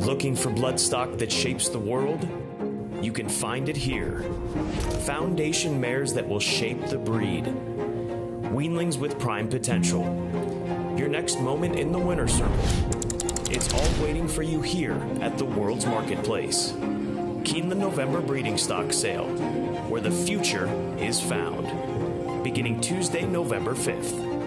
Looking for bloodstock that shapes the world? You can find it here. Foundation mares that will shape the breed. Weanlings with prime potential. Your next moment in the winner's circle. It's all waiting for you here at the world's marketplace. Keeneland November Breeding Stock Sale, where the future is found. Beginning Tuesday, November 5th.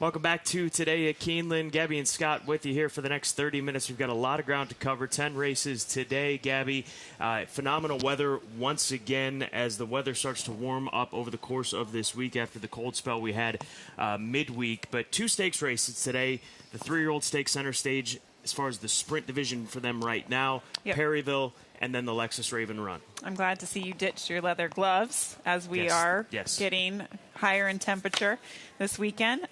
Welcome back to Today at Keeneland. Gabby and Scott with you here for the next 30 minutes. We've got a lot of ground to cover. 10 races today, Gabby. Phenomenal weather once again as the weather starts to warm up over the course of this week after the cold spell we had midweek. But 2 stakes races today. The 3-year-old stakes center stage as far as the sprint division for them right now. Yep. Perryville, and then the Lexus Raven Run. I'm glad to see you ditched your leather gloves as we are getting higher in temperature this weekend.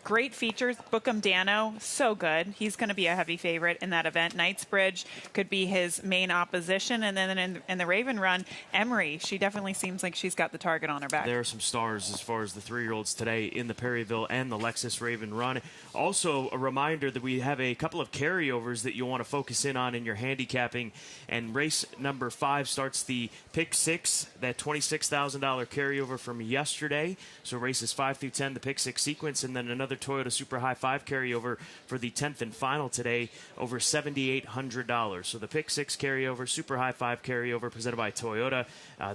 Great features. Bookham Dano, so good. He's going to be a heavy favorite in that event. Knightsbridge could be his main opposition. And then in the Raven Run, Emery, she definitely seems like she's got the target on her back. There are some stars as far as the 3-year-olds today in the Perryville and the Lexus Raven Run. Also, a reminder that we have a couple of carryovers that you'll want to focus in on in your handicapping. And race number 5 starts the Pick 6, that $26,000 carryover from yesterday. So races 5 through 10, the Pick 6 sequence, and then another Toyota Super High 5 carryover for the 10th and final today, over $7,800. So the Pick 6 carryover, Super High 5 carryover presented by Toyota,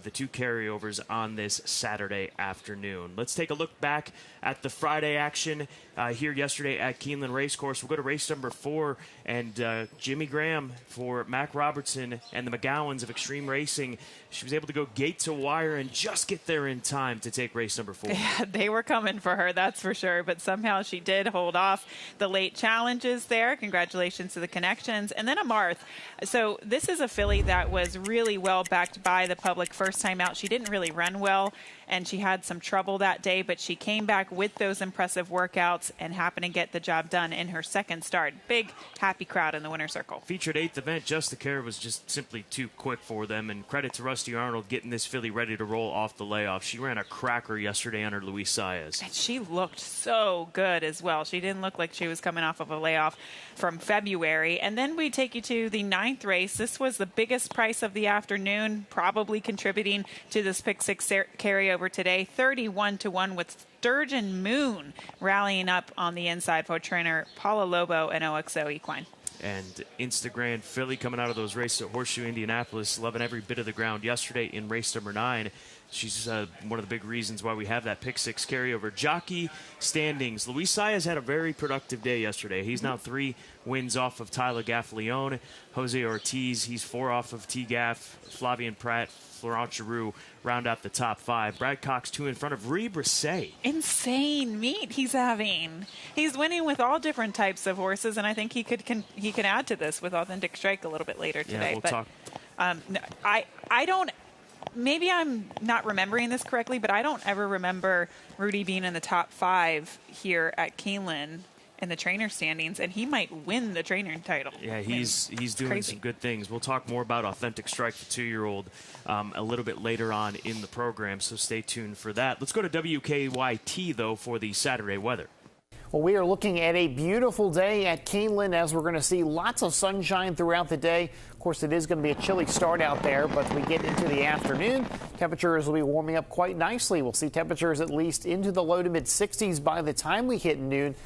the 2 carryovers on this Saturday afternoon. Let's take a look back at the Friday action here yesterday at Keeneland Racecourse. We'll go to race number 4, and Jimmy Graham for Mac Robertson and the McGowans of Extreme Racing. She was able to go gate to wire and just get there in time to take race number 4. Yeah, they were coming for her, that's for sure, but somehow she did hold off the late challenges there. Congratulations to the connections. And then Amarth. So this is a filly that was really well backed by the public first time out. She didn't really run well, and she had some trouble that day, but she came back with those impressive workouts and happened to get the job done in her second start. Big, happy crowd in the winner's circle. Featured 8th event, Just the Care was just simply too quick for them, and credit to Rusty Arnold getting this filly ready to roll off the layoff. She ran a cracker yesterday under Luis Saez. And she looked so good as well. She didn't look like she was coming off of a layoff from February. And then we take you to the 9th race. This was the biggest price of the afternoon, probably contributing to this Pick 6 carryover today. 31-1 with Sturgeon Moon rallying up on the inside for trainer Paula Lobo and OXO Equine. And Instagram filly coming out of those races at Horseshoe Indianapolis, loving every bit of the ground yesterday in race number 9. She's one of the big reasons why we have that Pick 6 carryover. Jockey standings. Luis Saez had a very productive day yesterday. He's now 3 wins off of Tyler Gaffleone. Jose Ortiz, he's 4 off of T-Gaff. Flavian Pratt, Florent Giroux round out the top 5. Brad Cox 2 in front of Ree Brisset. Insane meet he's having. He's winning with all different types of horses, and I think he can add to this with Authentic Strike a little bit later today. Yeah, we'll talk. I don't. Maybe I'm not remembering this correctly, but I don't ever remember Rudy being in the top 5 here at Keeneland in the trainer standings, and he might win the trainer title. Yeah, he's doing some good things. We'll talk more about Authentic Strike, the 2-year-old, a little bit later on in the program, so stay tuned for that. Let's go to WKYT, though, for the Saturday weather. Well, we are looking at a beautiful day at Keeneland as we're going to see lots of sunshine throughout the day. Of course, it is going to be a chilly start out there, but we get into the afternoon, temperatures will be warming up quite nicely. We'll see temperatures at least into the low to mid 60s by the time we hit noon.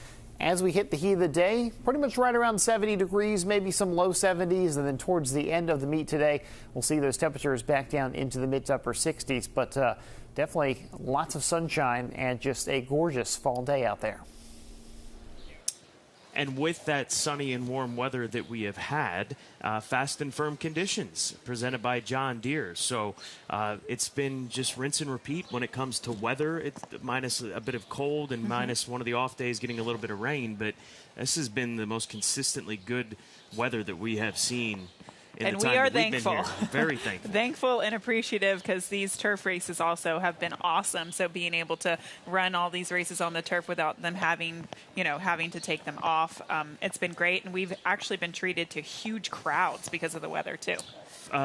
As we hit the heat of the day, pretty much right around 70 degrees, maybe some low 70s, and then towards the end of the meet today, we'll see those temperatures back down into the mid to upper 60s, but definitely lots of sunshine and just a gorgeous fall day out there. And with that sunny and warm weather that we have had, fast and firm conditions presented by John Deere. So it's been just rinse and repeat when it comes to weather. It's minus a bit of cold and minus one of the off days getting a little bit of rain. But this has been the most consistently good weather that we have seen. And we are thankful. Very thankful. Thankful and appreciative because these turf races also have been awesome. So being able to run all these races on the turf without them having to take them off, it's been great. And we've actually been treated to huge crowds because of the weather too.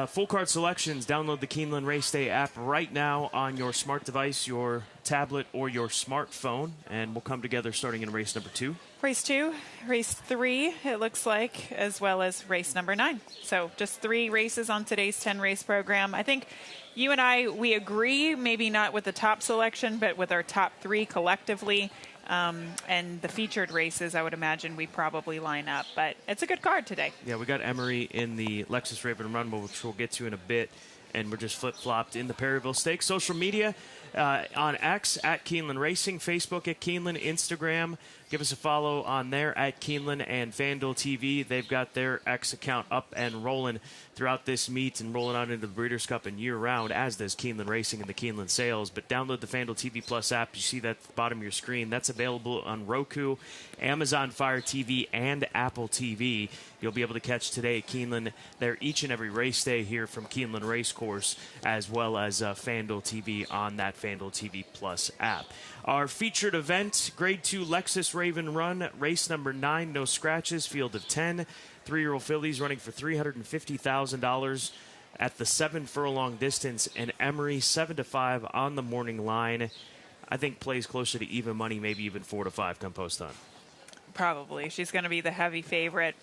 Full card selections. Download the Keeneland Race Day app right now on your smart device, your tablet, or your smartphone, and we'll come together starting in race number 2. Race 2, race 3, it looks like, as well as race number 9. So just 3 races on today's 10-race program. I think you and we agree, maybe not with the top selection, but with our top 3 collectively. And the featured races, I would imagine we probably line up. But it's a good card today. Yeah, we got Emery in the Lexus Raven Run, which we'll get to in a bit. and we're just flip-flopped in the Perryville Stakes. Social media on X at Keeneland Racing, Facebook at Keeneland, Instagram. Give us a follow on there at Keeneland and FanDuel TV. They've got their X account up and rolling throughout this meet and rolling on into the Breeders' Cup and year-round, as does Keeneland Racing and the Keeneland Sales. But download the FanDuel TV Plus app. You see that at the bottom of your screen. That's available on Roku, Amazon Fire TV, and Apple TV. You'll be able to catch today at Keeneland there each and every race day here from Keeneland Racecourse, as well as FanDuel TV on that FanDuel TV Plus app. Our featured event, Grade 2 Lexus Raven Run, race number 9, no scratches, field of 10. 3-year-old fillies running for $350,000 at the 7-furlong distance, and Emery 7-5 on the morning line. I think plays closer to even money, maybe even 4-5 come post time. Probably. She's going to be the heavy favorite.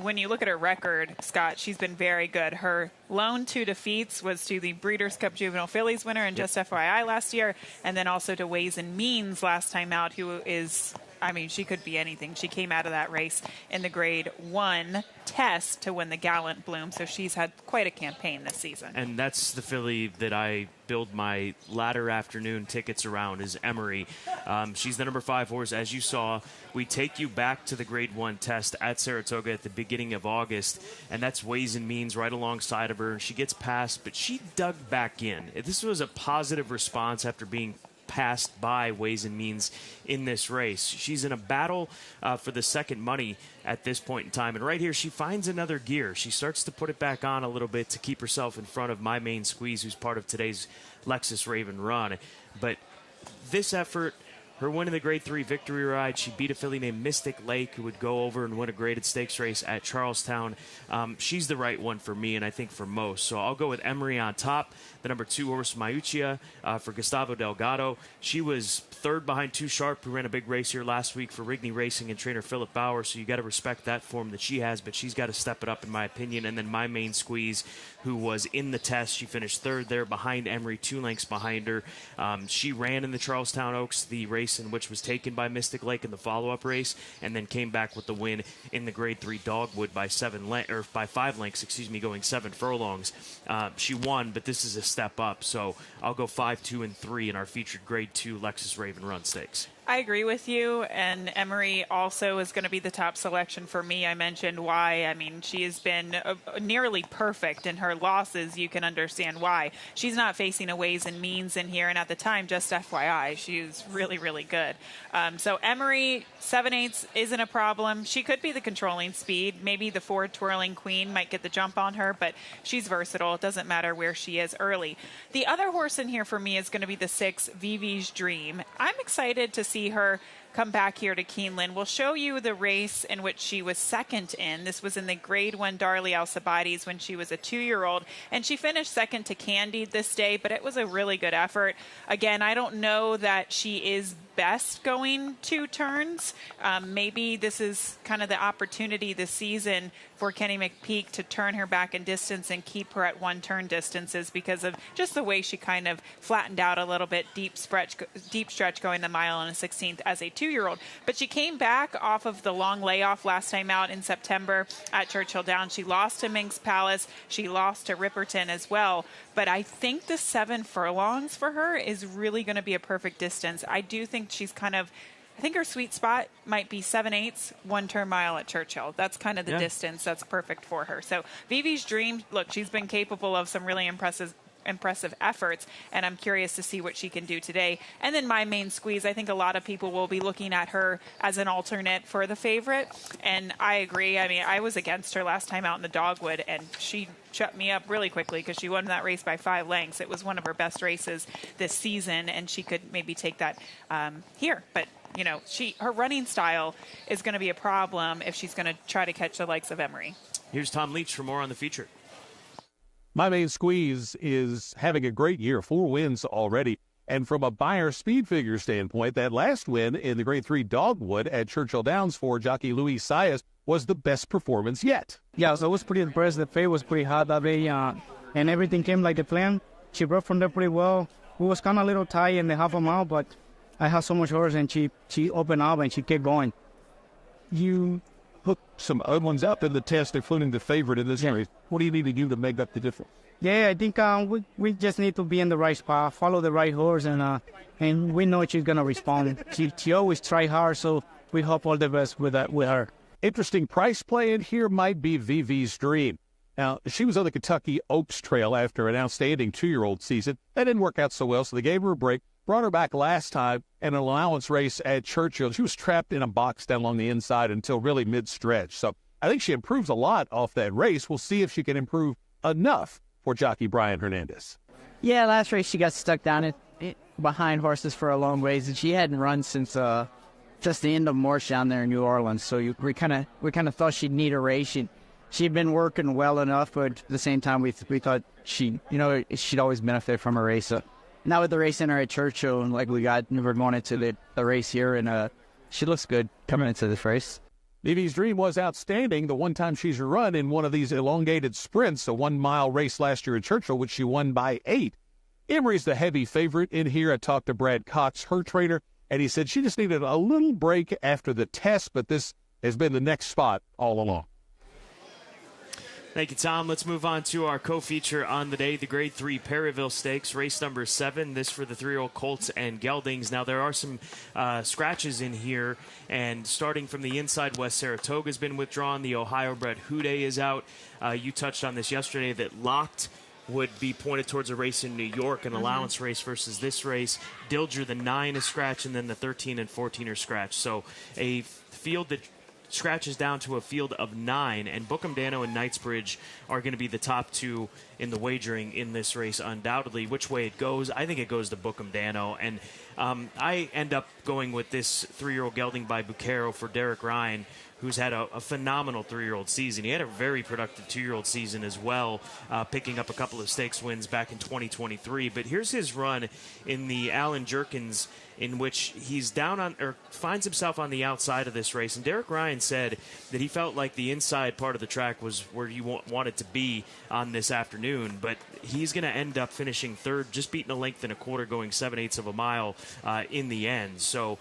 When you look at her record, Scott, she's been very good. Her lone 2 defeats was to the Breeders' Cup Juvenile Fillies winner and Just FYI last year, and then also to Ways and Means last time out, who is, I mean, she could be anything. She came out of that race in the Grade 1 test to win the Gallant Bloom, so she's had quite a campaign this season. And that's the filly that I build my latter afternoon tickets around, is Emery. She's the number 5 horse. As you saw, we take you back to the Grade 1 test at Saratoga at the beginning of August, and that's Ways and Means right alongside of her. She gets past, but she dug back in. This was a positive response after being passed by Ways and Means in this race. She's in a battle for the second money at this point in time, and right here she finds another gear. She starts to put it back on a little bit to keep herself in front of My Main Squeeze, who's part of today's Lexus Raven Run. But this effort, her winning the Grade 3 victory ride, she beat a filly named Mystic Lake, who would go over and win a graded stakes race at Charlestown. She's the right one for me, and I think for most. So I'll go with Emery on top. The number 2 horse, Mayuchia, for Gustavo Delgado. She was third behind Too Sharp, who ran a big race here last week for Rigney Racing and trainer Philip Bauer. So you got to respect that form that she has, but she's got to step it up, in my opinion. And then My Main Squeeze, who was in the test. She finished third there behind Emery, 2 lengths behind her. She ran in the Charlestown Oaks, the race in which was taken by Mystic Lake in the follow-up race, and then came back with the win in the Grade 3 Dogwood by 5 lengths, going 7 furlongs. She won, but this is a step up, so I'll go 5, 2, and 3 in our featured Grade 2 Lexus Raven Run Stakes. I agree with you, and Emery also is going to be the top selection for me. I mentioned why. I mean, she has been nearly perfect in her losses. You can understand why. She's not facing a Ways and Means in here, and at the time, just FYI, she was really, really good. So Emery, 7/8 isn't a problem. She could be the controlling speed. Maybe the 4 Twirling Queen might get the jump on her, but she's versatile. It doesn't matter where she is early. The other horse in here for me is going to be the 6 Vivi's Dream. I'm excited to see her come back here to Keeneland. We'll show you the race in which she was second in. This was in the Grade 1 Darley Alcibiades when she was a 2-year-old, and she finished second to Candied this day, but it was a really good effort. Again, I don't know that she is best going 2 turns. Maybe this is kind of the opportunity this season for Kenny McPeak to turn her back in distance and keep her at 1-turn distances because of just the way she kind of flattened out a little bit, deep stretch going the mile and a 16th as a 2-year-old. But she came back off of the long layoff last time out in September at Churchill Downs. She lost to Minx Palace. She lost to Ripperton as well. But I think the 7 furlongs for her is really going to be a perfect distance. I do think she's I think her sweet spot might be 7/8, 1-turn mile at Churchill. That's kind of the distance that's perfect for her. So Vivi's Dream, look, she's been capable of some really impressive efforts, and I'm curious to see what she can do today. And then My Main Squeeze, I think a lot of people will be looking at her as an alternate for the favorite, and I agree. I mean, I was against her last time out in the Dogwood, and she shut me up really quickly because she won that race by 5 lengths. It was one of her best races this season, and she could maybe take that here. But you know, her running style is going to be a problem if she's going to try to catch the likes of Emery. Here's Tom Leach for more on the feature. My Main Squeeze is having a great year, 4 wins already. And from a Beyer speed figure standpoint, that last win in the Grade 3 Dogwood at Churchill Downs for jockey Luis Saez was the best performance yet. Yeah, so I was pretty impressed. The fade was pretty hot that day, and everything came like the plan. She broke from there pretty well. We was kind of a little tight in the half a mile, but I had so much horse, and she opened up and she kept going. You hook some other ones up in the test, including the favorite in this race. What do you need to do to make up the difference? Yeah, I think we just need to be in the right spot, follow the right horse, and we know she's gonna respond. She always try hard, so we hope all the best with her. Interesting price play in here might be VV's Dream. Now, she was on the Kentucky Oaks Trail after an outstanding 2-year-old season. That didn't work out so well, so they gave her a break, brought her back last time in an allowance race at Churchill. She was trapped in a box down along the inside until really mid-stretch. So I think she improves a lot off that race. We'll see if she can improve enough for jockey Brian Hernandez. Yeah, last race she got stuck down behind horses for a long ways, and she hadn't run since just the end of March down there in New Orleans. So we kind of thought she'd need a race. She'd been working well enough, but at the same time we thought she'd always benefit from a race. Now with the race in her at Churchill, and like we never wanted to the race here, and she looks good coming into this race. VV's Dream was outstanding the one time she's run in one of these elongated sprints, a 1-mile race last year at Churchill, which she won by 8. Emery's the heavy favorite in here. I talked to Brad Cox, her trainer, and he said she just needed a little break after the test, but this has been the next spot all along. Thank you, Tom. Let's move on to our co-feature on the day, the Grade 3 Perryville Stakes, race number 7. This for the 3-year-old Colts and Geldings. Now, there are some scratches in here, and starting from the inside, West Saratoga's been withdrawn. The Ohio-bred Houday is out. You touched on this yesterday, that Locked would be pointed towards a race in New York, an allowance race versus this race. Dilger, the 9 is scratched, and then the 13 and 14 are scratched. So a field that scratches down to a field of 9, and Bookham Dano and Knightsbridge are going to be the top 2 in the wagering in this race, undoubtedly. Which way it goes, I think it goes to Bookham Dano, and I end up going with this 3-year-old gelding by Bucaro for Derek Ryan, who's had a phenomenal 3-year-old season. He had a very productive 2-year-old season as well, picking up a couple of stakes wins back in 2023. But here's his run in the Alan Jerkins, in which he's down on, or finds himself on the outside of this race. And Derek Ryan said that he felt like the inside part of the track was where you wanted to be on this afternoon. But he's going to end up finishing 3rd, just beating a length and a quarter, going 7/8 of a mile in the end. So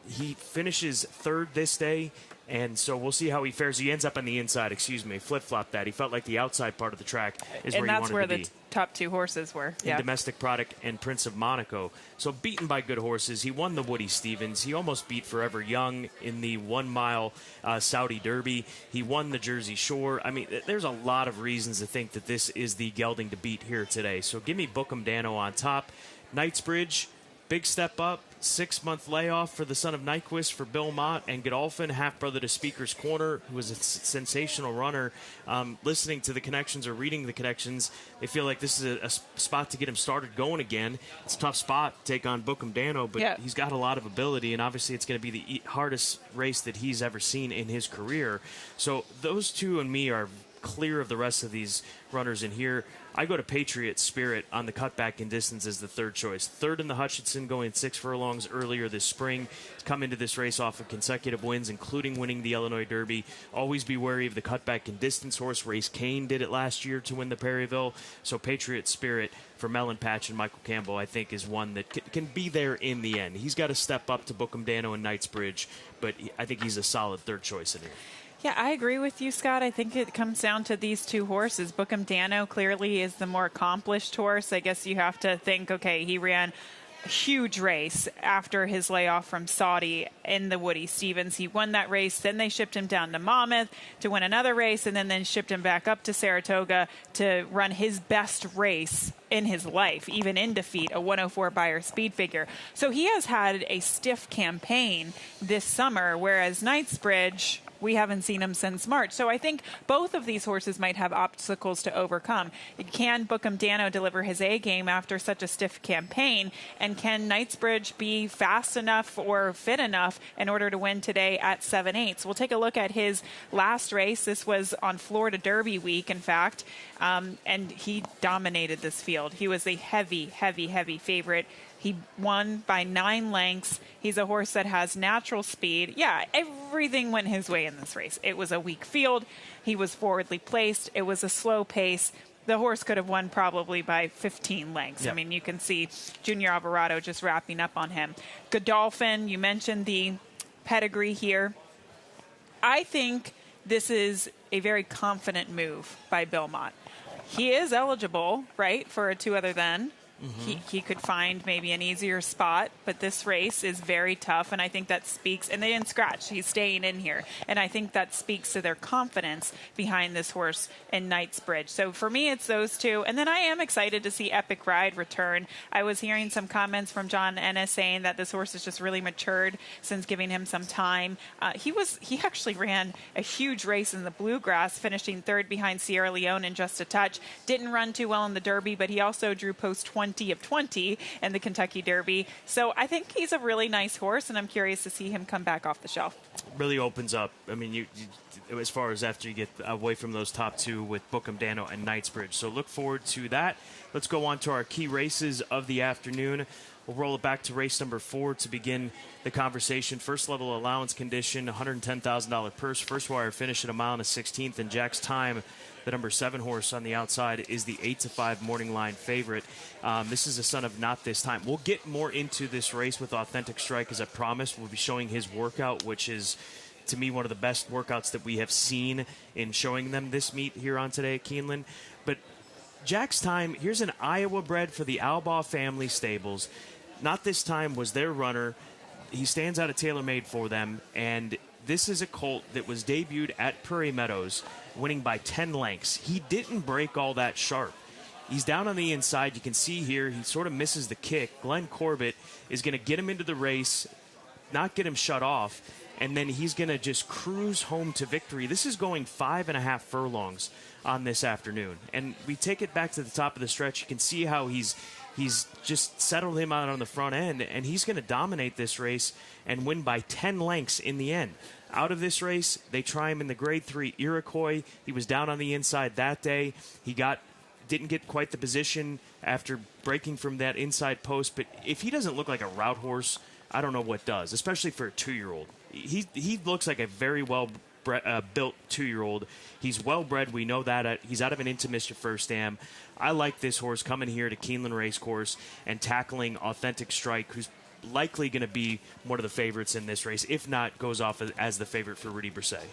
he finishes 3rd this day. And so we'll see how he fares. He ends up on the inside, flip-flop that. He felt like the outside part of the track is where he wanted to be. And that's where the top 2 horses were. In Domestic Product and Prince of Monaco. So beaten by good horses. He won the Woody Stevens. He almost beat Forever Young in the 1-mile Saudi Derby. He won the Jersey Shore. I mean, there's a lot of reasons to think that this is the gelding to beat here today. So give me Bookham Dano on top. Knightsbridge, big step up. 6-month layoff for the son of Nyquist for Bill Mott, and Godolphin, half-brother to Speaker's Corner, who was a sensational runner. Listening to the connections or reading the connections, they feel like this is a spot to get him started going again. It's a tough spot to take on Bookham Dano, but he's got a lot of ability, and obviously it's going to be the hardest race that he's ever seen in his career. So those 2 and me are clear of the rest of these runners in here. I go to Patriot Spirit on the cutback in distance as the 3rd choice. 3rd in the Hutchinson, going 6 furlongs earlier this spring. He's come into this race off of consecutive wins, including winning the Illinois Derby. Always be wary of the cutback in distance horse. Race Kane did it last year to win the Perryville. So Patriot Spirit for Mellon Patch and Michael Campbell, I think, is one that can be there in the end. He's got to step up to Bookham Dano and Knightsbridge, but I think he's a solid 3rd choice in here. Yeah, I agree with you, Scott. I think it comes down to these 2 horses. Bookham Dano clearly is the more accomplished horse. I guess you have to think, okay, he ran a huge race after his layoff from Saudi in the Woody Stevens. He won that race. Then they shipped him down to Monmouth to win another race, and then shipped him back up to Saratoga to run his best race in his life, even in defeat, a 104 Beyer speed figure. So he has had a stiff campaign this summer, whereas Knightsbridge, we haven't seen him since March. So I think both of these horses might have obstacles to overcome. Can Bookham Dano deliver his A game after such a stiff campaign? And can Knightsbridge be fast enough or fit enough in order to win today at 7/8? We'll take a look at his last race. This was on Florida Derby week, in fact, and he dominated this field. He was a heavy, heavy, heavy favorite. He won by 9 lengths. He's a horse that has natural speed. Yeah, everything went his way in this race. It was a weak field. He was forwardly placed. It was a slow pace. The horse could have won probably by 15 lengths. Yep. I mean, you can see Junior Alvarado just wrapping up on him. Godolphin, you mentioned the pedigree here. I think this is a very confident move by Belmont. He is eligible, right, for a 2 other than. He could find maybe an easier spot, but this race is very tough, and I think that speaks, and they didn't scratch. He's staying in here, and I think that speaks to their confidence behind this horse in Knightsbridge. So for me, it's those two, and then I am excited to see Epic Ride return. I was hearing some comments from John Ennis saying that this horse has just really matured since giving him some time. He actually ran a huge race in the Bluegrass, finishing 3rd behind Sierra Leone in just a touch. Didn't run too well in the Derby, but he also drew post 20 of 20 in the Kentucky Derby. So I think he's a really nice horse, and I'm curious to see him come back off the shelf. Really opens up. I mean, you as far as after you get away from those top 2 with Bookham Dano and Knightsbridge. So look forward to that. Let's go on to our key races of the afternoon. We'll roll it back to race number 4 to begin the conversation. First level allowance condition, $110,000 purse. First wire finish at a mile and a 16th, and Jack's Time, the number 7 horse on the outside, is the 8-5 morning line favorite. This is a son of Not This Time. We'll get more into this race with Authentic Strike, as I promised. We'll be showing his workout, which is, to me, one of the best workouts that we have seen in showing them this meet here on Today at Keeneland. But Jack's Time, here's an Iowa bred for the Albaugh family stables. Not This Time was their runner. He stands out at TaylorMade for them, and this is a colt that was debuted at Prairie Meadows, winning by 10 lengths. He didn't break all that sharp. He's down on the inside. You can see here he sort of misses the kick. Glenn Corbett is going to get him into the race, not get him shut off, and then he's going to just cruise home to victory. This is going 5.5 furlongs on this afternoon. And we take it back to the top of the stretch. You can see how he's just settled him out on the front end, and he's going to dominate this race and win by 10 lengths in the end. Out of this race, they try him in the Grade 3 Iroquois. He was down on the inside that day. He didn't get quite the position after breaking from that inside post, but if he doesn't look like a route horse, I don't know what does, especially for a 2-year-old. He looks like a very well built 2-year-old. He's well bred. We know that. He's out of an Into Mischief First Dam. I like this horse coming here to Keeneland Racecourse and tackling Authentic Strike, who's likely going to be one of the favorites in this race, if not goes off as the favorite for Rudy Brisset.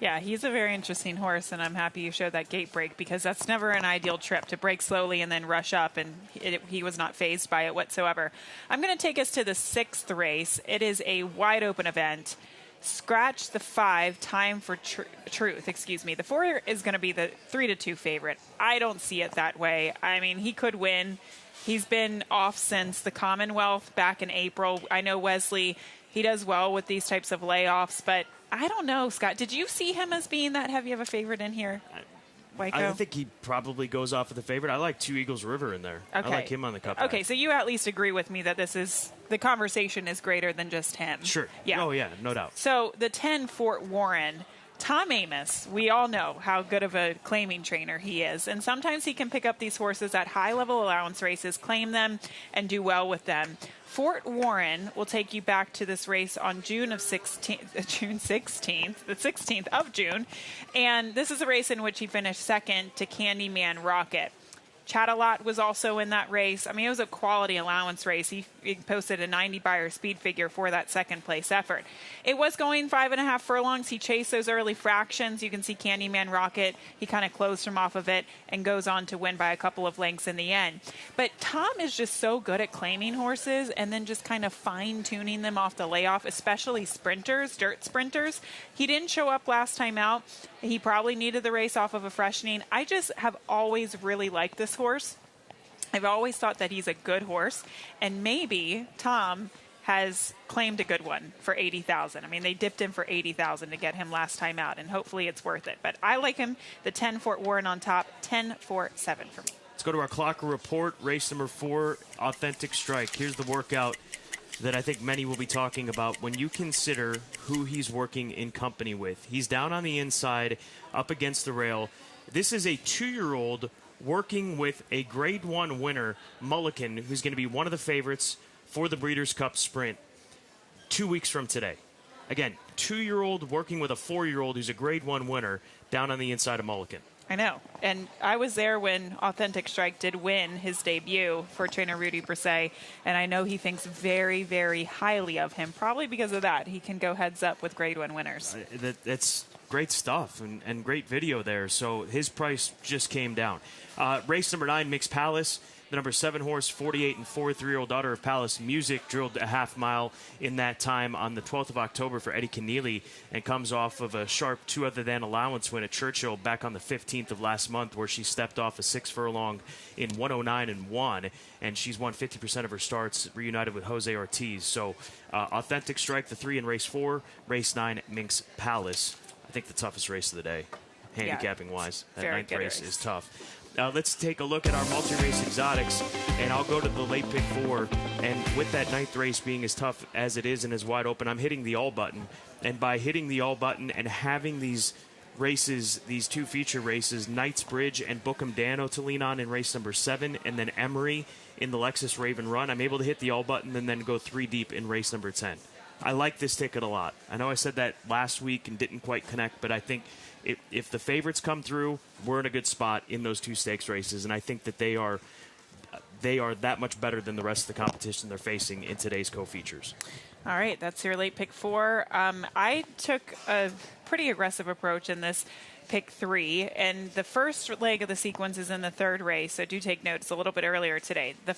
Yeah, he's a very interesting horse, and I'm happy you showed that gate break, because that's never an ideal trip, to break slowly and then rush up, and he was not fazed by it whatsoever. I'm going to take us to the 6th race. It is a wide-open event. Scratch the 5, Time for Truth. The 4 is going to be the 3-2 favorite. I don't see it that way. I mean, he could win. He's been off since the Commonwealth back in April. I know Wesley, he does well with these types of layoffs, but I don't know, Scott. Did you see him as being that heavy of a favorite in here? I think he probably goes off of the favorite. I like Two Eagles River in there. Okay. I like him on the cup. Okay, so you at least agree with me that the conversation is greater than just him. Sure. Yeah. Oh, yeah, no doubt. So the 10 Fort Warren, Tom Amos, we all know how good of a claiming trainer he is. And sometimes he can pick up these horses at high-level allowance races, claim them, and do well with them. Fort Warren will take you back to this race on June 16th, the 16th of June. And this is a race in which he finished second to Candyman Rocket. Chat-A-Lot was also in that race. I mean, it was a quality allowance race. He posted a 90 Beyer speed figure for that second-place effort. It was going 5.5 furlongs. He chased those early fractions. You can see Candyman Rocket. He kind of closed from off of it and goes on to win by a couple of lengths in the end. But Tom is just so good at claiming horses and then just kind of fine-tuning them off the layoff, especially sprinters, dirt sprinters. He didn't show up last time out. He probably needed the race off of a freshening. I just have always really liked this horse. I've always thought that he's a good horse, and maybe Tom has claimed a good one for $80,000. I mean, they dipped him for $80,000 to get him last time out, and hopefully it's worth it. But I like him. The 10 Fort Warren on top, 10-4-7 for me. Let's go to our clock report. Race number 4, Authentic Strike. Here's the workout that I think many will be talking about when you consider who he's working in company with. He's down on the inside, up against the rail. This is a 2-year-old working with a Grade 1 winner, Mulligan, who's going to be one of the favorites for the Breeders' Cup Sprint 2 weeks from today. Again, 2-year-old working with a 4-year-old who's a Grade 1 winner down on the inside of Mulligan. I know. And I was there when Authentic Strike did win his debut for trainer Rudy Brisset, and I know he thinks very, very highly of him, probably because of that. He can go heads up with grade 1 winners. That's great stuff and great video there. So his price just came down. Race number 9, Mixed Palace. The number 7 horse, 48 and 4 3-year-old daughter of Palace Music, drilled a half mile in that time on the 12th of October for Eddie Keneally, and comes off of a sharp 2 other than allowance win at Churchill back on the 15th of last month, where she stepped off a 6 furlong in 109 and 1, and she's won 50% of her starts, reunited with Jose Ortiz. So Authentic Strike, the 3 in race 4, race 9, Minx Palace. I think the toughest race of the day, handicapping wise. That Very 9th good race race is tough. Let's take a look at our multi-race exotics, and I'll go to the late pick 4. And with that 9th race being as tough as it is and as wide open, I'm hitting the all button. And by hitting the all button and having these races, these 2 feature races, Knightsbridge and Bookham Dano to lean on in race number 7, and then Emery in the Lexus Raven Run, I'm able to hit the all button and then go 3 deep in race number 10. I like this ticket a lot. I know I said that last week and didn't quite connect, but I think if the favorites come through, we're in a good spot in those 2 stakes races, and I think that they are that much better than the rest of the competition they're facing in today's co-features. All right, that's your late pick 4. I took a pretty aggressive approach in this pick 3, and the first leg of the sequence is in the 3rd race, so do take note. It's a little bit earlier today. The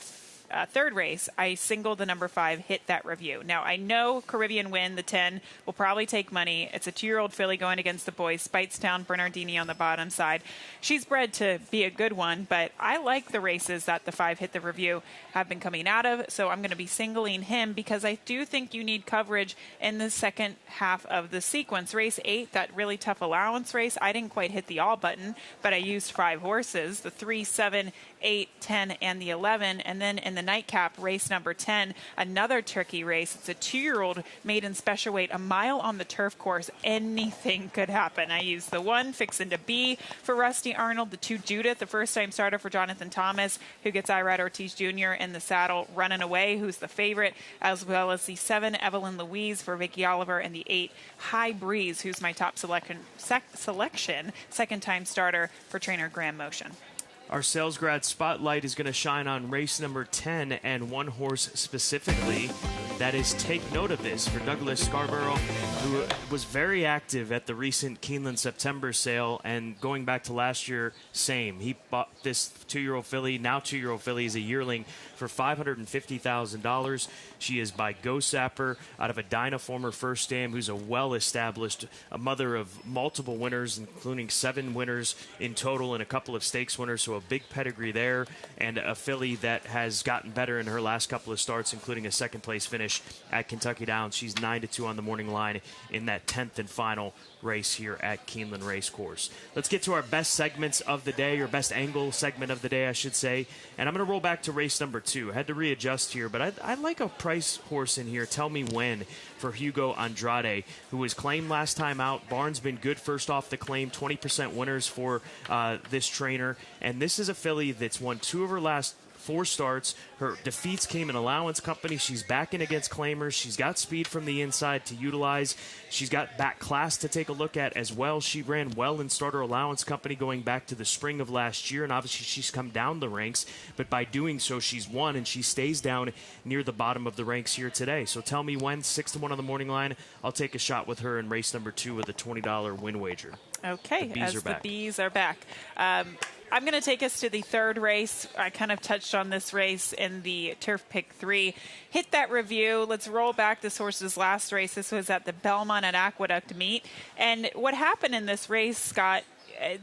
3rd race, I singled the number 5, Hit That Review. Now, I know Caribbean Win, the 10, will probably take money. It's a 2-year-old filly going against the boys, Speightstown, Bernardini on the bottom side. She's bred to be a good one, but I like the races that the 5 Hit the Review have been coming out of, so I'm going to be singling him because I do think you need coverage in the second half of the sequence. Race 8, that really tough allowance race, I didn't quite hit the all button, but I used 5 horses, the 3, 7, 8, 10, and the 11, and then in the nightcap, race number 10, another tricky race. It's a 2-year-old maiden special weight, a mile on the turf course. Anything could happen. I used the 1, Fixin' to Be for Rusty Arnold, the 2, Judith, the first-time starter for Jonathan Thomas, who gets Irad Ortiz Jr. in the saddle, Running Away, who's the favorite, as well as the 7, Evelyn Louise for Vicky Oliver, and the 8, High Breeze, who's my top selection, second-time starter for trainer Graham Motion. Our Sales Grad Spotlight is going to shine on race number 10 and 1 horse specifically. That is Take Note of This for Douglas Scarborough, who was very active at the recent Keeneland September sale, and going back to last year, same. He bought this 2-year-old filly, now 2-year-old filly, is a yearling, for $550,000. She is by Go Sapper out of Edina, former First Dam, who's a well-established, a mother of multiple winners, including 7 winners in total and a couple of stakes winners, so a big pedigree there, and a filly that has gotten better in her last couple of starts, including a second-place finish at Kentucky Downs. She's 9-2 on the morning line in that 10th and final race here at Keeneland Racecourse. Let's get to our best segments of the day, or best angle segment of the day, I should say. And I'm going to roll back to race number 2. I had to readjust here, but I'd like a price horse in here. Tell Me When for Hugo Andrade, who was claimed last time out. Barnes been good first off the claim, 20% winners for this trainer. And this is a filly that's won 2 of her last 4 starts. Her defeats came in Allowance Company. She's backing against claimers. She's got speed from the inside to utilize. She's got back class to take a look at as well. She ran well in Starter Allowance Company going back to the spring of last year, and obviously she's come down the ranks, but by doing so she's won, and she stays down near the bottom of the ranks here today. So Tell Me When, 6-1 on the morning line. I'll take a shot with her in race number 2 with a $20 win wager. Okay, the bees are back. I'm going to take us to the 3rd race. I kind of touched on this race in the Turf Pick 3. Hit That Review. Let's roll back this horse's last race. This was at the Belmont and Aqueduct meet. And what happened in this race, Scott,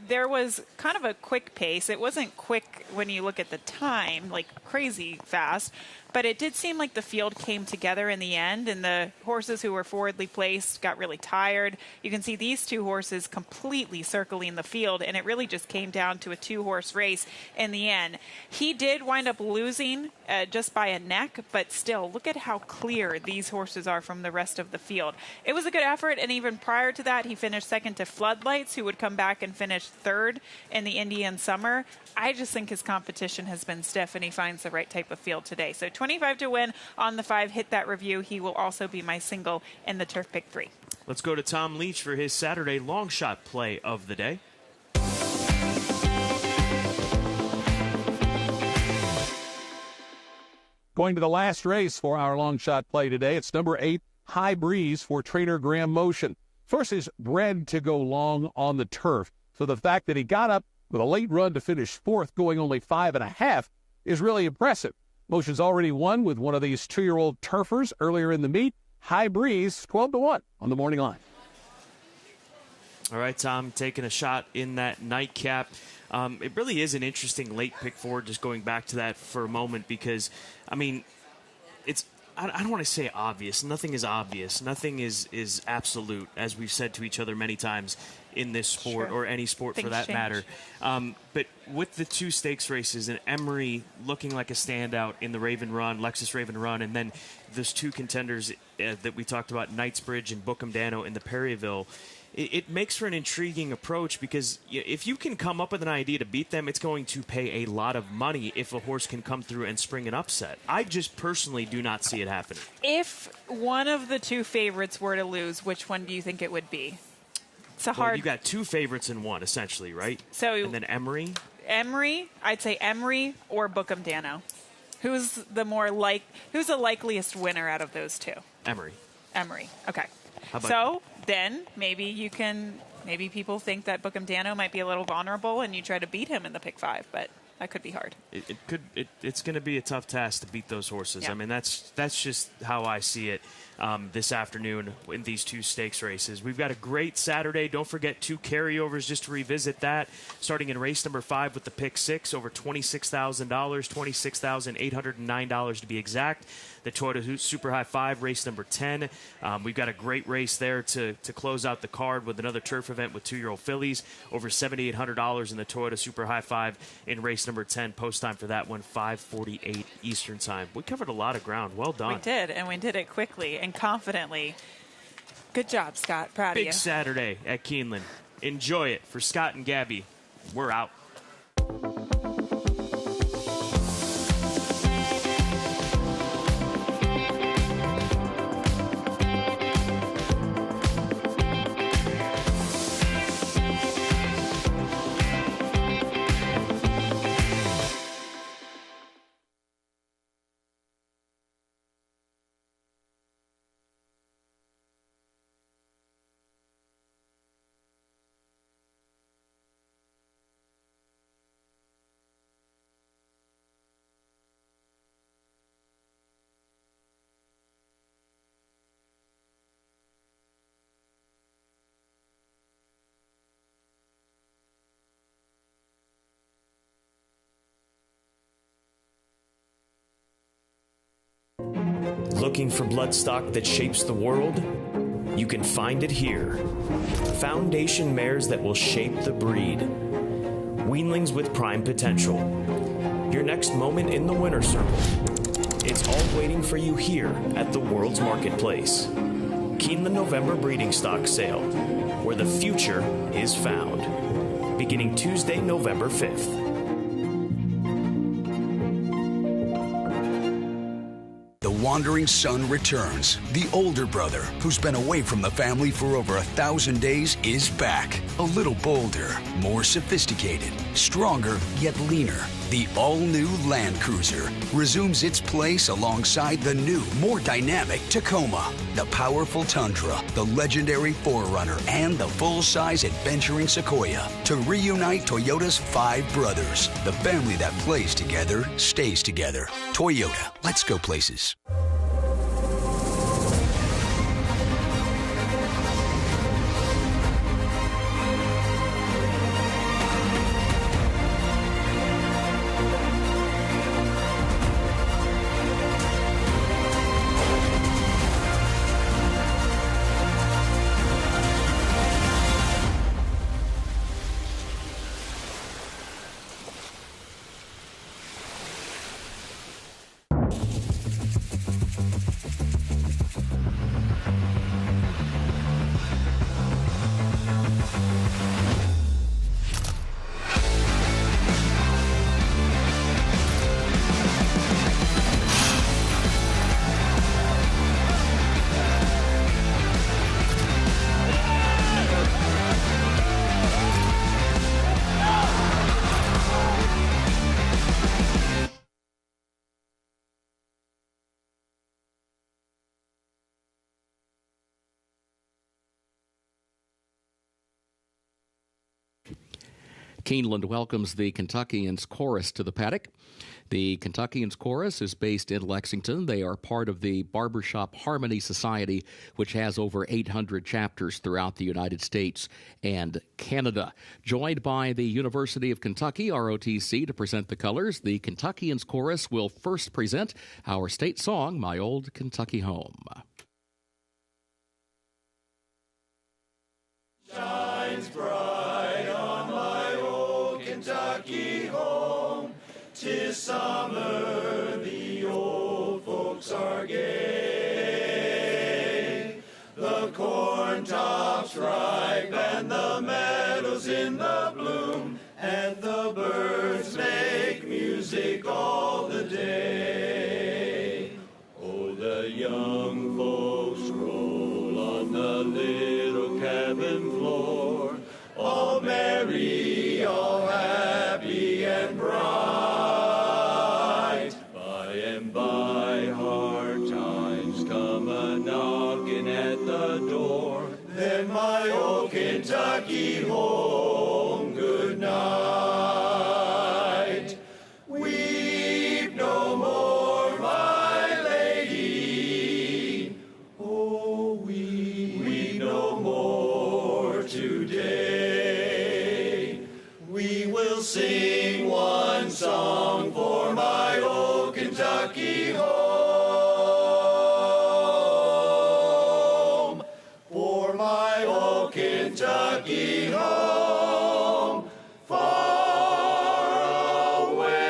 there was kind of a quick pace. It wasn't quick when you look at the time, like crazy fast, but it did seem like the field came together in the end, and the horses who were forwardly placed got really tired. You can see these 2 horses completely circling the field, and it really just came down to a 2-horse race in the end. He did wind up losing just by a neck, but still, look at how clear these horses are from the rest of the field. It was a good effort, and even prior to that, he finished second to Floodlights, who would come back and finish 3rd in the Indian Summer. I just think his competition has been stiff, and he finds the right type of field today. So 25 to win on the 5. Hit That Review. He will also be my single in the Turf Pick 3. Let's go to Tom Leach for his Saturday long shot play of the day. Going to the last race for our long shot play today, it's number 8, High Breeze for trainer Graham Motion. First is bred to go long on the turf, so the fact that he got up with a late run to finish 4th, going only 5.5, is really impressive. Motion's already won with one of these 2-year-old turfers earlier in the meet. High Breeze, 12-1 on the morning line. All right, Tom, taking a shot in that nightcap. It really is an interesting late pick forward, just going back to that for a moment, because, I mean, I don't want to say obvious. Nothing is obvious. Nothing is absolute, as we've said to each other many times in this sport, Sure. or any sport Things for that change. matter. But with the 2 stakes races and Emery looking like a standout in the Raven Run, Lexus Raven Run, and then those 2 contenders that we talked about, Knightsbridge and Bookham Dano in the Perryville, it makes for an intriguing approach, because if you can come up with an idea to beat them, it's going to pay a lot of money if a horse can come through and spring an upset. I just personally do not see it happening. If one of the 2 favorites were to lose, which one do you think it would be? It's a Well, hard. you got 2 favorites in one, essentially, right? So and then Emery. I'd say Emery or Bookham Dano. Who's the likeliest winner out of those 2? Emery. Emery. Okay. How about So then maybe people think that Bookham Dano might be a little vulnerable and you try to beat him in the pick 5, but that could be hard. It's going to be a tough task to beat those horses. Yeah. I mean, that's just how I see it this afternoon in these 2 stakes races. We've got a great Saturday. Don't forget 2 carryovers just to revisit that. Starting in race number 5 with the pick 6, over $26,000, $26,809 to be exact. The Toyota Super High 5, race number 10. We've got a great race there to close out the card with another turf event with 2-year-old fillies. Over $7,800 in the Toyota Super High 5 in race number 10. Post time for that one, 5:48 Eastern time. We covered a lot of ground. Well done. We did, and we did it quickly and confidently. Good job, Scott. Proud of you. Big Saturday at Keeneland. Enjoy it. For Scott and Gabby, we're out. Looking for bloodstock that shapes the world? You can find it here. Foundation mares that will shape the breed. Weanlings with prime potential. Your next moment in the winner's circle. It's all waiting for you here at the world's marketplace. Keeneland November Breeding Stock Sale, where the future is found. Beginning Tuesday, November 5th. The wandering son returns. The older brother, who's been away from the family for over 1,000 days, is back. A little bolder, more sophisticated, stronger yet leaner. The all-new Land Cruiser resumes its place alongside the new, more dynamic Tacoma, the powerful Tundra, the legendary 4Runner, and the full-size adventuring Sequoia to reunite Toyota's 5 brothers. The family that plays together stays together. Toyota, let's go places. Keeneland welcomes the Kentuckians Chorus to the paddock. The Kentuckians Chorus is based in Lexington. They are part of the Barbershop Harmony Society, which has over 800 chapters throughout the United States and Canada. Joined by the University of Kentucky, ROTC, to present the colors, the Kentuckians Chorus will first present our state song, My Old Kentucky Home. Shines bright on my old Kentucky home. 'Tis summer, the old folks are gay. The corn tops ripe and the meadows in the bloom, and the birds make music all the day. Oh, the young folks roll on the little cabin floor, all merry, all happy and bright. By and by hard times come a-knocking at the door, then my old Kentucky home, good night. Weep no more, my lady, oh, weep no more today. We will sing one song for my old Kentucky home, for my old Kentucky home, far away,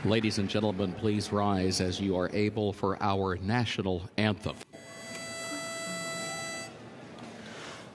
Ladies and gentlemen, please rise as you are able for our national anthem.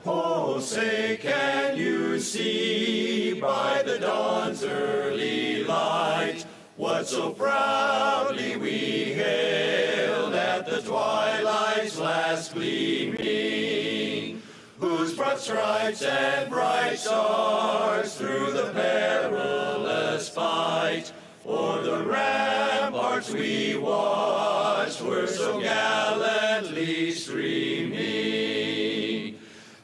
Oh, say, can you see by the dawn's early light what so proudly we hailed at the twilight's last gleaming, whose broad stripes and bright stars through the perilous fight o'er the ramparts we watched were so gallantly streaming,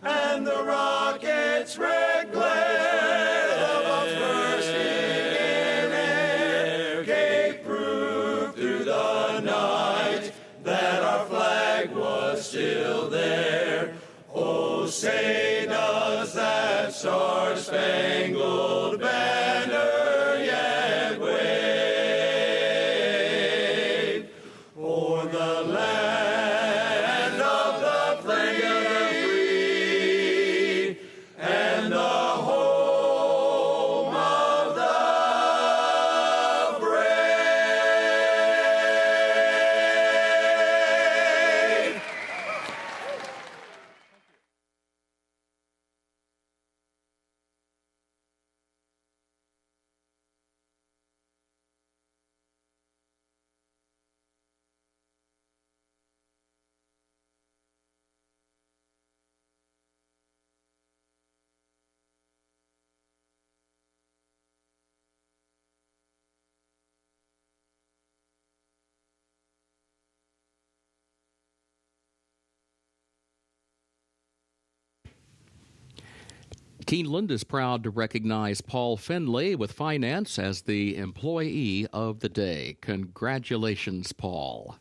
and the rocket's red glare of bombs bursting in air gave proof through the night that our flag was still there. Oh, say does that star-spangled banner yet wave o'er the land of the free and the home of the brave. Keeneland is proud to recognize Paul Finley with Finance as the Employee of the Day. Congratulations, Paul.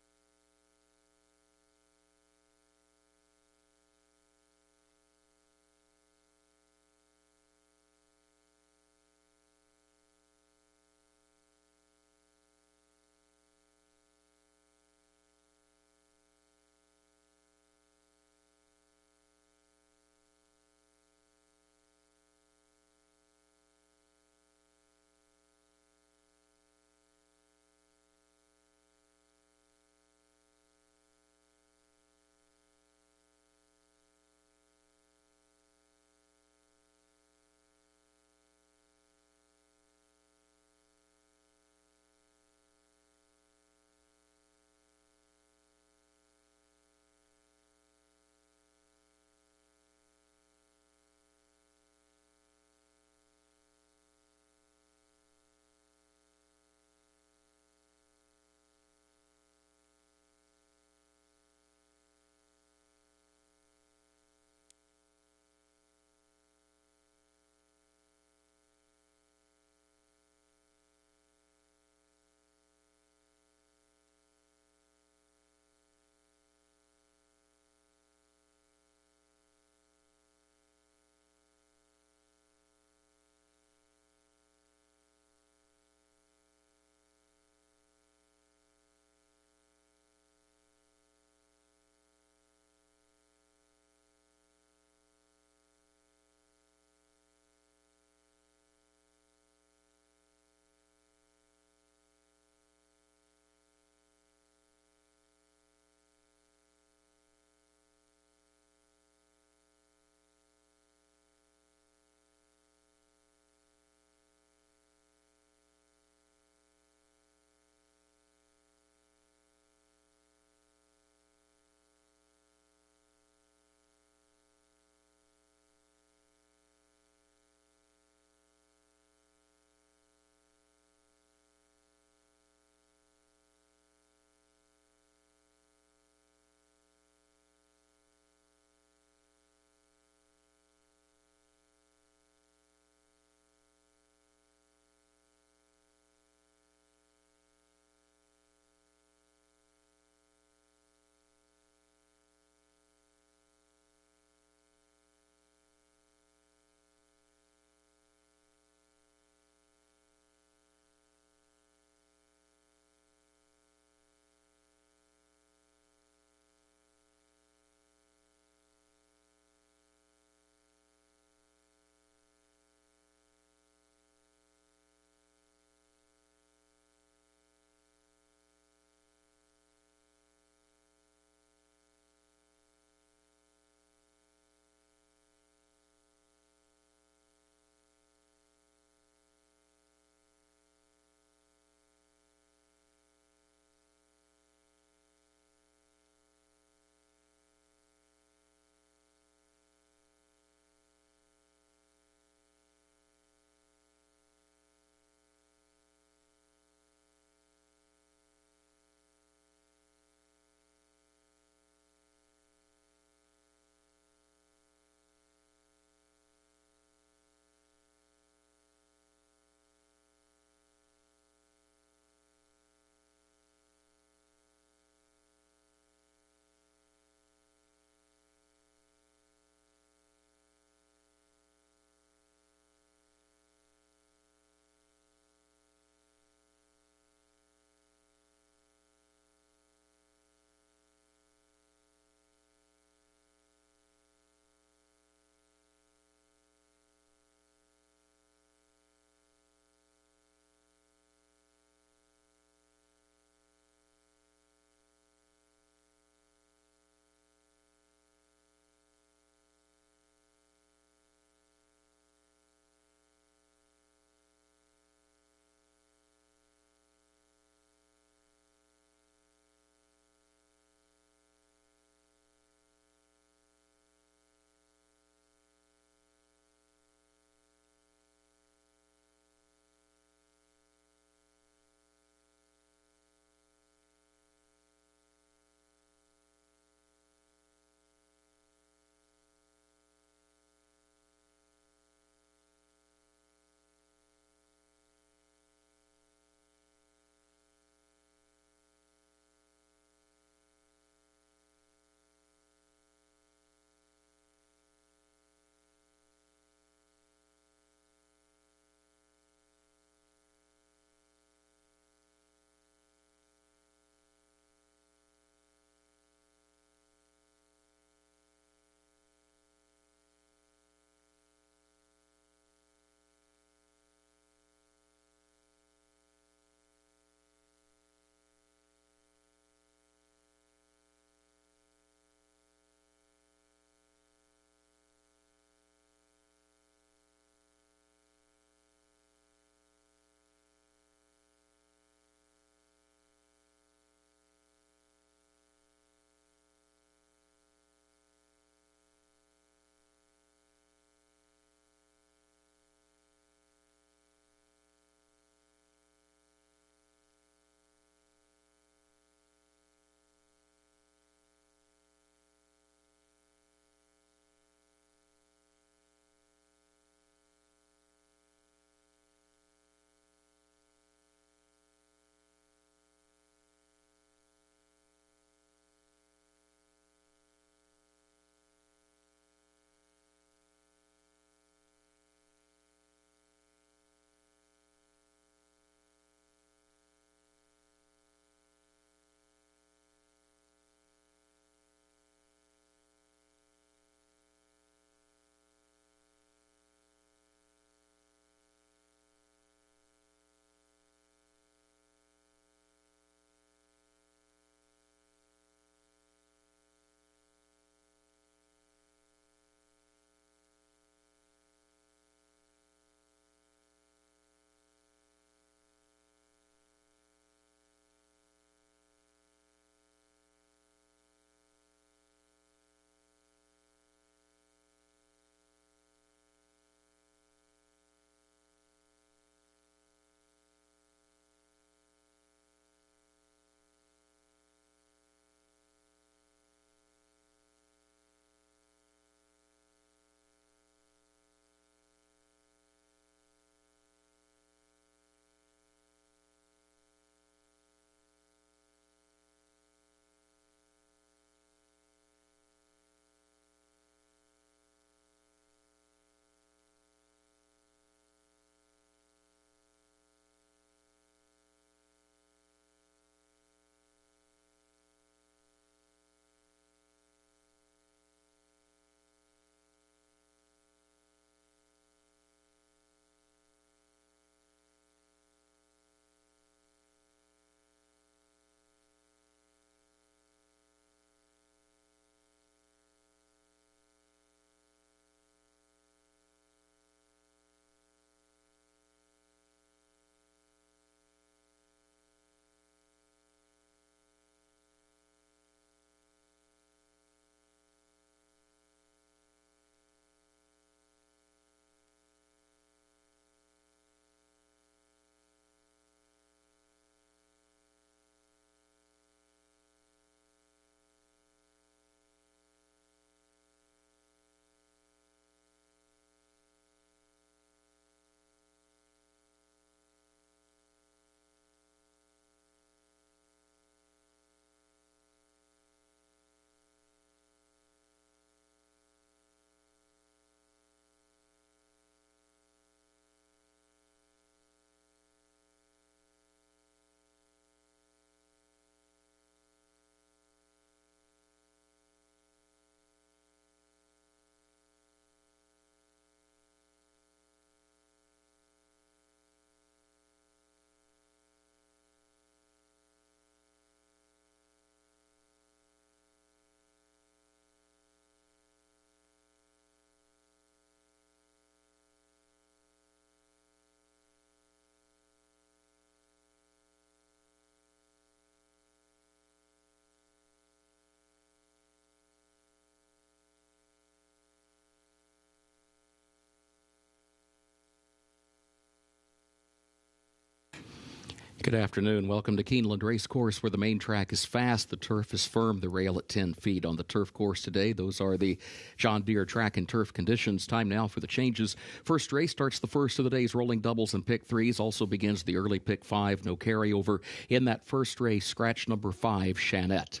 Good afternoon. Welcome to Keeneland Racecourse, where the main track is fast, the turf is firm, the rail at 10 feet. On the turf course today, those are the John Deere track and turf conditions. Time now for the changes. First race starts the first of the day's rolling doubles and pick threes. Also begins the early pick five, no carryover. In that first race, scratch number 5, Shanette.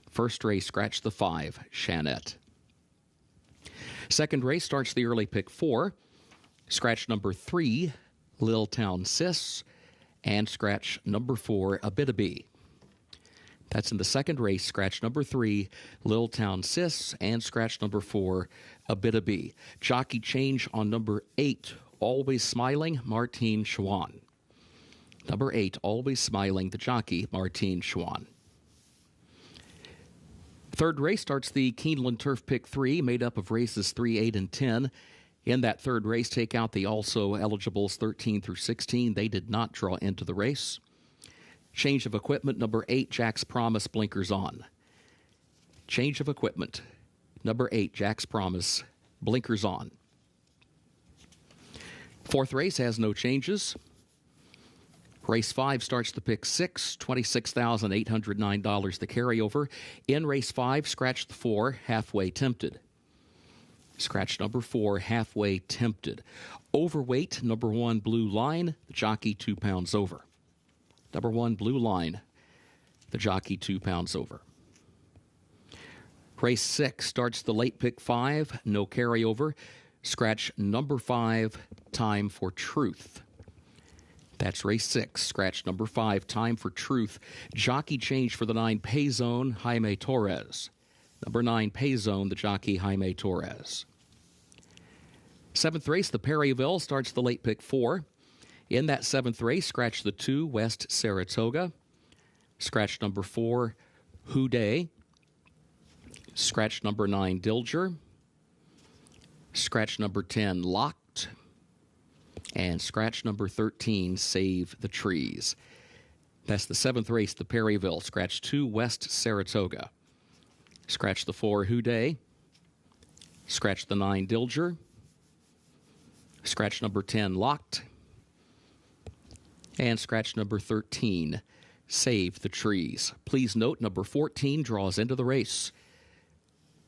First race, scratch the 5, Shanette. Second race starts the early pick 4. Scratch number 3, Lil Town Sis. And scratch number 4, Abitabi. That's in the second race. Scratch number 3, Lil Town Sis, and scratch number 4, Abitabi. Jockey change on number 8, Always Smiling, Martine Schwann. Number 8, Always Smiling, the jockey, Martine Schwann. Third race starts the Keeneland Turf Pick 3, made up of races 3, 8, and 10. In that third race, take out the also eligibles 13 through 16. They did not draw into the race. Change of equipment, number 8, Jack's Promise, blinkers on. Change of equipment, number 8, Jack's Promise, blinkers on. Fourth race has no changes. Race 5 starts the pick 6, $26,809 the carryover. In race 5, scratch the 4, Halfway Tempted. Scratch number 4, Halfway Tempted. Overweight, number 1, Blue Line, the jockey 2 pounds over. Number 1, Blue Line, the jockey 2 pounds over. Race 6 starts the late pick 5, no carryover. Scratch number 5, Time for Truth. That's race 6, scratch number 5, Time for Truth. Jockey change for the 9, Payzone, Jaime Torres. Number 9, Payzone, the jockey, Jaime Torres. Seventh race, the Perryville, starts the late pick 4. In that seventh race, scratch the 2, West Saratoga. Scratch number 4, Houday. Scratch number 9, Dilger. Scratch number 10, Locked. And scratch number 13, Save the Trees. That's the seventh race, the Perryville. Scratch 2, West Saratoga. Scratch the 4, Houday. Scratch the 9, Dilger. Scratch number 10, Locked. And scratch number 13, Save the Trees. Please note, number 14 draws into the race.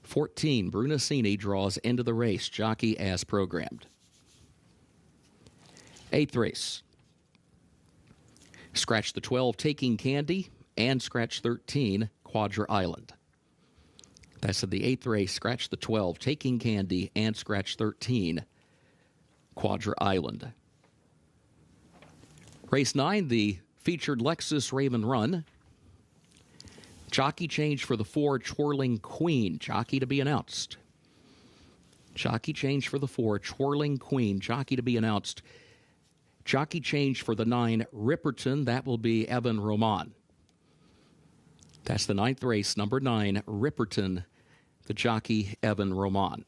14, Brunacini draws into the race. Jockey as programmed. Eighth race. Scratch the 12, Taking Candy. And scratch 13, Quadra Island. That's in the eighth race. Scratch the 12, Taking Candy, and scratch 13, Quadra Island. Race 9, the featured Lexus Raven Run. Jockey change for the 4, Twirling Queen. Jockey to be announced. Jockey change for the 4, Twirling Queen. Jockey to be announced. Jockey change for the 9, Ripperton. That will be Evan Roman. That's the 9th race, number 9, Ripperton, the jockey, Evan Roman.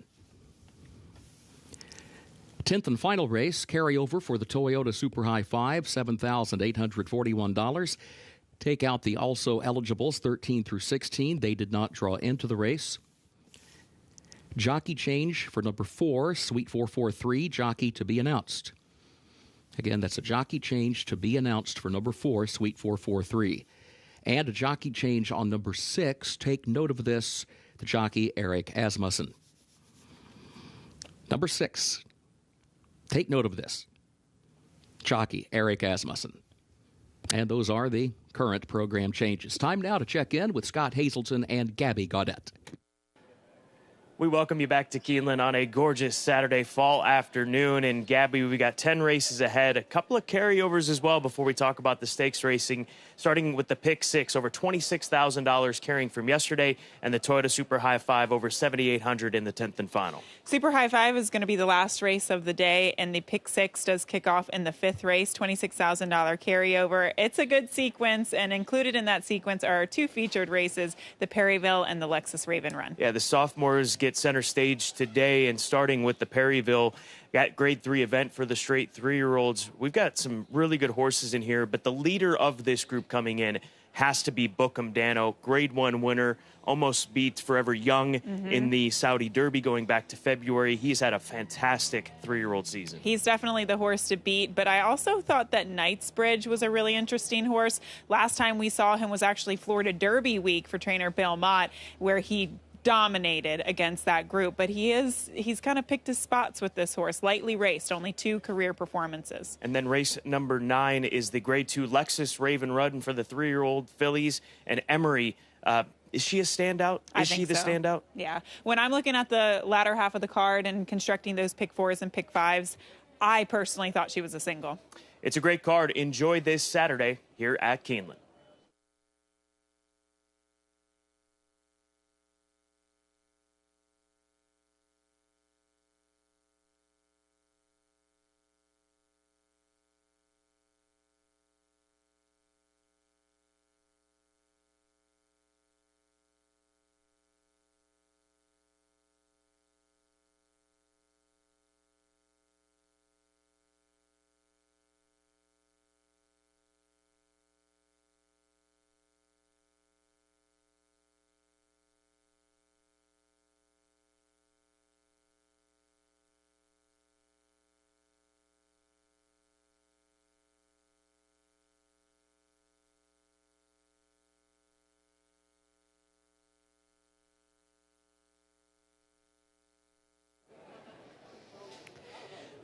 10th and final race, carryover for the Toyota Super High 5, $7,841. Take out the also eligibles, 13 through 16. They did not draw into the race. Jockey change for number 4, Sweet 443, jockey to be announced. Again, that's a jockey change to be announced for number 4, Sweet 443. And a jockey change on number 6. Take note of this, the jockey, Eric Asmussen. Number 6. Take note of this. Jockey, Eric Asmussen. And those are the current program changes. Time now to check in with Scott Hazelton and Gabby Gaudette. We welcome you back to Keeneland on a gorgeous Saturday fall afternoon. And Gabby, we got 10 races ahead, a couple of carryovers as well before we talk about the stakes racing, starting with the pick 6, over $26,000 carrying from yesterday, and the Toyota Super High 5, over $7,800 in the 10th and final. Super High 5 is going to be the last race of the day, and the pick 6 does kick off in the 5th race, $26,000 carryover. It's a good sequence, and included in that sequence are 2 featured races, the Perryville and the Lexus Raven Run. Yeah, the sophomores get center stage today, and starting with the Perryville, got grade 3 event for the straight 3-year-olds. We've got some really good horses in here, but the leader of this group coming in has to be Bookham Dano, Grade 1 winner, almost beat Forever Young in the Saudi Derby going back to February. He's had a fantastic 3-year-old season. He's definitely the horse to beat, but I also thought that Knightsbridge was a really interesting horse. Last time we saw him was actually Florida Derby week for trainer Bill Mott, where he dominated against that group, but he's kind of picked his spots with this horse. Lightly raced, only 2 career performances. And then race number 9 is the Grade 2 Lexus Raven Rudden for the 3-year-old fillies. And Emery, is she a standout? Is she the standout? Yeah. When I'm looking at the latter half of the card and constructing those pick 4s and pick 5s, I personally thought she was a single. It's a great card. Enjoy this Saturday here at Keeneland.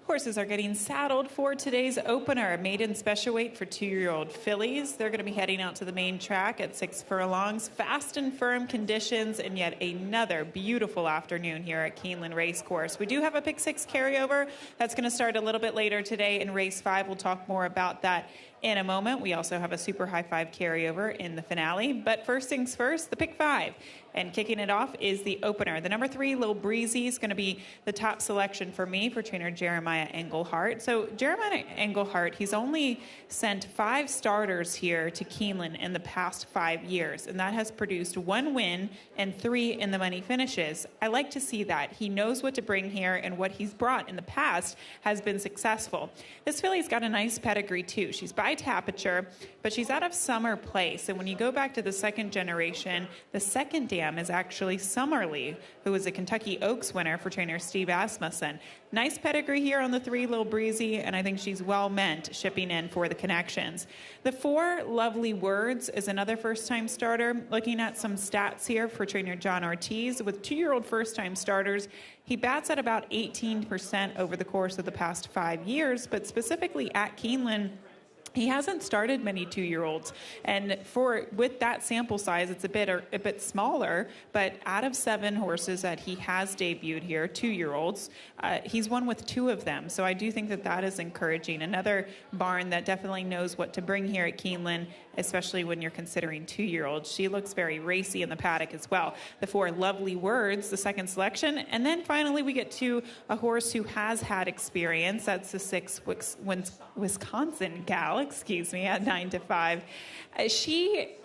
Horses are getting saddled for today's opener. Maiden special weight for 2-year-old fillies. They're going to be heading out to the main track at 6 furlongs. Fast and firm conditions, and yet another beautiful afternoon here at Keeneland Racecourse. We do have a pick 6 carryover. That's going to start a little bit later today in race 5. We'll talk more about that in a moment. We also have a super high 5 carryover in the finale. But first things first, the pick 5. And kicking it off is the opener. The number 3, Lil Breezy, is going to be the top selection for me for trainer Jeremiah Englehart. So Jeremiah Englehart, he's only sent 5 starters here to Keeneland in the past 5 years, and that has produced 1 win and 3 in the money finishes. I like to see that. He knows what to bring here, and what he's brought in the past has been successful. This filly's got a nice pedigree too. She's by Tapiture, but she's out of Summer Place. And when you go back to the second generation, the second dam is actually Summerly, who was a Kentucky Oaks winner for trainer Steve Asmussen. Nice pedigree here on the 3, Lil Breezy, and I think she's well meant shipping in for the connections. The 4, Lovely Words, is another first-time starter. Looking at some stats here for trainer John Ortiz, with 2-year-old first-time starters, he bats at about 18% over the course of the past 5 years, but specifically at Keeneland, he hasn't started many 2-year-olds, and with that sample size, it's a bit smaller. But out of 7 horses that he has debuted here, 2-year-olds, he's won with 2 of them. So I do think that is encouraging. Another barn that definitely knows what to bring here at Keeneland, especially when you're considering 2-year-olds. She looks very racy in the paddock as well. The 4, Lovely Words, the second selection, and then finally we get to a horse who has had experience. That's the 6, Wisconsin Gal. At 9 to 5.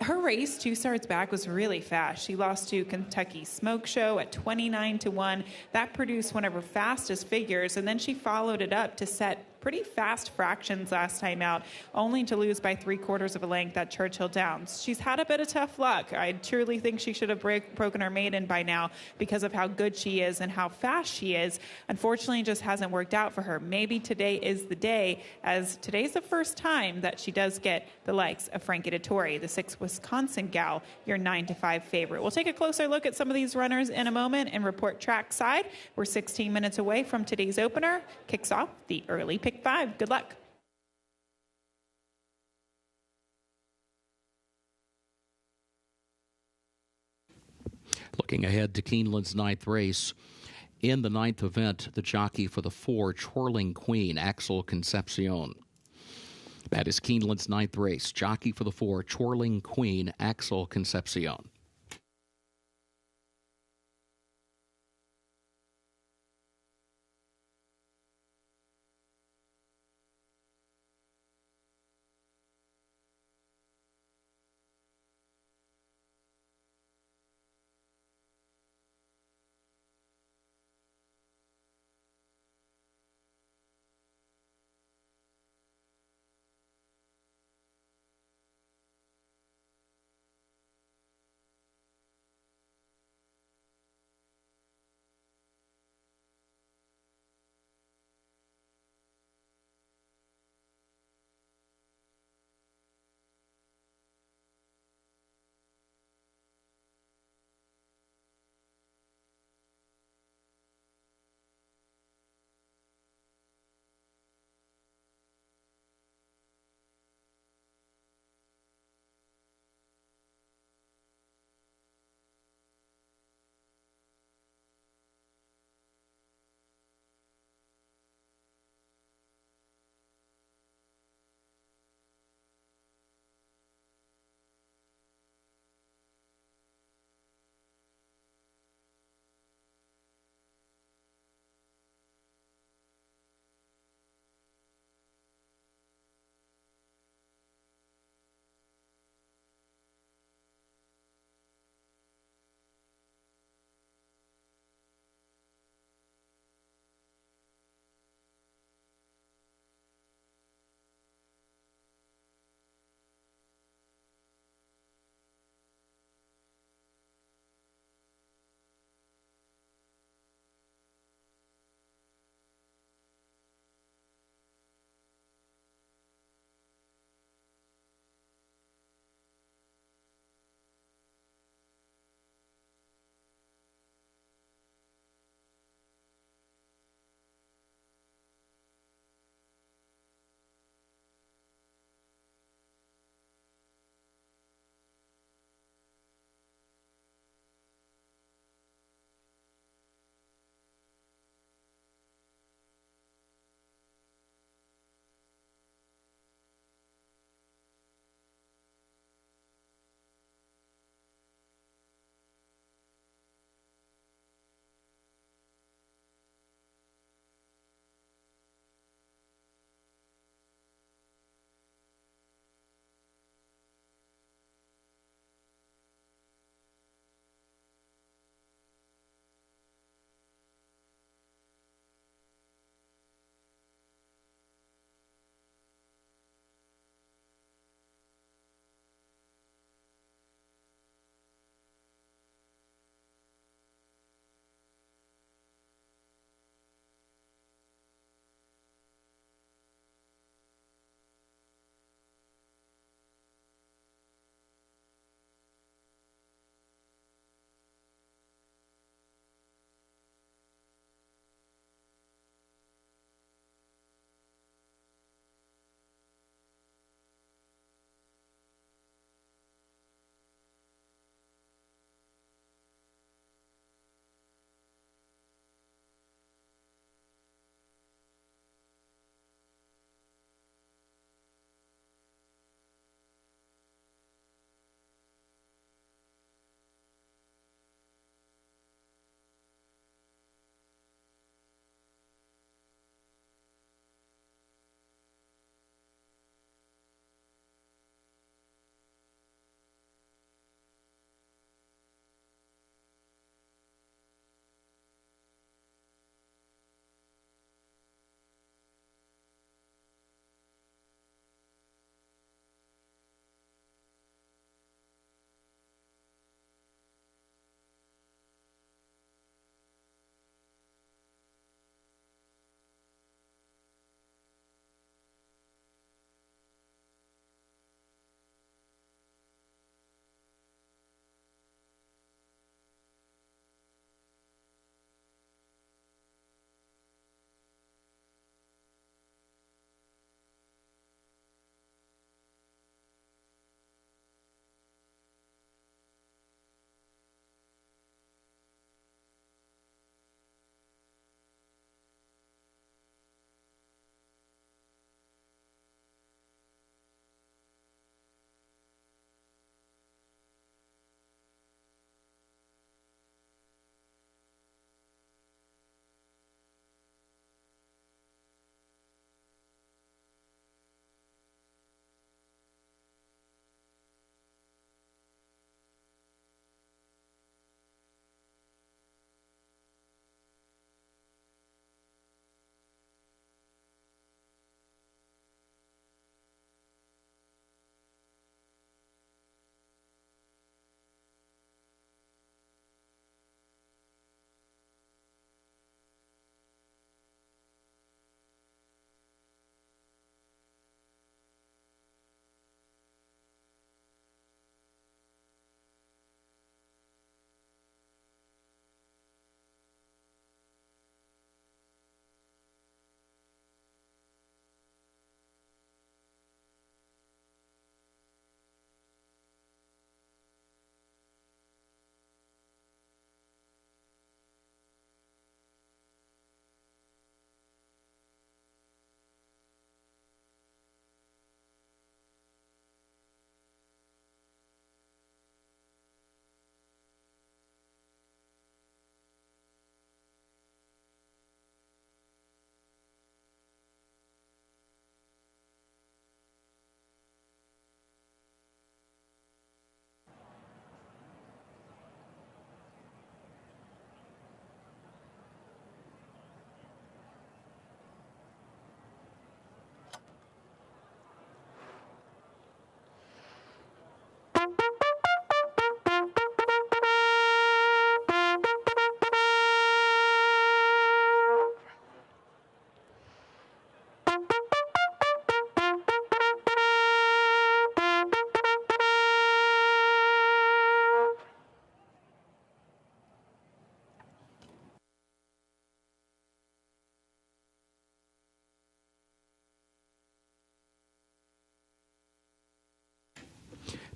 Her race 2 starts back was really fast. She lost to Kentucky Smoke Show at 29 to 1. That produced one of her fastest figures, and then she followed it up to set pretty fast fractions last time out, only to lose by 3/4 of a length at Churchill Downs. She's had a bit of tough luck. I truly think she should have broken her maiden by now because of how good she is and how fast she is. Unfortunately, it just hasn't worked out for her. Maybe today is the day, as today's the first time that she does get the likes of Frankie Dettori, the 6 Wisconsin Gal, your 9 to 5 favorite. We'll take a closer look at some of these runners in a moment and report track side. We're 16 minutes away from today's opener. Kicks off the early pick 5. Good luck. Looking ahead to Keeneland's 9th race. In the 9th event, the jockey for the 4, Twirling Queen, Axel Concepcion. That is Keeneland's 9th race. Jockey for the 4, Twirling Queen, Axel Concepcion.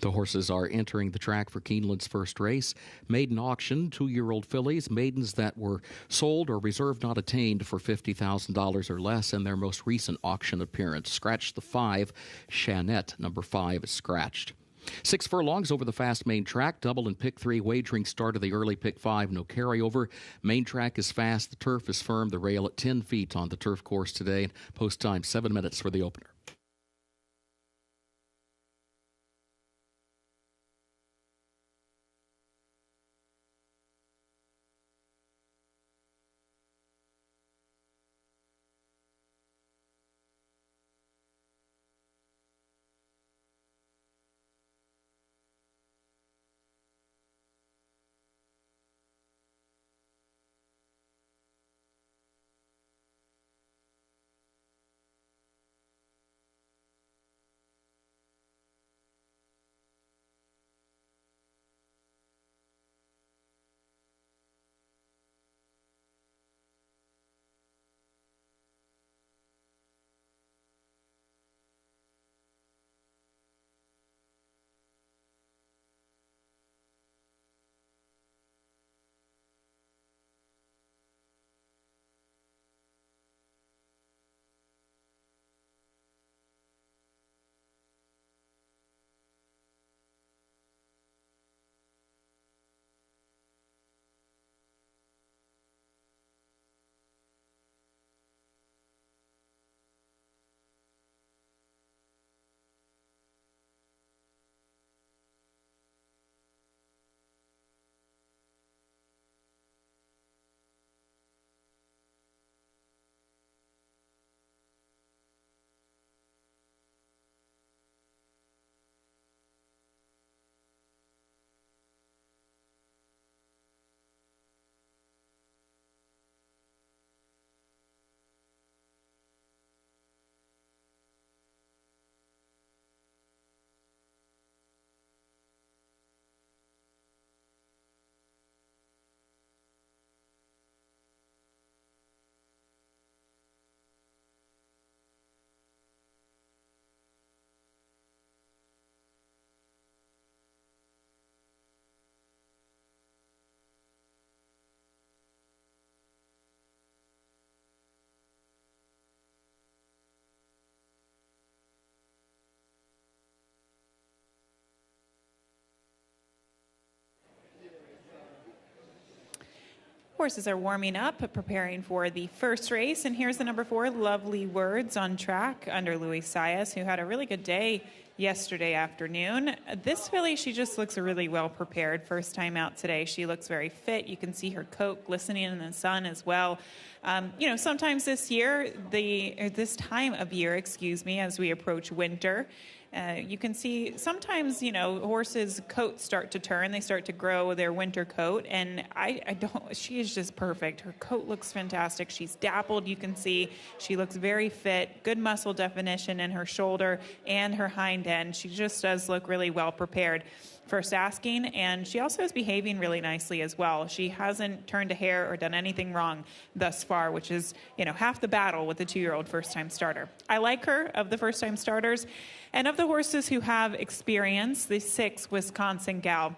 The horses are entering the track for Keeneland's first race. Maiden auction, 2-year-old fillies, maidens that were sold or reserved not attained for $50,000 or less in their most recent auction appearance. Scratch the 5, Shanette, number 5, is scratched. 6 furlongs over the fast main track. Double and pick 3 wagering start of the early pick 5. No carryover. Main track is fast. The turf is firm. The rail at 10 feet on the turf course today. Post time 7 minutes for the opener. Horses are warming up, preparing for the first race. And here's the number 4, Lovely Words, on track under Luis Saez, who had a really good day yesterday afternoon. This filly, she just looks really well prepared. First time out today. She looks very fit. You can see her coat glistening in the sun as well. Sometimes this time of year, as we approach winter, you can see sometimes, horses' coats start to turn. They start to grow their winter coat. And she is just perfect. Her coat looks fantastic. She's dappled. You can see she looks very fit, good muscle definition in her shoulder and her hind end. She just does look really well prepared. First asking, and she also is behaving really nicely as well. She hasn't turned a hair or done anything wrong thus far, which is, half the battle with the 2-year-old first-time starter. I like her of the first-time starters. And of the horses who have experience, the 6 Wisconsin gal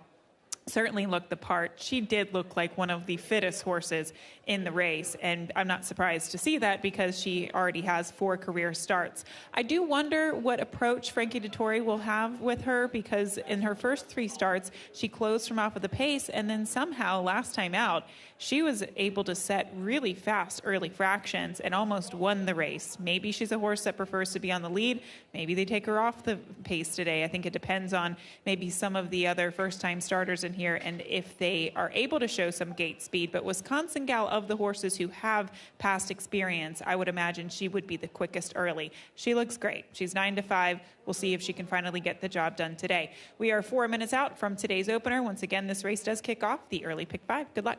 certainly looked the part. She did look like one of the fittest horses in the race, and I'm not surprised to see that because she already has 4 career starts. I do wonder what approach Frankie Dettori will have with her, because in her first 3 starts, she closed from off of the pace, and then somehow last time out, she was able to set really fast early fractions and almost won the race. Maybe she's a horse that prefers to be on the lead. Maybe they take her off the pace today. I think it depends on maybe some of the other first-time starters in here and if they are able to show some gate speed. But Wisconsin gal, of the horses who have past experience, I would imagine she would be the quickest early. She looks great. She's 9-5. We'll see if she can finally get the job done today. We are 4 minutes out from today's opener. Once again, this race does kick off the early pick 5. Good luck.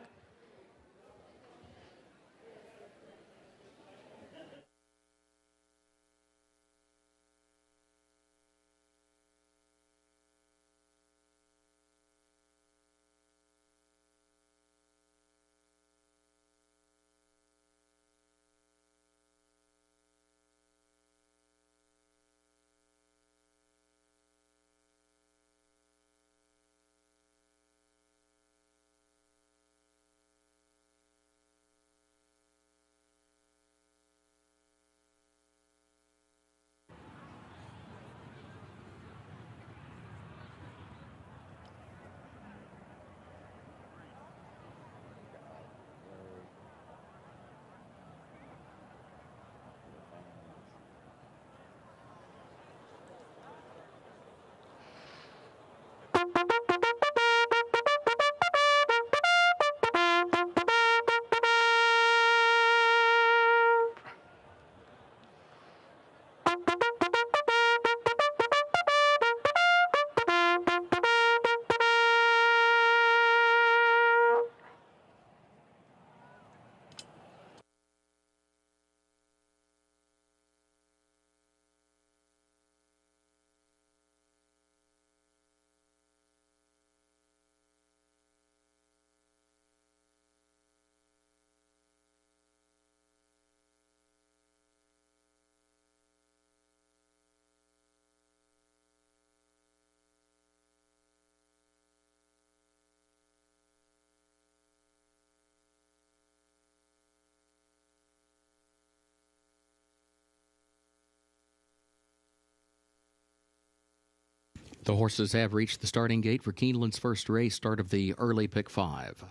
The horses have reached the starting gate for Keeneland's first race, start of the early pick 5.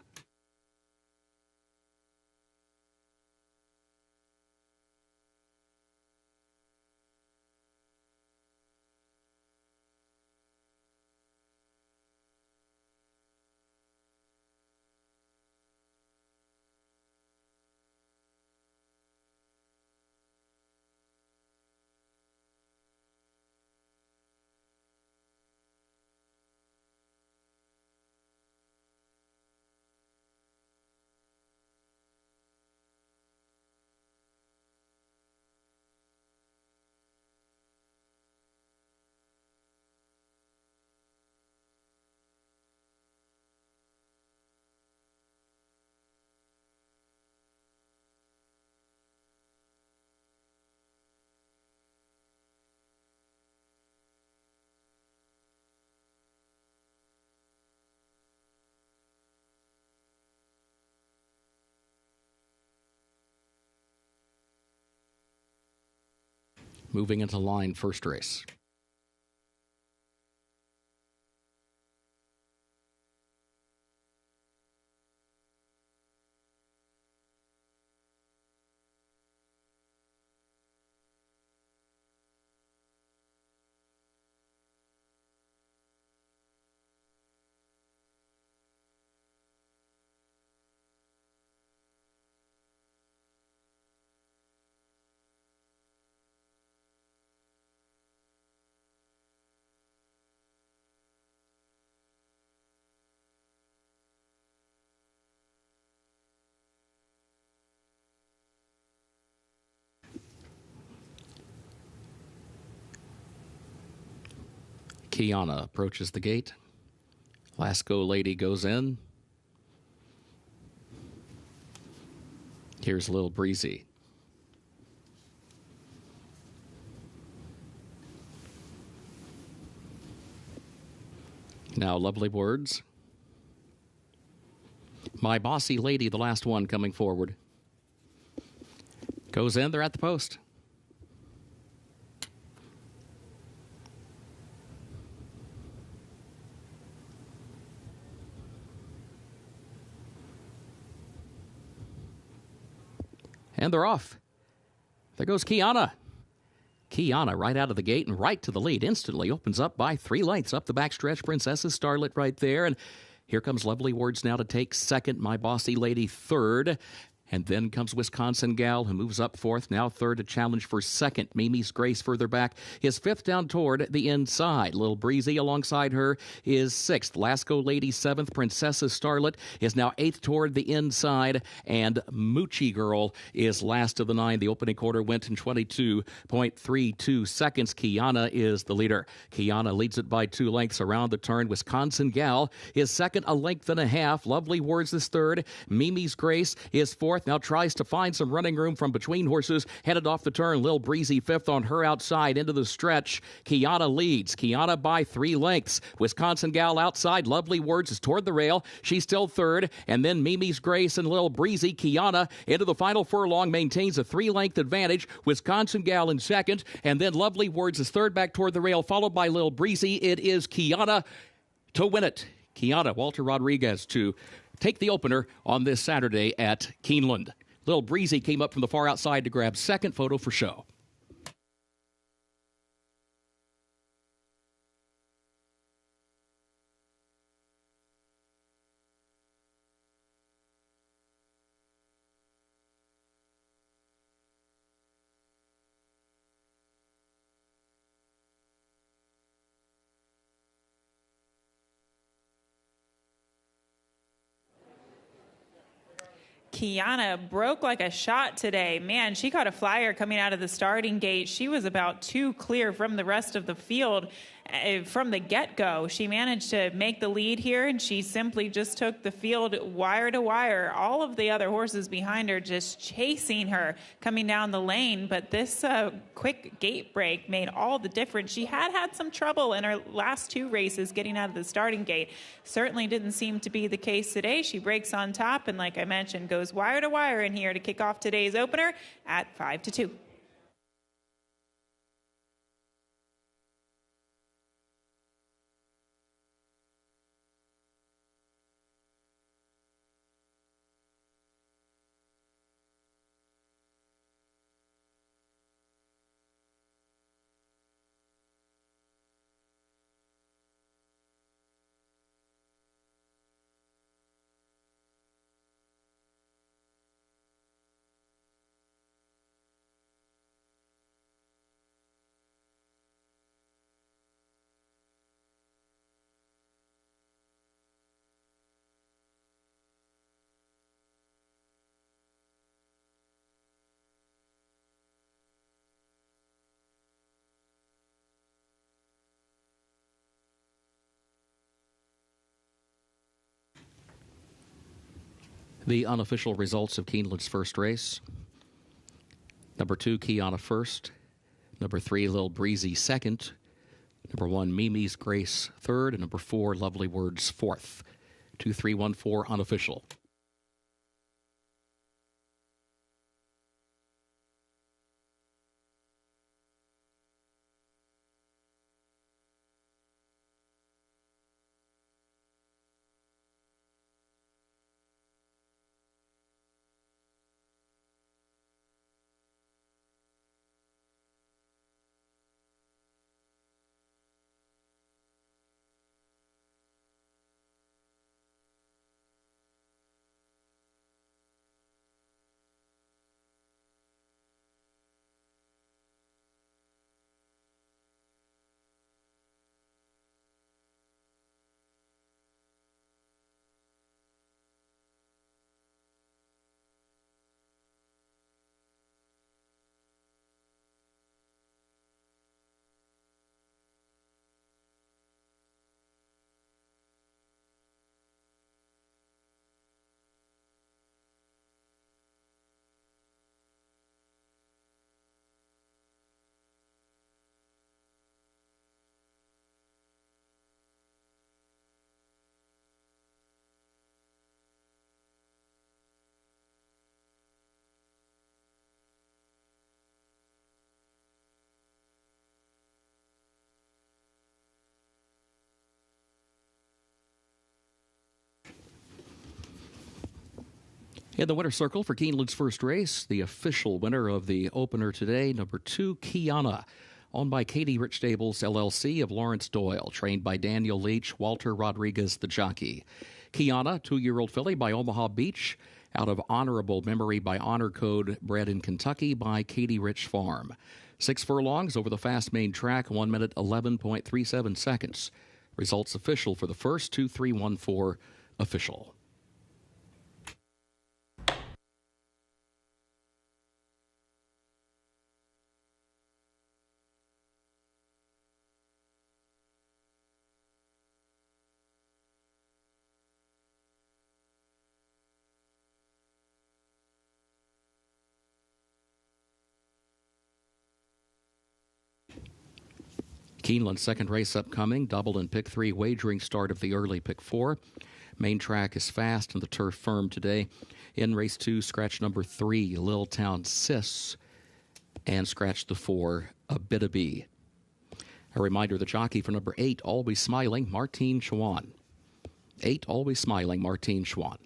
Moving into line, first race. Kiana approaches the gate. Lasco Lady goes in. Here's Lil Breezy. Now, Lovely Words. My Bossy Lady, the last one coming forward. Goes in, they're at the post. And they're off. There goes Kiana. Kiana right out of the gate and right to the lead. Instantly opens up by 3 lengths up the backstretch. Princess's Starlet right there. And here comes Lovely Words now to take second. My Bossy Lady third. And then comes Wisconsin Gal, who moves up fourth, now third to challenge for second. Mimi's Grace further back is fifth down toward the inside. Little Breezy alongside her is sixth. Lasco Lady seventh. Princess's Starlet is now eighth toward the inside. And Moochie Girl is last of the 9. The opening quarter went in 22.32 seconds. Kiana is the leader. Kiana leads it by 2 lengths around the turn. Wisconsin Gal is second, a length and a half. Lovely Words is third. Mimi's Grace is fourth. Now tries to find some running room from between horses. Headed off the turn. Lil Breezy fifth on her outside into the stretch. Kiana leads. Kiana by 3 lengths. Wisconsin Gal outside. Lovely Words is toward the rail. She's still third. And then Mimi's Grace and Lil Breezy. Kiana into the final furlong maintains a 3-length advantage. Wisconsin Gal in second. And then Lovely Words is third back toward the rail, followed by Lil Breezy. It is Kiana to win it. Kiana, Walter Rodriguez to take the opener on this Saturday at Keeneland. Little Breezy came up from the far outside to grab second. Photo for show. Kiana broke like a shot today. Man, she caught a flyer coming out of the starting gate. She was about 2 clear from the rest of the field from the get-go. She managed to make the lead here, and she simply just took the field wire to wire. All of the other horses behind her just chasing her coming down the lane, but this quick gate break made all the difference. She had some trouble in her last 2 races getting out of the starting gate. Certainly didn't seem to be the case today. She breaks on top and, like I mentioned, goes wire to wire in here to kick off today's opener at 5-2. The unofficial results of Keeneland's first race. Number 2, Kiana first. Number 3, Lil Breezy second. Number 1, Mimi's Grace third. And number 4, Lovely Words fourth. 2314 unofficial. In the winner's circle for Keeneland's first race, the official winner of the opener today, number 2, Kiana, owned by Katie Rich Stables, LLC of Lawrence Doyle, trained by Daniel Leach, Walter Rodriguez, the jockey. Kiana, 2-year-old filly by Omaha Beach, out of honorable memory by Honor Code, bred in Kentucky by Katie Rich Farm. 6 furlongs over the fast main track, 1 minute 11.37 seconds. Results official for the first, 2314 official. Keeneland's second race upcoming, double and pick 3 wagering start of the early pick 4. Main track is fast and the turf firm today. In race 2, scratch number 3, Lil Town Sis, and scratch the 4, A Bit of Bee. A reminder, the jockey for number 8, Always Smiling, Martine Schwann. 8, Always Smiling, Martine Schwann.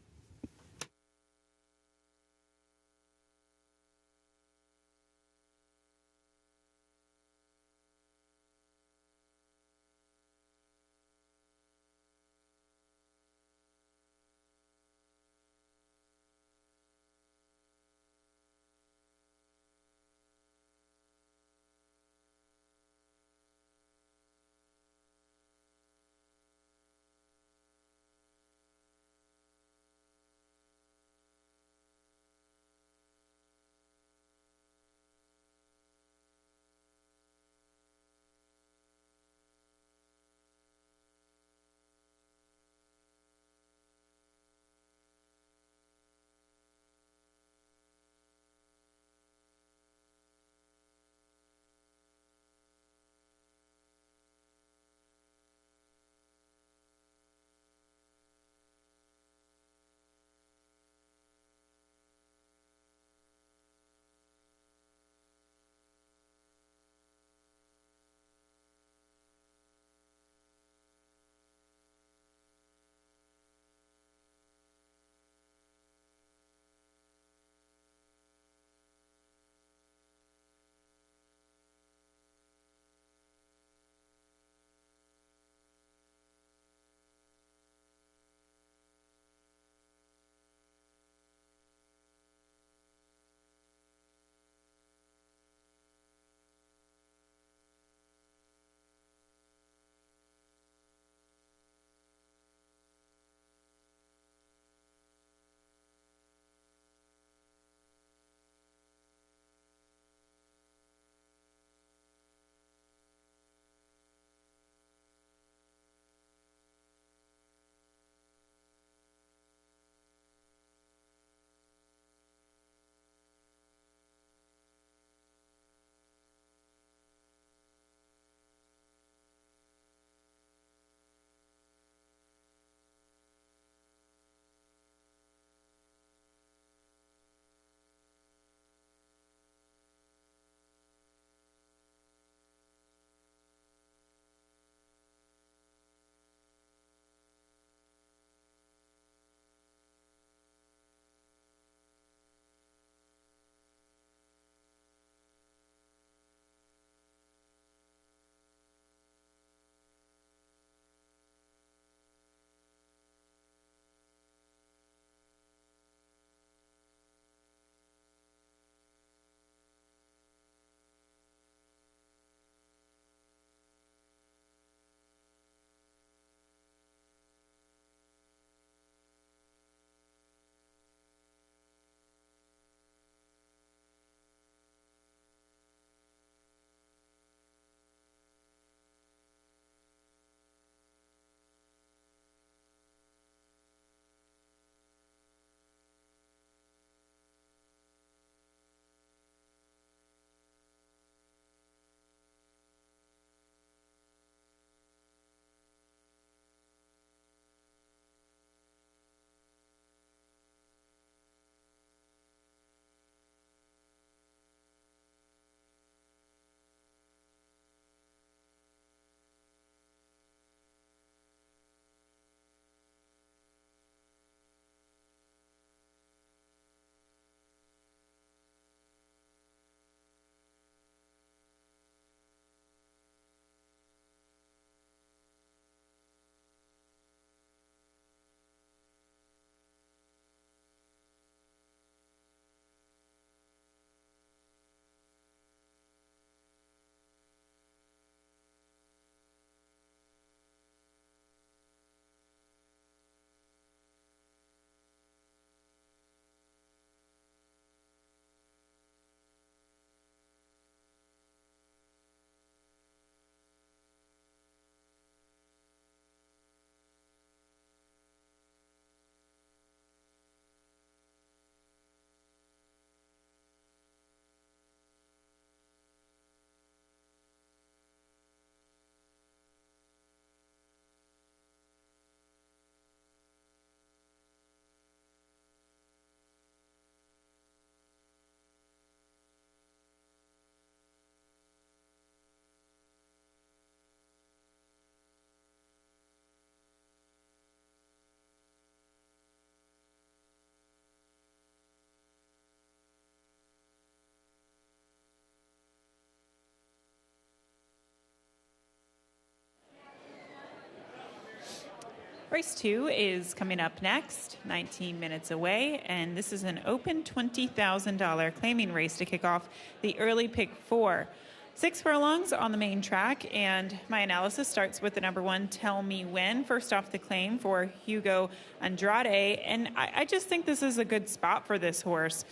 Race 2 is coming up next, 19 minutes away, and this is an open $20,000 claiming race to kick off the early pick 4. 6 furlongs on the main track, and my analysis starts with the number 1, Tell Me When. First off the claim for Hugo Andrade, and I just think this is a good spot for this horse.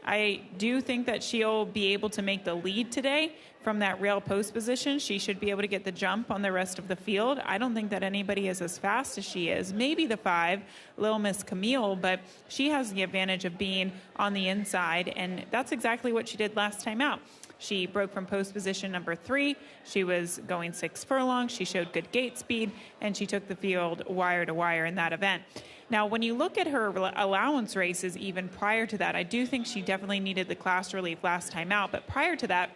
I do think that she'll be able to make the lead today from that rail post position. She should be able to get the jump on the rest of the field. I don't think that anybody is as fast as she is. Maybe the 5, Little Miss Camille, but she has the advantage of being on the inside, and that's exactly what she did last time out. She broke from post position number 3. She was going 6 furlongs. She showed good gate speed, and she took the field wire to wire in that event. Now, when you look at her allowance races even prior to that, I do think she definitely needed the class relief last time out. But prior to that,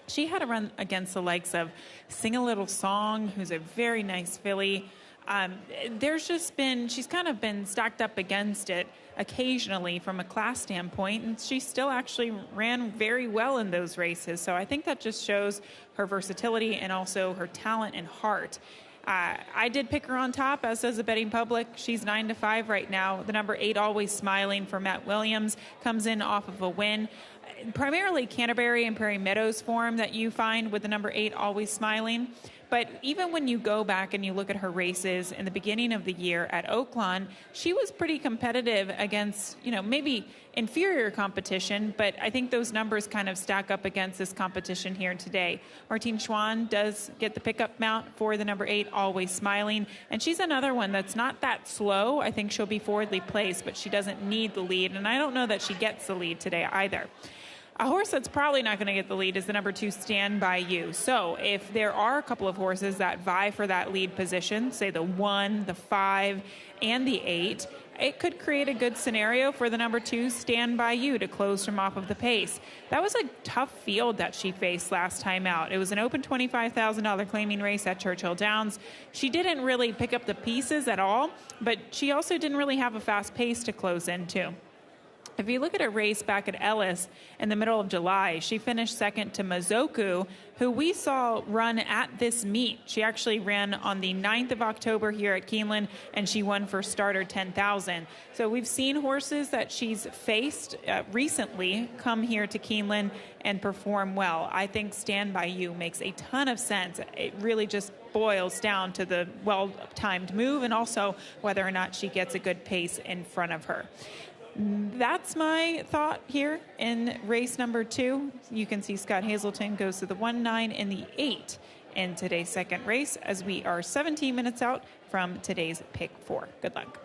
she had to run against the likes of Sing a Little Song, who's a very nice filly. She's kind of been stacked up against it occasionally from a class standpoint, and she still actually ran very well in those races. So I think that just shows her versatility and also her talent and heart. I did pick her on top, as does the betting public. She's 9-5 right now. The number 8, Always Smiling, for Matt Williams, comes in off of a win. Primarily Canterbury and Prairie Meadows form that you find with the number 8, Always Smiling. But even when you go back and you look at her races in the beginning of the year at Oaklawn, she was pretty competitive against, maybe inferior competition, but I think those numbers kind of stack up against this competition here today. Martine Schwann does get the pickup mount for the number 8, Always Smiling, and she's another one that's not that slow. I think she'll be forwardly placed, but she doesn't need the lead, and I don't know that she gets the lead today either. A horse that's probably not going to get the lead is the number 2, Stand By You. So if there are a couple of horses that vie for that lead position, say the 1, the 5, and the 8, it could create a good scenario for the number 2, Stand By You, to close from off of the pace. That was a tough field that she faced last time out. It was an open $25,000 claiming race at Churchill Downs. She didn't really pick up the pieces at all, but she also didn't really have a fast pace to close into. If you look at a race back at Ellis in the middle of July, she finished second to Mazoku, who we saw run at this meet. She actually ran on the 9th of October here at Keeneland, and she won for starter 10,000. So we've seen horses that she's faced recently come here to Keeneland and perform well. I think Stand By You makes a ton of sense. It really just boils down to the well-timed move and also whether or not she gets a good pace in front of her. That's my thought here in race number 2. You can see Scott Hazelton goes to the 1, 9, and the 8 in today's second race, as we are 17 minutes out from today's pick 4. Good luck.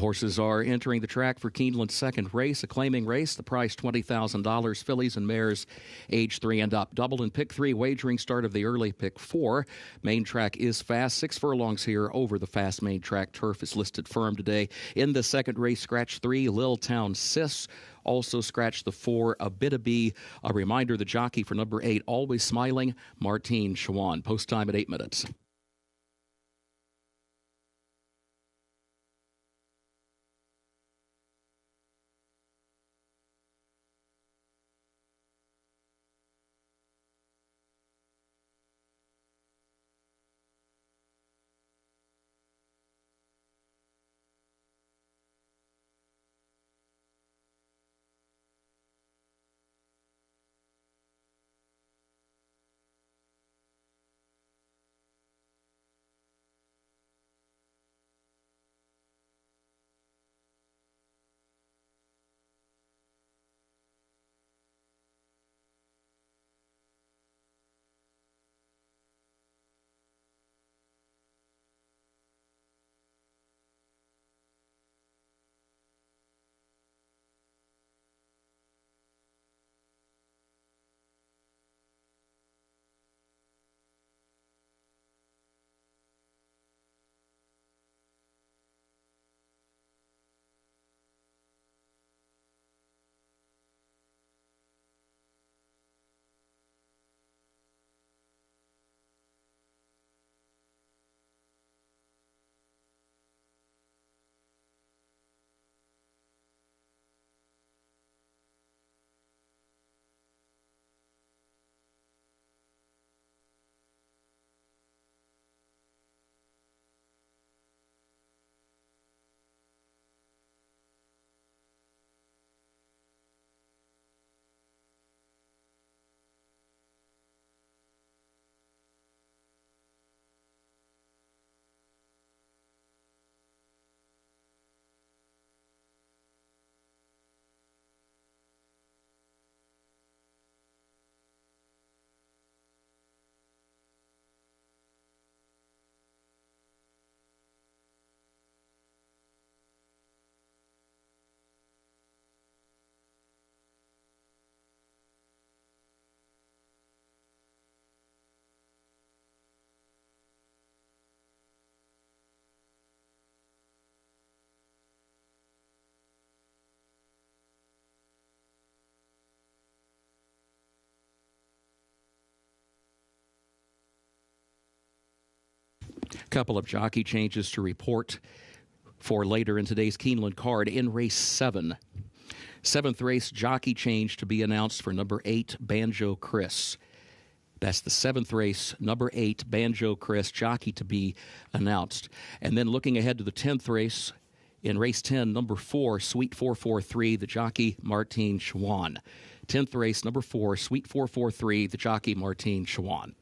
Horses are entering the track for Keeneland's second race, a claiming race. The price $20,000. Fillies and mares age 3 and up. Double and pick 3 wagering start of the early pick 4. Main track is fast. 6 furlongs here over the fast main track. Turf is listed firm today. In the second race, scratch 3, Lil Town Sis. Also scratch the 4, Abitabi. A reminder, the jockey for number 8, Always Smiling, Martine Schwann. Post time at 8 minutes. Couple of jockey changes to report for later in today's Keeneland card. In race 7, 7th race jockey change to be announced for number 8, Banjo Chris. That's the 7th race, number 8, Banjo Chris, jockey to be announced. And then looking ahead to the 10th race, in race 10, number 4, Sweet 443, the jockey Martine Schwann. 10th race, number 4, Sweet 443, the jockey Martine Schwann.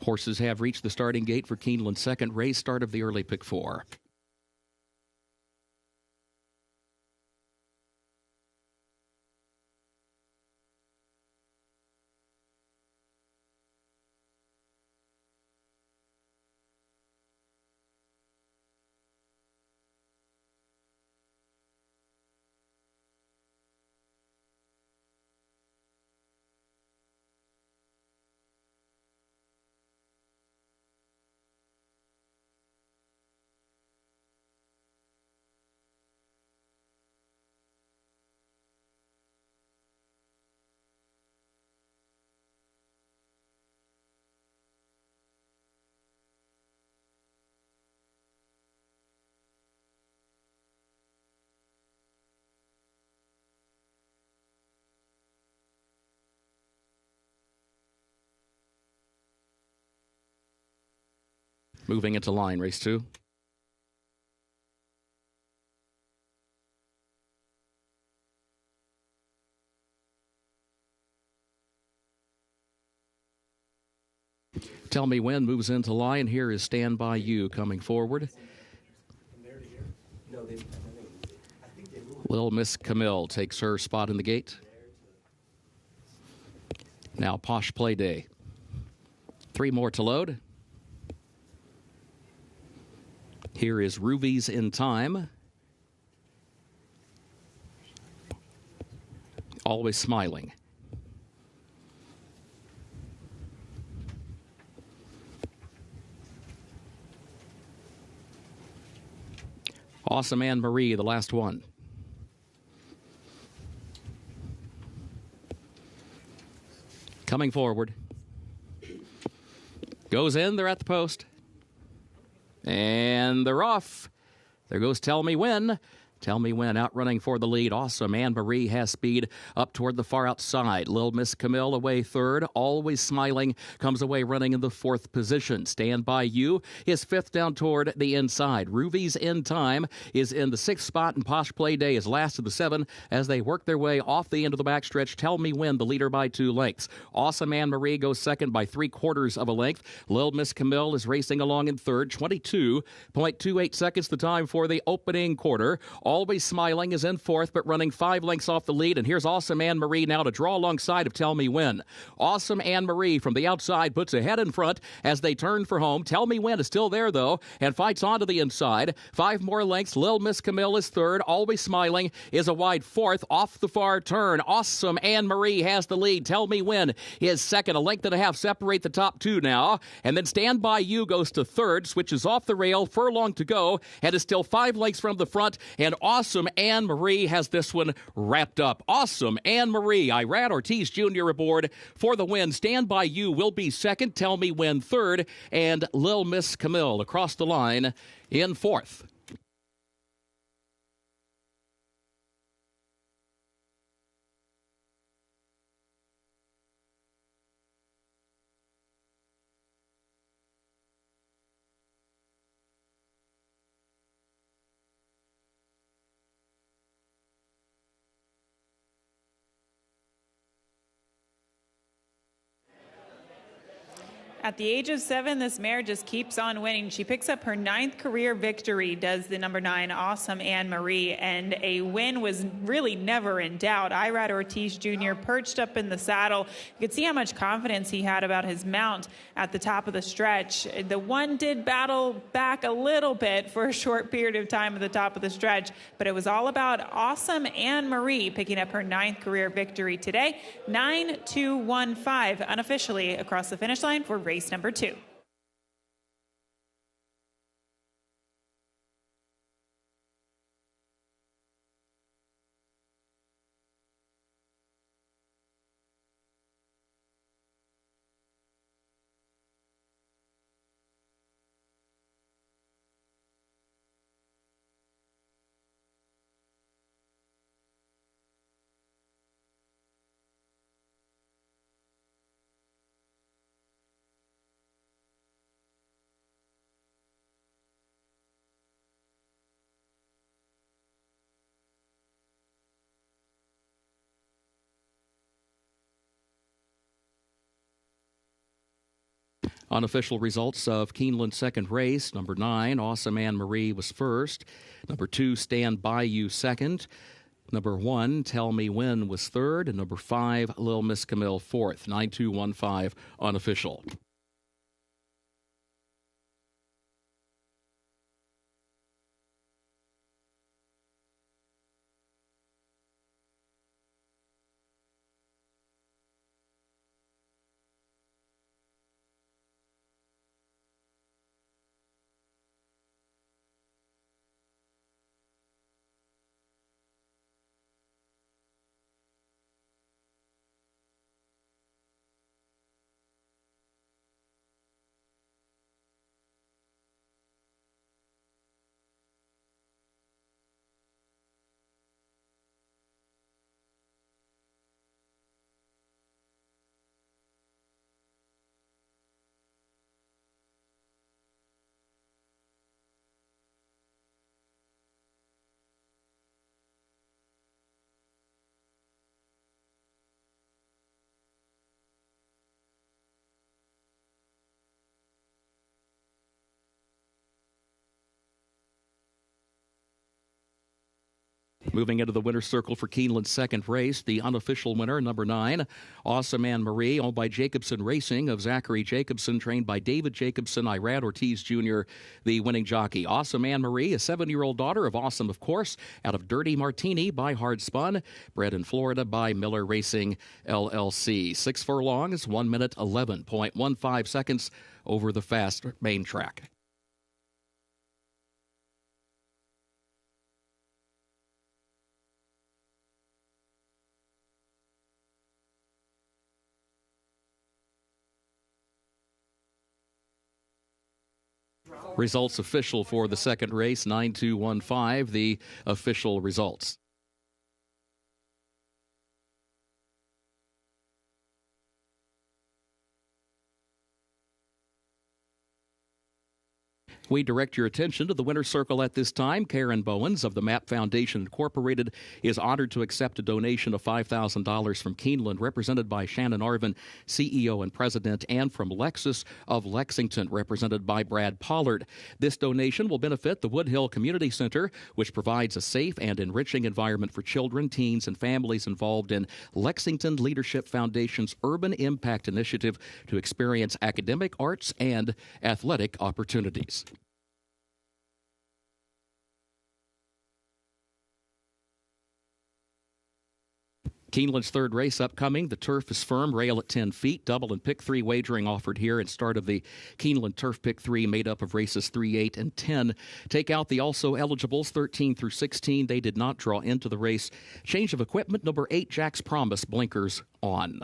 Horses have reached the starting gate for Keeneland's second race, start of the early pick 4. Moving into line, race 2. Tell Me When moves into line. Here is Stand By You coming forward. Little Miss Camille takes her spot in the gate. Now Posh Play Day. 3 more to load. Here is Ruby's In Time. Always Smiling. Awesome Anne Marie, the last one. Coming forward. Goes in, they're at the post. And they're off. There goes Tell Me When. Tell Me When outrunning for the lead. Awesome Anne Marie has speed up toward the far outside. Little Miss Camille away third. Always Smiling comes away running in the 4th position. Stand By You is 5th down toward the inside. Ruby's In Time is in the 6th spot, and Posh Play Day is last of the 7 as they work their way off the end of the backstretch. Tell Me When, the leader by 2 lengths. Awesome Anne Marie goes second by 3/4 of a length. Little Miss Camille is racing along in third. 22.28 seconds the time for the opening quarter. Always Smiling is in 4th, but running 5 lengths off the lead. And here's Awesome Anne Marie now to draw alongside of Tell Me When. Awesome Anne Marie from the outside puts ahead in front as they turn for home. Tell Me When is still there, though, and fights on to the inside. 5 more lengths. Lil Miss Camille is third. Always Smiling is a wide 4th off the far turn. Awesome Anne Marie has the lead. Tell Me When is second. A length and a half separate the top 2 now. And then Stand By You goes to third, switches off the rail, furlong to go, and is still 5 lengths from the front. And Awesome Anne Marie has this one wrapped up. Awesome Anne Marie, Irad Ortiz Jr. aboard for the win. Stand By You will be second. Tell Me When third. And Lil Miss Camille across the line in 4th. At the age of 7, this mare just keeps on winning. She picks up her 9th career victory, does the number 9, Awesome Anne Marie, and a win was really never in doubt. Irad Ortiz Jr. perched up in the saddle. You could see how much confidence he had about his mount at the top of the stretch. The one did battle back a little bit for a short period of time at the top of the stretch, but it was all about Awesome Anne Marie picking up her 9th career victory today. 9-2-1-5 unofficially across the finish line for race number 2. Unofficial results of Keeneland's second race: number 9, Awesome Anne Marie, was first. Number 2, Stand By You, second. Number 1, Tell Me When, was third. And number 5, Lil Miss Camille, fourth. 9215 unofficial. Moving into the winner's circle for Keeneland's second race, the unofficial winner, number 9, Awesome Anne Marie, owned by Jacobson Racing of Zachary Jacobson, trained by David Jacobson, Irad Ortiz Jr., the winning jockey. Awesome Anne Marie, a 7-year-old daughter of Awesome, of course, out of Dirty Martini by Hard Spun, bred in Florida by Miller Racing, LLC. 6 furlongs, 1 minute, 11.15 seconds over the fast main track. Results official for the second race, 9215, the official results. We direct your attention to the winner's circle at this time. Karen Bowens of the MAP Foundation Incorporated is honored to accept a donation of $5,000 from Keeneland, represented by Shannon Arvin, CEO and President, and from Lexus of Lexington, represented by Brad Pollard. This donation will benefit the Woodhill Community Center, which provides a safe and enriching environment for children, teens, and families involved in Lexington Leadership Foundation's Urban Impact Initiative to experience academic, arts, and athletic opportunities. Keeneland's third race upcoming. The turf is firm, rail at 10 feet. Double and pick 3 wagering offered here at start of the Keeneland Turf Pick 3, made up of races 3, 8, and 10. Take out the also eligibles 13 through 16. They did not draw into the race. Change of equipment, number 8, Jack's Promise, blinkers on.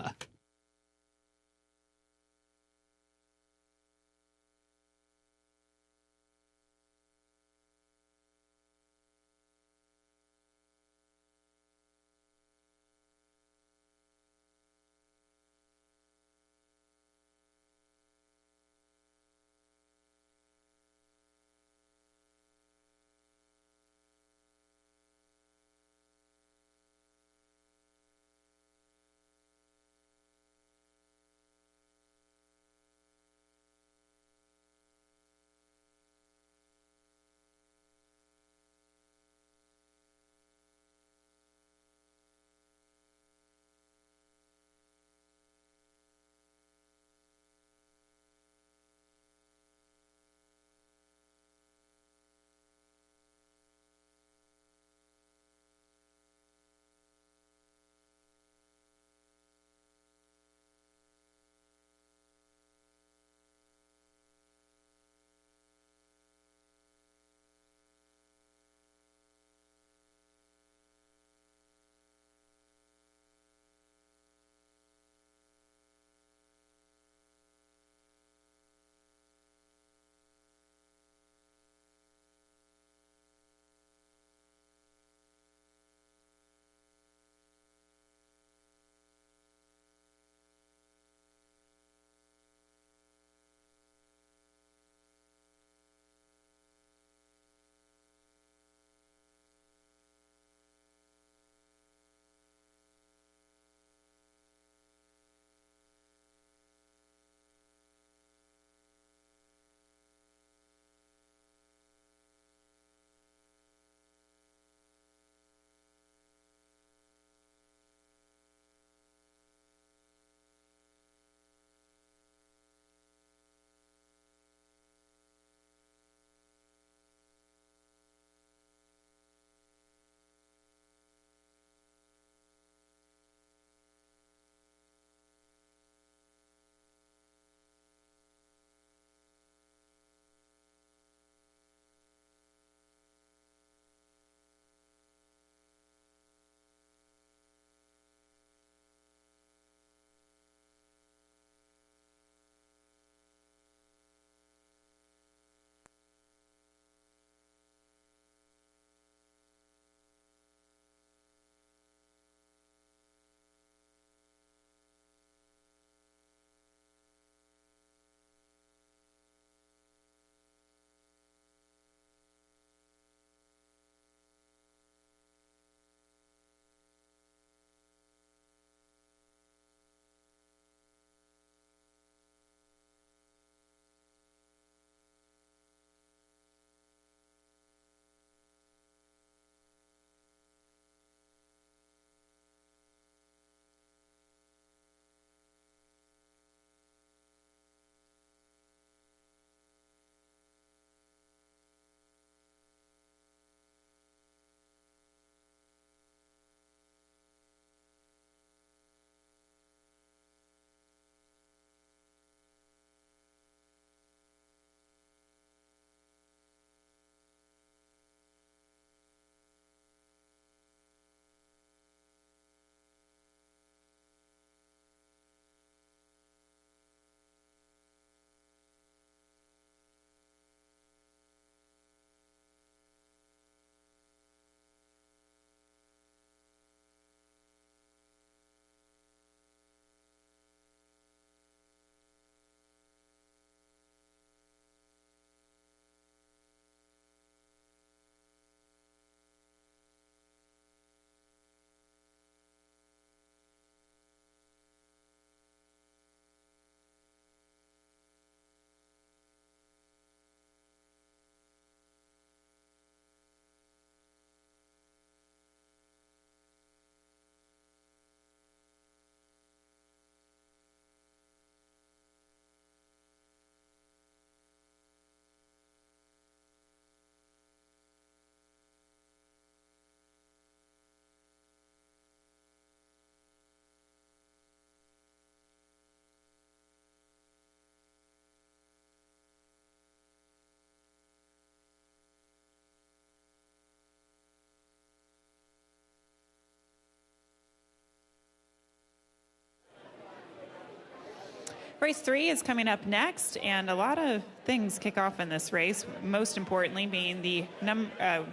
Race 3 is coming up next, and a lot of things kick off in this race, most importantly being the $3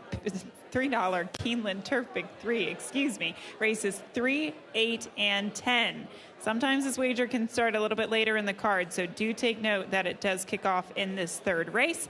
Keeneland Turf Pick 3, races 3, 8, and 10. Sometimes this wager can start a little bit later in the card, so do take note that it does kick off in this third race.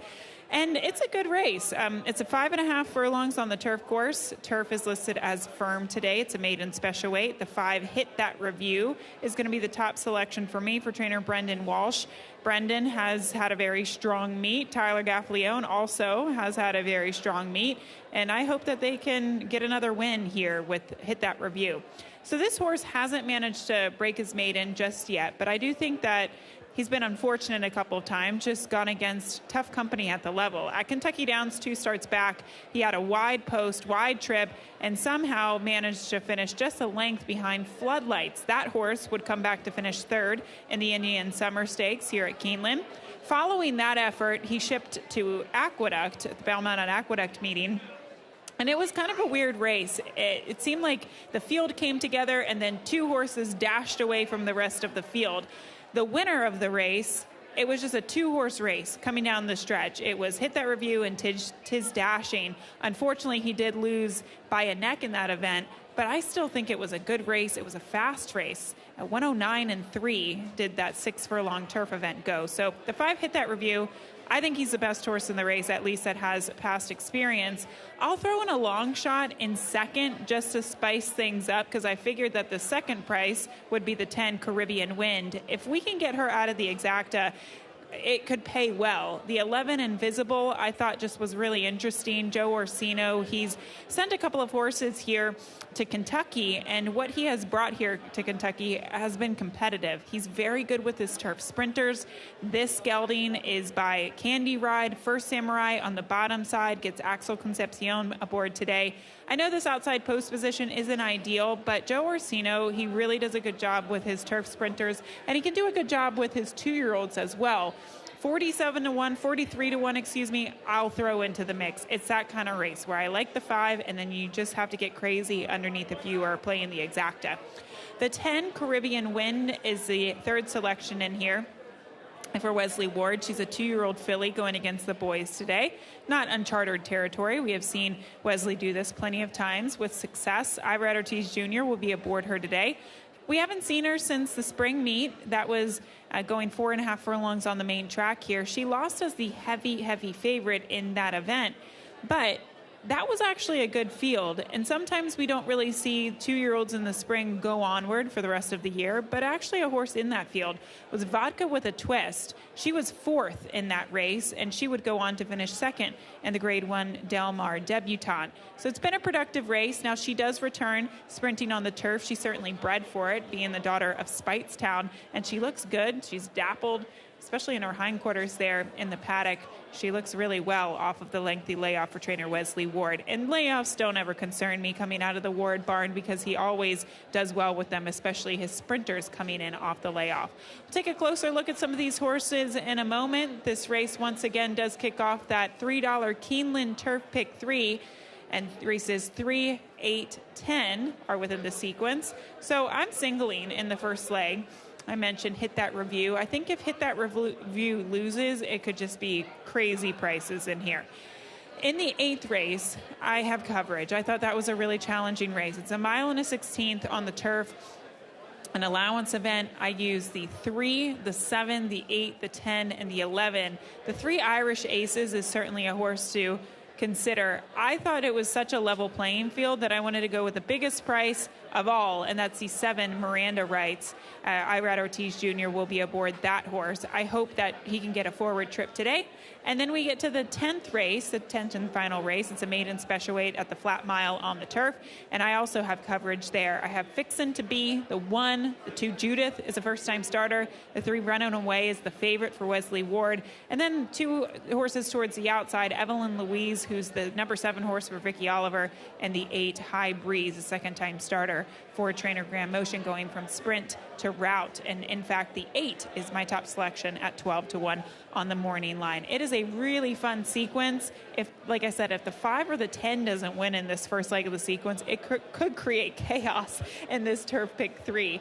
And it's a good race. It's a 5.5 furlongs on the turf course. Turf is listed as firm today. It's a maiden special weight. The 5 Hit That Review is going to be the top selection for me for trainer Brendan Walsh. Brendan has had a very strong meet. Tyler Gaffleone also has had a very strong meet. And I hope that they can get another win here with Hit That Review. So this horse hasn't managed to break his maiden just yet, but I do think that he's been unfortunate a couple of times, just gone against tough company at the level. At Kentucky Downs 2 starts back, he had a wide post, wide trip, and somehow managed to finish just a length behind Floodlights. That horse would come back to finish third in the Indian Summer Stakes here at Keeneland. Following that effort, he shipped to Aqueduct, at the Belmont on Aqueduct meeting. And it was kind of a weird race. It seemed like the field came together and then 2 horses dashed away from the rest of the field. The winner of the race, it was just a 2-horse race coming down the stretch. It was Hit That Review and Tis Dashing. Unfortunately, he did lose by a neck in that event, but I still think it was a good race. It was a fast race. At 109.3 did that 6-furlong turf event go. So the 5 Hit That Review, I think he's the best horse in the race, at least that has past experience. I'll throw in a long shot in second just to spice things up because I figured that the second price would be the 10 Caribbean Wind. If we can get her out of the exacta, it could pay well. The 11 Invisible, I thought just was really interesting. Joe Orsino, he's sent a couple of horses here to Kentucky, and what he has brought here to Kentucky has been competitive. He's very good with his turf sprinters. This gelding is by Candy Ride. First Samurai on the bottom side gets Axel Concepcion aboard today. I know this outside post position isn't ideal, but Joe Orsino, he really does a good job with his turf sprinters, and he can do a good job with his 2-year-olds as well. 47-1, 43-1, I'll throw into the mix. It's that kind of race where I like the 5, and then you just have to get crazy underneath if you are playing the exacta. The 10 Caribbean Wind is the 3rd selection in here. For Wesley Ward, she's a 2-year-old filly going against the boys today. Not uncharted territory. We have seen Wesley do this plenty of times with success. Ira Ortiz Jr. will be aboard her today. We haven't seen her since the spring meet. That was going 4.5 furlongs on the main track here. She lost as the heavy favorite in that event, but that was actually a good field. And sometimes we don't really see 2-year-olds in the spring go onward for the rest of the year, but actually a horse in that field was Vodka with a Twist. She was 4th in that race, and she would go on to finish 2nd in the Grade 1 Del Mar Debutante. So it's been a productive race. Now she does return sprinting on the turf. She's certainly bred for it, being the daughter of Speightstown, and she looks good. She's dappled, especially in her hindquarters there in the paddock. She looks really well off of the lengthy layoff for trainer Wesley Ward. And layoffs don't ever concern me coming out of the Ward barn because he always does well with them, especially his sprinters coming in off the layoff. We'll take a closer look at some of these horses in a moment. This race once again does kick off that $3 Keeneland Turf Pick 3. And races 3, 8, 10 are within the sequence. So I'm singling in the first leg. I mentioned Hit That Review. I think if Hit That Review loses, it could just be crazy prices in here. In the 8th race, I have coverage. I thought that was a really challenging race. It's a 1 1/16 on the turf. An allowance event, I use the 3, the 7, the 8, the 10, and the 11. The 3 Irish Aces is certainly a horse to consider. I thought it was such a level playing field that I wanted to go with the biggest price of all, and that's the 7 Miranda Rights. Ira Ortiz Jr. will be aboard that horse. I hope that he can get a forward trip today. And then we get to the 10th race, the 10th and final race. It's a maiden special weight at the flat mile on the turf. And I also have coverage there. I have Fixin' to Be, the 1, the 2 Judith is a first-time starter. The 3 Running Away is the favorite for Wesley Ward. And then 2 horses towards the outside, Evelyn Louise, who's the number 7 horse for Vicky Oliver, and the 8 High Breeze, a second-time starter here for trainer Graham Motion, going from sprint to route. And in fact, the 8 is my top selection at 12-1 on the morning line. It is a really fun sequence. If, like I said, if the 5 or the 10 doesn't win in this first leg of the sequence, it could create chaos in this turf pick 3.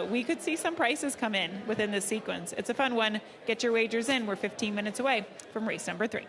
We could see some prices come in within this sequence. It's a fun one. Get your wagers in. We're 15 minutes away from race number 3.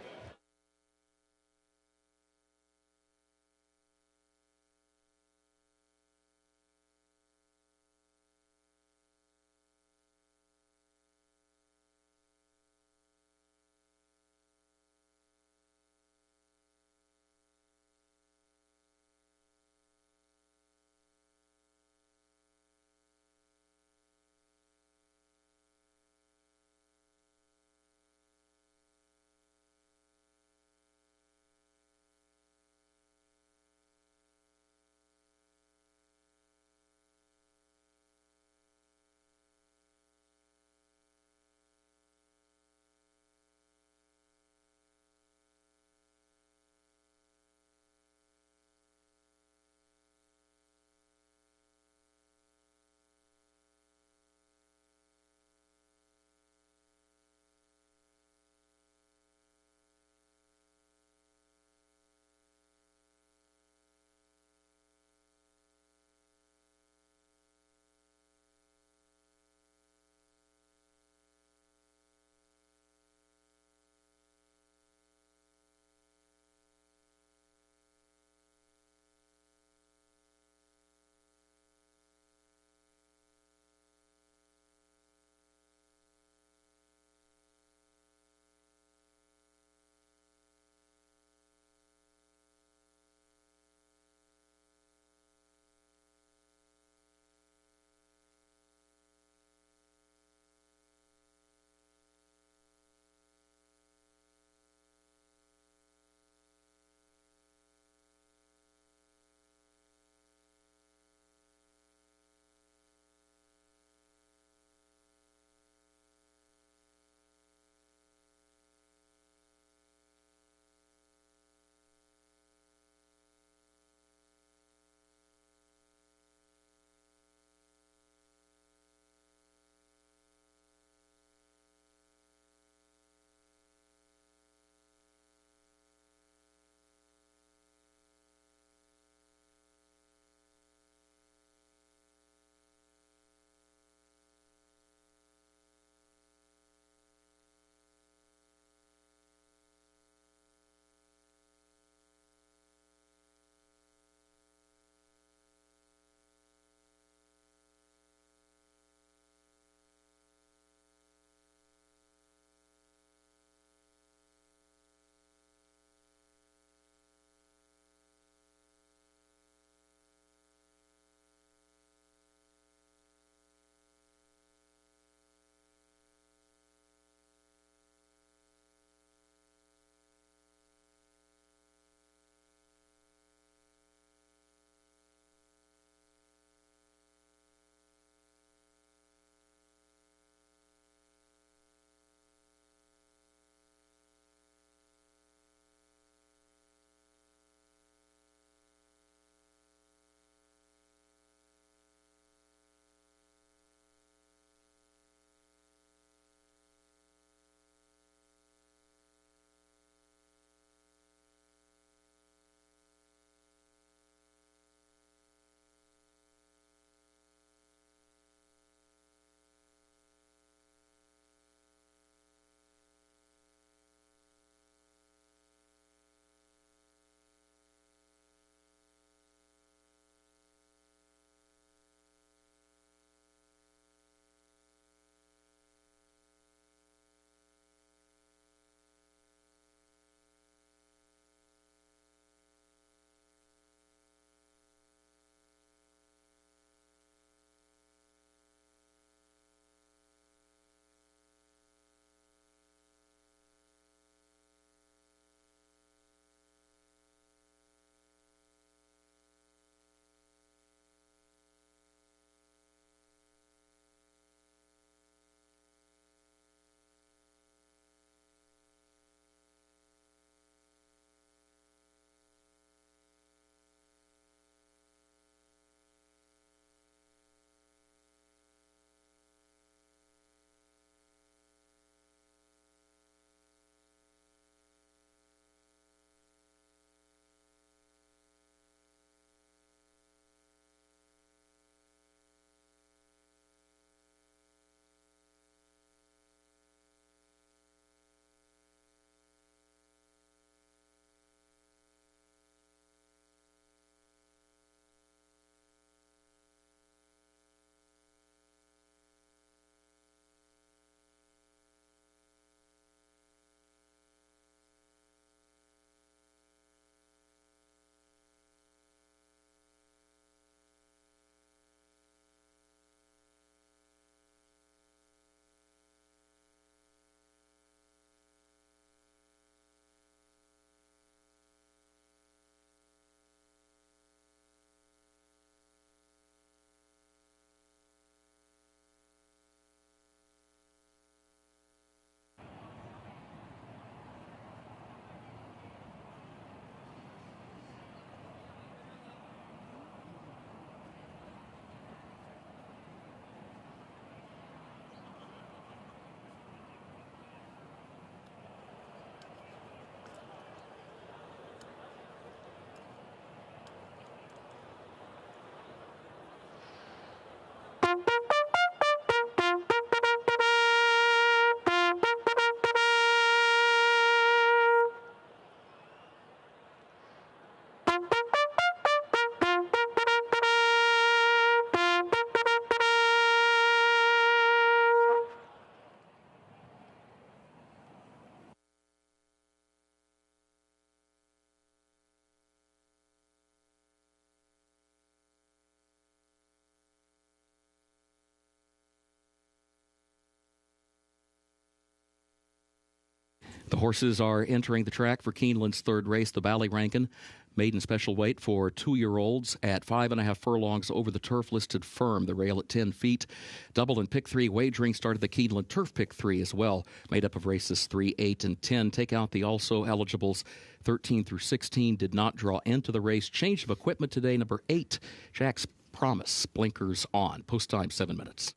The horses are entering the track for Keeneland's third race, the Ballyrankin. Maiden special weight for 2-year-olds at 5.5 furlongs over the turf listed firm. The rail at 10 feet. Double and pick 3 wagering started the Keeneland Turf Pick 3 as well, made up of races 3, 8, and 10. Take out the also eligibles 13 through 16. Did not draw into the race. Change of equipment today. Number 8, Jack's Promise. Blinkers on. Post time 7 minutes.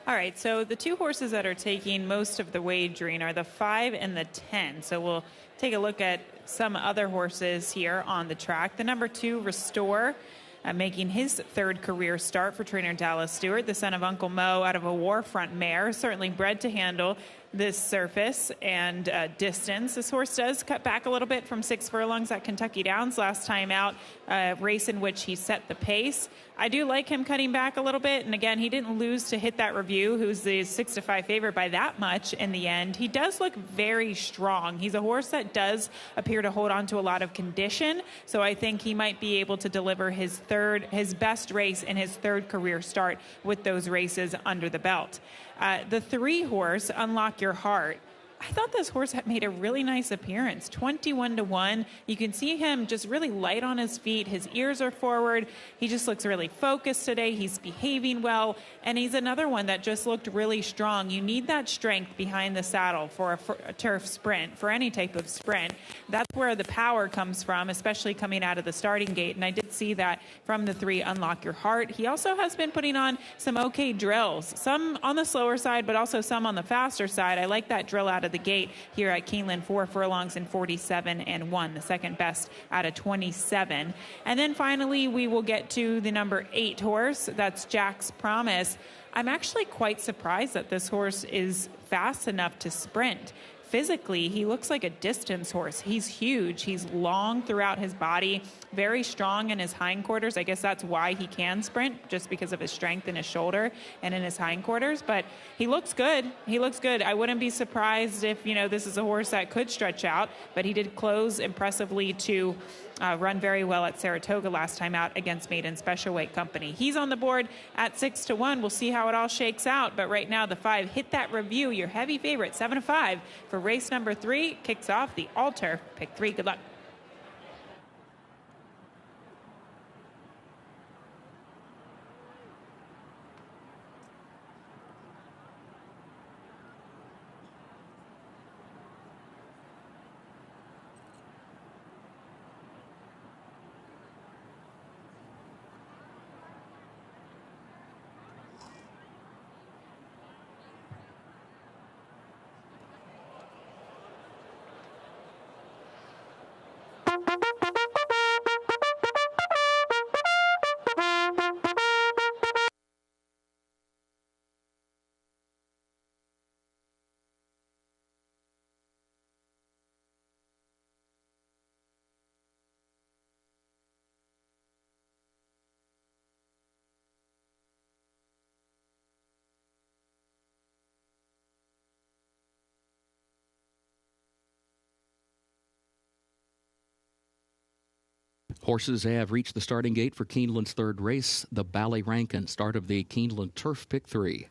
All right, so the 2 horses that are taking most of the wagering are the 5 and the 10. So we'll take a look at some other horses here on the track. The number 2, Restore, making his 3rd career start for trainer Dallas Stewart, the son of Uncle Mo out of a Warfront mare, certainly bred to handle this surface and distance. This horse does cut back a little bit from 6 furlongs at Kentucky Downs last time out, race in which he set the pace. I do like him cutting back a little bit, and again, he didn't lose to Hit That Review, who's the 6-5 favorite by that much in the end. He does look very strong. He's a horse that does appear to hold on to a lot of condition, so I think he might be able to deliver his best race in his 3rd career start with those races under the belt. The 3 horse, Unlock Your Heart, I thought this horse had made a really nice appearance, 21-1. You can see him just really light on his feet. His ears are forward. He just looks really focused today. He's behaving well, and he's another one that just looked really strong. You need that strength behind the saddle for a turf sprint, for any type of sprint. That's where the power comes from, especially coming out of the starting gate, and I did see that from the 3 Unlock Your Heart. He also has been putting on some okay drills, some on the slower side, but also some on the faster side. I like that drill out of the gate here at Keeneland, 4 furlongs and 47-1, the second best out of 27. And then finally, we will get to the number 8 horse. That's Jack's Promise. I'm actually quite surprised that this horse is fast enough to sprint. physically, he looks like a distance horse. He's huge. He's long throughout his body, very strong in his hindquarters. I guess that's why he can sprint, just because of his strength in his shoulder and in his hindquarters. But he looks good. He looks good. I wouldn't be surprised if, this is a horse that could stretch out, but he did close impressively to run very well at Saratoga last time out against Maiden Special Weight Company. He's on the board at 6-1. We'll see how it all shakes out. But right now, the 5, Hit That Review, your heavy favorite, 7-5 for race number 3, kicks off the Altar. Pick 3. Good luck. Horses have reached the starting gate for Keeneland's third race, the Ballyrankin, start of the Keeneland Turf Pick 3.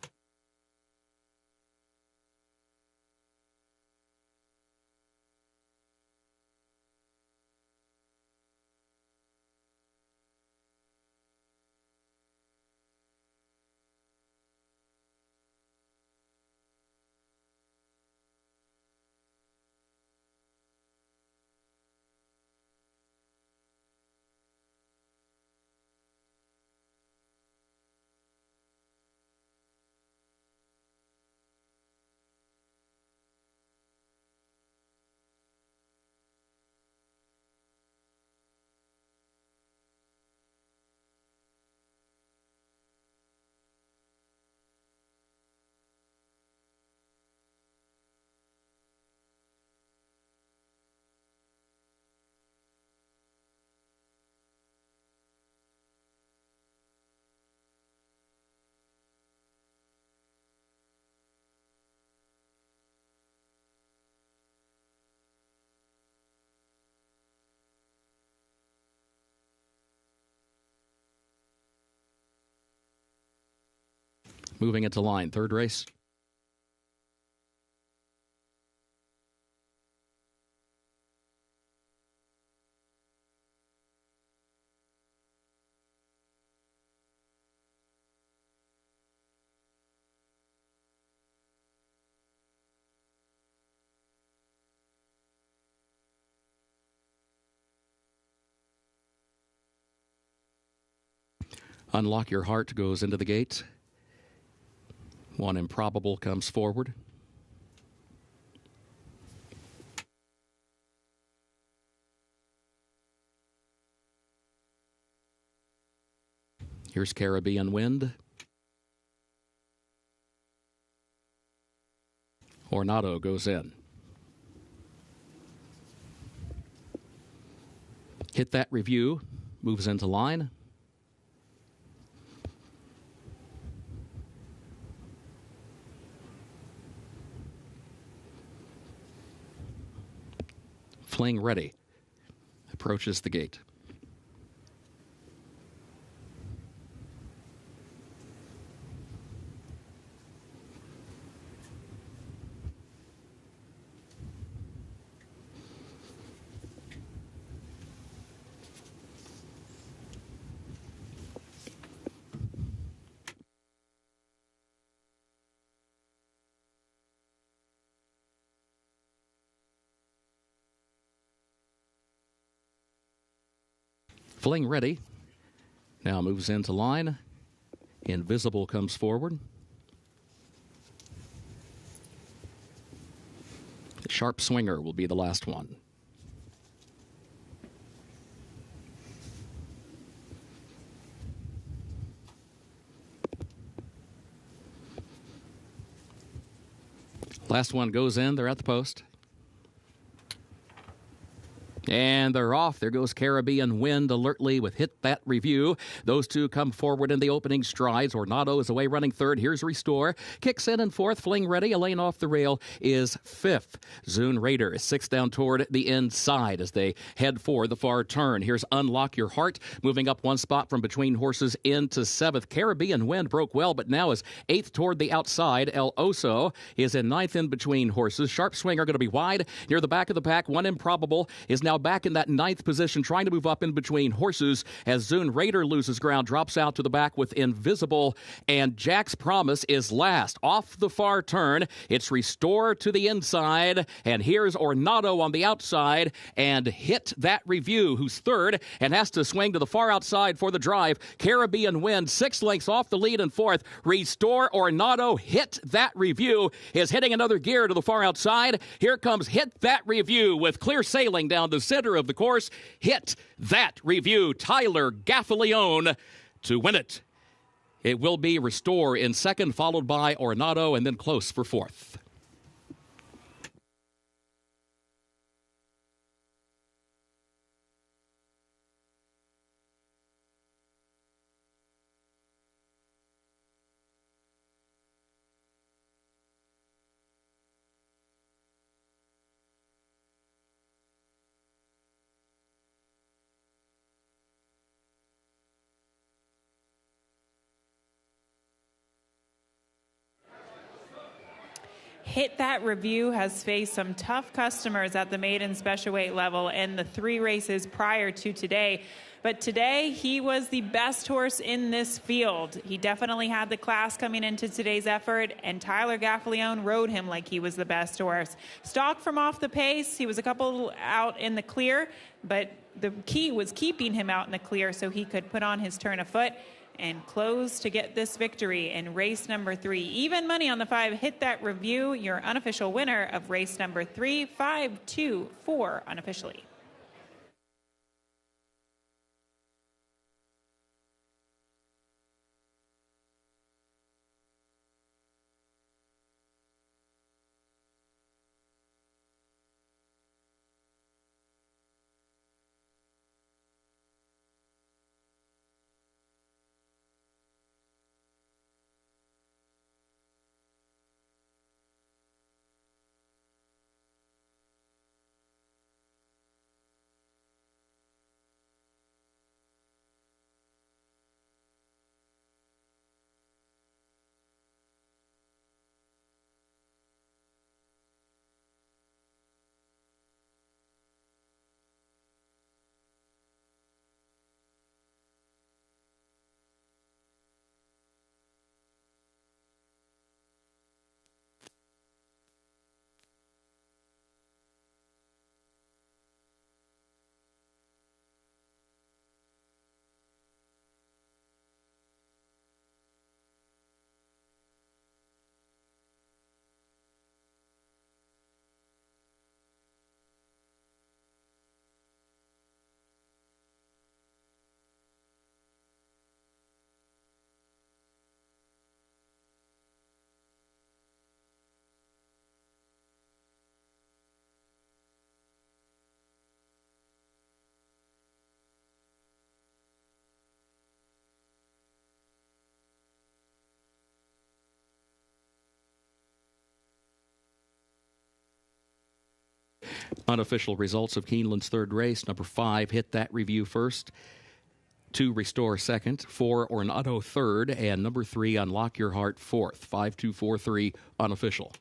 Moving into line, third race. Unlock Your Heart goes into the gate. One Improbable comes forward. Here's Caribbean Wind. Ornado goes in. Hit That Review moves into line. Fling Ready approaches the gate. Fling Ready now moves into line. Invisible comes forward. Sharp Swinger will be the last one. Last one goes in. They're at the post. And they're off. There goes Caribbean Wind alertly with Hit That Review. Those two come forward in the opening strides. Ornado is away running third. Here's Restore. Kicks in fourth. Fling Ready. A lane off the rail is fifth. Zune Raider is sixth down toward the inside as they head for the far turn. Here's Unlock Your Heart moving up one spot from between horses into seventh. Caribbean Wind broke well, but now is eighth toward the outside. El Oso is in ninth in between horses. Sharp Swinger going to be wide near the back of the pack. One Improbable is now back in that ninth position, trying to move up in between horses as Zune Raider loses ground, drops out to the back with Invisible, and Jack's Promise is last. Off the far turn, it's Restore to the inside, and here's Ornado on the outside, and Hit That Review, who's third and has to swing to the far outside for the drive. Caribbean Wind 6 lengths off the lead in fourth. Restore, Ornado, Hit That Review is hitting another gear to the far outside. Here comes Hit That Review with clear sailing down the center of the course. Hit That Review. Tyler Gaffalione to win it. It will be Restore in second, followed by Ornado, and then Close for fourth. Hit That Review has faced some tough customers at the maiden special weight level in the 3 races prior to today. But today, he was the best horse in this field. He definitely had the class coming into today's effort, and Tyler Gaffalione rode him like he was the best horse. Stock from off the pace, he was a couple out in the clear, but the key was keeping him out in the clear so he could put on his turn of foot and close to get this victory in race number 3. Even money on the 5. Hit That Review, your unofficial winner of race number 3, 5-2-4 unofficially. Unofficial results of Keeneland's third race. Number 5, Hit That Review first. 2, Restore second. 4, Ornado third. And number 3, Unlock Your Heart fourth. 5-2-4-3 unofficial.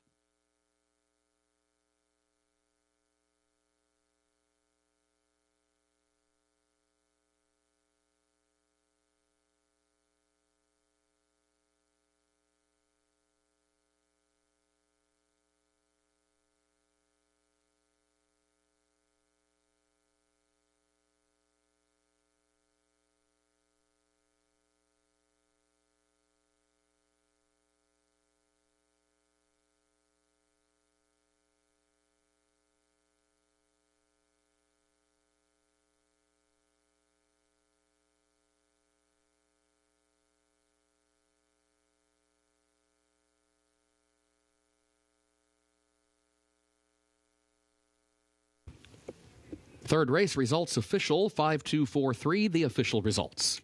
Third race results official, 5-2-4-3, the official results.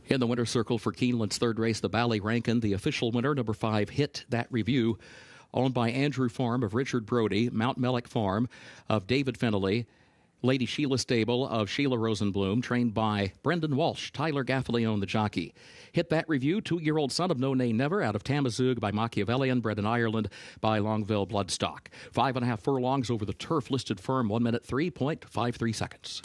In the winner's circle for Keeneland's third race, the Ballyrankin, the official winner, number 5, Hit That Review, owned by Andrew Farm of Richard Brody, Mount Mellick Farm of David Fennelly, Lady Sheila Stable of Sheila Rosenblum, trained by Brendan Walsh, Tyler Gaffalione, the jockey. Hit That Review, 2-year-old son of No Nay Never, out of Tamazug by Machiavellian, bred in Ireland by Longville Bloodstock. 5.5 furlongs over the turf, listed firm, 1 minute 3.53 seconds.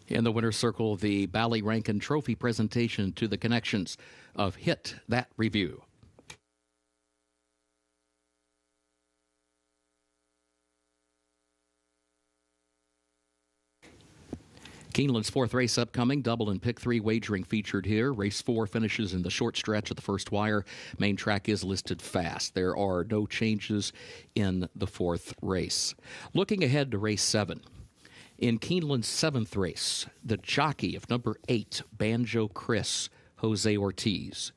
In the winner's circle, the Ballyrankin Trophy presentation to the connections of Hit That Review. Keeneland's fourth race upcoming, double and pick 3 wagering featured here. Race 4 finishes in the short stretch of the first wire. Main track is listed fast. There are no changes in the fourth race. Looking ahead to race 7. In Keeneland's 7th race, the jockey of number 8, Banjo Chris, Jose Ortiz.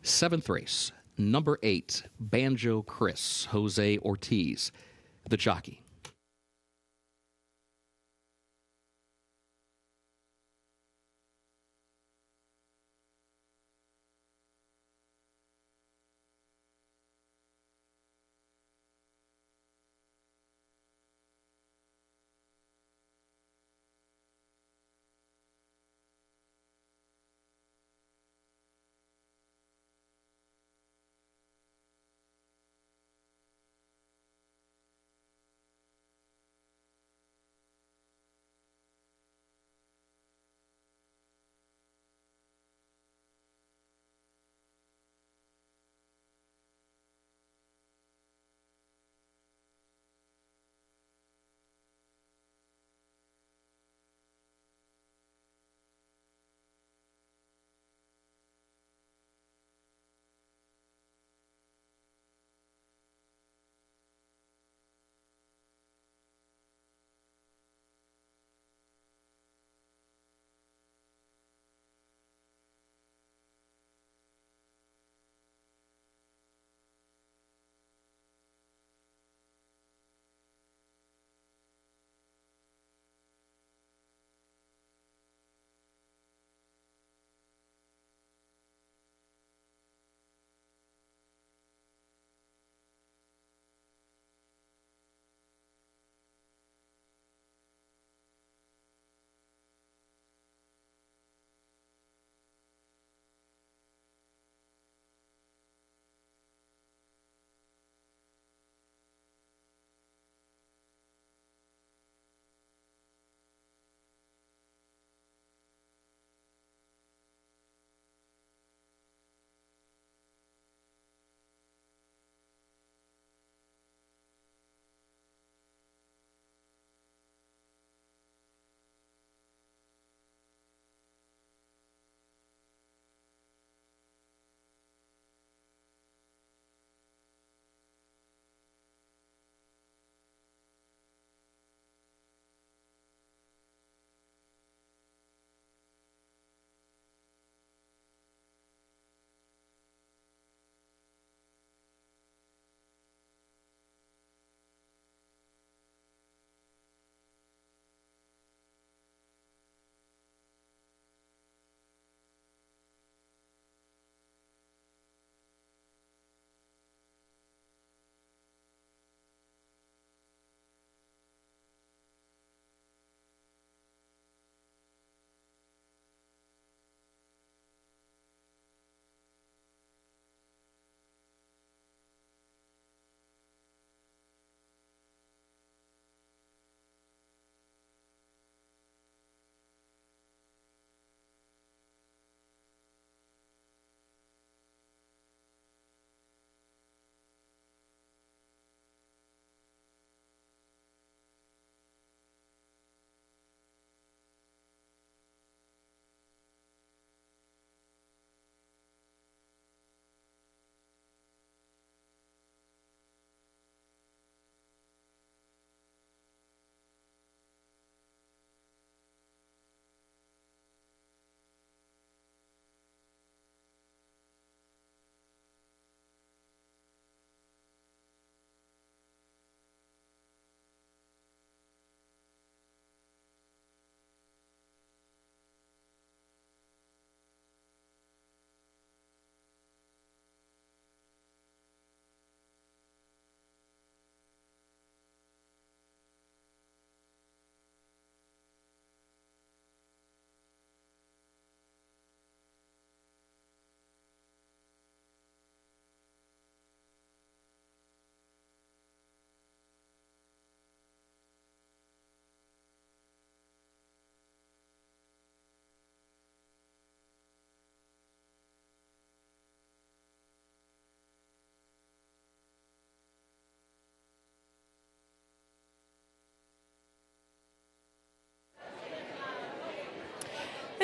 7th race, number 8, Banjo Chris, Jose Ortiz, the jockey.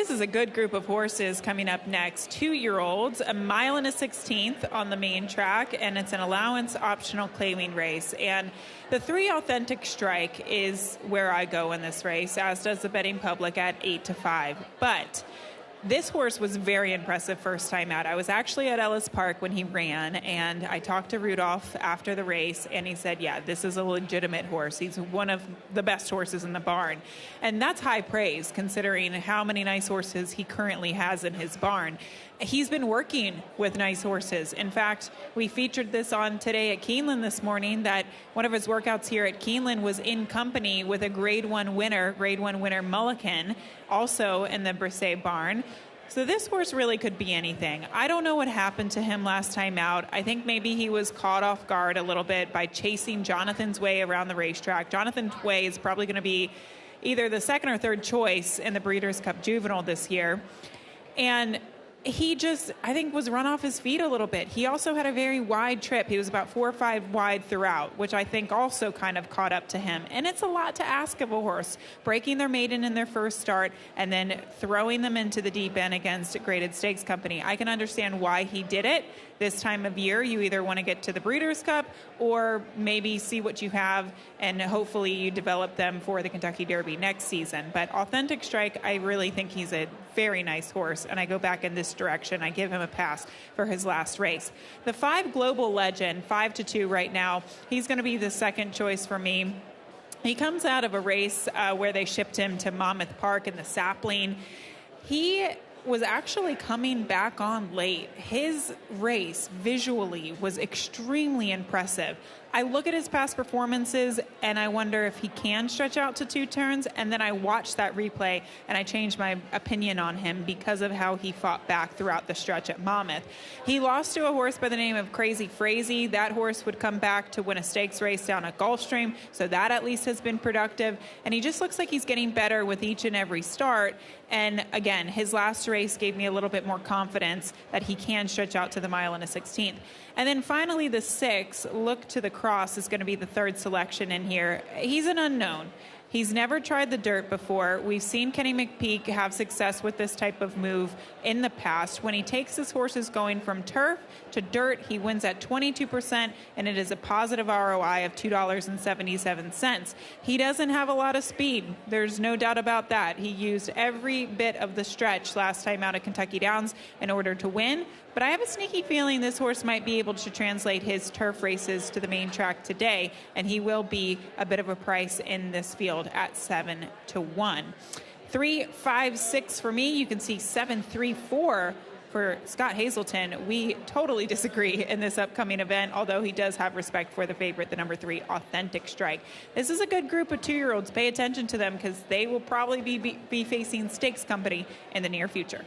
this is a good group of horses coming up next. 2-year-olds, a 1.1 miles on the main track, and it's an allowance optional claiming race. And the 3 Authentic Strike is where I go in this race, as does the betting public at 8-5. But this horse was very impressive first time out. I was actually at Ellis Park when he ran, and I talked to Rudolph after the race, and he said, yeah, this is a legitimate horse. He's one of the best horses in the barn. And that's high praise, considering how many nice horses he currently has in his barn. He's been working with nice horses. In fact, we featured this on Today at Keeneland this morning, that one of his workouts here at Keeneland was in company with a Grade 1 winner Mulligan, also in the Brisset barn. So this horse really could be anything. I don't know what happened to him last time out. I think maybe he was caught off guard a little bit by chasing Jonathan's Way around the racetrack. Jonathan's Way is probably going to be either the second or third choice in the Breeders' Cup Juvenile this year. And he just, I think, was run off his feet a little bit. He also had a very wide trip. He was about 4 or 5 wide throughout, which I think also kind of caught up to him. And it's a lot to ask of a horse, breaking their maiden in their first start and then throwing them into the deep end against a graded stakes company. I can understand why he did it. This time of year, you either want to get to the Breeders' Cup or maybe see what you have, and hopefully you develop them for the Kentucky Derby next season. But Authentic Strike, I really think he's a very nice horse, and I go back in this direction. I give him a pass for his last race. The 5 Global Legend, 5-2 right now, he's going to be the second choice for me. He comes out of a race where they shipped him to Monmouth Park in the Sapling. He was actually coming back on late. His race visually was extremely impressive. I look at his past performances and I wonder if he can stretch out to 2 turns, and then I watch that replay and I change my opinion on him because of how he fought back throughout the stretch at Monmouth. He lost to a horse by the name of Crazy Frazee. That horse would come back to win a stakes race down at Gulfstream, so that at least has been productive, and he just looks like he's getting better with each and every start. And again, his last race gave me a little bit more confidence that he can stretch out to the 1.1 miles. And then finally, the 6, Look to the Cross, is going to be the third selection in here. He's an unknown. He's never tried the dirt before. We've seen Kenny McPeak have success with this type of move in the past. When he takes his horses going from turf to dirt, he wins at 22%, and it is a positive ROI of $2.77. He doesn't have a lot of speed. There's no doubt about that. He used every bit of the stretch last time out at Kentucky Downs in order to win. But I have a sneaky feeling this horse might be able to translate his turf races to the main track today, and he will be a bit of a price in this field at 7-1. 3, 5, 6 for me. You can see 7, 3, 4 for Scott Hazelton. We totally disagree in this upcoming event, although he does have respect for the favorite, the number 3 Authentic Strike. This is a good group of 2-year-olds. Pay attention to them because they will probably be facing stakes company in the near future.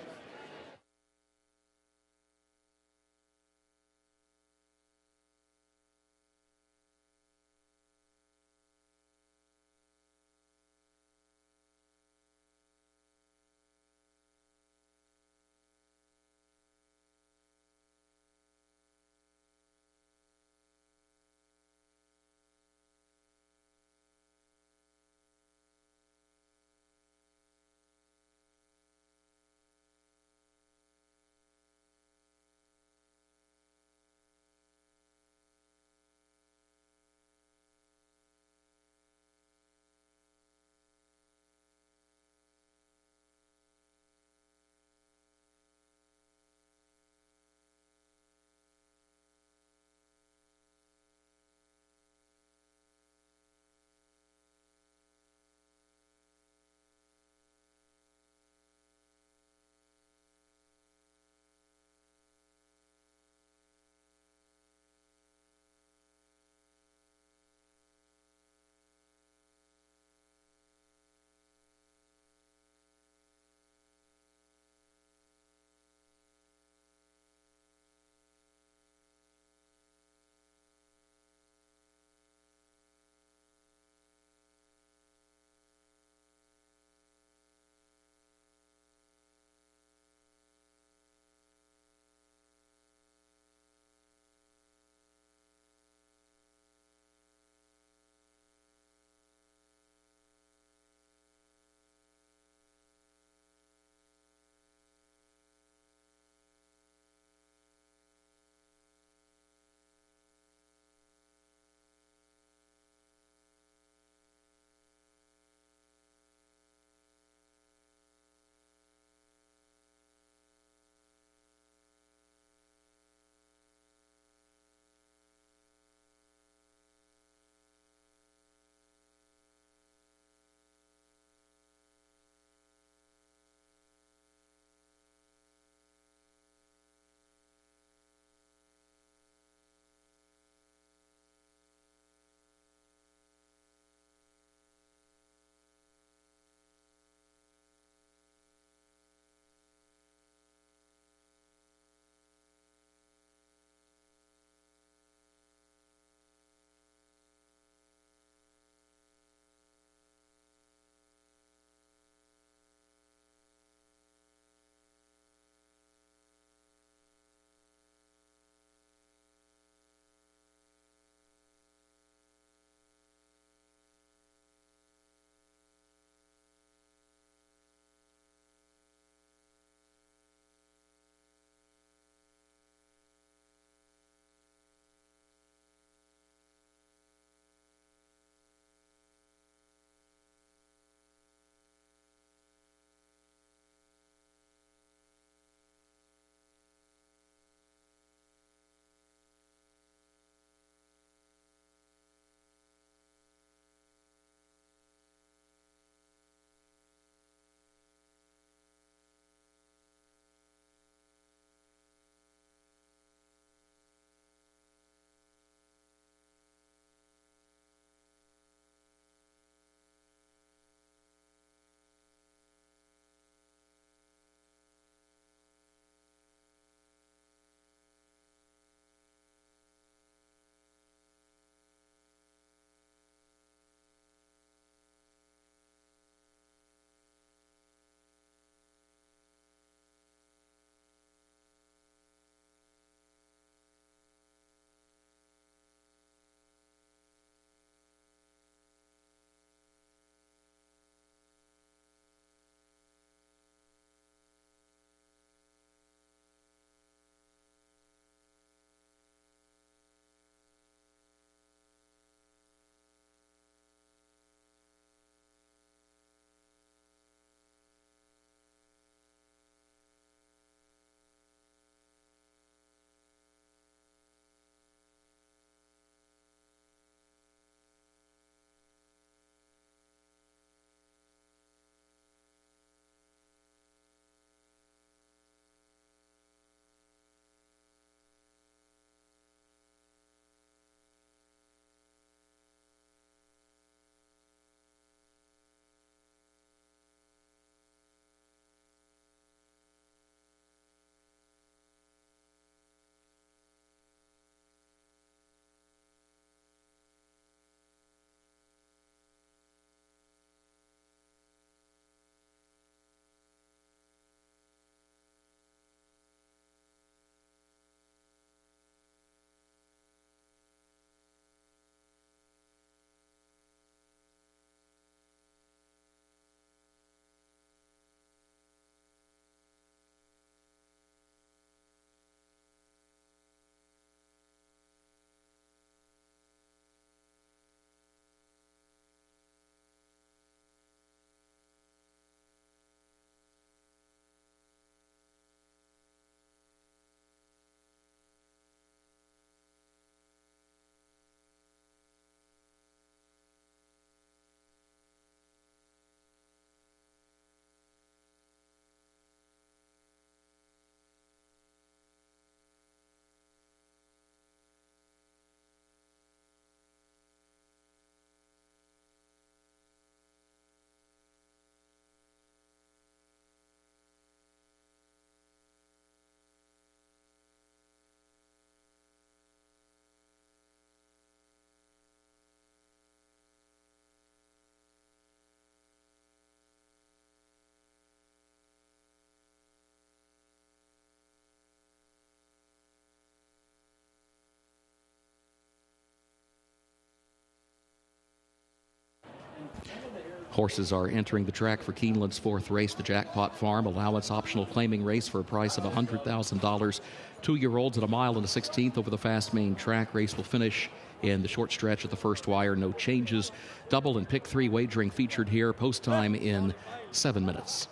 Horses are entering the track for Keeneland's fourth race, the Jackpot Farm Allowance Optional Claiming Race for a price of $100,000. 2-year-olds at 1 mile and a 16th over the fast main track. Race will finish in the short stretch at the first wire. No changes. Double and pick 3 wagering featured here. Post time in 7 minutes.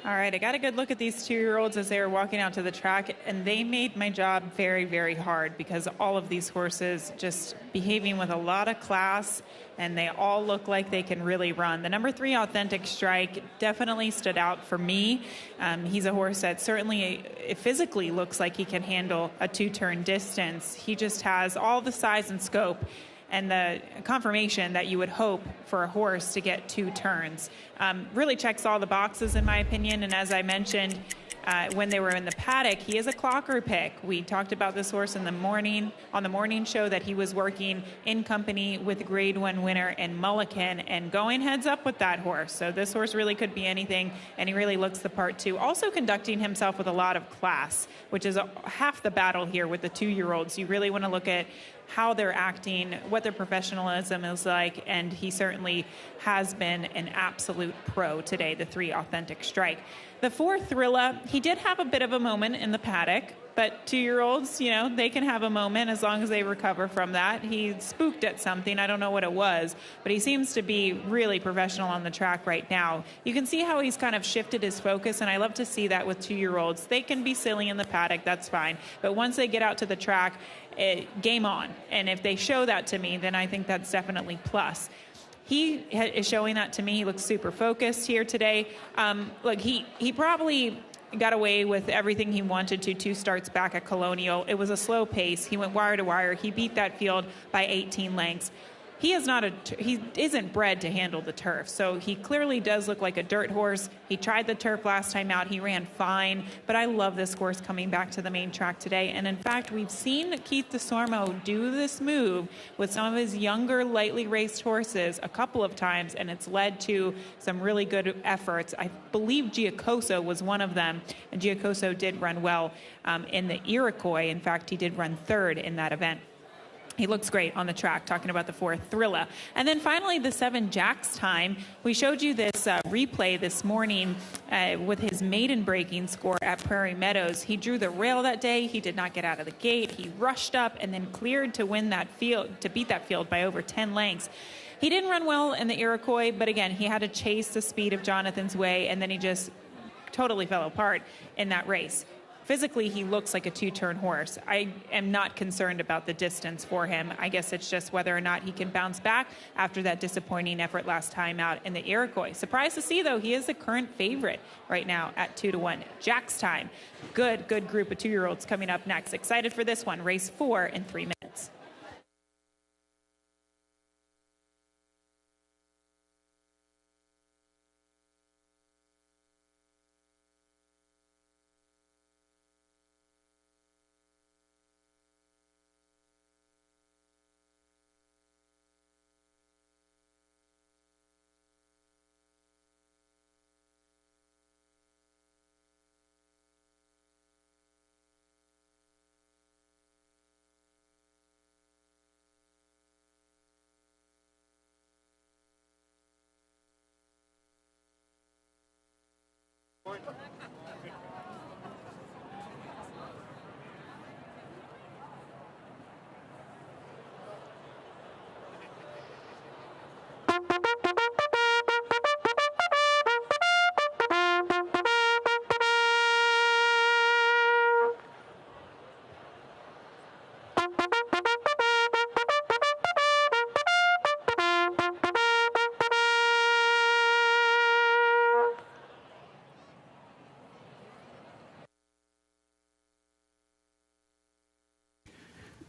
All right, I got a good look at these 2-year-olds as they were walking out to the track, and they made my job very, very hard because all of these horses just behaving with a lot of class, and they all look like they can really run. The number 3, Authentic Strike, definitely stood out for me. He's a horse that certainly physically looks like he can handle a 2-turn distance. He just has all the size and scope and the confirmation that you would hope for a horse to get 2 turns. Really checks all the boxes, in my opinion. And as I mentioned, when they were in the paddock, he is a clocker pick. We talked about this horse in the morning, on the morning show, that he was working in company with Grade 1 winner and Mullican and going heads up with that horse. So this horse really could be anything, and he really looks the part too. Also conducting himself with a lot of class, which is half the battle here with the 2-year-olds. You really want to look at how they're acting, what their professionalism is like, and he certainly has been an absolute pro today, the 3, Authentic Strike. The 4, Thrilla, he did have a bit of a moment in the paddock, but 2-year-olds, you know, they can have a moment as long as they recover from that. He spooked at something. I don't know what it was, but he seems to be really professional on the track right now. You can see how he's kind of shifted his focus, and I love to see that with 2-year-olds. They can be silly in the paddock, that's fine, but once they get out to the track, game on. And if they show that to me, then I think that's definitely plus. He is showing that to me. He looks super focused here today. Look, he probably got away with everything he wanted to 2 starts back at Colonial. It was a slow pace. He went wire to wire. He beat that field by 18 lengths. He isn't bred to handle the turf, so he clearly does look like a dirt horse. He tried the turf last time out. He ran fine, but I love this horse coming back to the main track today. And in fact, we've seen Keith DeSormo do this move with some of his younger, lightly raced horses a couple of times, and it's led to some really good efforts. I believe Giacoso was one of them, and Giacoso did run well in the Iroquois. In fact, he did run 3rd in that event. He looks great on the track, talking about the 4, Thrilla. And then finally, the 7, Jack's Time. We showed you this replay this morning with his maiden breaking score at Prairie Meadows. He drew the rail that day. He did not get out of the gate. He rushed up and then cleared to win that field, to beat that field by over 10 lengths. He didn't run well in the Iroquois, but again, he had to chase the speed of Jonathan's Way, and then he just totally fell apart in that race. physically he looks like a two-turn horse. I am not concerned about the distance for him. I guess it's just whether or not he can bounce back after that disappointing effort last time out in the Iroquois. Surprised to see, though, he is the current favorite right now at 2-1. Jack's Time. Good group of 2-year-olds coming up next. Excited for this one. Race 4 in 3 minutes.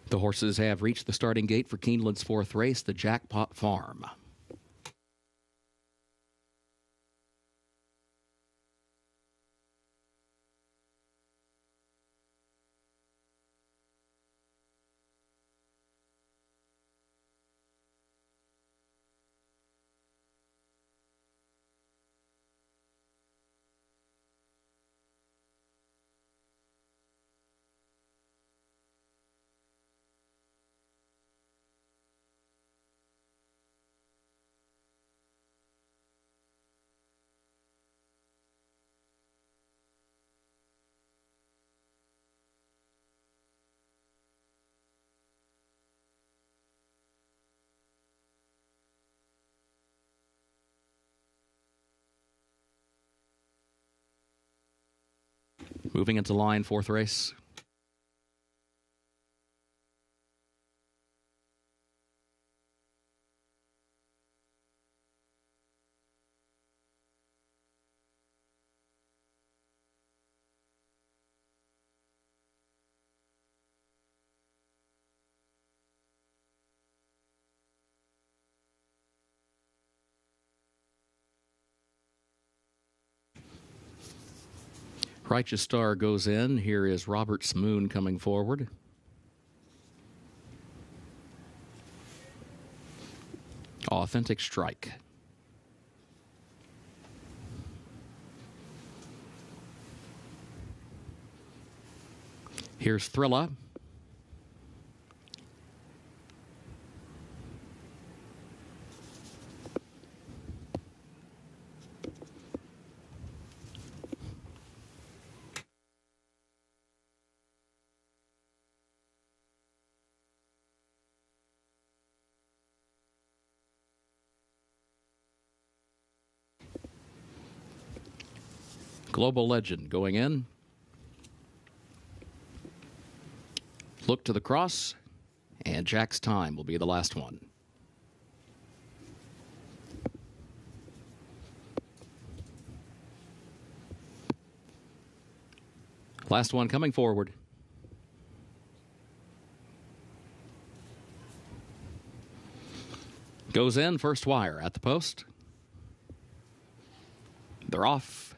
The horses have reached the starting gate for Keeneland's 4th race, the Jackpot Farm. Moving into line, 4th race. Righteous Star goes in. Here is Robert's Moon coming forward. Authentic Strike. Here's Thrilla. Global Legend going in. Look to the Cross, and Jack's Time will be the last one. Last one coming forward. Goes in, first wire at the post. They're off.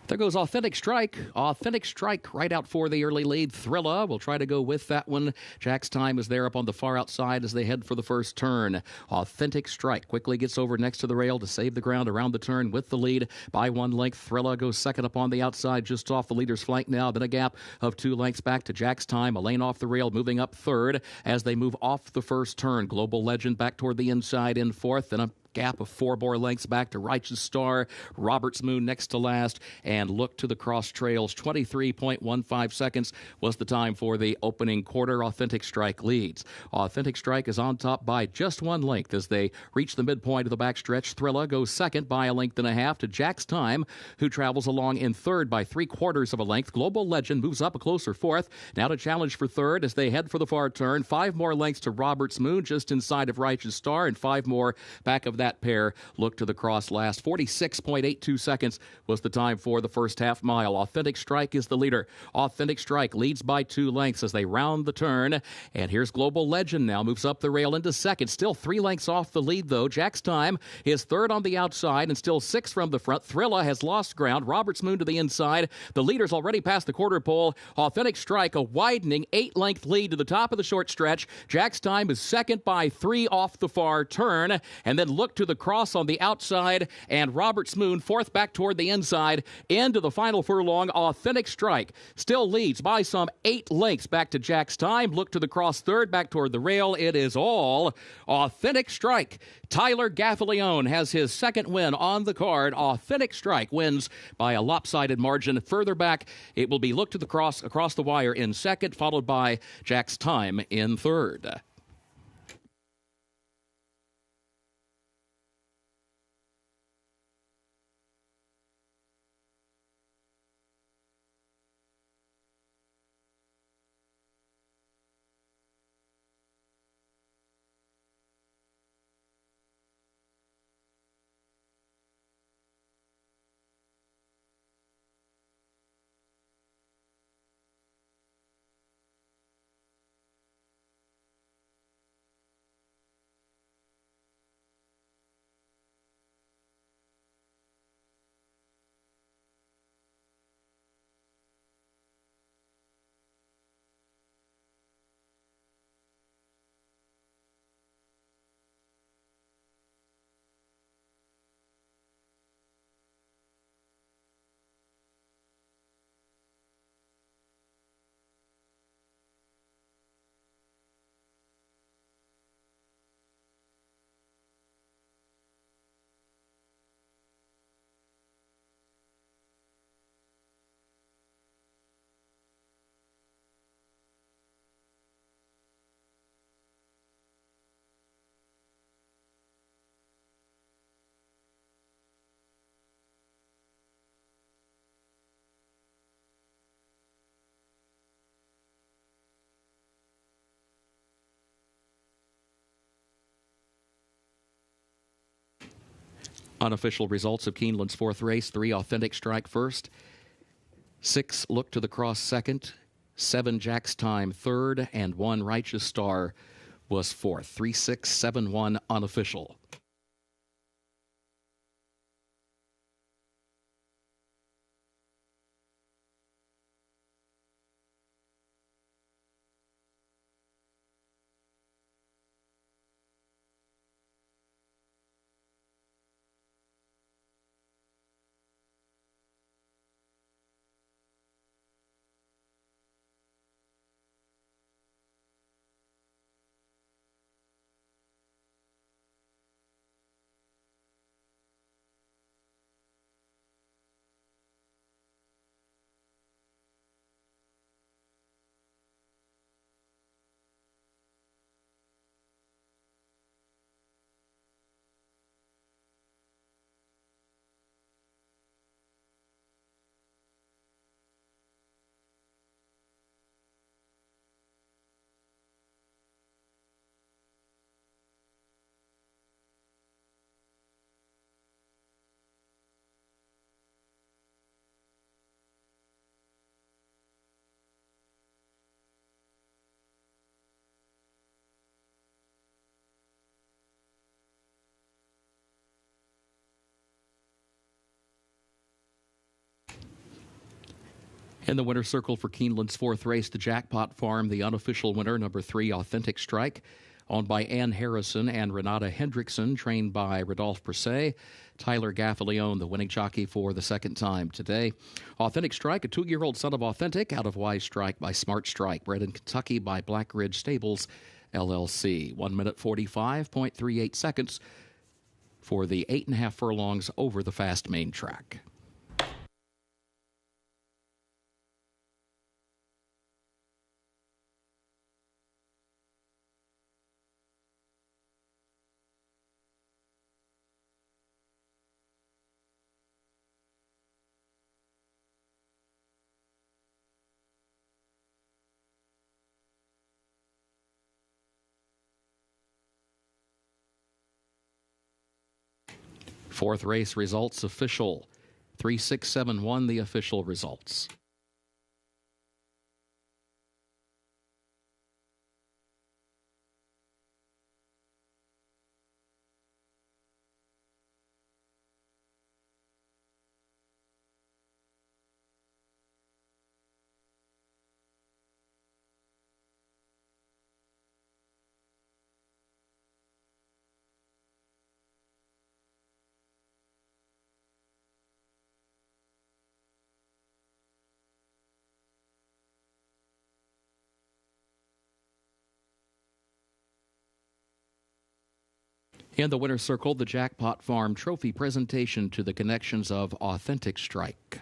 There goes Authentic Strike. Authentic Strike right out for the early lead. Thrilla will try to go with that one. Jack's Time is there up on the far outside as they head for the first turn. Authentic Strike quickly gets over next to the rail to save the ground around the turn with the lead by 1 length. Thrilla goes second up on the outside just off the leader's flank now. Then a gap of 2 lengths back to Jack's Time. A lane off the rail moving up third as they move off the first turn. Global Legend back toward the inside in fourth. Then a gap of 4 more lengths back to Righteous Star. Robert's Moon next to last, and Look to the Cross trails. 23.15 seconds was the time for the opening quarter. Authentic Strike leads. Authentic Strike is on top by just 1 length as they reach the midpoint of the backstretch. Thrilla goes second by 1.5 lengths to Jack's Time, who travels along in third by 3/4 of a length. Global Legend moves up a closer fourth. Now to challenge for third as they head for the far turn. 5 more lengths to Robert's Moon just inside of Righteous Star, and 5 more back of that pair. Look to the Cross last. 46.82 seconds was the time for the first half mile. Authentic Strike is the leader. Authentic Strike leads by 2 lengths as they round the turn. And here's Global Legend now. Moves up the rail into second. Still 3 lengths off the lead, though. Jack's Time is third on the outside and still 6 from the front. Thrilla has lost ground. Robert's Moon to the inside. The leader's already past the quarter pole. Authentic Strike, a widening 8-length lead to the top of the short stretch. Jack's Time is second by 3 off the far turn. And then Look to the Cross on the outside, and Robert's Moon fourth back toward the inside. Into the final furlong, Authentic Strike still leads by some 8 lengths back to Jack's Time. Look to the Cross third back toward the rail. It is all Authentic Strike. Tyler Gaffalione has his second win on the card. Authentic Strike wins by a lopsided margin. Further back, it will be Look to the Cross across the wire in second, followed by Jack's Time in third. Unofficial results of Keeneland's fourth race: 3 Authentic Strike first, 6 Look to the Cross second, 7 Jack's Time third, and 1 Righteous Star was fourth. 3, 6, 7, 1 unofficial. In the winner's circle for Keeneland's fourth race, the Jackpot Farm, the unofficial winner, number 3, Authentic Strike, owned by Ann Harrison and Renata Hendrickson, trained by Rodolphe Brisset. Tyler Gaffalione, the winning jockey for the second time today. Authentic Strike, a 2-year-old son of Authentic, out of Wise Strike by Smart Strike, bred in Kentucky by Black Ridge Stables, LLC. 1 minute 45.38 seconds for the 8.5 furlongs over the fast main track. Fourth race results official. 3671, the official results. In the winner's circle, the Jackpot Farm Trophy presentation to the connections of Authentic Strike.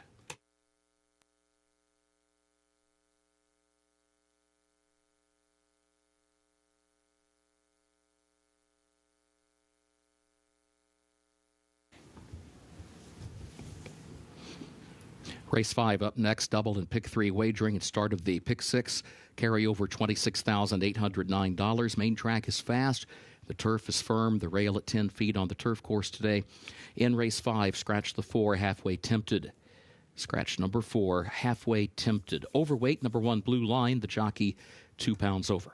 Race 5 up next, double and pick 3 wagering at start of the pick 6. Carry over $26,809. Main track is fast. The turf is firm. The rail at 10 feet on the turf course today. In race 5, scratch the 4, Halfway Tempted. Scratch number 4, Halfway Tempted. Overweight, number 1, Blue Line. The jockey, 2 pounds over.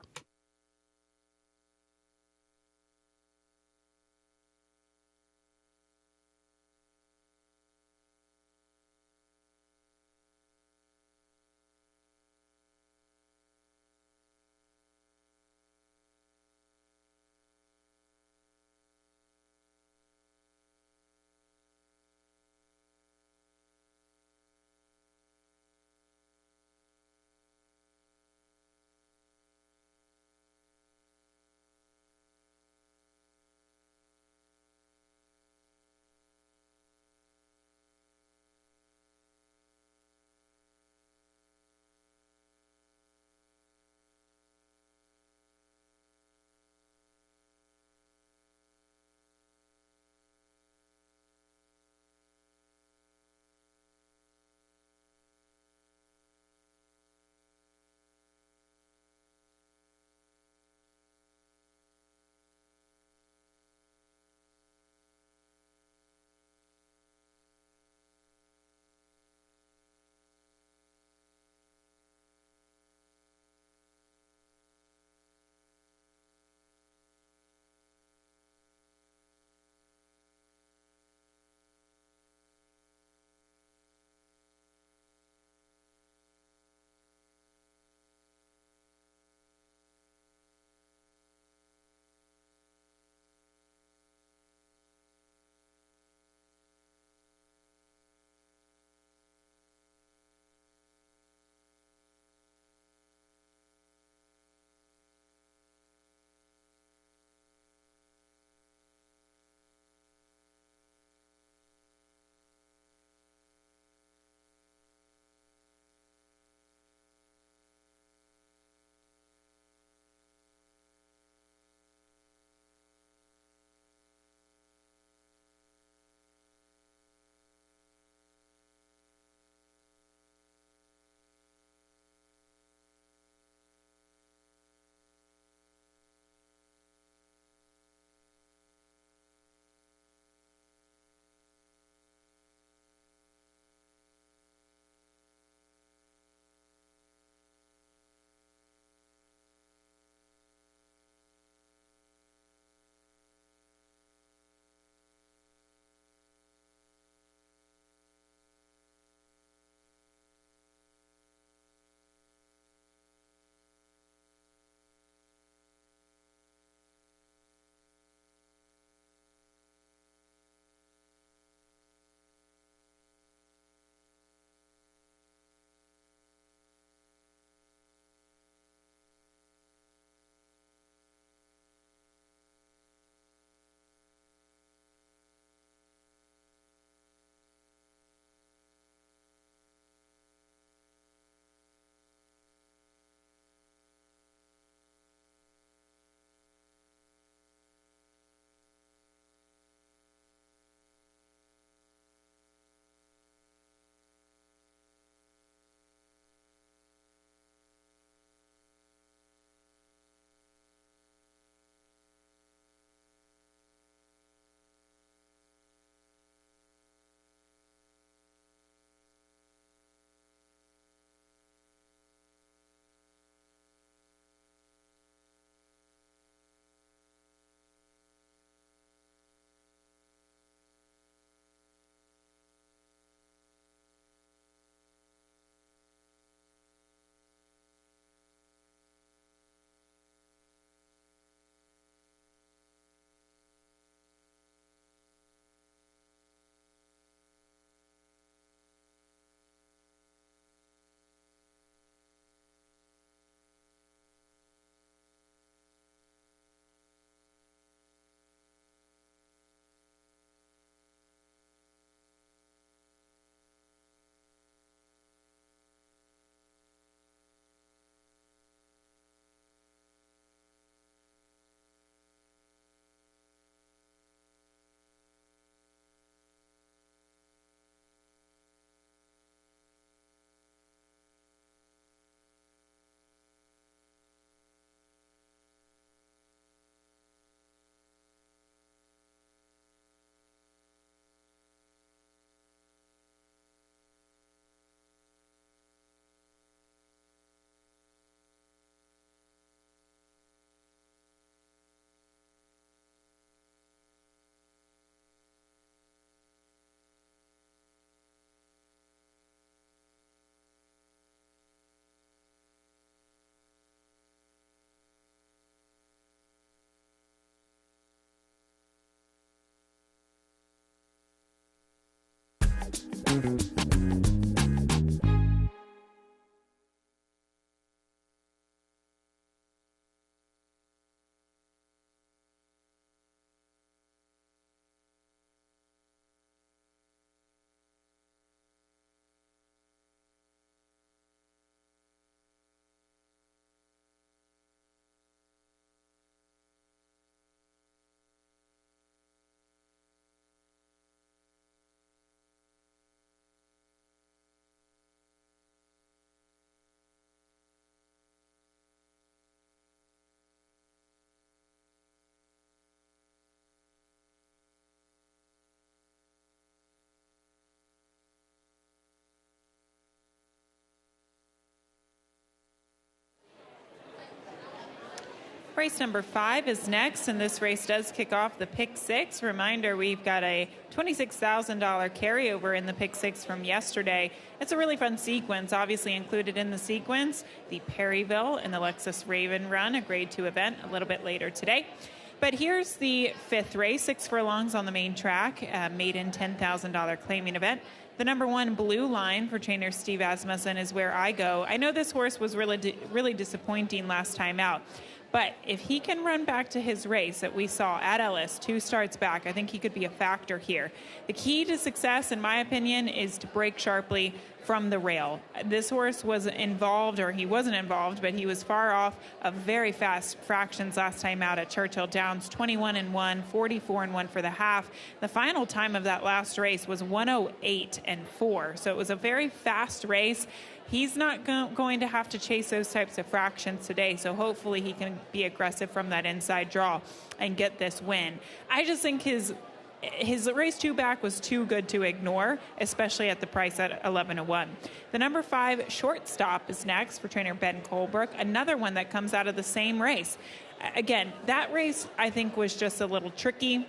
Race number 5 is next, and this race does kick off the Pick 6. Reminder, we've got a $26,000 carryover in the Pick 6 from yesterday. It's a really fun sequence. Obviously included in the sequence, the Perryville and the Lexus Raven Run, a Grade 2 event, a little bit later today. But here's the 5th race, 6 furlongs on the main track, maiden $10,000 claiming event. The number 1 Blue Line for trainer Steve Asmussen is where I go. I know this horse was really disappointing last time out. But if he can run back to his race that we saw at Ellis 2 starts back, I think he could be a factor here. The key to success, in my opinion, is to break sharply from the rail. This horse was involved, or he wasn't involved, but he was far off of very fast fractions last time out at Churchill Downs, 21-1, 44-1 for the half. The final time of that last race was 108-4. So it was a very fast race. He's not going to have to chase those types of fractions today, so hopefully he can be aggressive from that inside draw and get this win. I just think his race 2 back was too good to ignore, especially at the price at 11-1. The number 5 Shortstop is next for trainer Ben Colebrook, another one that comes out of the same race. Again, that race I think was just a little tricky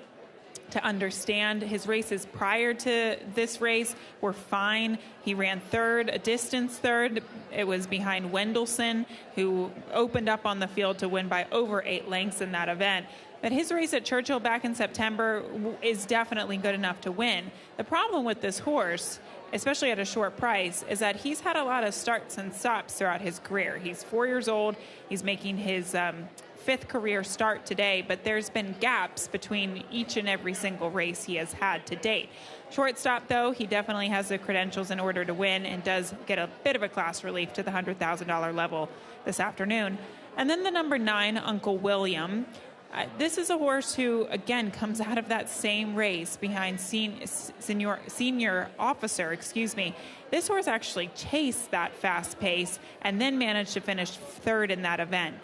to understand. His races prior to this race were fine. He ran third, a distance third. It was behind Wendelson, who opened up on the field to win by over 8 lengths in that event. But his race at Churchill back in September is definitely good enough to win. The problem with this horse, especially at a short price, is that he's had a lot of starts and stops throughout his career. He's 4 years old. He's making his 5th career start today, but there's been gaps between each and every single race he has had to date. Shortstop, though, he definitely has the credentials in order to win and does get a bit of a class relief to the $100,000 level this afternoon. And then the number 9, Uncle William. This is a horse who, again, comes out of that same race behind senior officer. This horse actually chased that fast pace and then managed to finish 3rd in that event.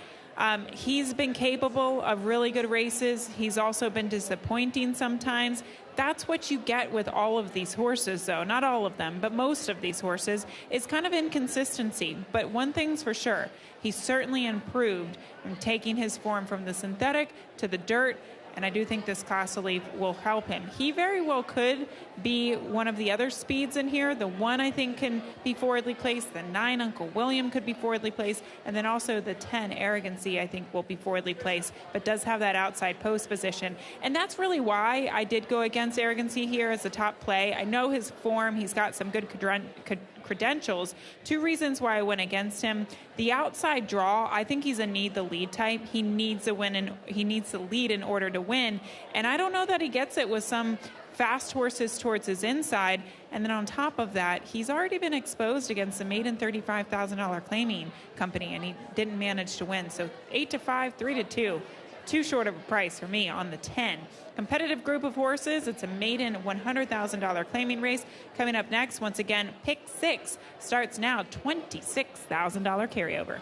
He's been capable of really good races. He's also been disappointing sometimes. That's what you get with all of these horses, though. Not all of them, but most of these horses. It's kind of inconsistency. But one thing's for sure, he's certainly improved from taking his form from the synthetic to the dirt, and I do think this class relief will help him. He very well could be one of the other speeds in here. The 1, I think, can be forwardly placed. The 9, Uncle William, could be forwardly placed. And then also the 10, Arrogancy, I think, will be forwardly placed, but does have that outside post position. And that's really why I did go against Arrogancy here as the top play. I know his form. He's got some good credentials. 2 reasons why I went against him. The outside draw, I think he's a need the lead type. He needs a win, and he needs to lead in order to win. And I don't know that he gets it with some fast horses towards his inside. And then on top of that, he's already been exposed against the maiden $35,000 claiming company, and he didn't manage to win. So 8-5, 3-2. Too short of a price for me on the 10. Competitive group of horses. It's a maiden $100,000 claiming race. Coming up next, once again, Pick 6 starts now, $26,000 carryover.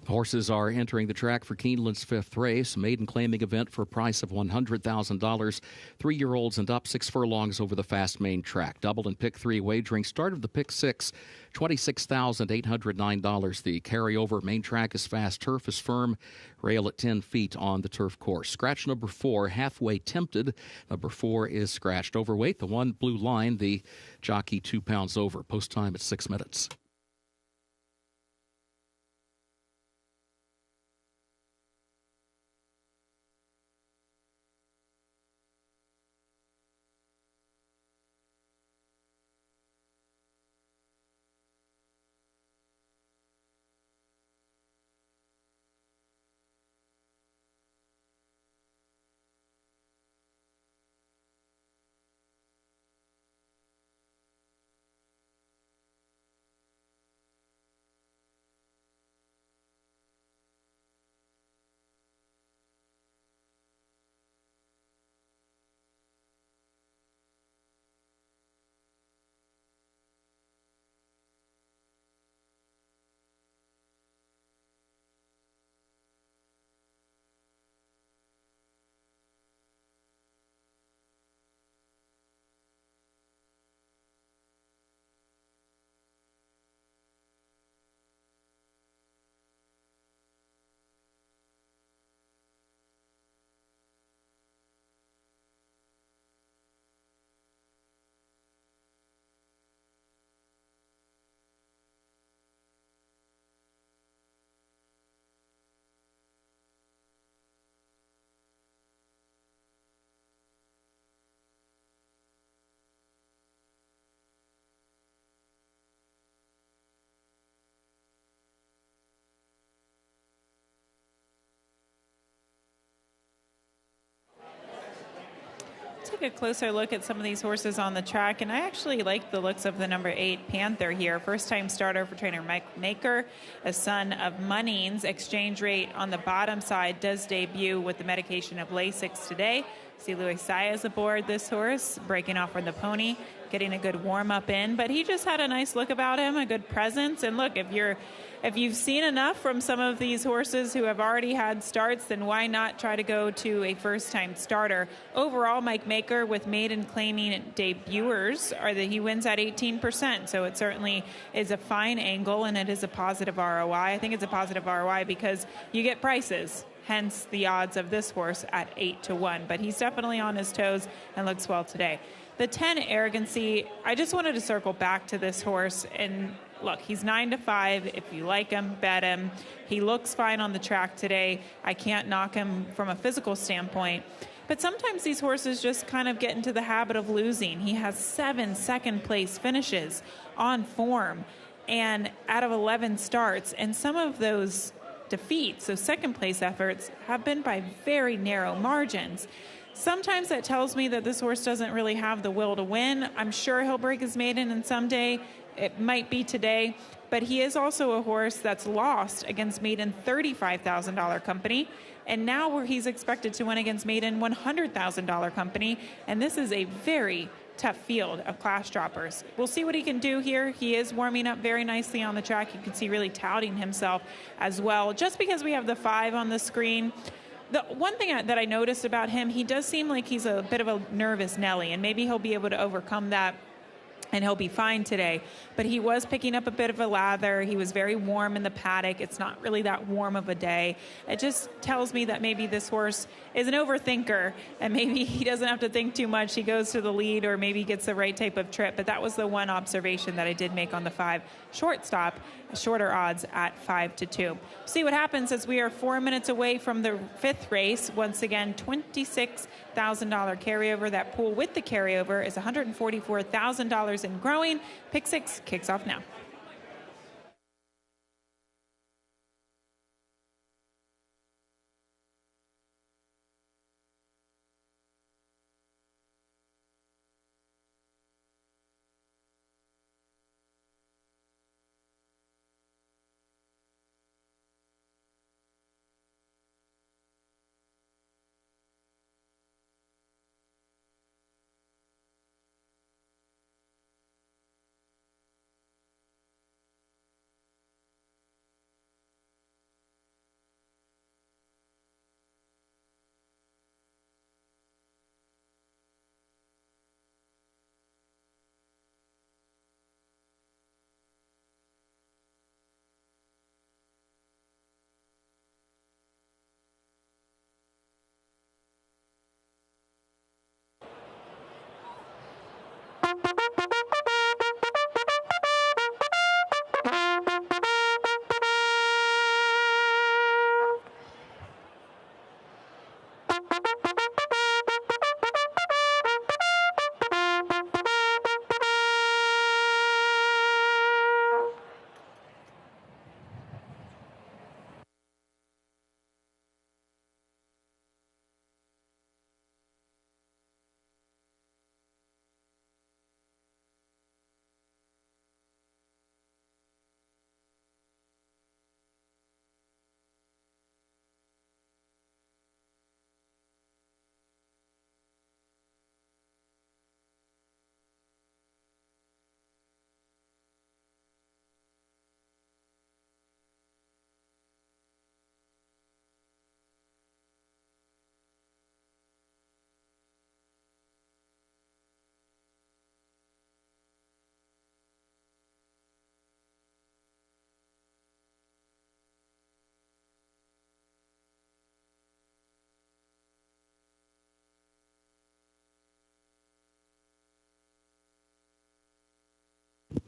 Horses are entering the track for Keeneland's fifth race, maiden claiming event for a price of $100,000. 3-year-olds and up, 6 furlongs over the fast main track. Double and pick 3 wagering. Start of the pick 6, $26,809. The carryover main track is fast, turf is firm, rail at 10 feet on the turf course. Scratch number 4, halfway tempted. Number 4 is scratched. Overweight, the one blue line, the jockey 2 pounds over. Post time at 6 minutes. Take a closer look at some of these horses on the track, and I actually like the looks of the number 8 Panther here. First-time starter for trainer Mike Maker, a son of Munnings. Exchange rate on the bottom side does debut with the medication of Lasix today. See Luis Saez aboard this horse, breaking off from the pony, getting a good warm-up in. But he just had a nice look about him, a good presence. And look, if you've seen enough from some of these horses who have already had starts, then why not try to go to a first-time starter? Overall, Mike Maker with maiden claiming debuters are that he wins at 18%. So it certainly is a fine angle, and it is a positive ROI. I think it's a positive ROI because you get prices. Hence the odds of this horse at 8-1. But he's definitely on his toes and looks well today. The 10 Arrogancy, I just wanted to circle back to this horse. And look, he's 9-5. If you like him, bet him. He looks fine on the track today. I can't knock him from a physical standpoint. But sometimes these horses just kind of get into the habit of losing. He has 7 second-place finishes on form and out of 11 starts. And some of those defeats, so second-place efforts, have been by very narrow margins. Sometimes that tells me that this horse doesn't really have the will to win. I'm sure he'll break his maiden and someday. It might be today. But he is also a horse that's lost against maiden $35,000 company. And now where he's expected to win against maiden $100,000 company. And this is a very tough field of class droppers. We'll see what he can do here. He is warming up very nicely on the track. You can see really touting himself as well. Just because we have the 5 on the screen, the one thing that I noticed about him, he does seem like he's a bit of a nervous Nelly, and maybe he'll be able to overcome that and he'll be fine today. But he was picking up a bit of a lather. He was very warm in the paddock. It's not really that warm of a day. It just tells me that maybe this horse is an overthinker, and maybe he doesn't have to think too much. He goes to the lead or maybe gets the right type of trip. But that was the one observation that I did make on the 5 shortstop, shorter odds at 5-2. See what happens as we are 4 minutes away from the 5th race. Once again, $26,000 carryover. That pool with the carryover is $144,000 and growing. Pick 6 kicks off now.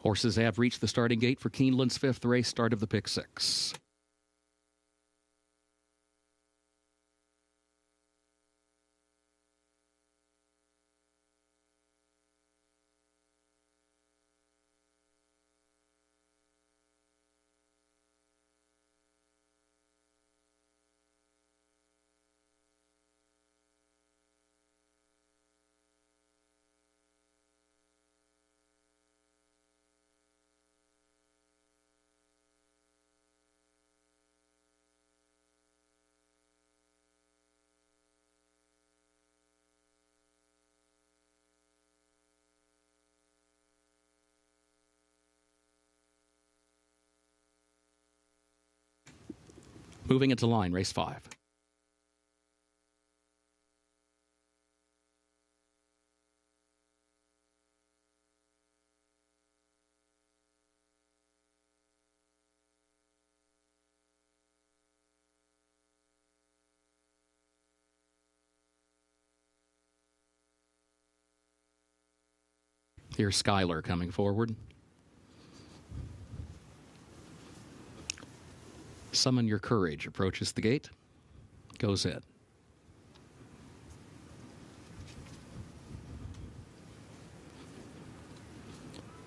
Horses have reached the starting gate for Keeneland's 5th race, start of the Pick 6. Moving into line, race 5. Here's Skylar coming forward. Summon Your Courage approaches the gate, goes in.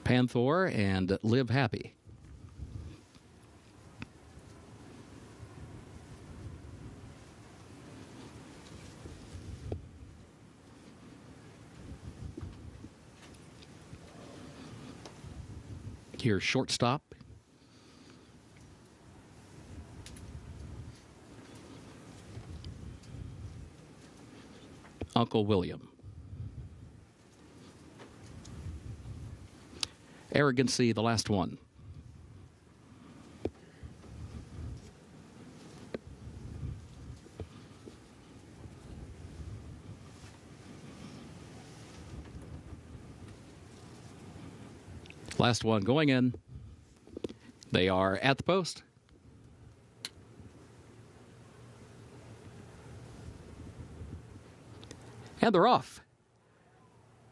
Panther and Live Happy. Here's Shortstop. Uncle William. Arrogancy, the last one. Last one going in. They are at the post. And they're off.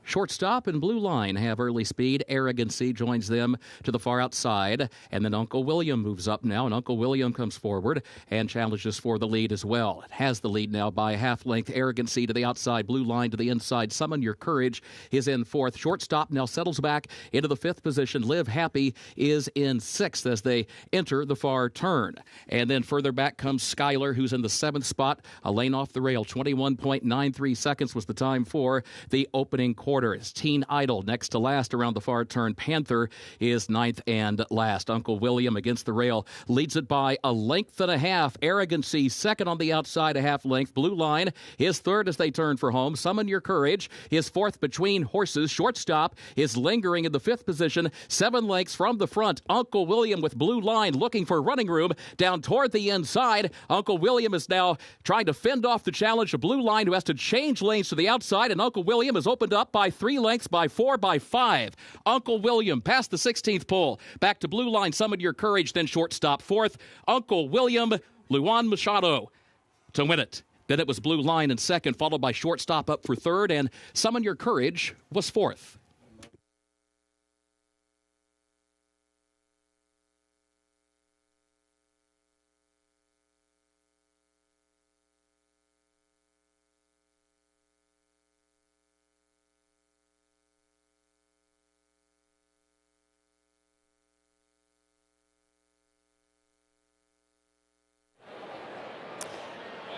Shortstop and Blue Line have early speed. Arrogancy joins them to the far outside. And then Uncle William moves up now, and Uncle William comes forward and challenges for the lead as well. It has the lead now by a half length. Arrogancy to the outside, Blue Line to the inside. Summon Your Courage is in 4th. Shortstop now settles back into the 5th position. Live Happy is in 6th as they enter the far turn. And then further back comes Skylar, who's in the 7th spot. A lane off the rail. 21.93 seconds was the time for the opening quarter. Is Teen Idol next to last around the far turn. Panther is 9th and last. Uncle William against the rail leads it by a length and a half. Arrogancy second on the outside, a half length. Blue Line is 3rd as they turn for home. Summon Your Courage is 4th between horses. Shortstop is lingering in the 5th position. 7 lengths from the front. Uncle William with Blue Line looking for running room down toward the inside. Uncle William is now trying to fend off the challenge of Blue Line, who has to change lanes to the outside, and Uncle William is opened up by 3 lengths, by 4, by 5. Uncle William past the 16th pole. Back to Blue Line, Summon Your Courage, then Shortstop 4th. Uncle William, Luan Machado to win it. Then it was Blue Line in 2nd, followed by Shortstop up for 3rd, and Summon Your Courage was 4th.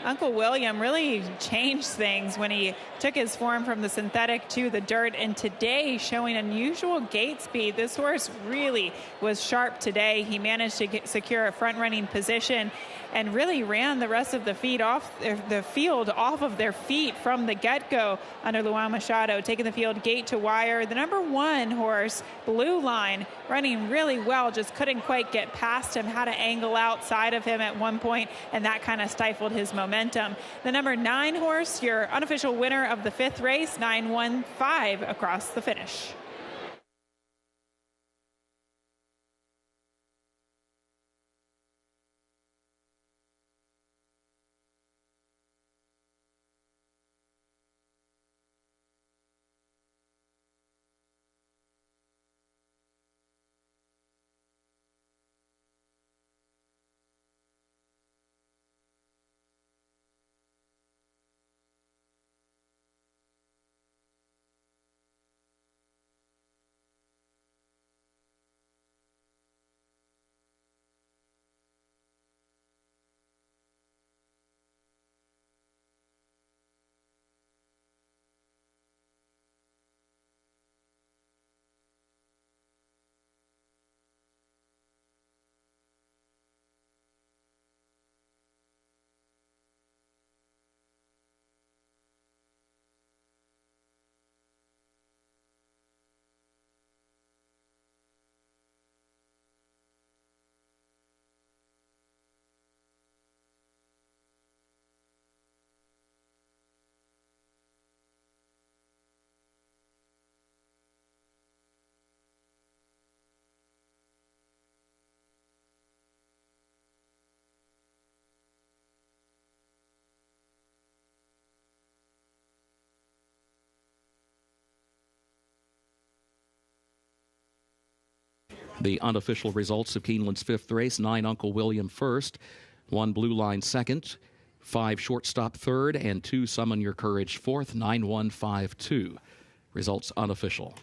Uncle William really changed things when he took his form from the synthetic to the dirt, and today showing unusual gait speed. This horse really was sharp today. He managed to secure a front-running position and really ran the rest of the field off of their feet from the get-go under Luan Machado, taking the field gate to wire. The number 1 horse, Blue Line, running really well, just couldn't quite get past him, had to angle outside of him at one point, and that kind of stifled his momentum. The number 9 horse, your unofficial winner of the 5th race, 9-1-5 across the finish. The unofficial results of Keeneland's fifth race: 9 Uncle William first, 1 Blue Line second, 5 Shortstop third, and 2 Summon Your Courage fourth. 9-1-5-2. Results unofficial.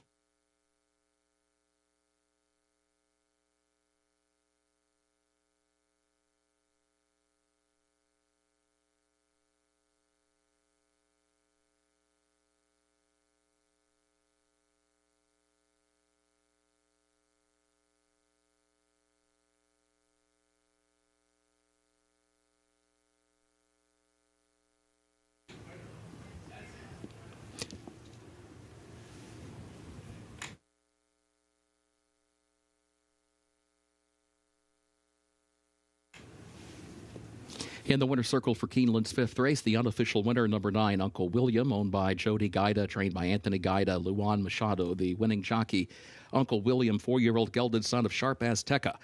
In the winner's circle for Keeneland's fifth race, the unofficial winner, number 9, Uncle William, owned by Jody Guida, trained by Anthony Guida, Luan Machado, the winning jockey. Uncle William, 4-year-old gelded son of Sharp Azteca,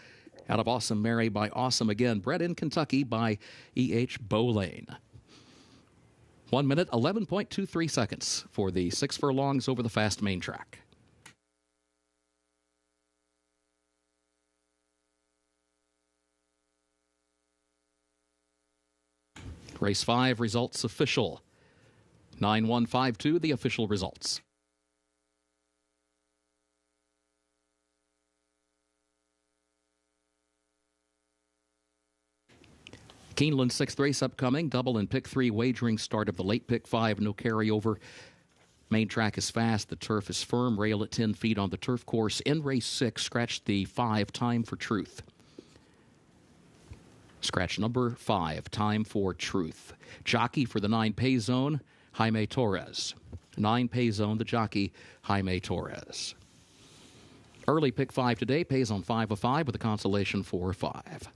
out of Awesome Mary by Awesome Again, bred in Kentucky by E.H. Bolane. 1 minute, 11.23 seconds for the 6 furlongs over the fast main track. Race 5 results official. 9-1-5-2, the official results. Keeneland's 6th race upcoming. Double and pick 3 wagering start of the late pick 5. No carryover. Main track is fast. The turf is firm. Rail at 10 feet on the turf course. In race 6, scratch the 5, Time for Truth. Scratch number 5, Time for Truth. Jockey for the 9 pay zone, Jaime Torres. 9 pay zone, the jockey, Jaime Torres. Early pick 5 today, pays on 5 of 5 with a consolation 4 of 5.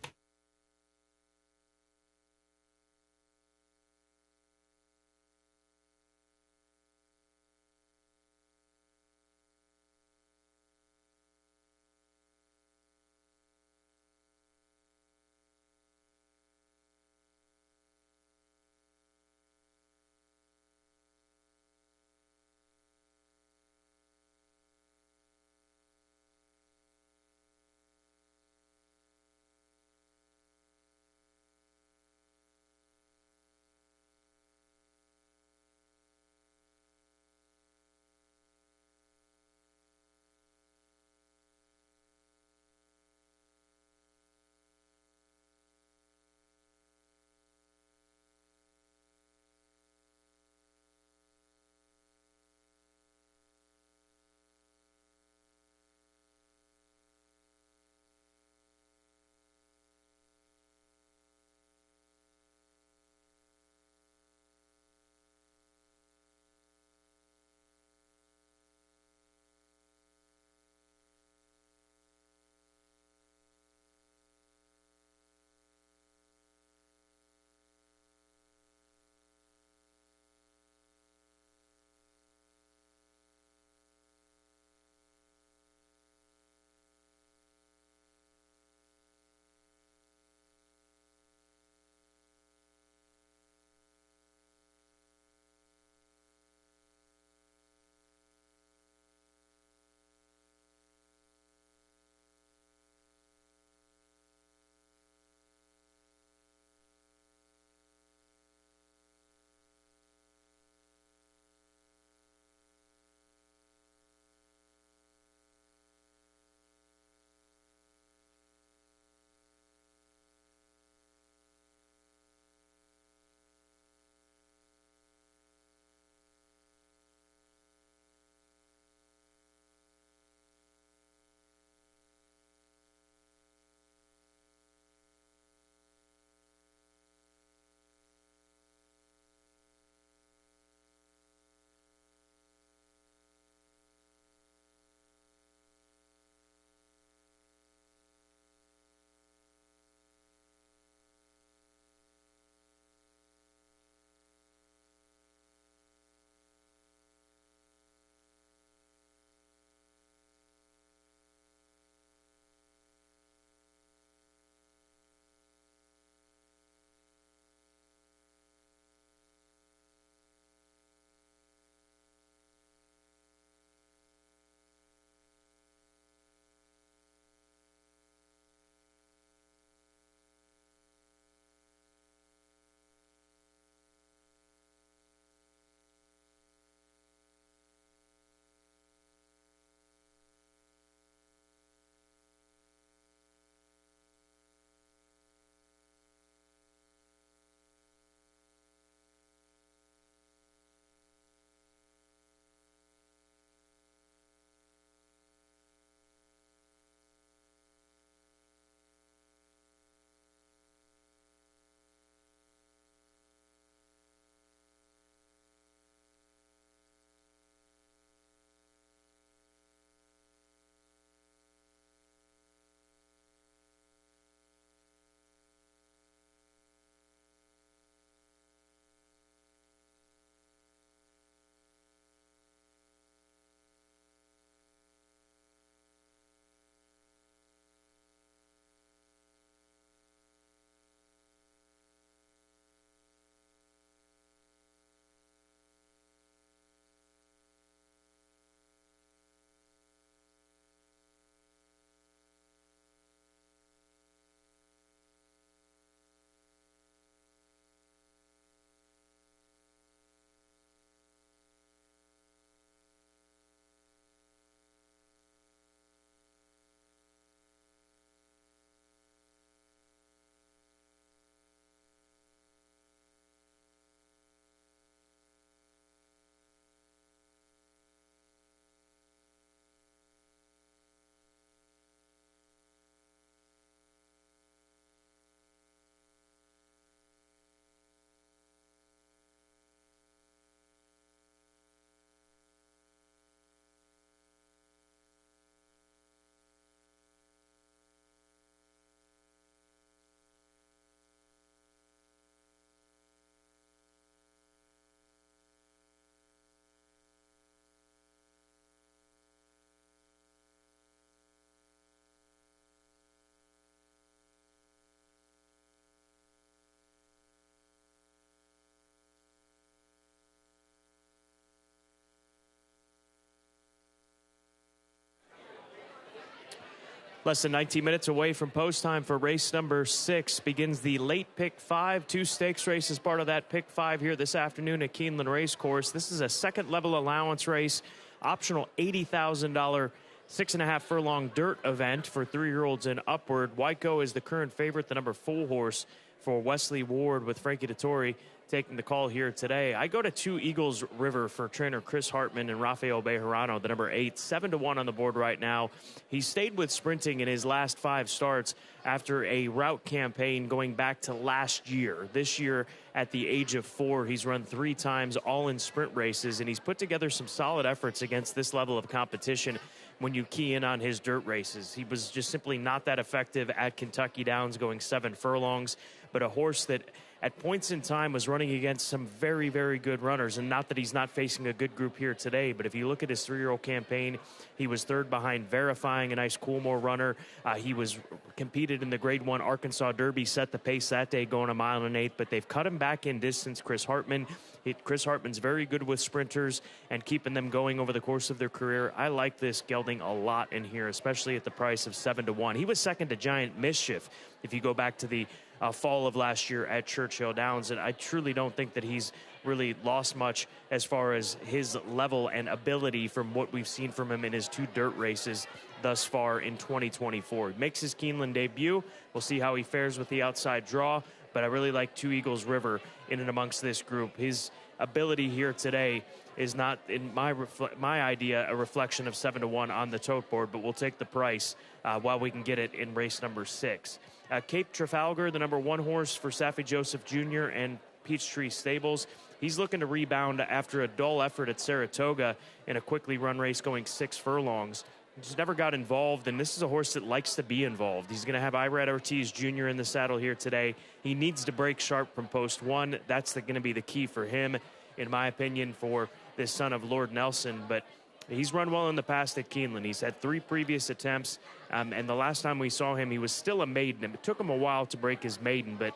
Less than 19 minutes away from post time for race number 6 begins the late pick 5. 2 stakes races part of that pick 5 here this afternoon at Keeneland Racecourse. This is a second level allowance race, optional $80,000 6.5 furlong dirt event for 3-year-olds and upward. Wyco is the current favorite, the number 4 horse for Wesley Ward, with Frankie Dettori taking the call here today. I go to 2 Eagles River for trainer Chris Hartman and Rafael Bejarano, the number 8, 7-1 on the board right now. He stayed with sprinting in his last 5 starts after a route campaign going back to last year. This year, at the age of 4, he's run 3 times, all in sprint races, and he's put together some solid efforts against this level of competition when you key in on his dirt races. He was just simply not that effective at Kentucky Downs, going 7 furlongs, but a horse that at points in time was running against some very, very good runners. And not that he's not facing a good group here today, but if you look at his 3-year-old campaign, he was 3rd behind Verifying, a nice Coolmore runner. He was competed in the Grade 1 Arkansas Derby, set the pace that day going 1 mile and 1/8, but they've cut him back in distance. Chris Hartman's very good with sprinters and keeping them going over the course of their career. I like this gelding a lot in here, especially at the price of 7-1. He was second to Giant Mischief if you go back to the fall of last year at Churchill Downs, and I truly don't think that he's really lost much as far as his level and ability from what we've seen from him in his 2 dirt races thus far in 2024. He makes his Keeneland debut. We'll see how he fares with the outside draw, but I really like 2 Eagles River in and amongst this group. His ability here today is not, in my idea, a reflection of 7-1 on the tote board, but we'll take the price while we can get it in race number 6. Cape Trafalgar, the number 1 horse for Saffie Joseph Jr. and Peachtree Stables. He's looking to rebound after a dull effort at Saratoga in a quickly run race going 6 furlongs. He just never got involved, and this is a horse that likes to be involved. He's going to have Irad Ortiz Jr. in the saddle here today. He needs to break sharp from post 1. That's going to be the key for him, in my opinion, for this son of Lord Nelson. But he's run well in the past at Keeneland. He's had 3 previous attempts, and the last time we saw him, he was still a maiden. It took him a while to break his maiden, but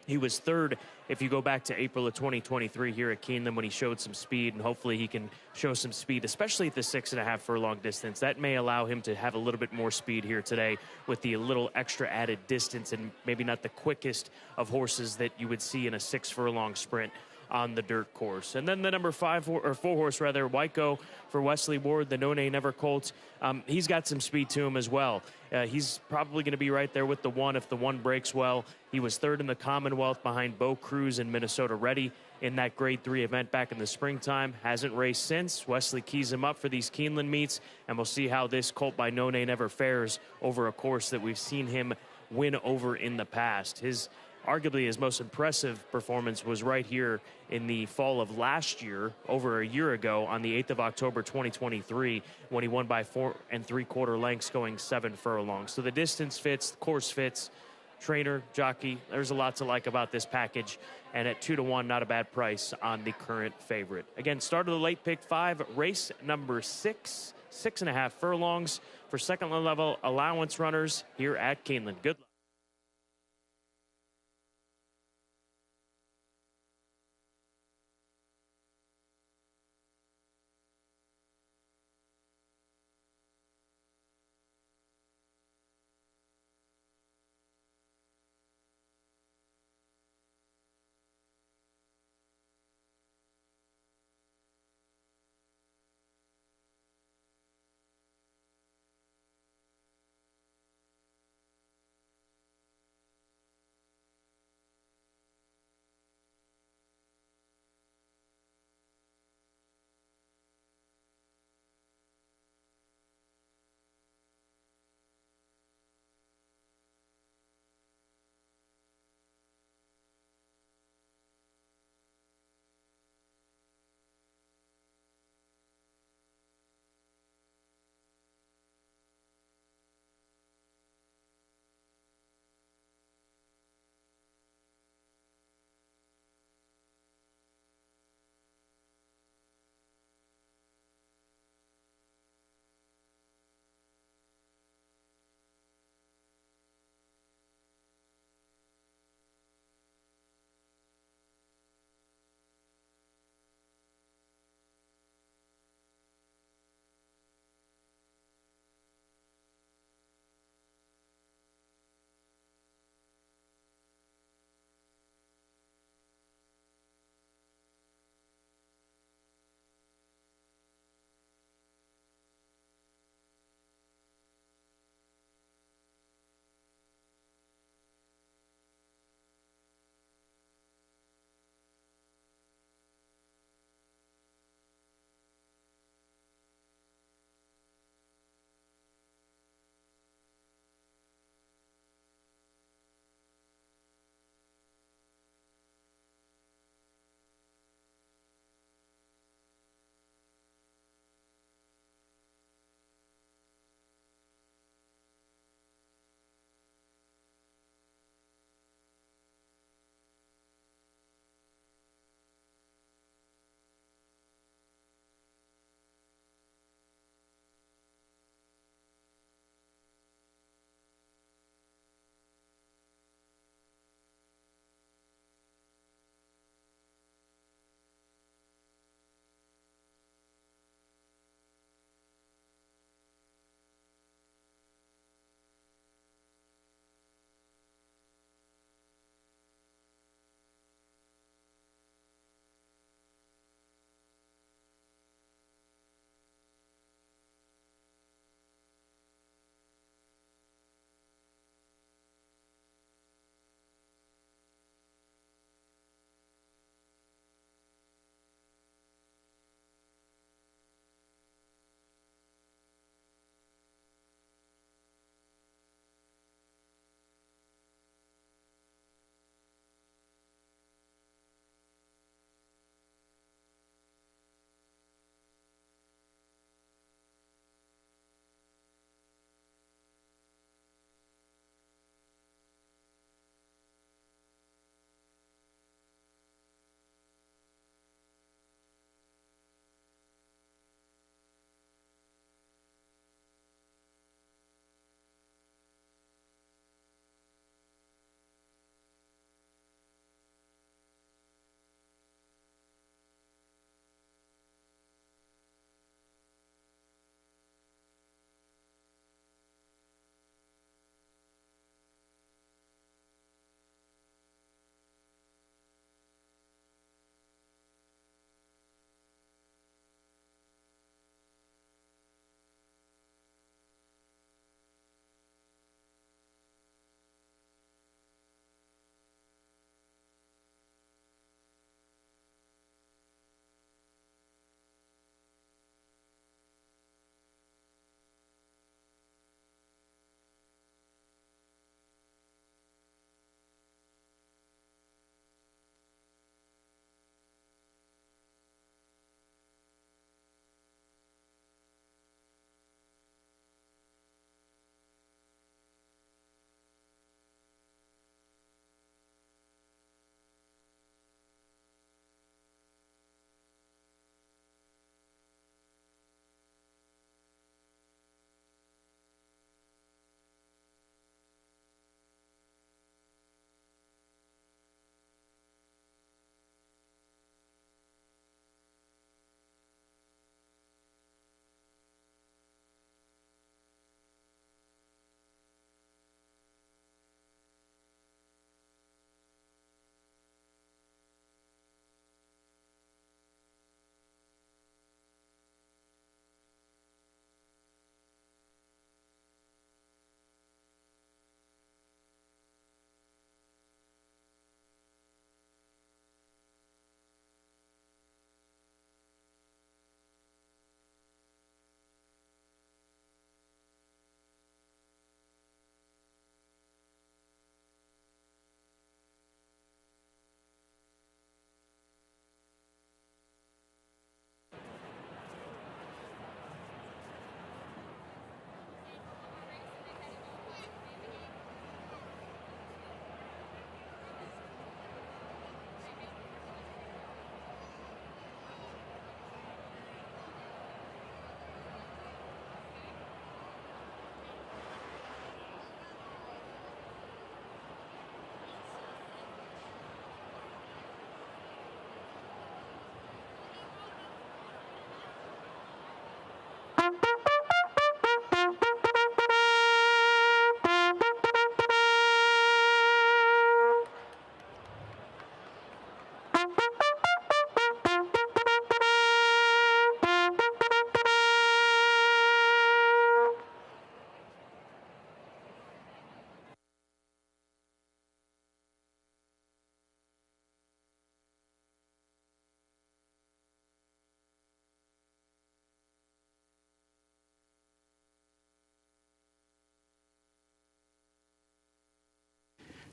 he was 3rd if you go back to April of 2023 here at Keeneland when he showed some speed, and hopefully he can show some speed, especially at the 6.5 furlong distance. That may allow him to have a little bit more speed here today with the little extra added distance, and maybe not the quickest of horses that you would see in a 6 furlong sprint on the dirt course. And then the number 4 horse, Wyco for Wesley Ward, the No Nay Never Colt. He's got some speed to him as well. He's probably going to be right there with the 1 if the 1 breaks well. He was 3rd in the Commonwealth behind Bo Cruz and Minnesota Ready in that Grade 3 event back in the springtime. Hasn't raced since. Wesley keys him up for these Keeneland meets, and we'll see how this colt by No Nay Never fares over a course that we've seen him win over in the past. Arguably his most impressive performance was right here in the fall of last year, over a year ago, on the 8th of October 2023, when he won by 4 3/4 lengths going 7 furlongs. So the distance fits, the course fits, trainer, jockey, there's a lot to like about this package, and at 2-1, not a bad price on the current favorite. Again, start of the late pick 5, race number 6, 6.5 furlongs for second level allowance runners here at Keeneland. Good luck.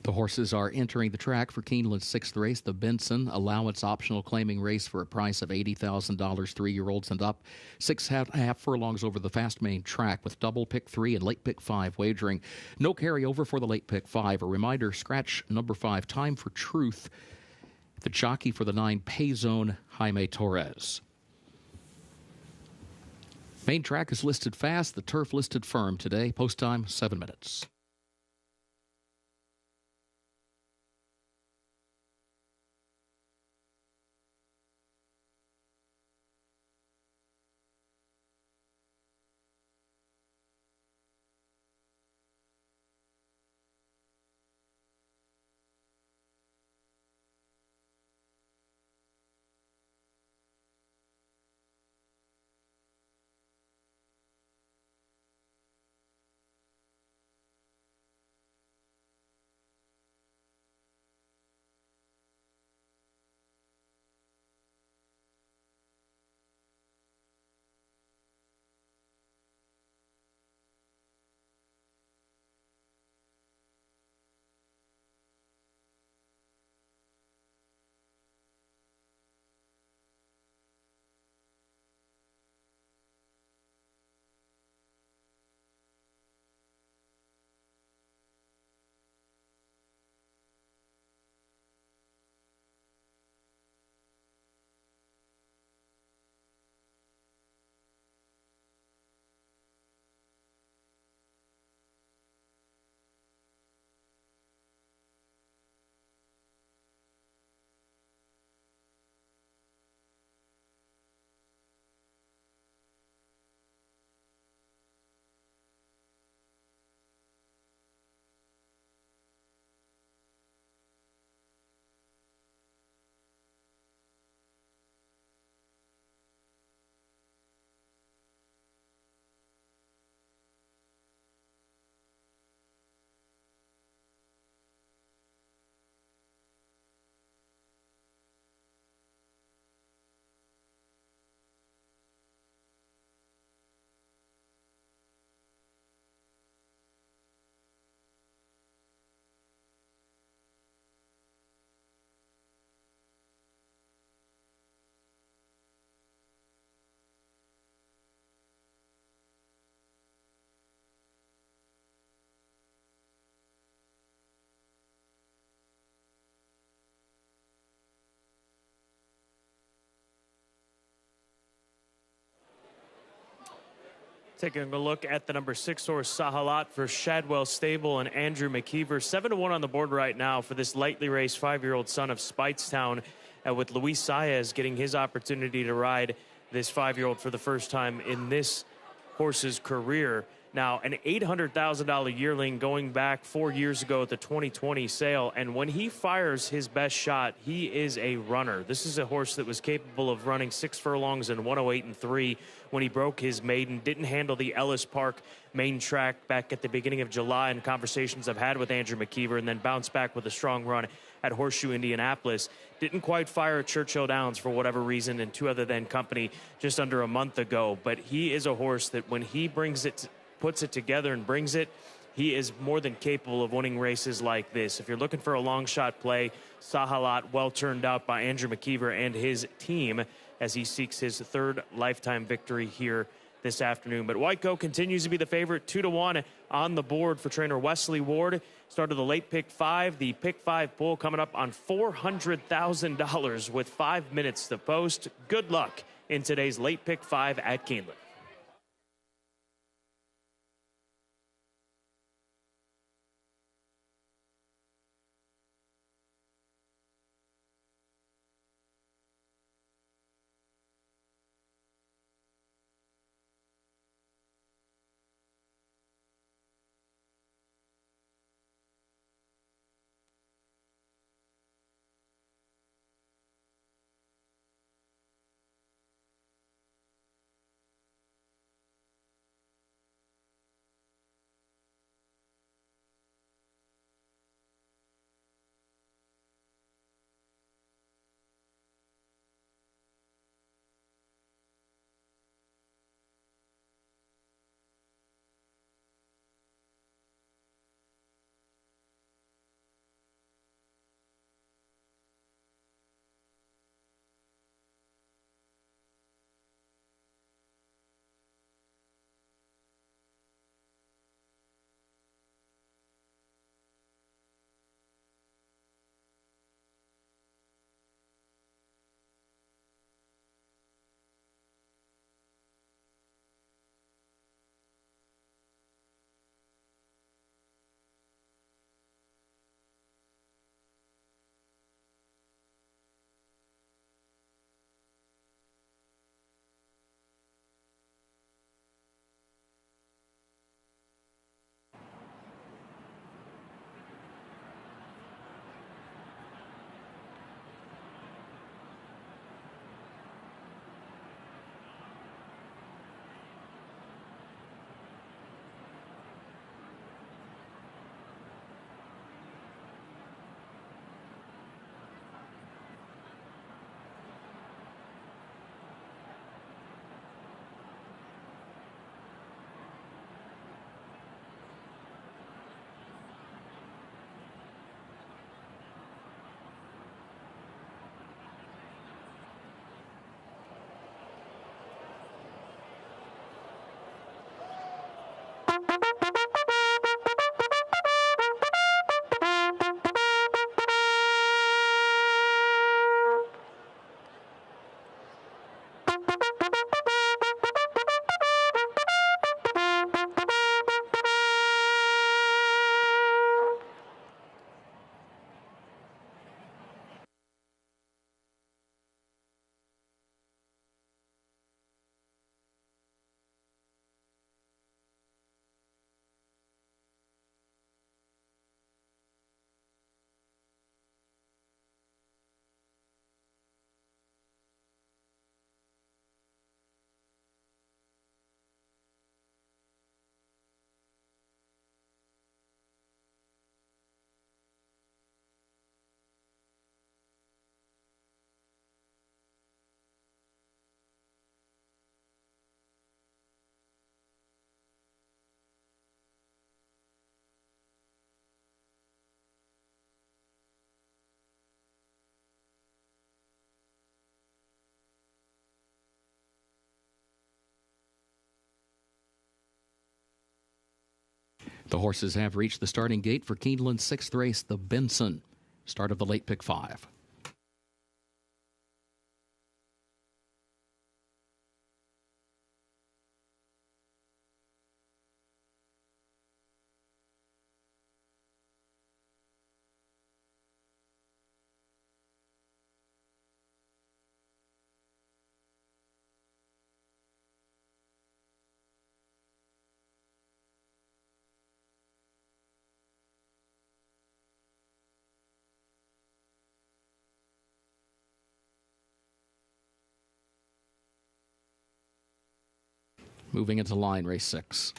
The horses are entering the track for Keeneland's sixth race, the Benson Allowance Optional Claiming Race, for a price of $80,000, 3-year-olds and up. 6.5 furlongs over the fast main track with double pick 3 and late pick 5 wagering. No carryover for the late pick 5. A reminder, scratch number 5, Time for Truth, the jockey for the 9, Payzone, Jaime Torres. Main track is listed fast, the turf listed firm today. Post time, 7 minutes. Taking a look at the number 6 horse, Sahalat, for Shadwell Stable and Andrew McKeever. 7-1 on the board right now for this lightly raced 5-year-old son of Speightstown, with Luis Saez getting his opportunity to ride this 5-year-old for the first time in this horse's career. Now, an $800,000 yearling going back 4 years ago at the 2020 sale, and when he fires his best shot, he is a runner. This is a horse that was capable of running 6 furlongs in 108.3 when he broke his maiden. Didn't handle the Ellis Park main track back at the beginning of July in conversations I've had with Andrew McKeever, and then bounced back with a strong run at Horseshoe Indianapolis. Didn't quite fire at Churchill Downs for whatever reason, and Two Other Than Company just under a month ago. But he is a horse that when he brings it, puts it together and brings it, he is more than capable of winning races like this. If you're looking for a long shot play, Sahalat, well turned out by Andrew McKeever and his team as he seeks his 3rd lifetime victory here this afternoon. But Whitecoat continues to be the favorite, 2-1 on the board for trainer Wesley Ward. Started the late pick 5. The pick 5 pull coming up on $400,000 with 5 minutes to post. Good luck in today's late pick 5 at Keeneland. The horses have reached the starting gate for Keeneland's 6th race, the Benson. Start of the late pick 5. Moving into line, race 6.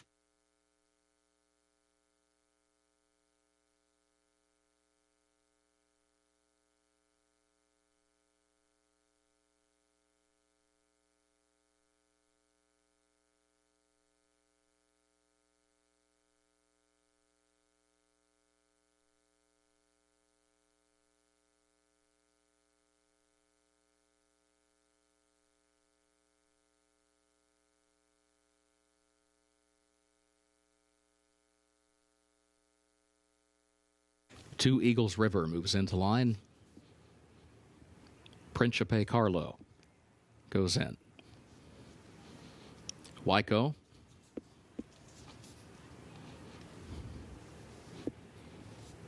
Two Eagles River moves into line. Principe Carlo goes in. Waiko.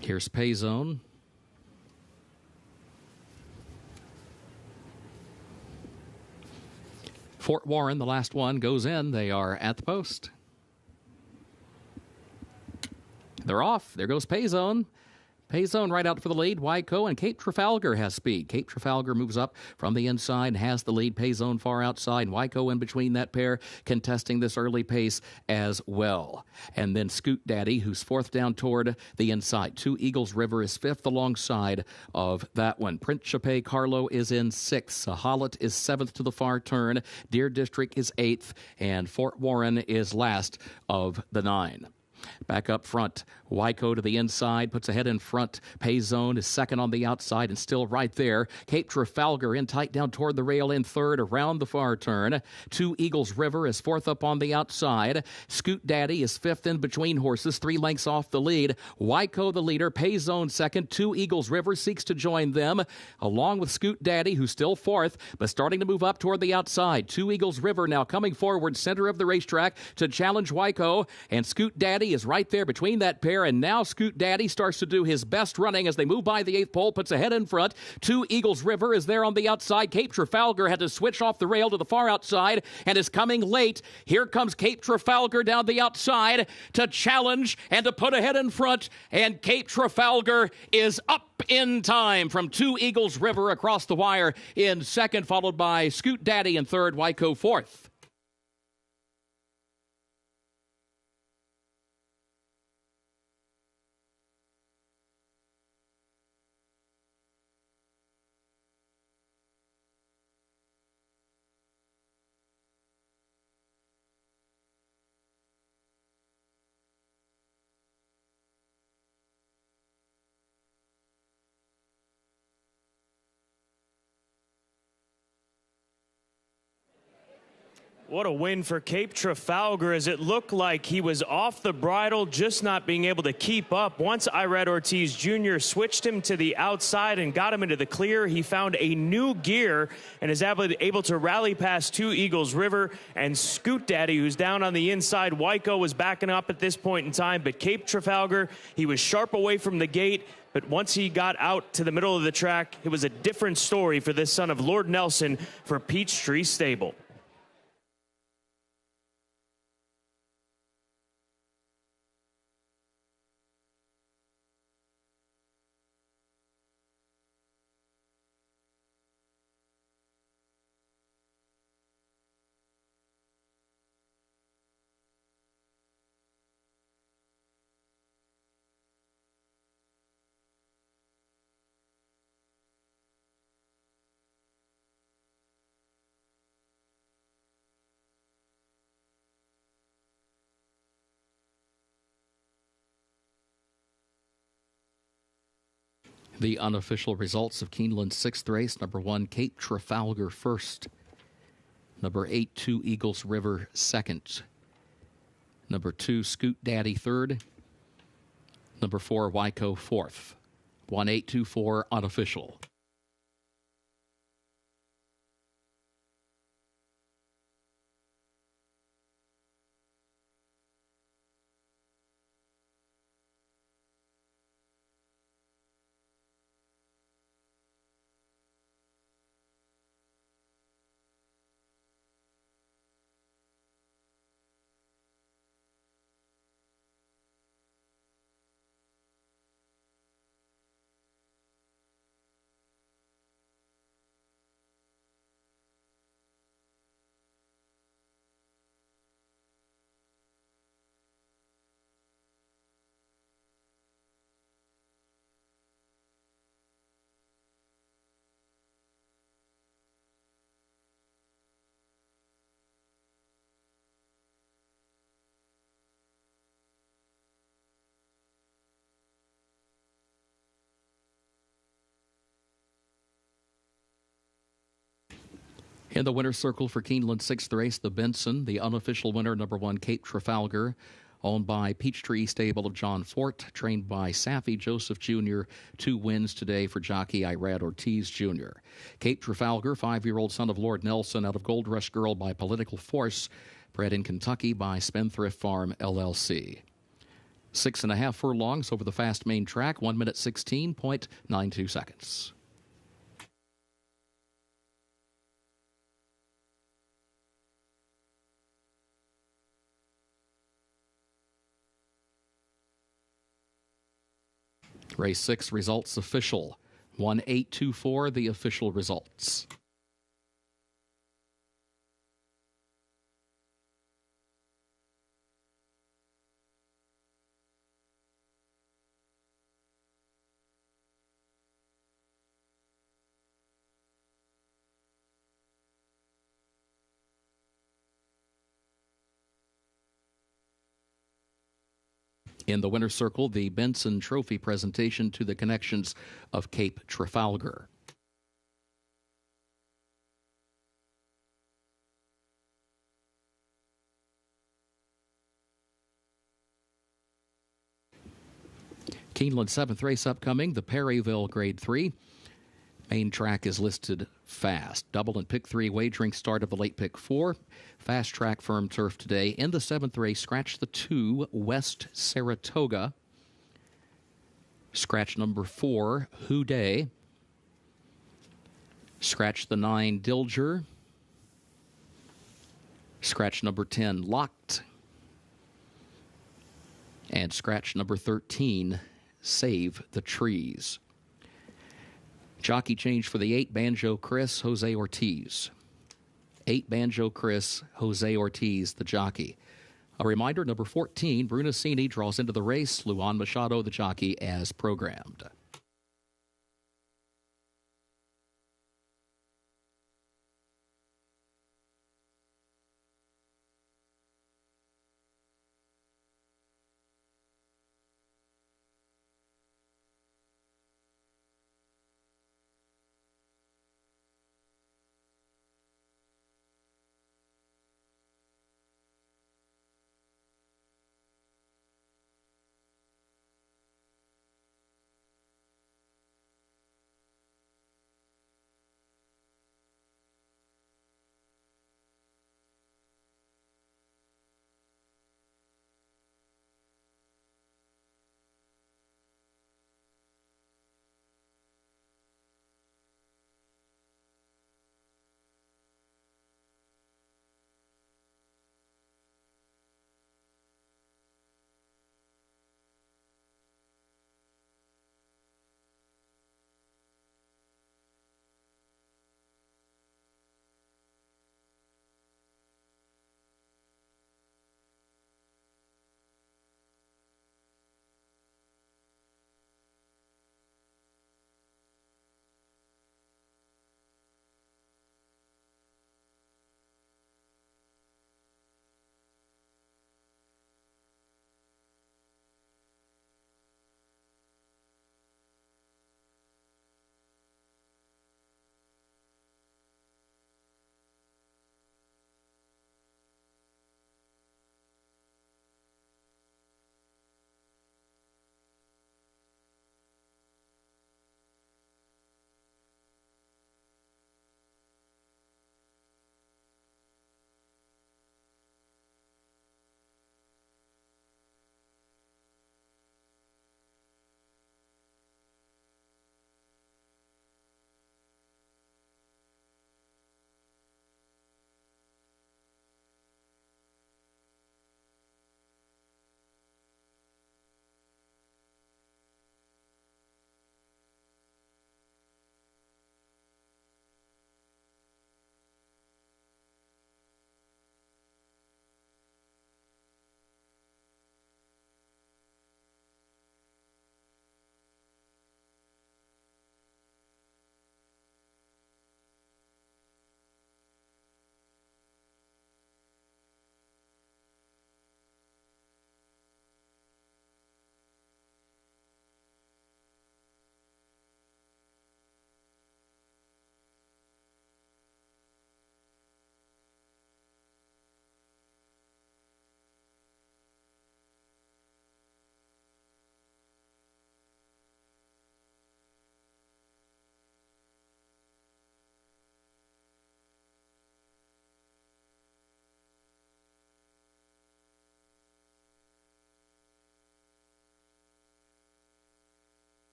Here's Payzone. Fort Warren, the last one, goes in. They are at the post. They're off. There goes Payzone. Payzone right out for the lead. Waiko and Cape Trafalgar has speed. Cape Trafalgar moves up from the inside and has the lead. Payzone far outside. Waiko in between that pair, contesting this early pace as well. And then Scoot Daddy, who's 4th down toward the inside. Two Eagles River is 5th alongside of that one. Principe Carlo is in 6th. Sahalat is 7th to the far turn. Deer District is 8th. And Fort Warren is last of the 9. Back up front, Waiko to the inside, puts a head in front. Payzone is 2nd on the outside and still right there. Cape Trafalgar in tight down toward the rail in 3rd around the far turn. Two Eagles River is 4th up on the outside. Scoot Daddy is 5th in between horses, 3 lengths off the lead. Waiko the leader, Payzone 2nd. Two Eagles River seeks to join them, along with Scoot Daddy, who's still 4th, but starting to move up toward the outside. Two Eagles River now coming forward, center of the racetrack to challenge Waiko, and Scoot Daddy is right there between that pair, and now Scoot Daddy starts to do his best running as they move by the 8th pole, puts a head in front. Two Eagles River is there on the outside. Cape Trafalgar had to switch off the rail to the far outside and is coming late. Here comes Cape Trafalgar down the outside to challenge and to put a head in front, and Cape Trafalgar is up in time from Two Eagles River across the wire in 2nd, followed by Scoot Daddy in 3rd, Waiko 4th. What a win for Cape Trafalgar, as it looked like he was off the bridle, just not being able to keep up. Once Irad Ortiz Jr. switched him to the outside and got him into the clear, he found a new gear and is able to rally past Two Eagles River and Scoot Daddy, who's down on the inside. Waiko was backing up at this point in time, but Cape Trafalgar, he was sharp away from the gate. But once he got out to the middle of the track, it was a different story for this son of Lord Nelson for Peachtree Stable. The unofficial results of Keeneland's 6th race. Number 1, Cape Trafalgar 1st. Number 8, Two Eagles River 2nd. Number 2, Scoot Daddy 3rd. Number 4, Wyco, fourth. 1824, unofficial. In the winner's circle for Keeneland's sixth race, the Benson, the unofficial winner, number 1, Cape Trafalgar, owned by Peachtree Stable of John Fort, trained by Safi Joseph Jr. 2 wins today for jockey Irad Ortiz Jr. Cape Trafalgar, 5-year-old son of Lord Nelson, out of Gold Rush Girl by Political Force, bred in Kentucky by Spendthrift Farm, LLC. 6.5 furlongs over the fast main track, 1 minute 16.92 seconds. Race 6 results official. 1824, the official results. In the winner's circle, the Benson Trophy presentation to the connections of Cape Trafalgar. Keeneland 7th race upcoming, the Perryville Grade 3. Main track is listed fast. Double and pick 3 wagering start of the late pick 4. Fast track firm turf today. In the 7th race, scratch the 2, West Saratoga. Scratch number 4, Houday. Scratch the 9, Dilger. Scratch number 10, Locked. And scratch number 13, Save the Trees. Jockey change for the 8, Banjo Chris, Jose Ortiz. 8, Banjo Chris, Jose Ortiz, the jockey. A reminder, number 14, Brunacini draws into the race. Luan Machado, the jockey, as programmed.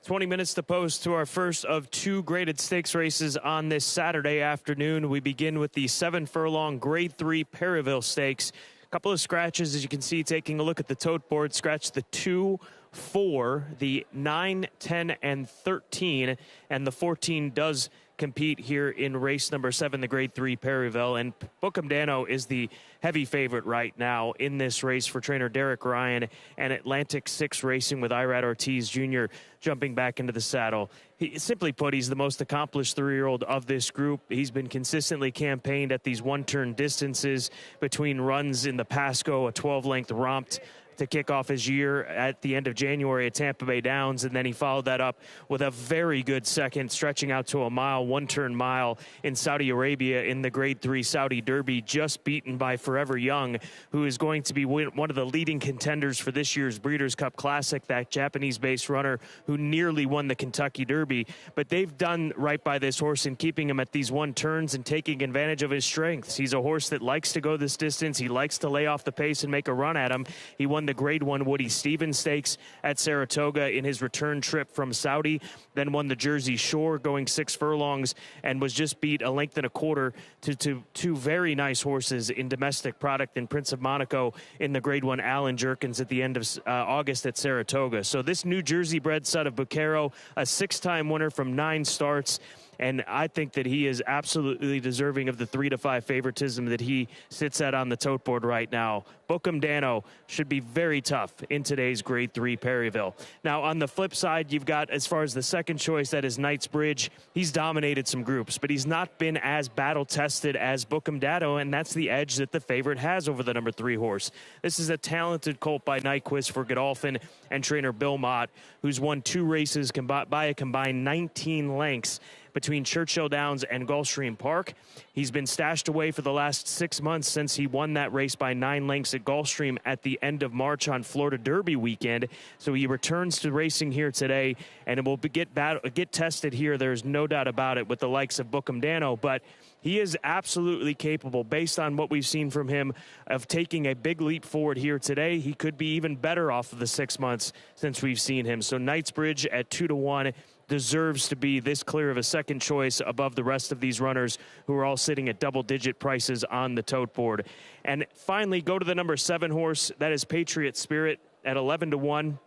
20 minutes to post to our first of 2 graded stakes races on this Saturday afternoon. We begin with the 7-furlong Grade 3 Perryville Stakes. A couple of scratches, as you can see, taking a look at the tote board. Scratch the 2, 4, the 9, 10, and 13, and the 14 does compete here in race number 7, the Grade 3 Perryville. And Bookham Dano is the heavy favorite right now in this race for trainer Derek Ryan and Atlantic 6 Racing with Irad Ortiz Jr. jumping back into the saddle. Simply put, he's the most accomplished 3-year-old of this group. He's been consistently campaigned at these one-turn distances between runs in the Pasco, a 12-length romped to kick off his year at the end of January at Tampa Bay Downs, and then he followed that up with a very good second, stretching out to a mile, one-turn mile in Saudi Arabia in the Grade 3 Saudi Derby, just beaten by Forever Young, who is going to be one of the leading contenders for this year's Breeders' Cup Classic, that Japanese-based runner who nearly won the Kentucky Derby. But they've done right by this horse in keeping him at these one-turns and taking advantage of his strengths. He's a horse that likes to go this distance. He likes to lay off the pace and make a run at him. He won the Grade 1 Woody Stevens Stakes at Saratoga in his return trip from Saudi, then won the Jersey Shore going 6 furlongs and was just beat a length and a quarter to 2 very nice horses in domestic product and Prince of Monaco in the Grade 1 Allen Jerkins at the end of August at Saratoga. So this New Jersey bred son of Bucaro, a 6-time winner from 9 starts, and I think that he is absolutely deserving of the 3-5 favoritism that he sits at on the tote board right now. Bookham Dano should be very tough in today's Grade 3 Perryville. Now, on the flip side, you've got, as far as the second choice, that is Knightsbridge. He's dominated some groups, but he's not been as battle-tested as Bookham Dano, and that's the edge that the favorite has over the number 3 horse. This is a talented colt by Nyquist for Godolphin and trainer Bill Mott, who's won 2 races by a combined 19 lengths between Churchill Downs and Gulfstream Park. He's been stashed away for the last 6 months since he won that race by 9 lengths at Gulfstream at the end of March on Florida Derby weekend. So he returns to racing here today, and it will get tested here. There's no doubt about it with the likes of Bookham Dano, but he is absolutely capable, based on what we've seen from him, of taking a big leap forward here today. He could be even better off of the 6 months since we've seen him. So Knightsbridge at 2-1 deserves to be this clear of a second choice above the rest of these runners who are all sitting at double-digit prices on the tote board. And finally, go to the number 7 horse. That is Patriot Spirit at 11-1.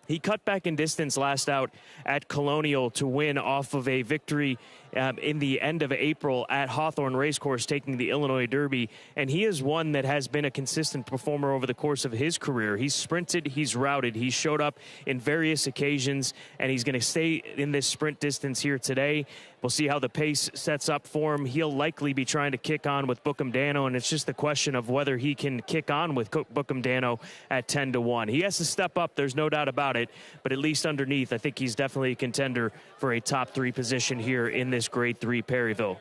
He cut back in distance last out at Colonial to win off of a victory in the end of April at Hawthorne Racecourse, taking the Illinois Derby. And he is one that has been a consistent performer over the course of his career. He's sprinted, he's routed, he showed up in various occasions, and he's going to stay in this sprint distance here today. We'll see how the pace sets up for him. He'll likely be trying to kick on with Bookham Dano, and it's just the question of whether he can kick on with Bookham Dano at 10-1. He has to step up, there's no doubt about it, but at least underneath, I think he's definitely a contender for a top 3 position here in this Grade 3 Perryville.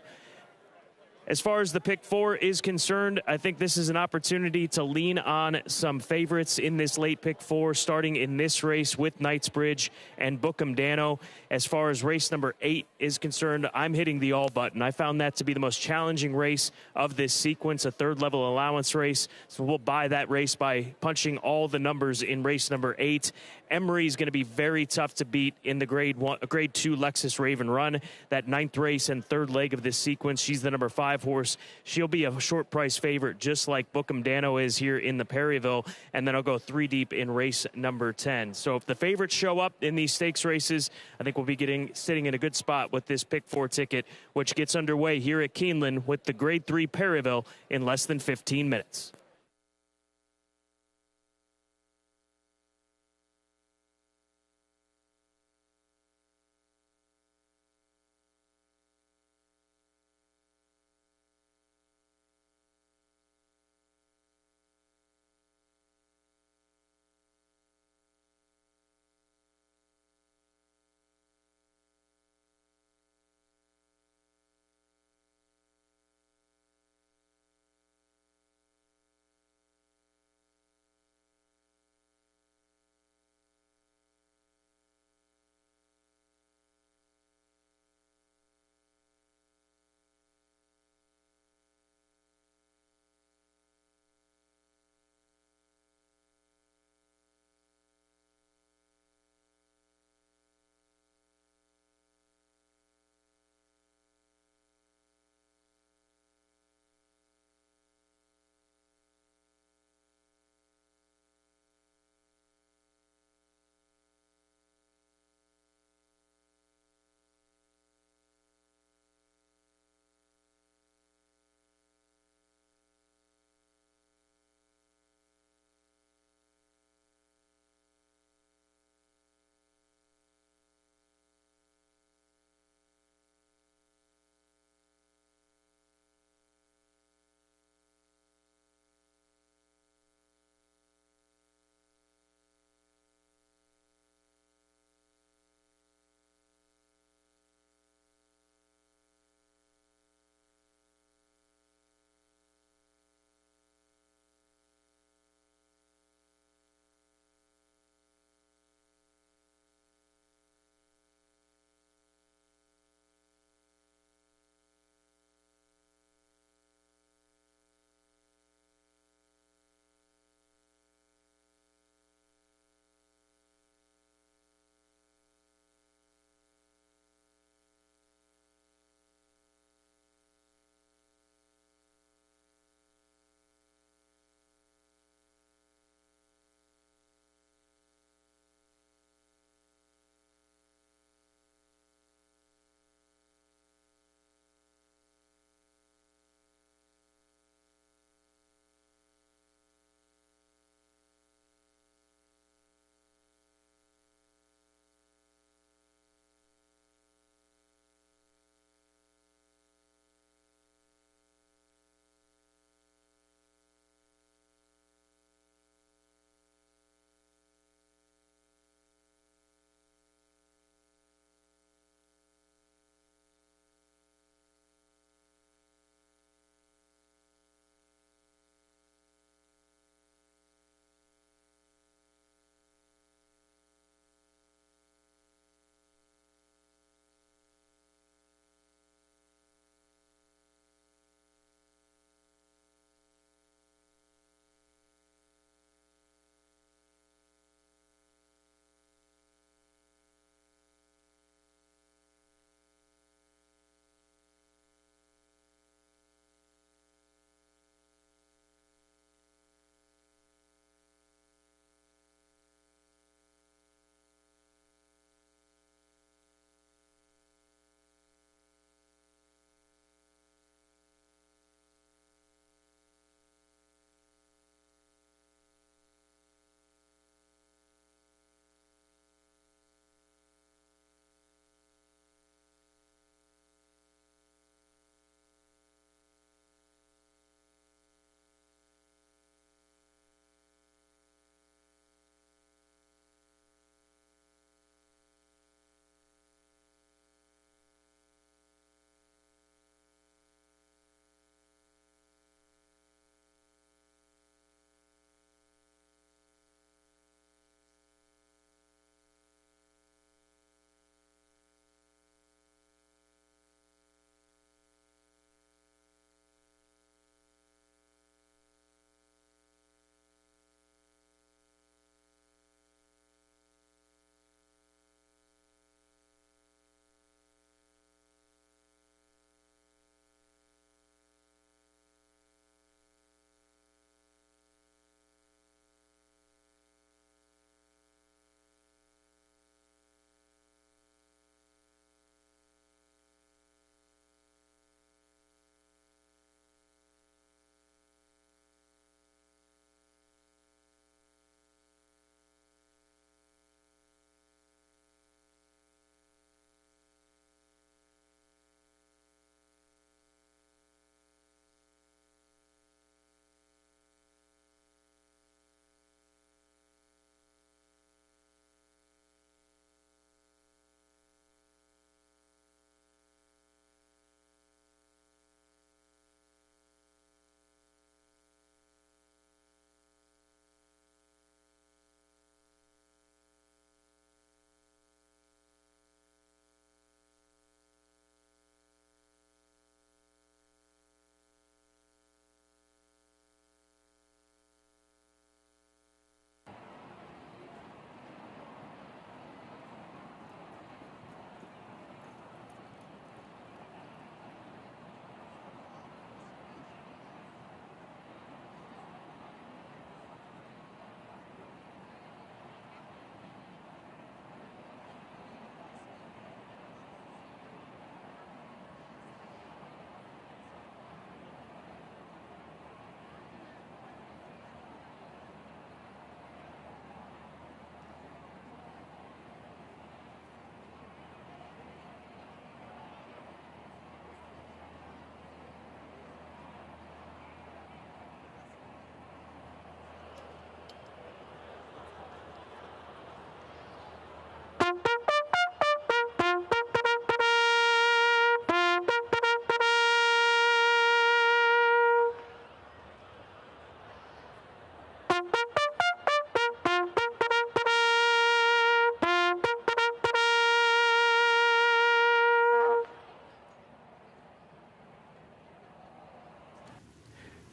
As far as the pick 4 is concerned, I think this is an opportunity to lean on some favorites in this late pick 4, starting in this race with Knightsbridge and Bookham Dano. As far as race number 8 is concerned, I'm hitting the all button. I found that to be the most challenging race of this sequence, a 3rd level allowance race. So we'll buy that race by punching all the numbers in race number 8. Emery is going to be very tough to beat in the Grade 2 Lexus Raven Run, that 9th race and 3rd leg of this sequence. She's the number 5 horse. She'll be a short price favorite, just like Bookham Dano is here in the Perryville, and then I'll go 3 deep in race number 10. So if the favorites show up in these stakes races, I think we'll be sitting in a good spot with this pick 4 ticket, which gets underway here at Keeneland with the Grade 3 Perryville in less than 15 minutes.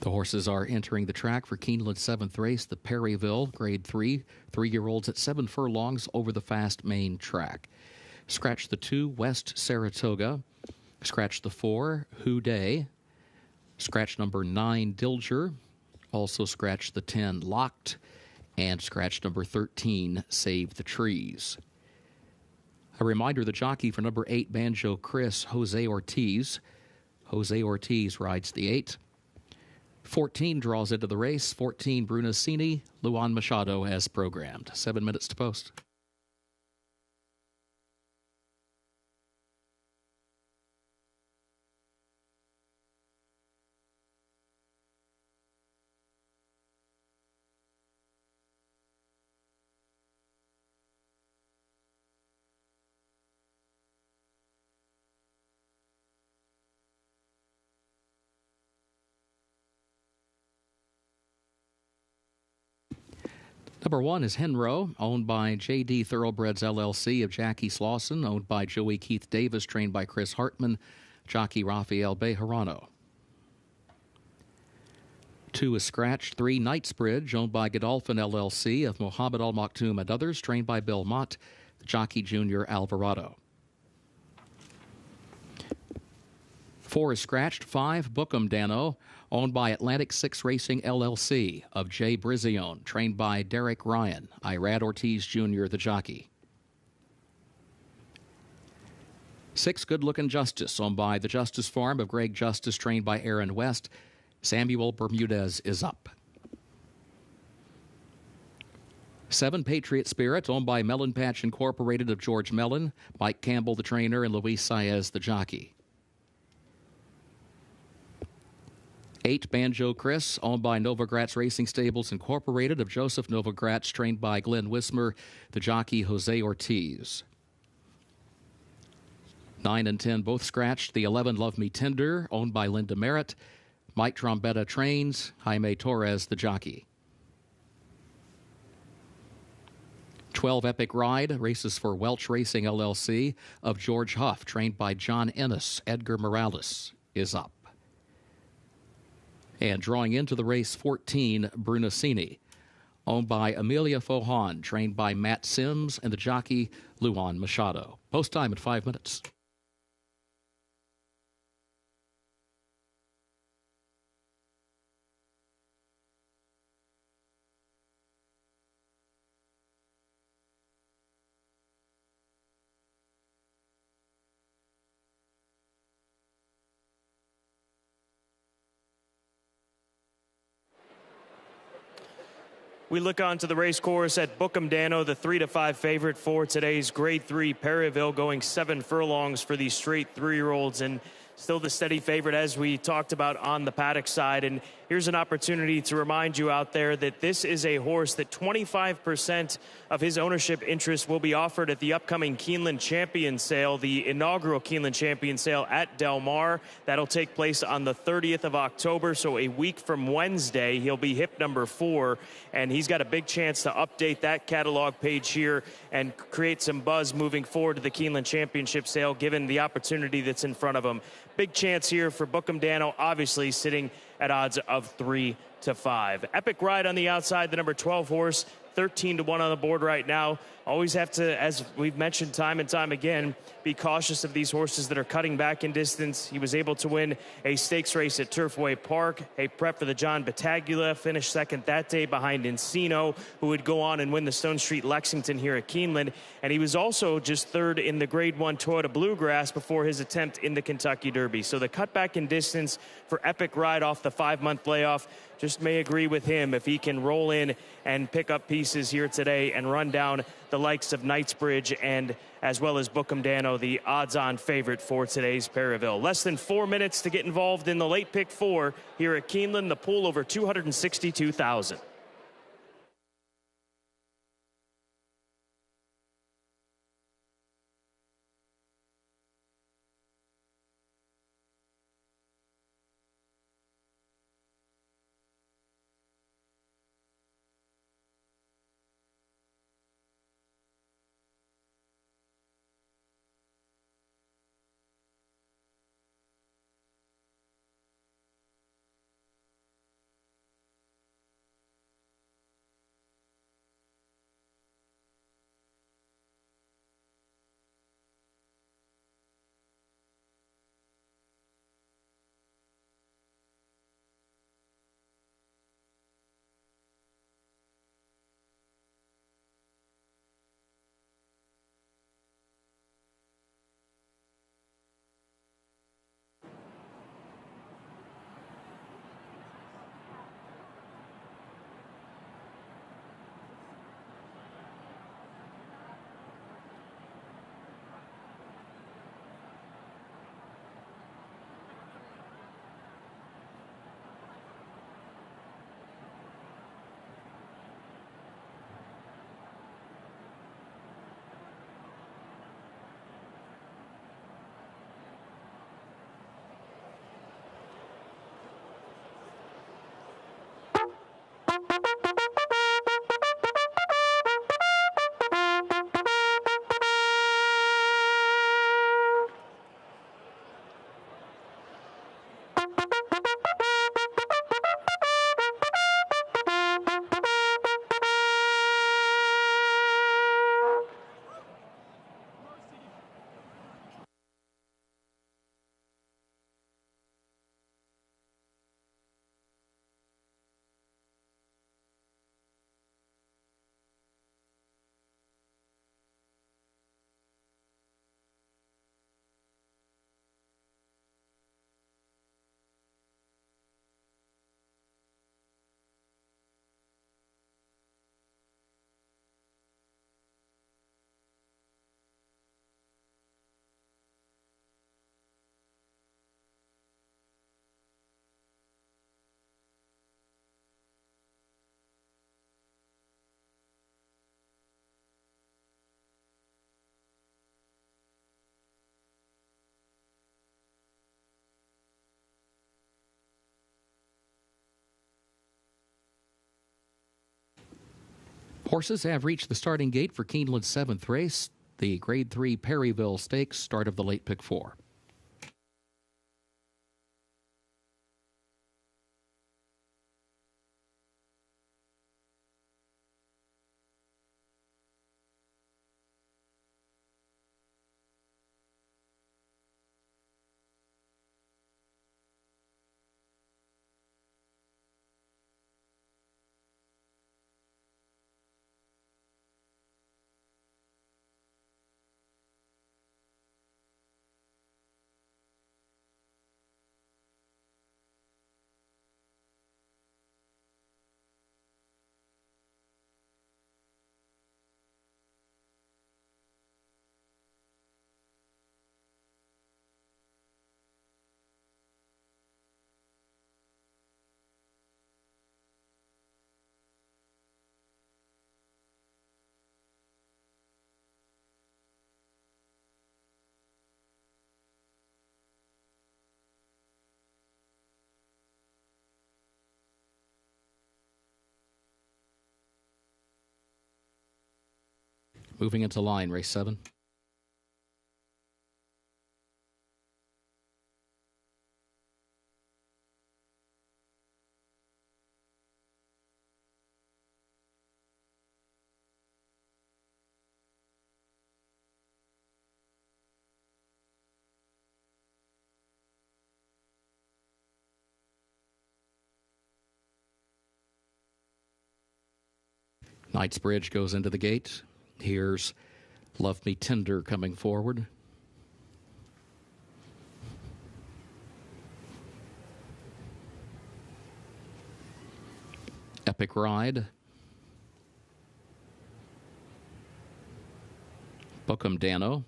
The horses are entering the track for Keeneland's 7th race, the Perryville Grade 3, 3-year-olds at 7 furlongs over the fast main track. Scratch the 2, West Saratoga. Scratch the 4, Houday. Scratch number 9, Dilger. Also scratch the 10, Locked. And scratch number 13, Save the Trees. A reminder, the jockey for number 8, Banjo Chris, Jose Ortiz. Jose Ortiz rides the 8. 14 draws into the race. 14, Brunacini, Luan Machado as programmed. 7 minutes to post. Number 1 is Henro, owned by J.D. Thoroughbreds LLC of Jackie Slauson, owned by Joey Keith Davis, trained by Chris Hartman, jockey Rafael Bejarano. 2 is Scratch. 3, Knightsbridge, owned by Godolphin LLC of Mohammed Al Maktoum and others, trained by Bill Mott, jockey Junior Alvarado. 4 is Scratched. 5, Bookham Dano, owned by Atlantic 6 Racing LLC of Jay Brizione, trained by Derek Ryan, Irad Ortiz Jr., the jockey. 6, Good Looking Justice, owned by the Justice Farm of Greg Justice, trained by Aaron West. Samuel Bermudez is up. 7, Patriot Spirit, owned by Melon Patch Incorporated of George Mellon, Mike Campbell, the trainer, and Luis Saez, the jockey. 8, Banjo Chris, owned by Novogratz Racing Stables Incorporated of Joseph Novogratz, trained by Glenn Wismer, the jockey Jose Ortiz. 9 and 10 both scratched. The 11, Love Me Tender, owned by Linda Merritt. Mike Trombetta trains, Jaime Torres, the jockey. 12, Epic Ride, races for Welch Racing LLC of George Huff, trained by John Ennis. Edgar Morales is up. And drawing into the race, 14, Brunacini, owned by Amelia Fohan, trained by Matt Sims and the jockey Luan Machado. Post time at 5 minutes. We look on to the race course at Bookham Dano, the 3-5 favorite for today's Grade 3 Perryville, going 7 furlongs for these straight 3-year-olds, and still the steady favorite as we talked about on the paddock side. And here's an opportunity to remind you out there that this is a horse that 25% of his ownership interest will be offered at the upcoming Keeneland Champion Sale, the inaugural Keeneland Champion Sale at Del Mar. That'll take place on the 30th of October, so a week from Wednesday. He'll be hip number 4, and he's got a big chance to update that catalog page here and create some buzz moving forward to the Keeneland Championship Sale, given the opportunity that's in front of him. Big chance here for Bookham Dano, obviously sitting at odds of 3-5. Epic Ride on the outside, the number 12 horse, 13-1 on the board right now. Always have to, as we've mentioned time and time again, be cautious of these horses that are cutting back in distance. He was able to win a stakes race at Turfway Park, a prep for the John Battaglia, finished second that day behind Encino, who would go on and win the Stone Street Lexington here at Keeneland. And he was also just third in the Grade 1 Toyota Bluegrass before his attempt in the Kentucky Derby. So the cutback in distance for Epic Ride off the 5-month layoff, just may agree with him if he can roll in and pick up pieces here today and run down the likes of Knightsbridge and as well as Bookham Dano, the odds-on favorite for today's Perryville. Less than 4 minutes to get involved in the late pick 4 here at Keeneland. The pool over 262,000. Horses have reached the starting gate for Keeneland's 7th race, the Grade 3 Perryville Stakes, start of the late pick 4. Moving into line, race 7. Knightsbridge goes into the gate. Here's Love Me Tender coming forward. Epic Ride. Bookham Dano.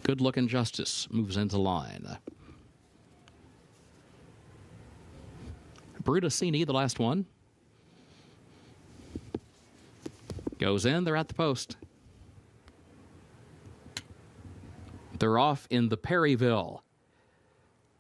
Good Looking Justice moves into line. Brudicini, the last one. Goes in, they're at the post. They're off in the Perryville.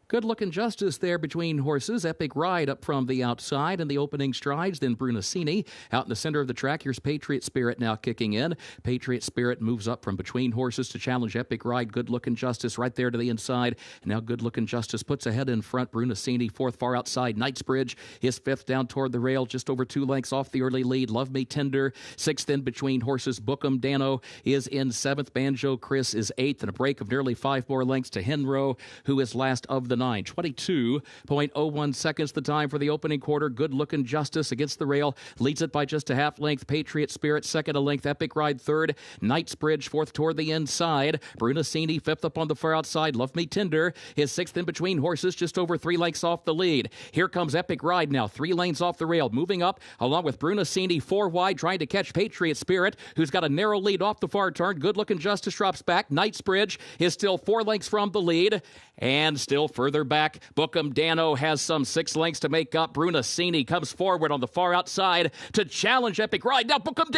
Good Looking Justice there between horses. Epic Ride up from the outside in the opening strides. Then Brunacini out in the center of the track. Here's Patriot Spirit now kicking in. Patriot Spirit moves up from between horses to challenge Epic Ride. Good Looking Justice right there to the inside. And now Good Looking Justice puts ahead in front. Brunacini fourth far outside. Knightsbridge is fifth down toward the rail, just over 2 lengths off the early lead. Love Me Tender sixth in between horses. Bookham Dano is in seventh. Banjo Chris is eighth, and a break of nearly 5 more lengths to Henro, who is last of the 9. 22.01 seconds the time for the opening quarter. Good Looking Justice against the rail leads it by just a half length. Patriot Spirit second a length. Epic Ride third. Knightsbridge fourth toward the inside. Brunacini fifth up on the far outside. Love Me Tender is sixth in between horses, just over 3 lengths off the lead. Here comes Epic Ride now, 3 lanes off the rail, moving up along with Brunacini 4 wide, trying to catch Patriot Spirit, who's got a narrow lead off the far turn. Good Looking Justice drops back. Knightsbridge is still 4 lengths from the lead, and still further back, Bookham Dano has some 6 lengths to make up. Brunacini comes forward on the far outside to challenge Epic Ride. Now Bookham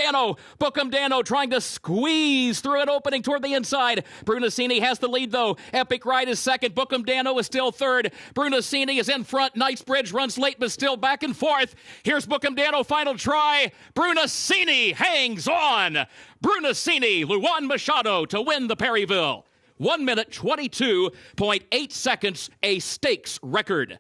Dano trying to squeeze through an opening toward the inside. Brunacini has the lead though. Epic Ride is second. Bookham Dano is still third. Brunacini is in front. Knightsbridge runs late but still back and forth. Here's Bookham Dano, final try. Brunacini hangs on. Brunacini, Luan Machado to win the Perryville. 1 minute, 22.8 seconds, a stakes record.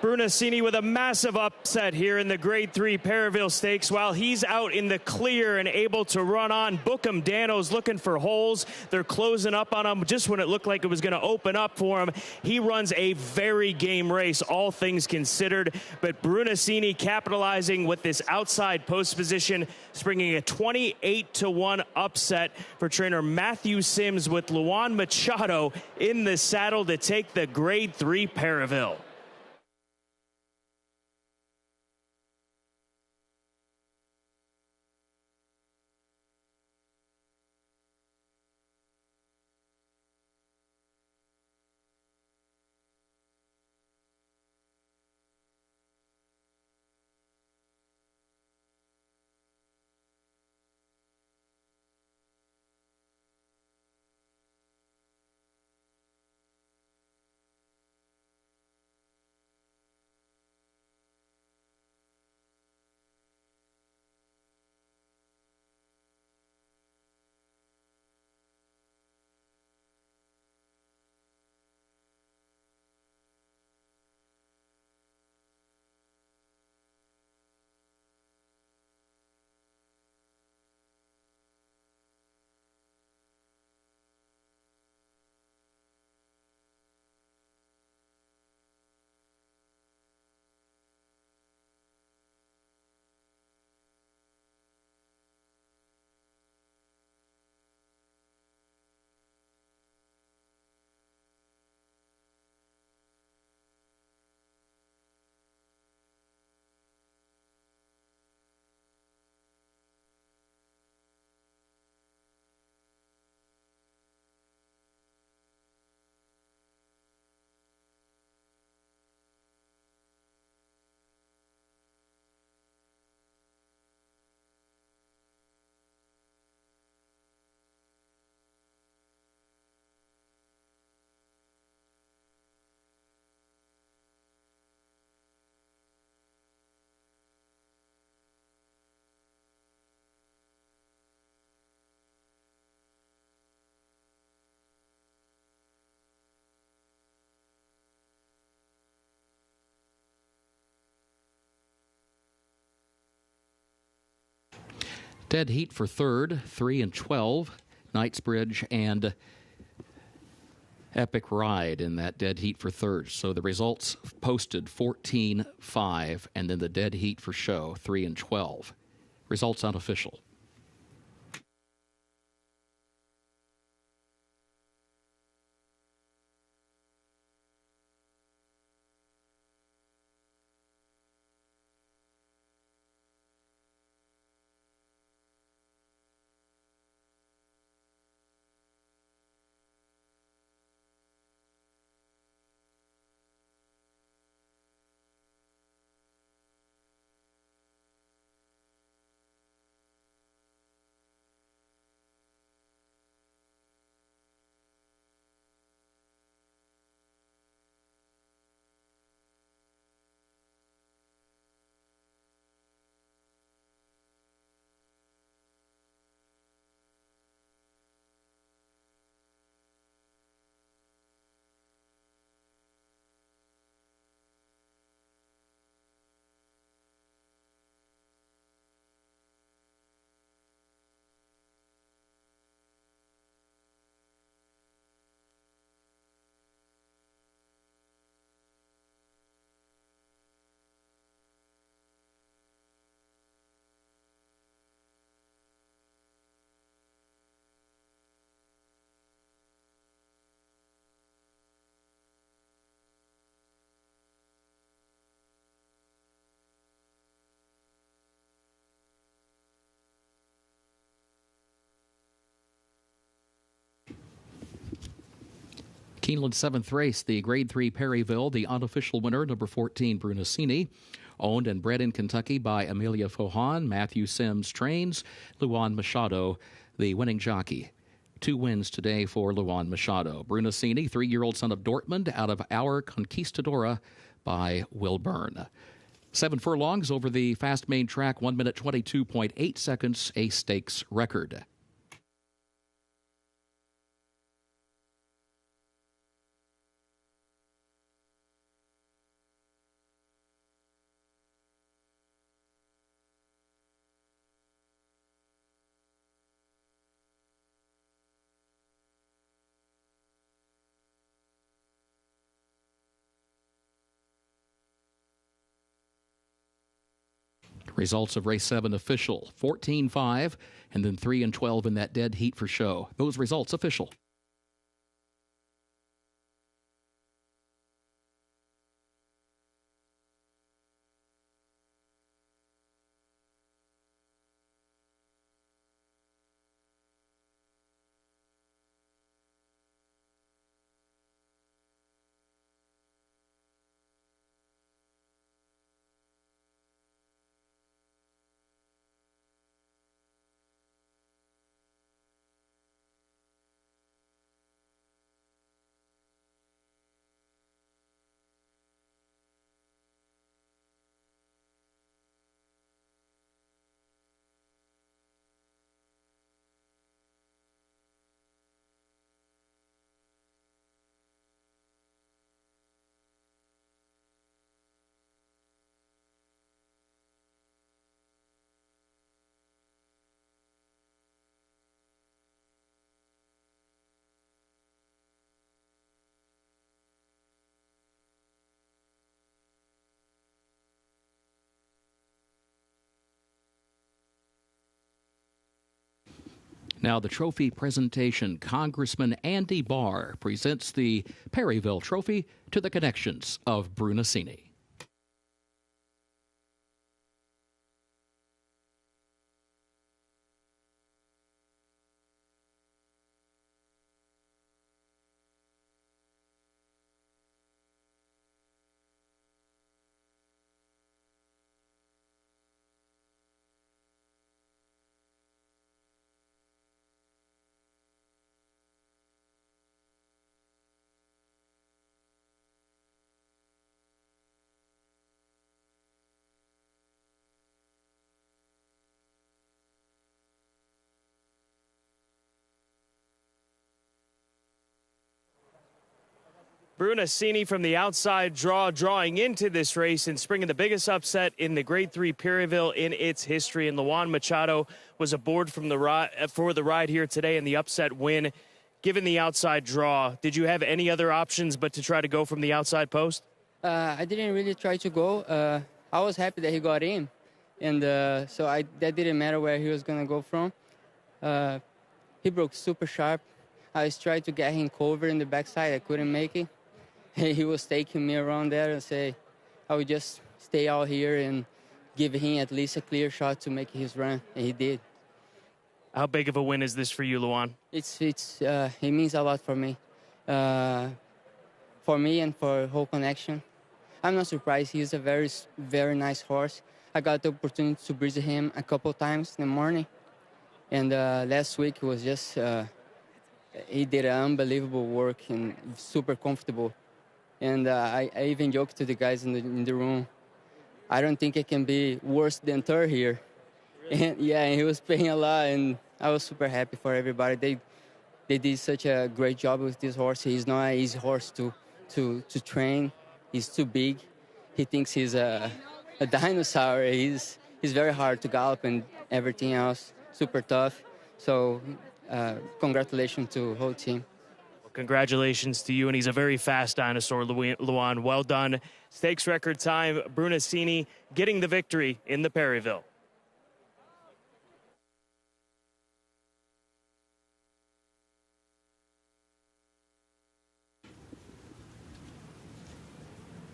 Brunacini with a massive upset here in the Grade 3 Perryville Stakes. While he's out in the clear and able to run on, Bookham Dano's looking for holes. They're closing up on him just when it looked like it was going to open up for him. He runs a very game race, all things considered. But Brunacini capitalizing with this outside post position, springing a 28-1 upset for trainer Matthew Sims with Luan Machado in the saddle to take the Grade 3 Perryville. Dead heat for third, 3 and 12. Knightsbridge and Epic Ride in that dead heat for third. So the results posted 14-5, and then the dead heat for show 3 and 12. Results unofficial. Keeneland 7th race, the Grade 3 Perryville, the unofficial winner, number 14, Brunacini. Owned and bred in Kentucky by Amelia Fohan. Matthew Sims trains. Luan Machado, the winning jockey. 2 wins today for Luan Machado. Brunacini, 3-year-old son of Dortmund, out of Our Conquistadora by Will Byrne. 7 furlongs over the fast main track, 1 minute 22.8 seconds, a stakes record. Results of race 7 official, 14-5, and then 3 and 12 in that dead heat for show. Those results official. Now the trophy presentation. Congressman Andy Barr presents the Perryville Trophy to the connections of Brunacini. Brunacini from the outside draw, drawing into this race and springing the biggest upset in the Grade 3 Perryville in its history. And Luan Machado was aboard from for the ride here today in the upset win. Given the outside draw, did you have any other options but to try to go from the outside post? I didn't really try to go. I was happy that he got in, and so that didn't matter where he was going to go from. He broke super sharp. I was trying to get him covered in the backside. I couldn't make it. He was taking me around there and say, I would just stay out here and give him at least a clear shot to make his run, and he did. How big of a win is this for you, Luan? It means a lot for me and for whole connection. I'm not surprised. He's a very, very nice horse. I got the opportunity to breed him a couple times in the morning, and last week it was just he did unbelievable work and super comfortable. And I even joked to the guys in the room, I don't think it can be worse than third here. And yeah, he was paying a lot, and I was super happy for everybody. They did such a great job with this horse. He's not an easy horse to train. He's too big. He thinks he's a dinosaur. He's very hard to gallop and everything else. Super tough. So congratulations to the whole team. Well, congratulations to you, and he's a very fast dinosaur, Luan. Well done. Stakes record time. Brunacini getting the victory in the Perryville.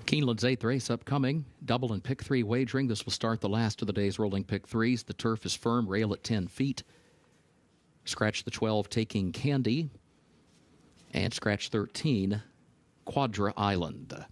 Keeneland's 8th race upcoming. Double and pick 3 wagering. This will start the last of the day's rolling pick 3s. The turf is firm, rail at 10 feet. Scratch the 12, Taking Candy. And scratch 13, Quadra Island.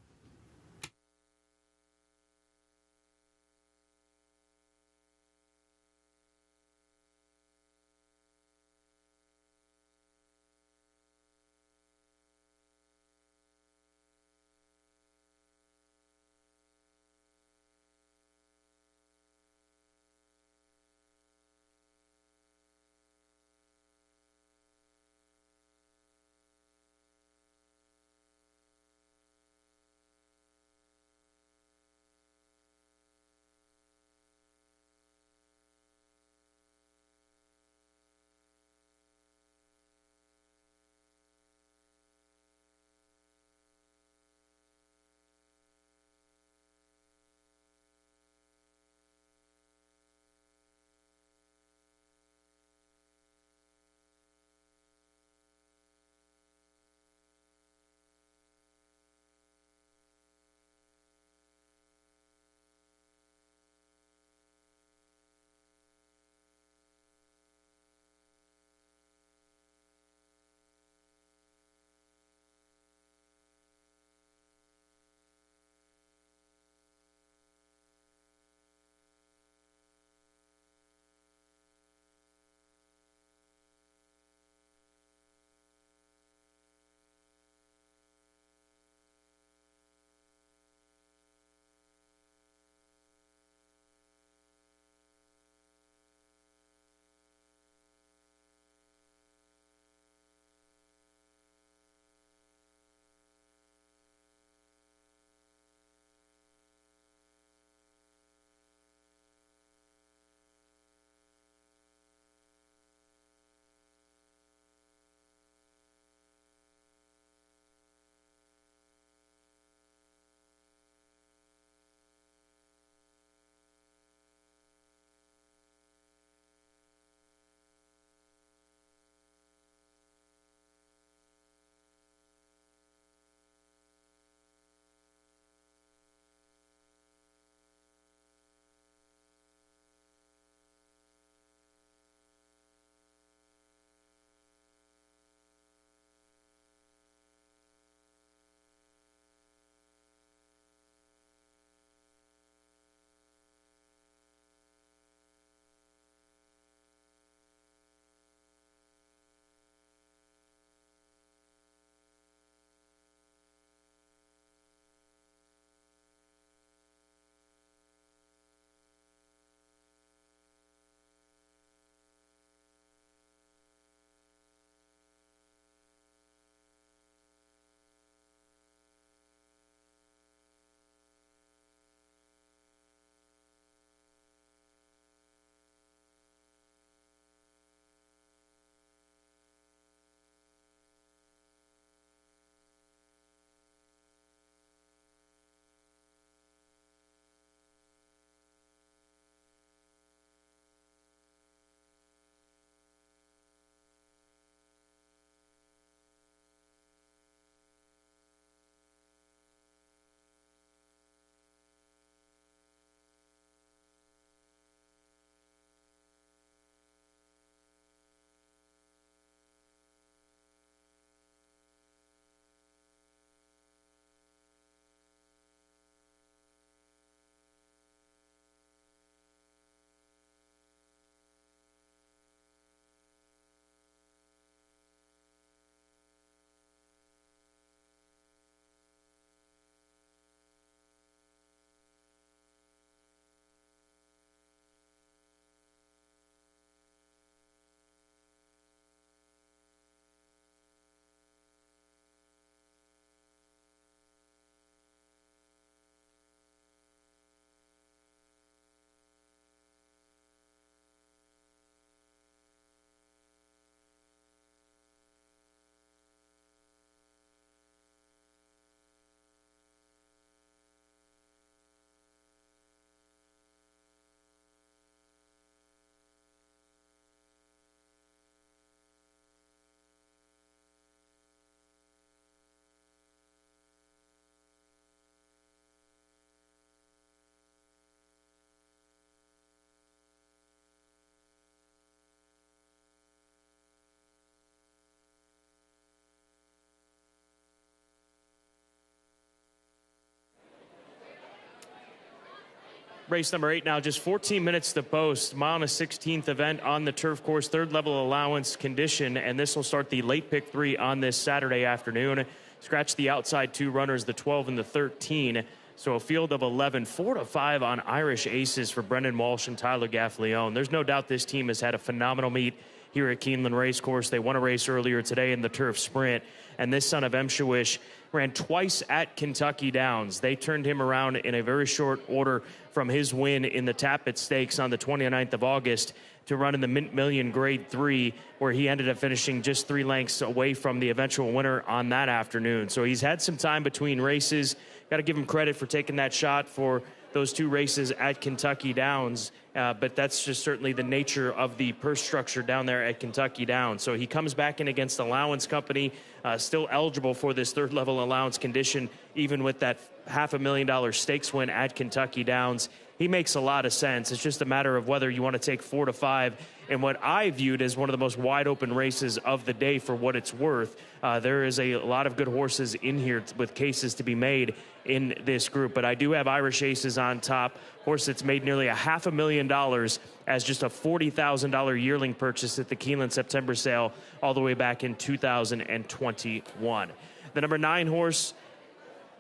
race number 8 now, just 14 minutes to post. Mile and a 16th event on the turf course, third level allowance condition, and this will start the late pick 3 on this Saturday afternoon. Scratch the outside 2 runners, the 12 and the 13. So a field of 11, 4-5 on Irish Aces for Brendan Walsh and Tyler Gaffleone. There's no doubt this team has had a phenomenal meet here at Keeneland Racecourse. They won a race earlier today in the turf sprint, and this son of Emshawish ran twice at Kentucky Downs. They turned him around in a very short order from his win in the Tappet Stakes on the 29th of August to run in the Mint Million Grade 3, where he ended up finishing just 3 lengths away from the eventual winner on that afternoon. So he's had some time between races. Got to give him credit for taking that shot for those 2 races at Kentucky Downs, but that's just certainly the nature of the purse structure down there at Kentucky Downs. So he comes back in against Allowance Company, still eligible for this third-level allowance condition, even with that $500,000 stakes win at Kentucky Downs. He makes a lot of sense. It's just a matter of whether you want to take 4-5 in what I viewed as one of the most wide-open races of the day for what it's worth. There is a lot of good horses in here with cases to be made in this group, but I do have Irish Aces on top, horse that's made nearly $500,000 as just a $40,000 yearling purchase at the Keeneland September sale all the way back in 2021. The number 9 horse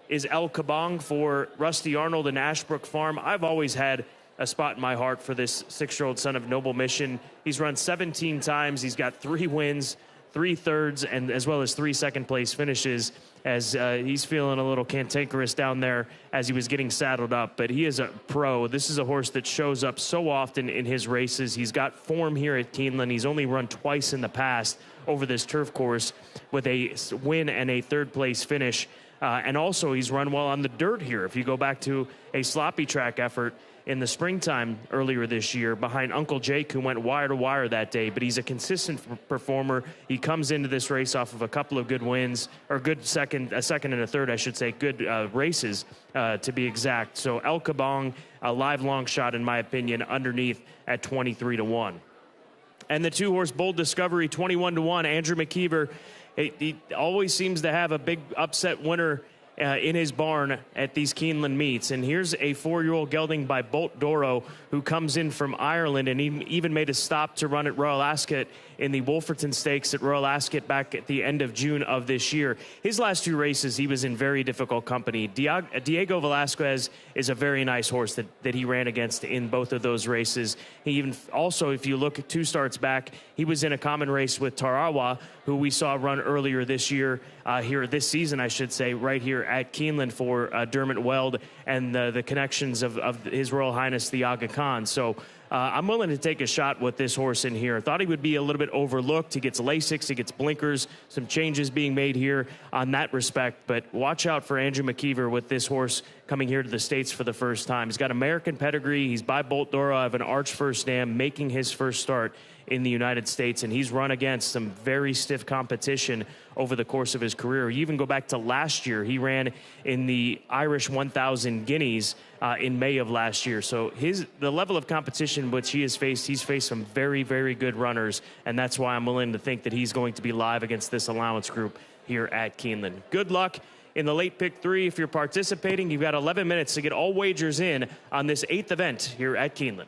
is El Kabong for Rusty Arnold and Ashbrook Farm. I've always had a spot in my heart for this 6-year-old son of Noble Mission. He's run 17 times. He's got 3 wins, 3 thirds, and as well as 3 second-place finishes, as he's feeling a little cantankerous down there as he was getting saddled up. But he is a pro. This is a horse that shows up so often in his races. He's got form here at Keeneland. He's only run twice in the past over this turf course with a win and a third-place finish. And also, he's run well on the dirt here. If you go back to a sloppy track effort in the springtime earlier this year behind Uncle Jake, who went wire to wire that day, but he's a consistent performer. He comes into this race off of a couple of good wins, or a second and a third, I should say, good races to be exact. So El Kabong, a live long shot, in my opinion, underneath at 23-1. And the 2-horse Bold Discovery, 21-1, Andrew McKeever. He always seems to have a big upset winner in his barn at these Keeneland meets. And here's a 4-year-old gelding by Bolt Doro, who comes in from Ireland, and he even made a stop to run at Royal Ascot in the Wolferton Stakes at Royal Ascot back at the end of June of this year. His last 2 races, he was in very difficult company. Diego Velasquez is a very nice horse that he ran against in both of those races. He even also, if you look at 2 starts back, he was in a common race with Tarawa, who we saw run earlier this year, this season, I should say, right here at Keeneland for Dermot Weld and the connections of His Royal Highness the Aga Khan. So I'm willing to take a shot with this horse in here. Thought he would be a little bit overlooked. He gets Lasix, he gets blinkers, some changes being made here on that respect. But watch out for Andrew McKeever with this horse coming here to the States for the first time. He's got American pedigree. He's by Bolt Doro. I have an Arch First Dam making his first start in the United States, and he's run against some very stiff competition over the course of his career. You even go back to last year. He ran in the Irish 1000 Guineas in May of last year. So the level of competition which he's faced some very, very good runners, and that's why I'm willing to think that he's going to be live against this allowance group here at Keeneland. Good luck in the late pick 3. If you're participating, you've got 11 minutes to get all wagers in on this 8th event here at Keeneland.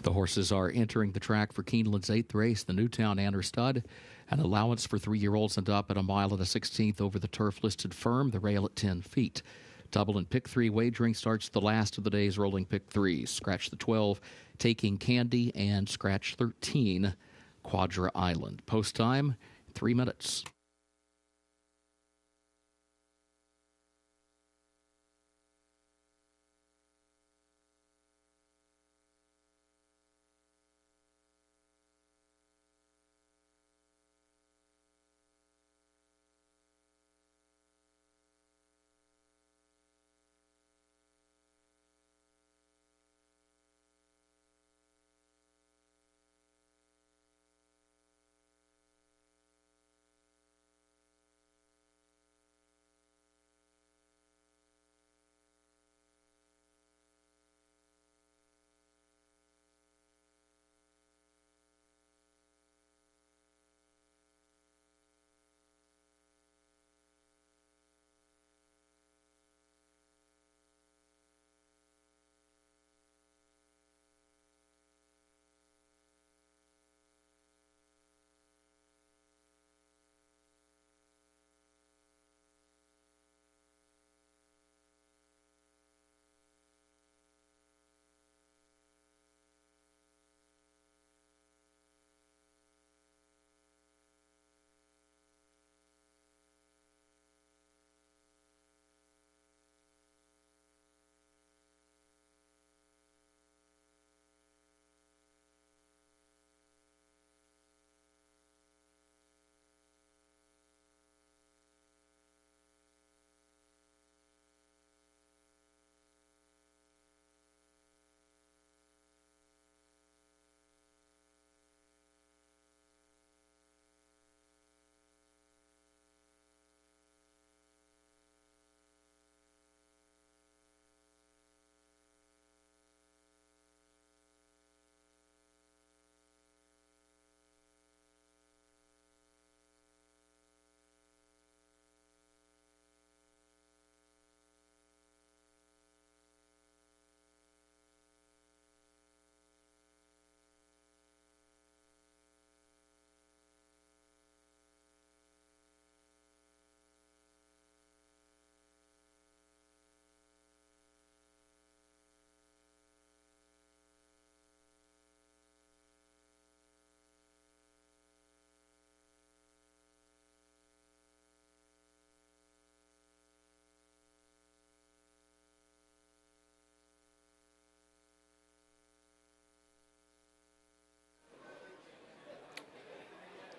The horses are entering the track for Keeneland's 8th race, the Newtown Anner Stud. An allowance for 3-year-olds and up at 1 mile and a 16th over the turf-listed firm, the rail at 10 feet. Double and pick 3 wagering starts the last of the day's rolling pick 3s. Scratch the 12, Taking Candy, and scratch 13, Quadra Island. Post time, 3 minutes.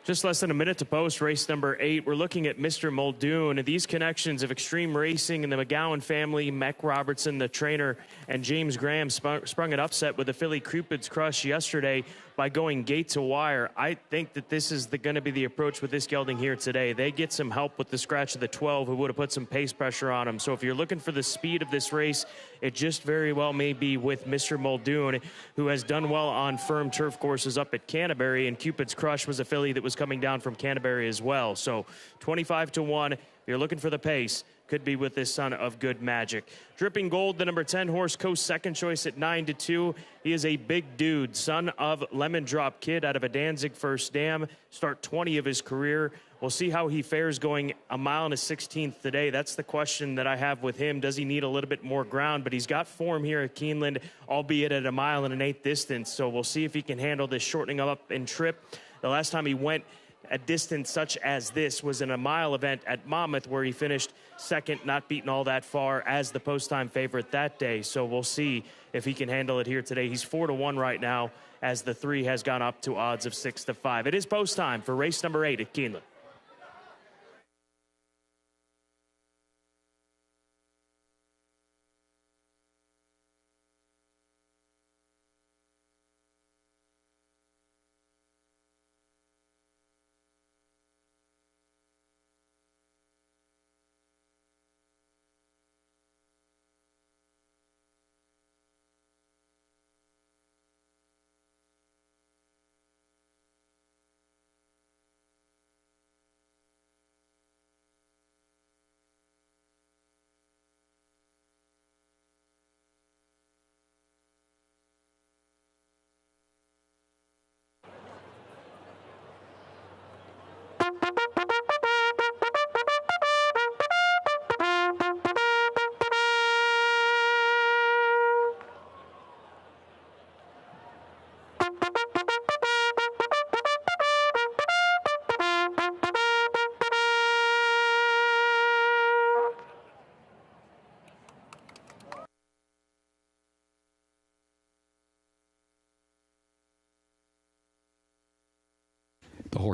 Just less than a minute to post race number 8. We're looking at Mr. Muldoon. These connections of Extreme Racing and the McGowan family, Mac Robertson, the trainer, and James Graham sprung an upset with the filly Cupid's Crush yesterday by going gate to wire. I think that this is going to be the approach with this gelding here today. They get some help with the scratch of the 12, who would have put some pace pressure on them. So if you're looking for the speed of this race, it just very well may be with Mr. Muldoon, who has done well on firm turf courses up at Canterbury, and Cupid's Crush was a filly that was coming down from Canterbury as well. So 25-1, if you're looking for the pace, could be with this Son of Good Magic. Dripping Gold, the number 10 horse, Coast second choice at 9-2. He is a big dude, son of Lemon Drop Kid out of a Danzig First Dam. Start 20 of his career. We'll see how he fares going 1 mile and a 16th today. That's the question that I have with him. Does he need a little bit more ground? But he's got form here at Keeneland, albeit at 1 mile and an 8th distance. So we'll see if he can handle this shortening up in trip. The last time he went a distance such as this was in a mile event at Monmouth, where he finished second, not beaten all that far as the post-time favorite that day. So we'll see if he can handle it here today. He's 4-1 right now, as the 3 has gone up to odds of 6-5. It is post-time for race number 8 at Keeneland.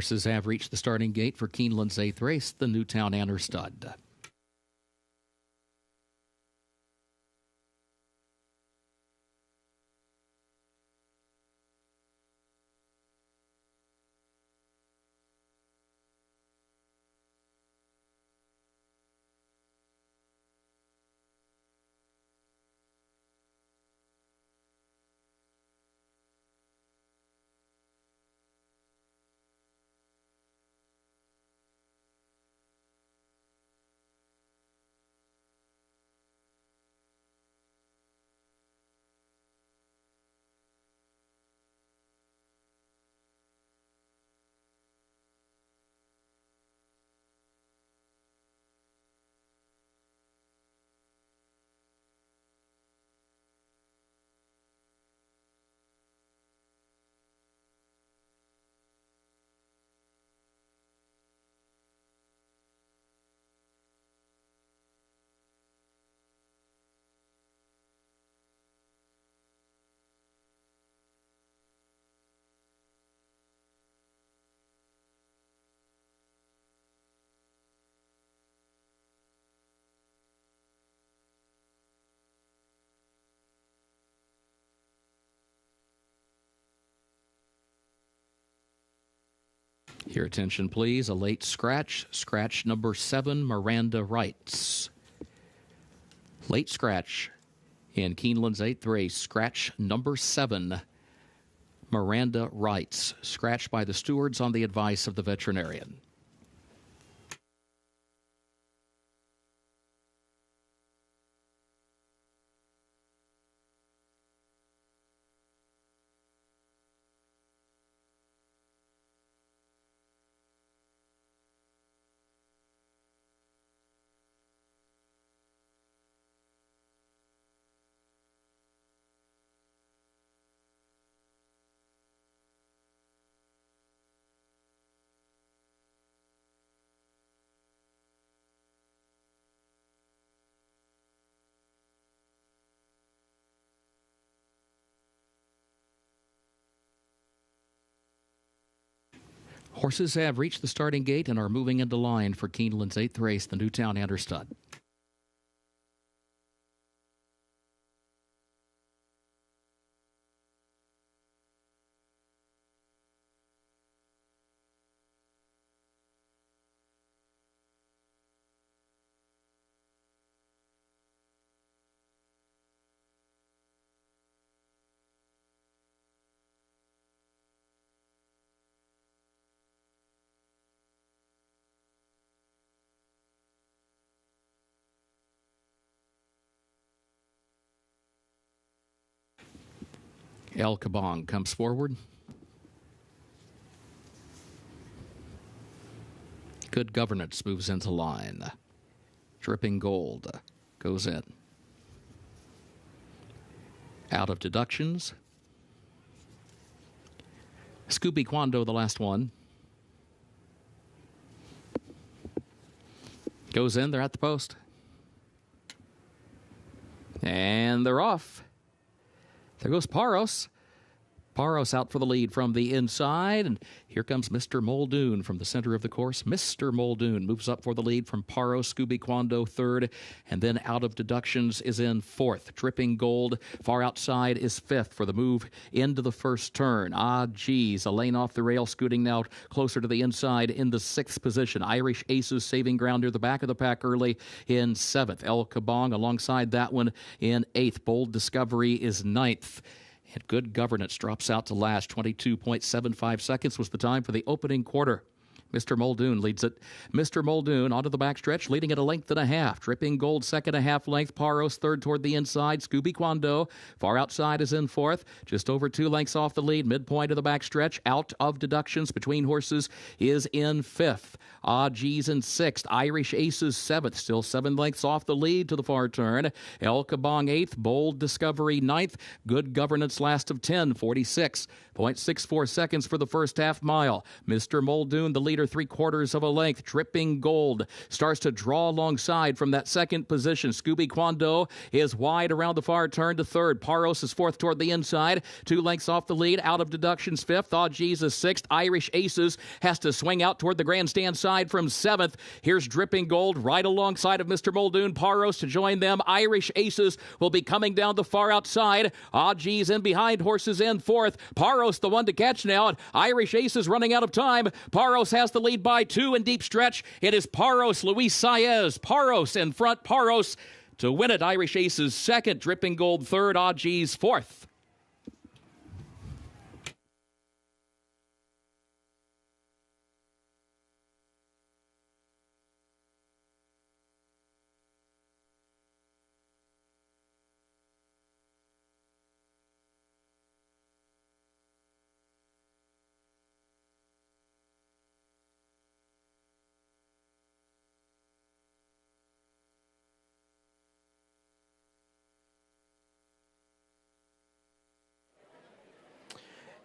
Horses have reached the starting gate for Keeneland's 8th race, the Newtown Anner Stud. Your attention, please. A late scratch. Scratch number 7, Miranda Wrights. Late scratch in Keeneland's 8th race. Scratch number 7, Miranda Wrights. Scratched by the stewards on the advice of the veterinarian. Horses have reached the starting gate and are moving into line for Keeneland's 8th race, the Newtown Anner Stud. El Kabong comes forward. Good Governance moves into line. Dripping Gold goes in. Out of Deductions. Scooby Quando, the last one. Goes in, they're at the post. And they're off. There goes Paros. Paros out for the lead from the inside, and here comes Mr. Muldoon from the center of the course. Mr. Muldoon moves up for the lead from Paros. Scooby Quando third, and then Out of Deductions is in fourth. Dripping Gold far outside is fifth for the move into the first turn. Ah, geez, a lane off the rail, scooting now closer to the inside in the sixth position. Irish Aces saving ground near the back of the pack early in seventh. El Kabong alongside that one in eighth. Bold Discovery is ninth. And Good Governance drops out to last. 22.75 seconds was the time for the opening quarter. Mr. Muldoon leads it. Mr. Muldoon onto the backstretch, leading at a length and a half. Dripping Gold second a half length. Paros third toward the inside. Scooby Quando far outside is in fourth. Just over 2 lengths off the lead. Midpoint of the backstretch. Out of Deductions between horses is in fifth. Ah, G's in sixth. Irish Aces seventh. Still 7 lengths off the lead to the far turn. El Kabong eighth. Bold Discovery ninth. Good Governance last of 10. 46.64 seconds for the first half mile. Mr. Muldoon the leader leader 3/4 of a length. Dripping Gold starts to draw alongside from that second position. Scooby Quando is wide around the far turn to third. Paros is fourth toward the inside. 2 lengths off the lead. Out of Deductions fifth. Aw Jesus sixth. Irish Aces has to swing out toward the grandstand side from seventh. Here's Dripping Gold right alongside of Mr. Muldoon. Paros to join them. Irish Aces will be coming down the far outside. Aw G's in behind. Horses in fourth. Paros the one to catch now. Irish Aces running out of time. Paros has the lead by 2 in deep stretch. It is Paros, Luis Saez. Paros in front. Paros to win it. Irish Aces second. Dripping Gold third. Aw G's fourth.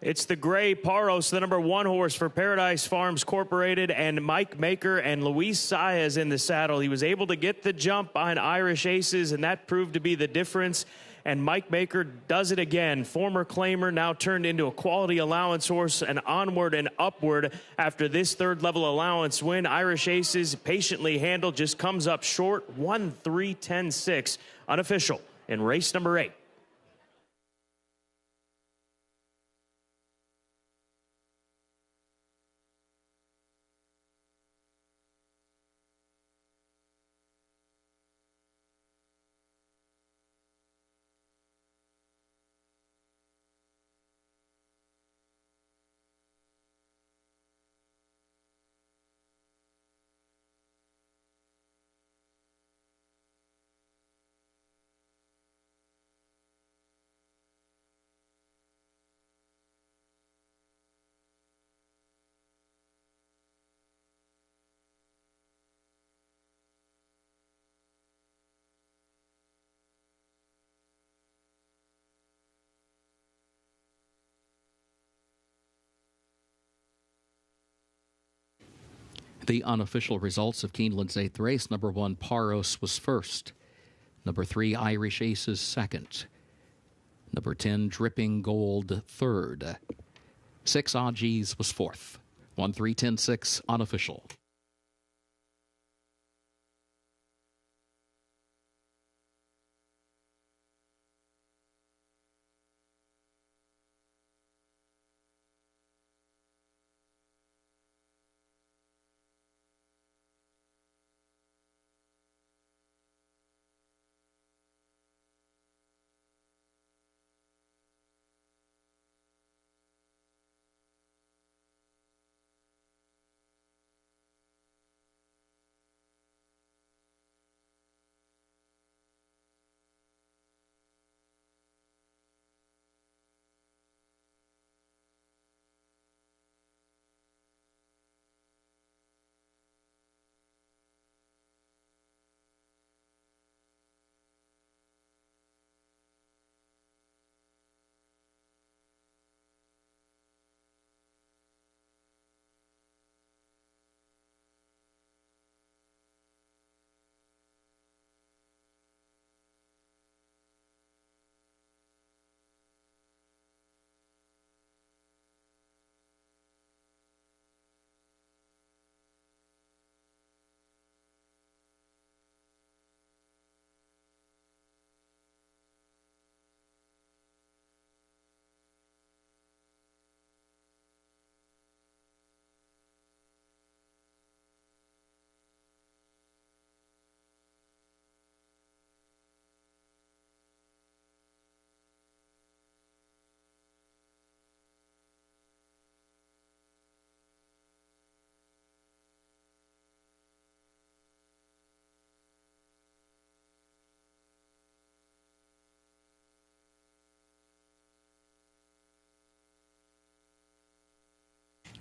It's the gray Paros, the number 1 horse for Paradise Farms Incorporated, and Mike Maker and Luis Saez in the saddle. He was able to get the jump behind Irish Aces, and that proved to be the difference. And Mike Maker does it again. Former claimer now turned into a quality allowance horse, and onward and upward after this third-level allowance win. Irish Aces, patiently handled, just comes up short. 1-3-10-6, unofficial in race number 8. The unofficial results of Keeneland's 8th race: number 1, Paros, was first. Number 3, Irish Aces, second. Number 10, Dripping Gold, third. 6, Aw G's was fourth. 1-3-10-6, unofficial.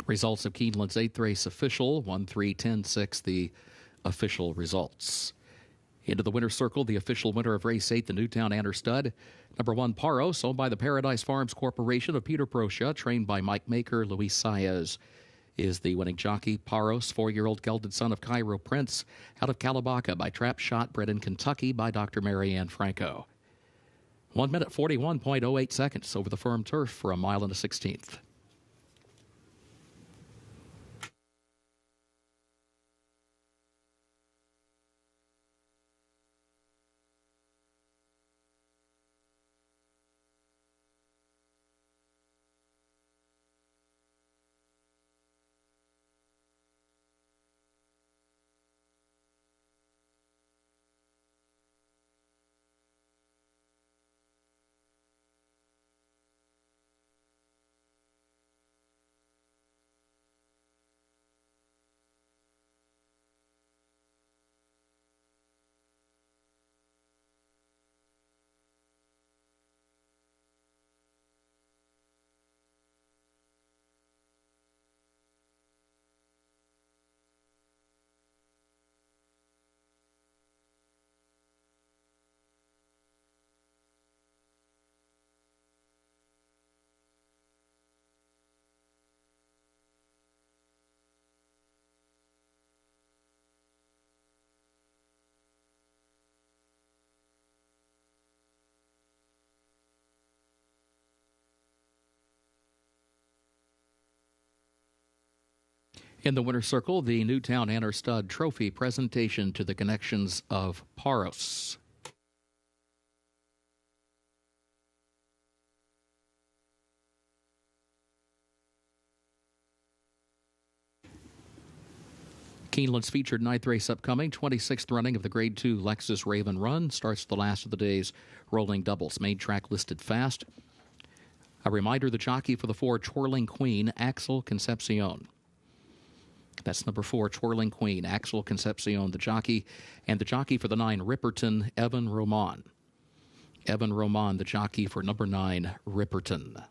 Results of Keeneland's 8th race official, 1-3-10-6, the official results. Into the winner's circle, the official winner of race 8, the Newtown Anner Stud. Number 1, Paros, owned by the Paradise Farms Corporation of Peter Procia, trained by Mike Maker, Luis Saez. is the winning jockey. Paros, 4-year-old gelded son of Cairo Prince, out of Calabaca by Trap Shot, bred in Kentucky by Dr. Marianne Franco. 1 minute 41.08 seconds over the firm turf for a mile and a 16th. In the winner's circle, the Newtown Anner Stud Trophy presentation to the connections of Paros. Keeneland's featured ninth race upcoming, 26th running of the Grade 2 Lexus Raven Run, starts the last of the day's rolling doubles. Main track listed fast. A reminder, the jockey for the 4, Twirling Queen, Axel Concepcion. That's number 4, Twirling Queen, Axel Concepcion, the jockey. And the jockey for the 9, Ripperton, Evan Roman. Evan Roman, the jockey for number 9, Ripperton.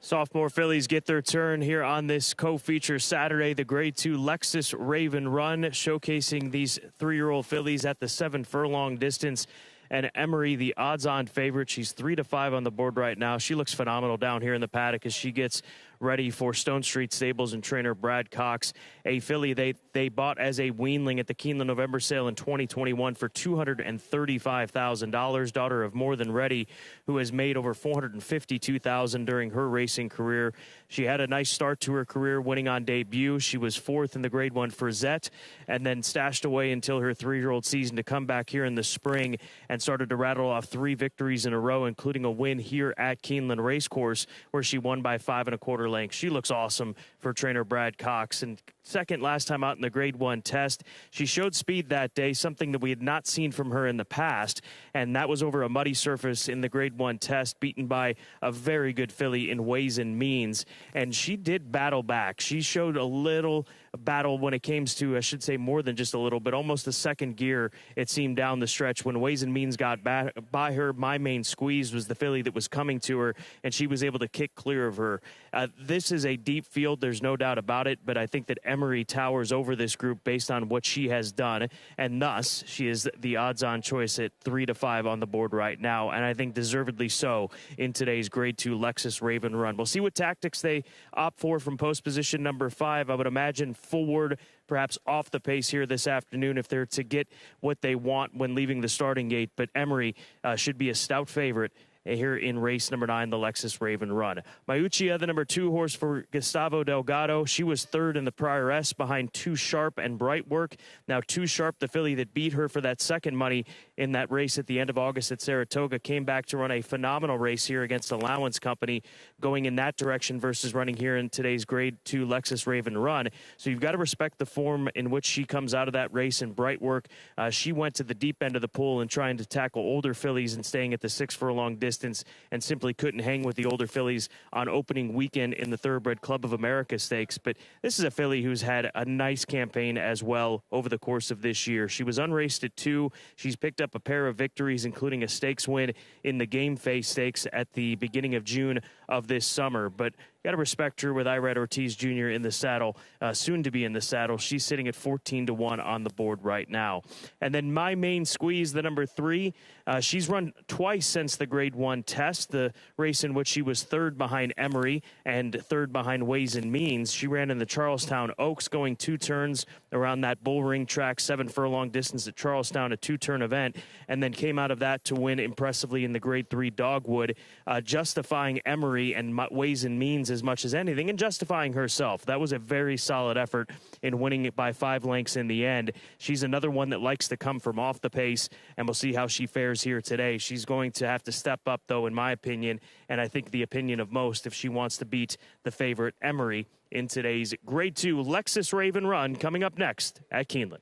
Sophomore fillies get their turn here on this co-feature Saturday. The Grade 2 Lexus Raven Run, showcasing these 3-year-old fillies at the 7-furlong distance. And Emery, the odds-on favorite, she's 3-5 on the board right now. She looks phenomenal down here in the paddock as she gets ready for Stone Street Stables and trainer Brad Cox, a filly they bought as a weanling at the Keeneland November sale in 2021 for $235,000. Daughter of More Than Ready, who has made over $452,000 during her racing career. She had a nice start to her career, winning on debut. She was 4th in the Grade 1 Frizette, and then stashed away until her 3-year-old season to come back here in the spring and started to rattle off 3 victories in a row, including a win here at Keeneland Racecourse, where she won by 5 1/4 lengths. She looks awesome for trainer Brad Cox. And second last time out in the Grade 1 test, she showed speed that day, something that we had not seen from her in the past, and that was over a muddy surface in the Grade 1 test, beaten by a very good filly in Ways and Means. And she did battle back. She showed a little battle when it came to, I should say more than just a little, but almost a second gear, it seemed, down the stretch. When Ways and Means got by her, My Main Squeeze was the filly that was coming to her, and she was able to kick clear of her. This is a deep field, there's no doubt about it, but I think that Emery towers over this group based on what she has done, and thus she is the odds-on choice at 3-5 on the board right now, and I think deservedly so in today's Grade 2 Lexus Raven Run. We'll see what tactics they opt for from post position number 5. I would imagine forward, perhaps off the pace here this afternoon if they're to get what they want when leaving the starting gate, but Emery should be a stout favorite here in race number 9, the Lexus Raven Run. Mayuchia, the number 2 horse for Gustavo Delgado. She was 3rd in the prior S behind Too Sharp and Bright Work. Now Too Sharp, the filly that beat her for that second money in that race at the end of August at Saratoga, came back to run a phenomenal race here against Allowance Company, going in that direction versus running here in today's Grade 2 Lexus Raven Run. So you've got to respect the form in which she comes out of that race in Bright Work. She went to the deep end of the pool and trying to tackle older fillies and staying at the 6-furlong distance, and simply couldn't hang with the older fillies on opening weekend in the Thoroughbred Club of America Stakes. But this is a filly who's had a nice campaign as well over the course of this year. She was unraced at 2. She's picked up a pair of victories, including a stakes win in the Game Face Stakes at the beginning of June of this summer. But got to respect her with Irad Ortiz Jr. in the saddle, soon to be in the saddle. She's sitting at 14-1 on the board right now. And then My Main Squeeze, the number 3, she's run twice since the Grade 1 test, the race in which she was 3rd behind Emery and 3rd behind Ways and Means. She ran in the Charlestown Oaks, going 2 turns around that bull ring track, 7-furlong distance at Charlestown, a 2-turn event, and then came out of that to win impressively in the Grade 3 Dogwood, justifying Emery and Ways and Means as much as anything, and justifying herself. That was a very solid effort in winning it by 5 lengths in the end. She's another one that likes to come from off the pace, and we'll see how she fares here today. She's going to have to step up, though, in my opinion, and I think the opinion of most, if she wants to beat the favorite Emery in today's Grade 2 Lexus Raven Run, coming up next at Keeneland.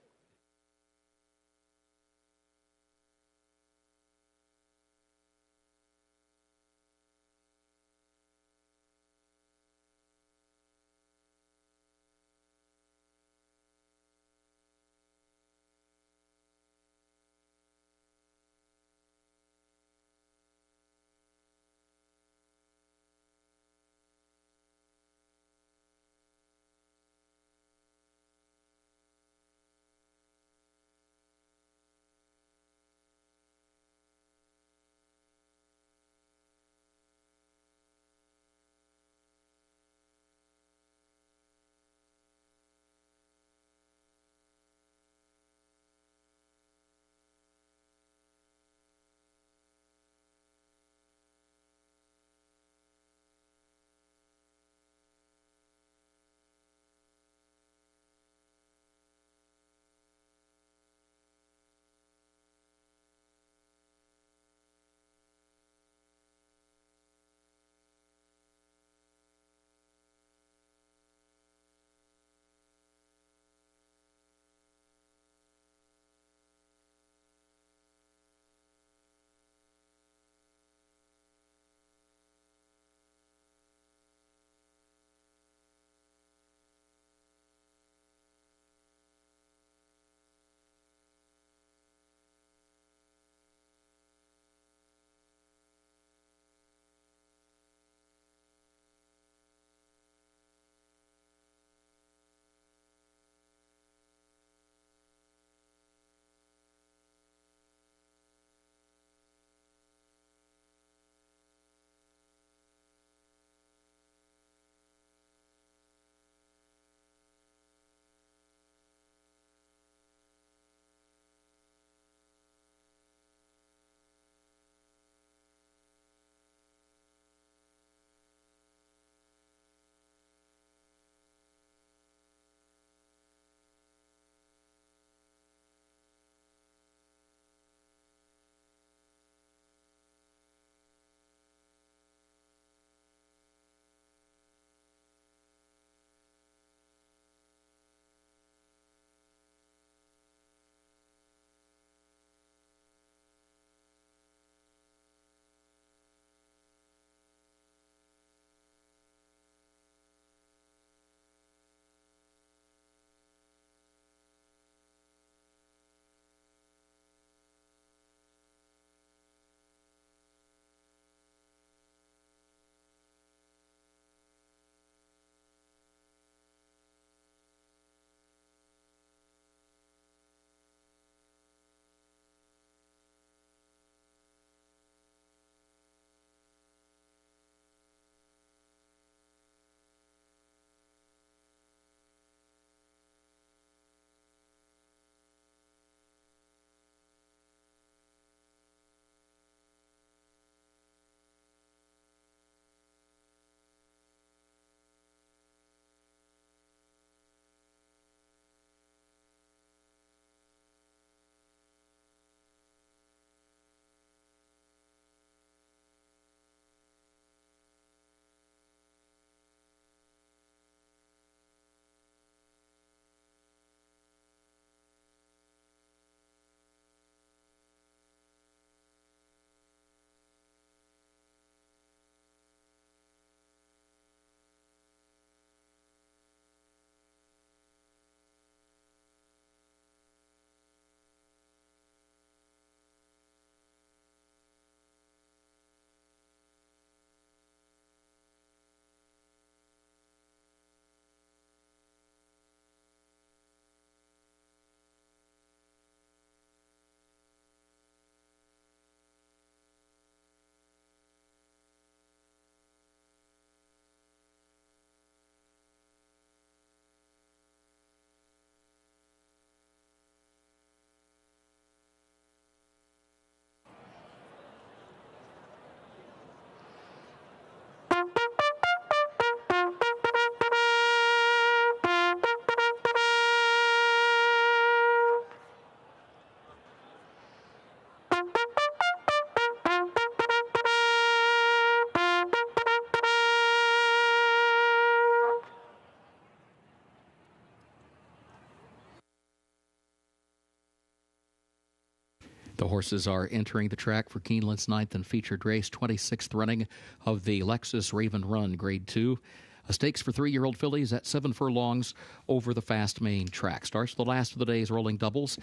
The horses are entering the track for Keeneland's 9th and featured race, 26th running of the Lexus Raven Run Grade 2. A stakes for 3-year-old fillies at 7 furlongs over the fast main track. Starts the last of the day's rolling doubles.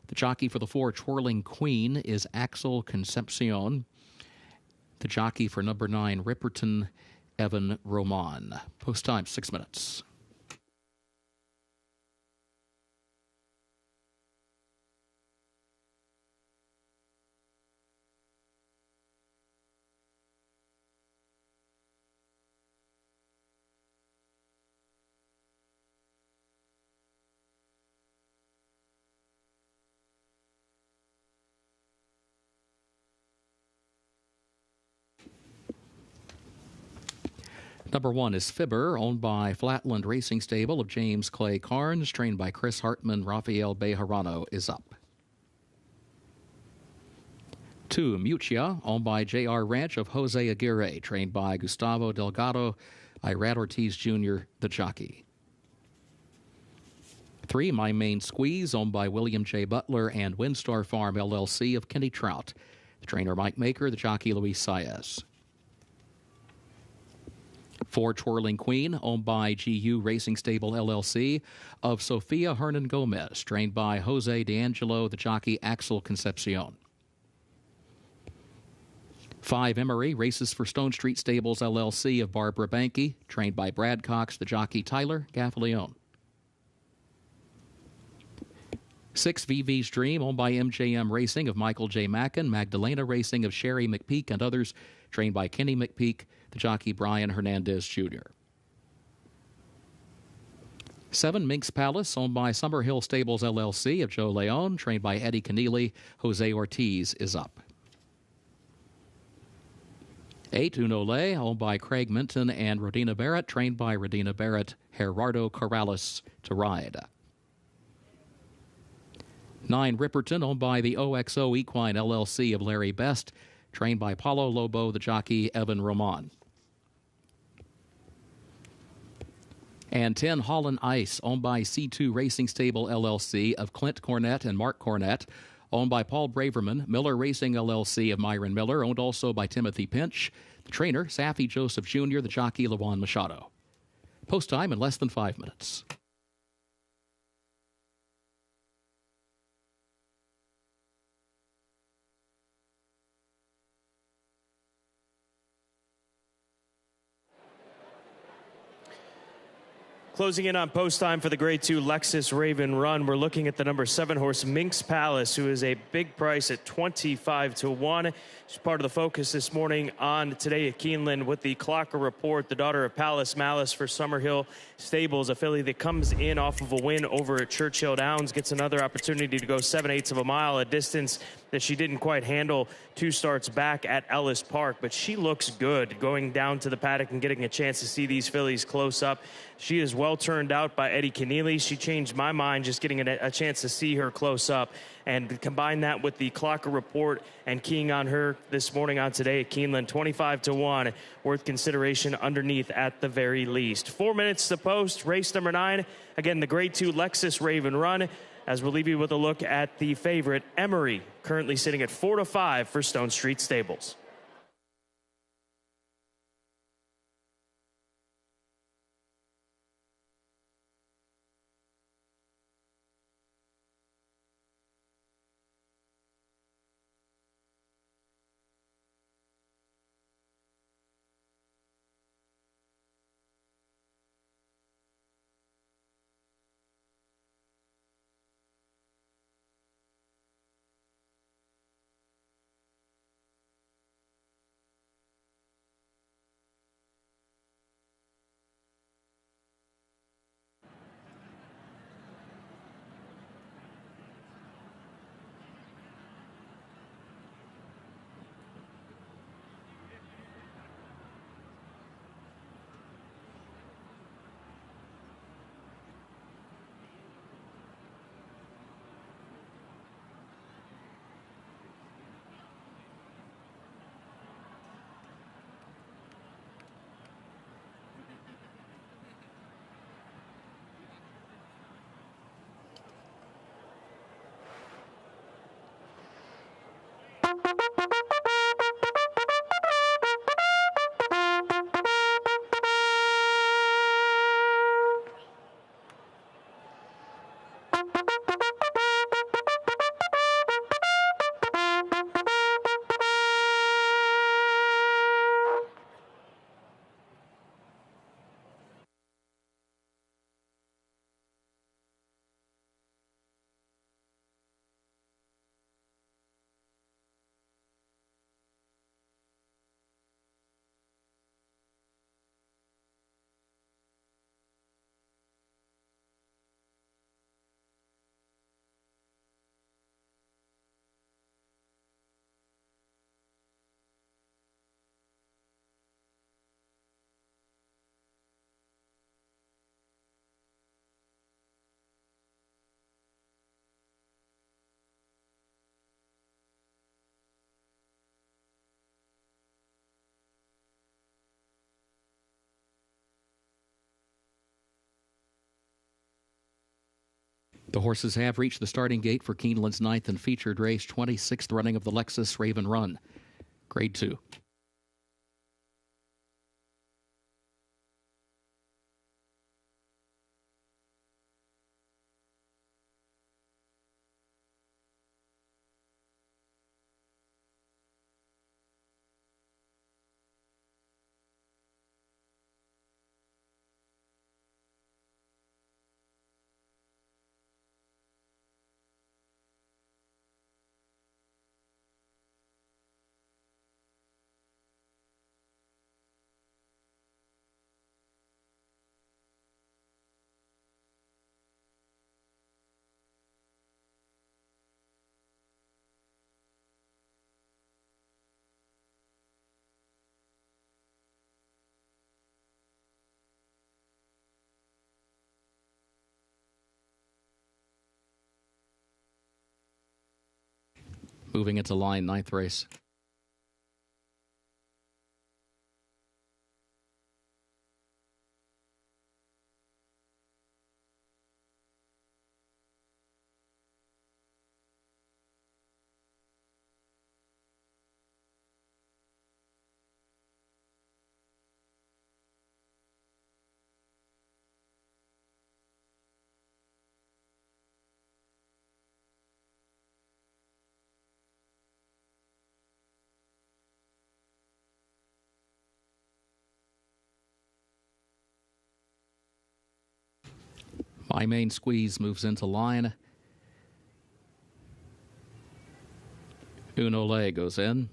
The jockey for the 4, Twirling Queen, is Axel Concepcion. The jockey for number 9, Ripperton, Evan Roman. Post time, 6 minutes. Number 1 is Fibber, owned by Flatland Racing Stable of James Clay Carnes, trained by Chris Hartman. Rafael Bejarano is up. 2, Mutia, owned by J.R. Ranch of Jose Aguirre, trained by Gustavo Delgado. Irad Ortiz Jr., the jockey. 3, My Main Squeeze, owned by William J. Butler and Windstar Farm LLC of Kenny Trout. The trainer Mike Maker, the jockey Luis Saez. 4, Twirling Queen, owned by GU Racing Stable LLC of Sofia Hernan Gomez, trained by Jose D'Angelo, the jockey Axel Concepcion. 5, Emery, races for Stone Street Stables LLC of Barbara Banke, trained by Brad Cox, the jockey Tyler Gaffalione. 6, VV's Dream, owned by MJM Racing of Michael J. Mackin, Magdalena Racing of Sherry McPeak and others, trained by Kenny McPeak, the jockey Brian Hernandez Jr. 7, Minx Palace, owned by Summerhill Stables LLC of Joe Leone, trained by Eddie Keneally. Jose Ortiz is up. 8, Unole, owned by Craig Minton and Rodina Barrett, trained by Rodina Barrett. Gerardo Corrales to ride. 9, Ripperton, owned by the OXO Equine LLC of Larry Best, trained by Paulo Lobo, the jockey Evan Roman. And 10, Holland Ice, owned by C2 Racing Stable LLC of Clint Cornett and Mark Cornett, owned by Paul Braverman, Miller Racing LLC of Myron Miller, owned also by Timothy Pinch. The trainer, Safi Joseph Jr., the jockey Lawan Machado. Post time in less than 5 minutes. Closing in on post time for the Grade 2 Lexus Raven Run, we're looking at the number 7 horse Minx Palace, who is a big price at 25 to 1. She's part of the focus this morning on Today at Keeneland with the Clocker Report, the daughter of Palace Malice for Summerhill Stables, a filly that comes in off of a win over at Churchill Downs, gets another opportunity to go 7/8 of a mile, a distance that she didn't quite handle 2 starts back at Ellis Park, but she looks good going down to the paddock and getting a chance to see these fillies close up. She is well turned out by Eddie Keneally. She changed my mind just getting a chance to see her close up, and combine that with the Clocker Report and keying on her this morning on Today at Keeneland, 25 to 1, worth consideration underneath at the very least. 4 minutes to post, race number 9. Again, the Grade 2 Lexus Raven Run, as we'll leave you with a look at the favorite, Emery, currently sitting at 4 to 5 for Stone Street Stables. The horses have reached the starting gate for Keeneland's 9th and featured race, 26th running of the Lexus Raven Run, Grade 2. Moving into line, 9th race. My Main Squeeze moves into line. Uno Le goes in.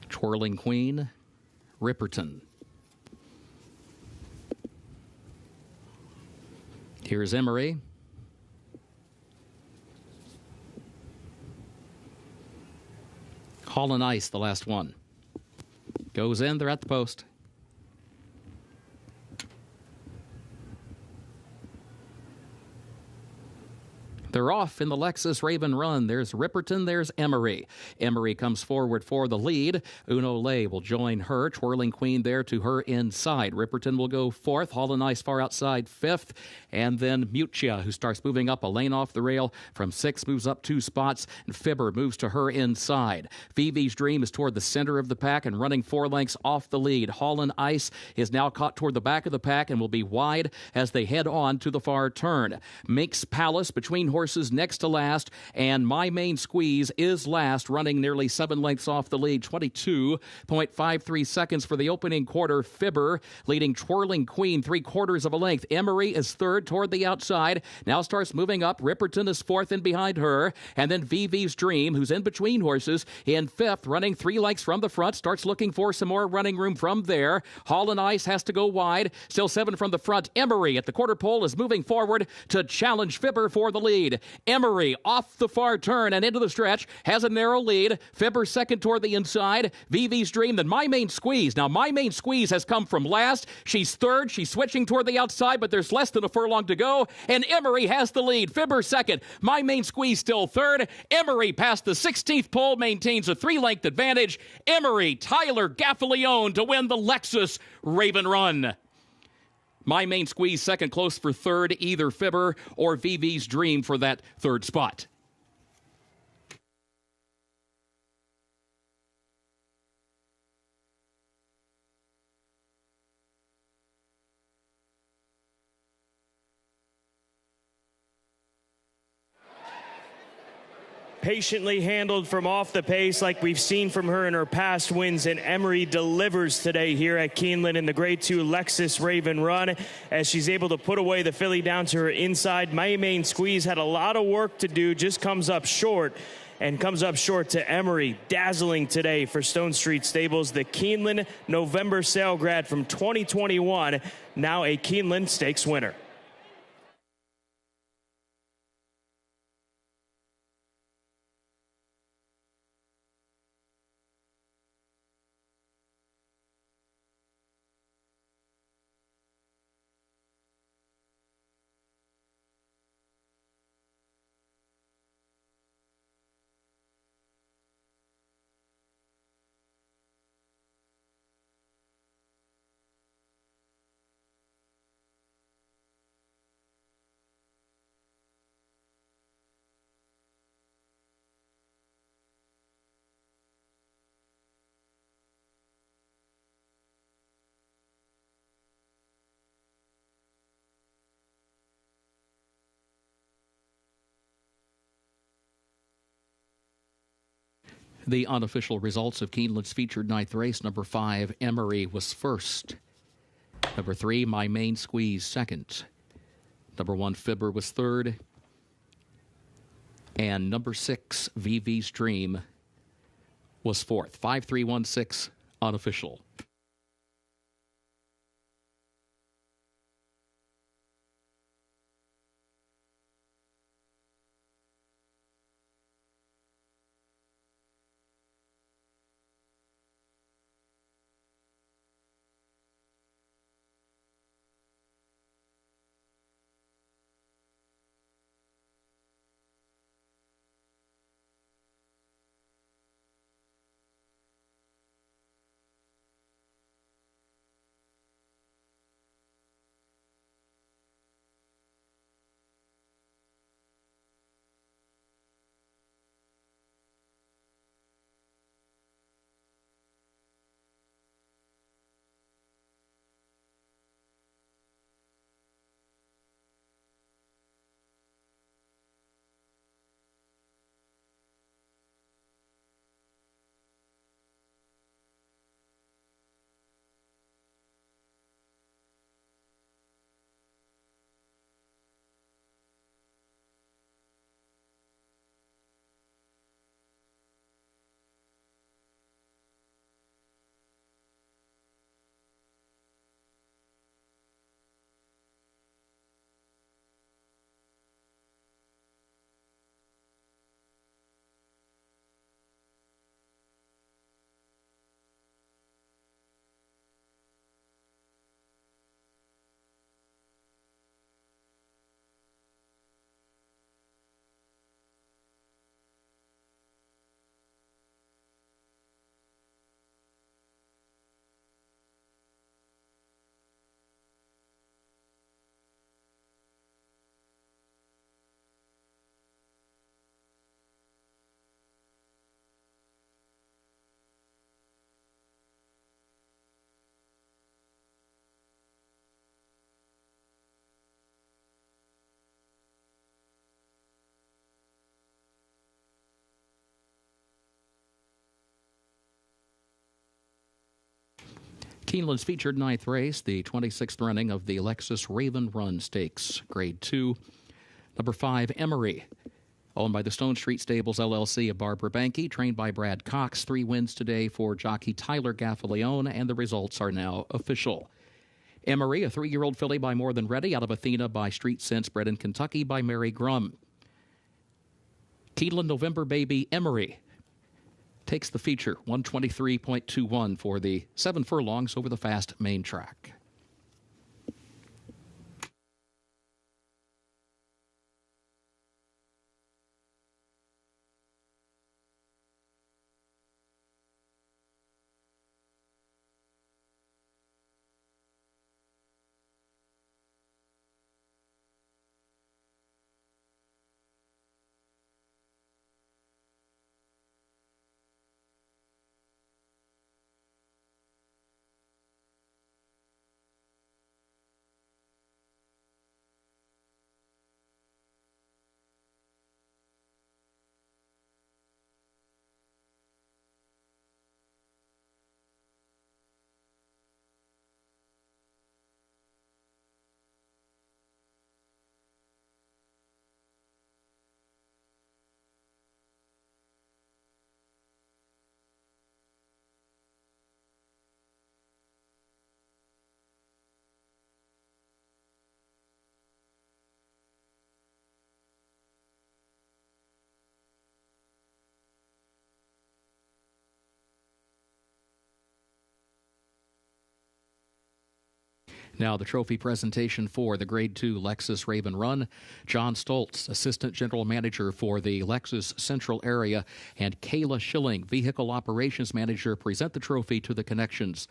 Twirling Queen, Ripperton. Here's Emery. Hall and Ice, the last one. Goes in, they're at the post. They're off in the Lexus Raven Run. There's Ripperton, there's Emery. Emery comes forward for the lead. Uno Le will join her. Twirling Queen there to her inside. Ripperton will go 4th. Hall and Ice far outside 5th. And then Mutia, who starts moving up a lane off the rail from 6, moves up 2 spots. And Fibber moves to her inside. Vivi's Dream is toward the center of the pack and running 4 lengths off the lead. Hall and Ice is now caught toward the back of the pack and will be wide as they head on to the far turn. Makes Palace between horses next to last, and My Main Squeeze is last, running nearly 7 lengths off the lead. 22.53 seconds for the opening quarter. Fibber leading Twirling Queen 3/4 of a length. Emery is 3rd toward the outside, now starts moving up. Ripperton is 4th in behind her, and then Vivi's Dream, who's in between horses, in 5th, running 3 lengths from the front, starts looking for some more running room from there. Hall and Ice has to go wide, still 7 from the front. Emery at the quarter pole is moving forward to challenge Fibber for the lead. Emery off the far turn and into the stretch, has a narrow lead. Fibber 2nd toward the inside. Vivi's Dream, then My Main Squeeze. Now My Main Squeeze has come from last. She's 3rd. She's switching toward the outside, but there's less than a furlong to go, and Emery has the lead. Fibber 2nd. My Main Squeeze still 3rd. Emery past the 16th pole, maintains a 3-length advantage. Emery, Tyler Gaffalione to win the Lexus Raven Run. My Main Squeeze 2nd, close for 3rd, either Fibber or Vivi's Dream for that 3rd spot. patiently handled from off the pace like we've seen from her in her past wins, and Emery delivers today here at Keeneland in the Grade 2 Lexus Raven Run as she's able to put away the filly down to her inside. My Main Squeeze had a lot of work to do, just comes up short. And comes up short to Emery. Dazzling today for Stone Street Stables. The Keeneland November Sale grad from 2021, now a Keeneland Stakes winner. The unofficial results of Keeneland's featured ninth race. Number 5, Emery, was first. Number 3, My Main Squeeze, second. Number 1, Fibber, was third. And number 6, VV's Dream, was fourth. 5-3-1-6, unofficial. Keeneland's featured ninth race, the 26th running of the Lexus Raven Run Stakes, Grade 2. Number 5, Emery, owned by the Stone Street Stables, LLC of Barbara Banke, trained by Brad Cox. 3 wins today for jockey Tyler Gaffalione, and the results are now official. Emery, a 3-year-old filly by More Than Ready, out of Athena by Street Sense, bred in Kentucky by Mary Grum. Keeneland November Baby Emery takes the feature, 123.21 for the 7 furlongs over the fast main track. Now the trophy presentation for the Grade 2 Lexus Raven Run. John Stoltz, Assistant General Manager for the Lexus Central Area, and Kayla Schilling, Vehicle Operations Manager, present the trophy to the connections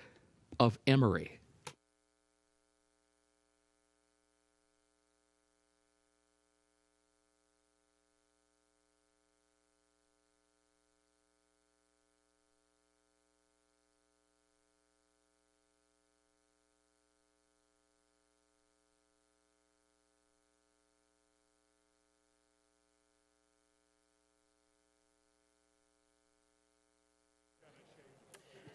of Emory.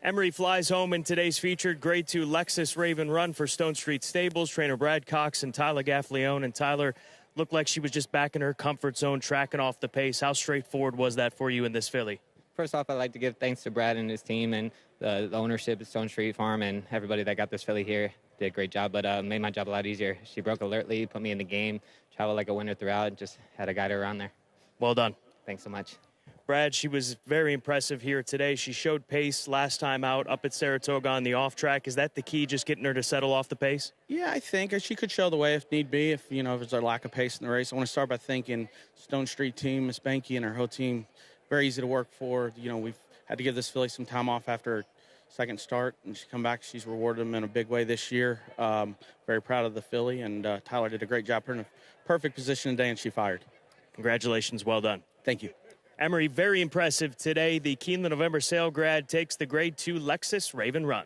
Emory flies home in today's featured Grade 2 Lexus Raven Run for Stone Street Stables. Trainer Brad Cox and Tyler Gaffleone. And Tyler looked like she was just back in her comfort zone, tracking off the pace. How straightforward was that for you in this filly? First off, I'd like to give thanks to Brad and his team and the ownership at Stone Street Farm and everybody that got this filly here. Did a great job, but made my job a lot easier. She broke alertly, put me in the game, traveled like a winner throughout, just had to guide her around there. Well done. Thanks so much. Brad, she was very impressive here today. She showed pace last time out up at Saratoga on the off track. Is that the key, just getting her to settle off the pace? Yeah, I think she could show the way if need be, if there's a lack of pace in the race. I want to start by thanking Stone Street team, Miss Banky and her whole team. Very easy to work for. We've had to give this filly some time off after her second start, and she's come back. She's rewarded them in a big way this year. Very proud of the filly, and Tyler did a great job. Her in a perfect position today, and she fired. Congratulations. Well done. Thank you. Emory, very impressive today. The Keeneland November Sale grad takes the Grade 2 Lexus Raven Run.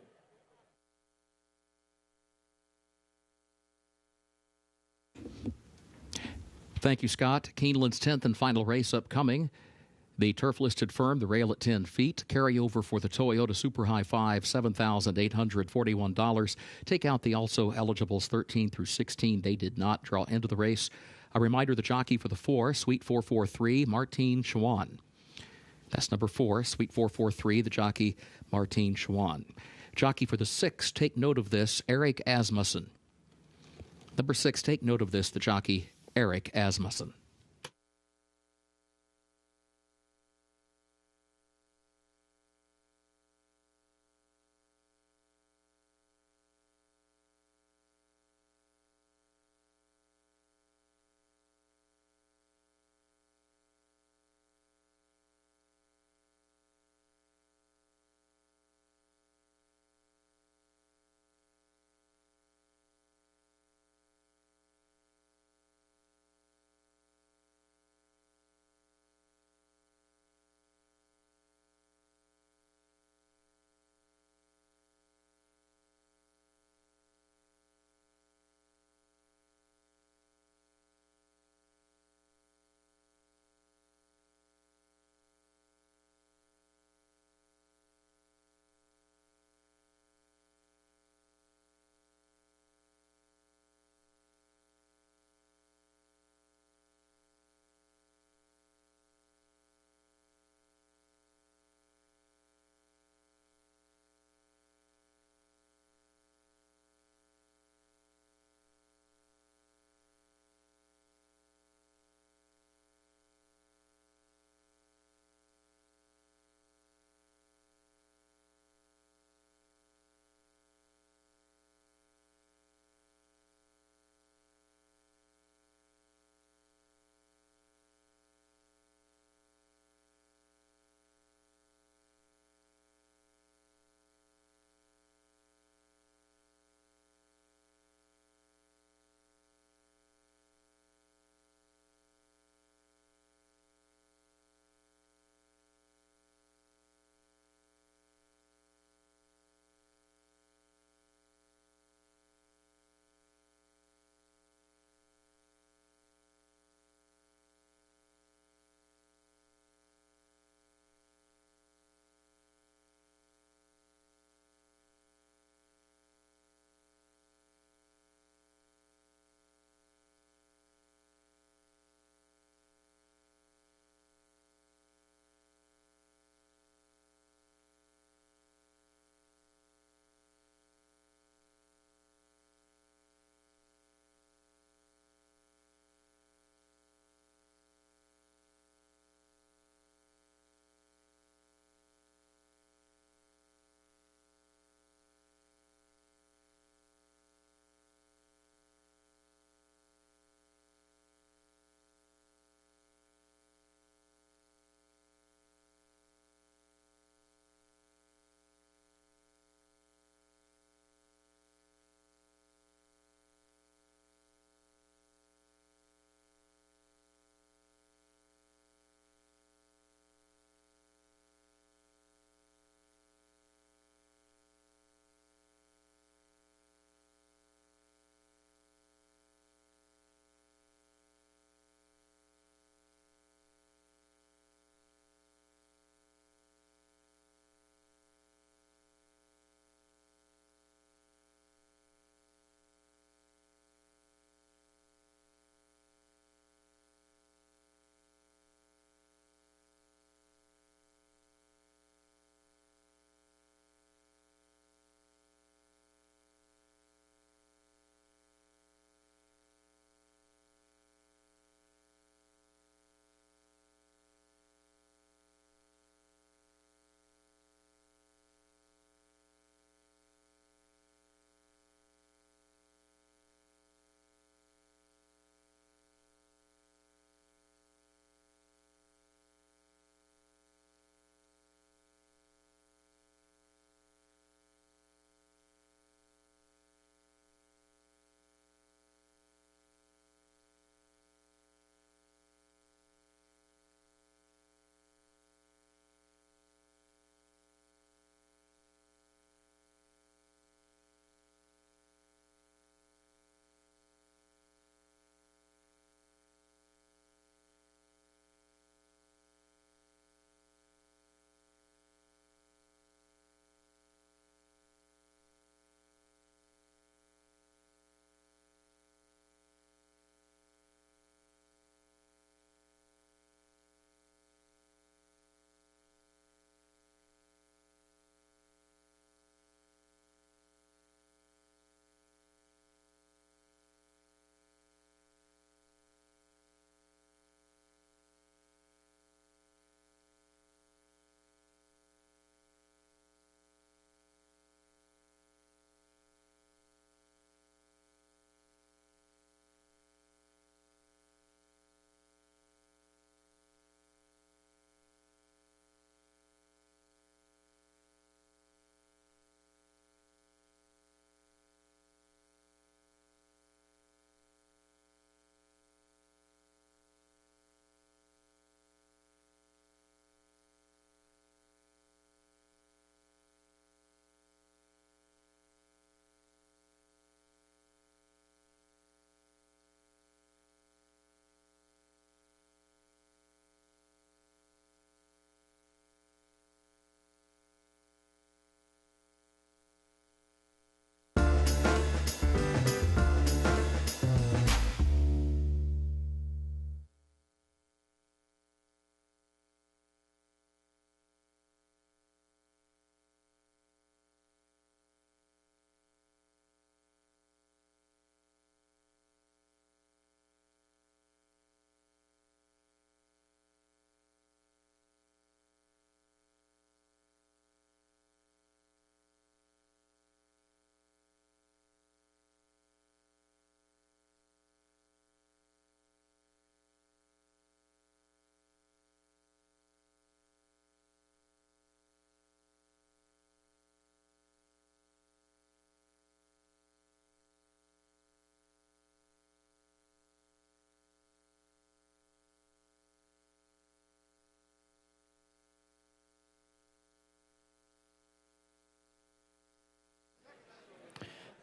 Thank you, Scott. Keeneland's 10th and final race upcoming. The turf-listed firm, the rail at 10 feet. Carryover for the Toyota Super High 5, $7,841. Take out the also eligibles 13 through 16. They did not draw into the race. A reminder, the jockey for the 4, Sweet 443, Martine Chouan. That's number 4, Sweet 443, the jockey, Martine Chouan. Jockey for the 6, take note of this, Eric Asmussen. Number 6, take note of this, the jockey, Eric Asmussen.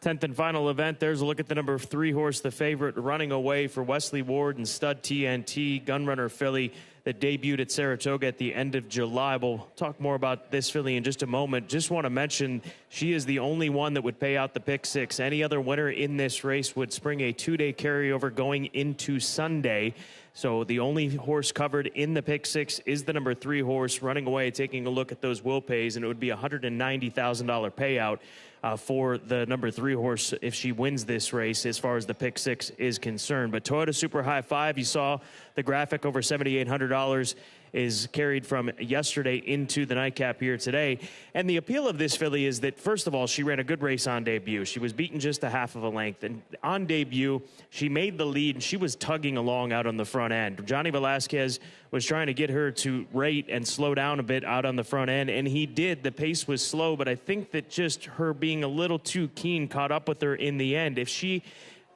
10th and final event. There's a look at the number 3 horse, the favorite, Running Away for Wesley Ward and Stud TNT, Gunrunner filly that debuted at Saratoga at the end of July. We'll talk more about this filly in just a moment. Just want to mention she is the only one that would pay out the pick 6. Any other winner in this race would spring a 2-day carryover going into Sunday. So the only horse covered in the pick 6 is the number 3 horse, Running Away, taking a look at those will pays, and it would be a $190,000 payout for the number 3 horse if she wins this race as far as the pick 6 is concerned. But Toyota Super High 5, you saw the graphic, over $7,800 is carried from yesterday into the nightcap here today. And the appeal of this filly is that, first of all, she ran a good race on debut. She was beaten just a half of a length. And on debut, she made the lead, and she was tugging along out on the front end. Johnny Velasquez was trying to get her to rate and slow down a bit out on the front end, and he did. The pace was slow, but I think that just her being a little too keen caught up with her in the end. If she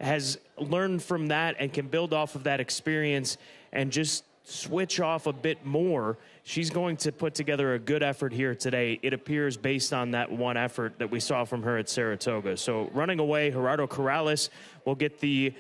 has learned from that and can build off of that experience and just switch off a bit more, she's going to put together a good effort here today, it appears, based on that one effort that we saw from her at Saratoga. So Running Away, Gerardo Corrales will get the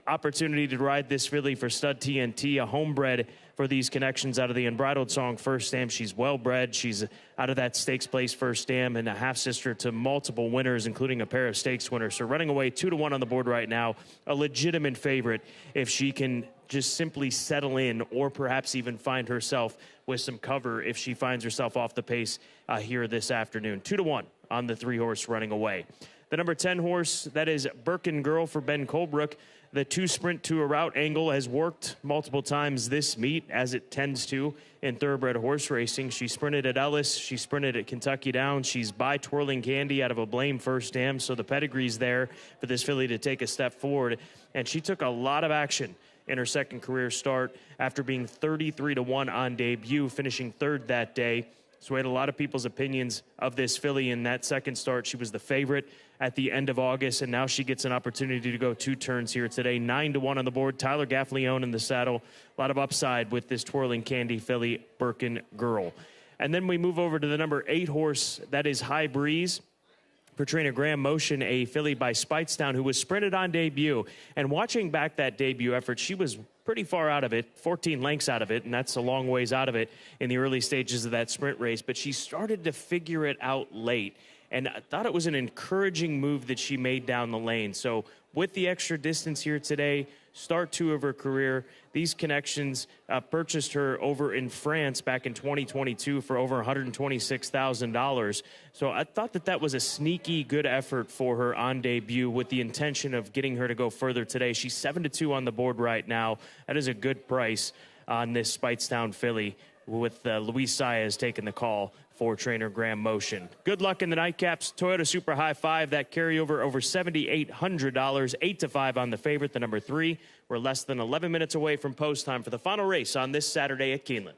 opportunity to ride this filly for Stud TNT, a homebred for these connections out of the Unbridled Song First Dam. She's well bred. She's out of that Stakes Place First Dam and a half sister to multiple winners, including a pair of stakes winners. So Running Away 2-1 on the board right now, a legitimate favorite if she can just simply settle in, or perhaps even find herself with some cover if she finds herself off the pace here this afternoon. 2-1 on the 3 horse Running Away. The number 10 horse, that is Birkin Girl for Ben Colebrook. The 2 sprint to a route angle has worked multiple times this meet, as it tends to in thoroughbred horse racing. She sprinted at Ellis. She sprinted at Kentucky Downs. She's by Twirling Candy out of a Blame First Dam, so the pedigree's there for this filly to take a step forward. And she took a lot of action in her second career start after being 33-1 on debut, finishing 3rd that day. So we had a lot of people's opinions of this filly in that second start. She was the favorite at the end of August, and now she gets an opportunity to go 2 turns here today. 9-1 on the board. Tyler Gaffleone in the saddle. A lot of upside with this Twirling Candy filly, Birkin Girl. And then we move over to the number 8 horse, that is High Breeze for trainer Graham Motion, a filly by Speightstown who was sprinted on debut. And watching back that debut effort, she was pretty far out of it, 14 lengths out of it, and that's a long ways out of it in the early stages of that sprint race. But she started to figure it out late, and I thought it was an encouraging move that she made down the lane. So with the extra distance here today, start 2 of her career, these connections purchased her over in France back in 2022 for over $126,000. So I thought that was a sneaky good effort for her on debut with the intention of getting her to go further today. She's 7-2 on the board right now. That is a good price on this Speightstown filly, with Luis Saez taking the call for trainer Graham Motion. Good luck in the nightcaps. Toyota Super High 5, that carryover over $7,800, 8-5 on the favorite, the number 3. We're less than 11 minutes away from post time for the final race on this Saturday at Keeneland.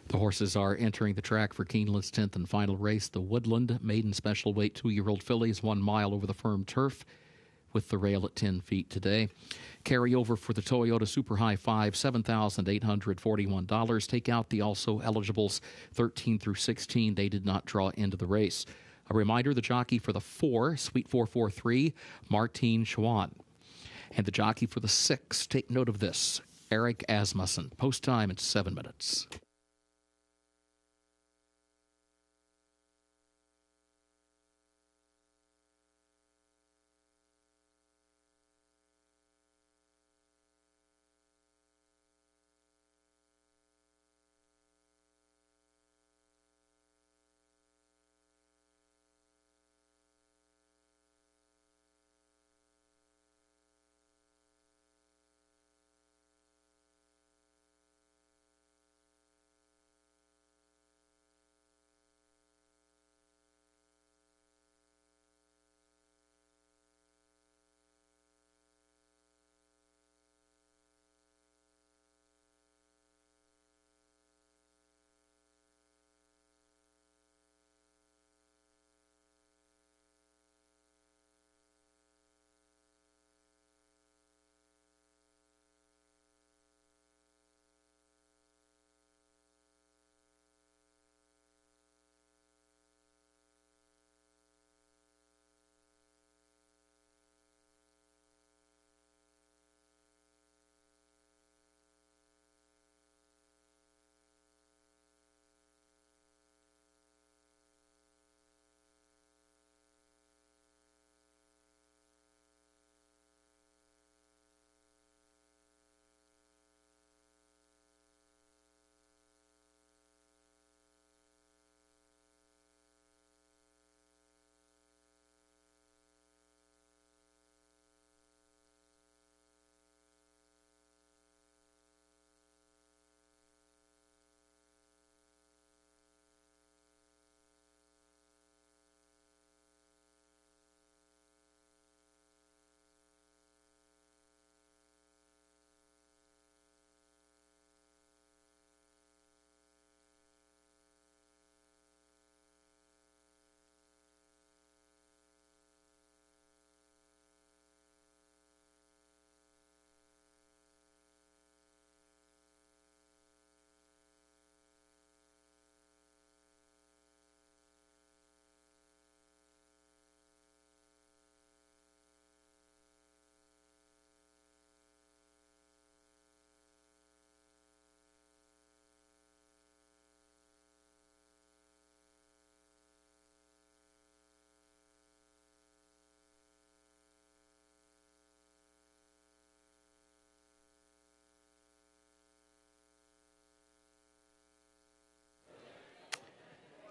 The horses are entering the track for Keeneland's 10th and final race. The Woodland maiden special weight 2-year-old fillies 1 mile over the firm turf with the rail at 10 feet today. Carryover for the Toyota Super High 5, $7,841. Take out the also eligibles 13 through 16. They did not draw into the race. A reminder, the jockey for the 4, Sweet 443, Martine Schwann. And the jockey for the 6, take note of this, Eric Asmussen. Post time at 7 minutes.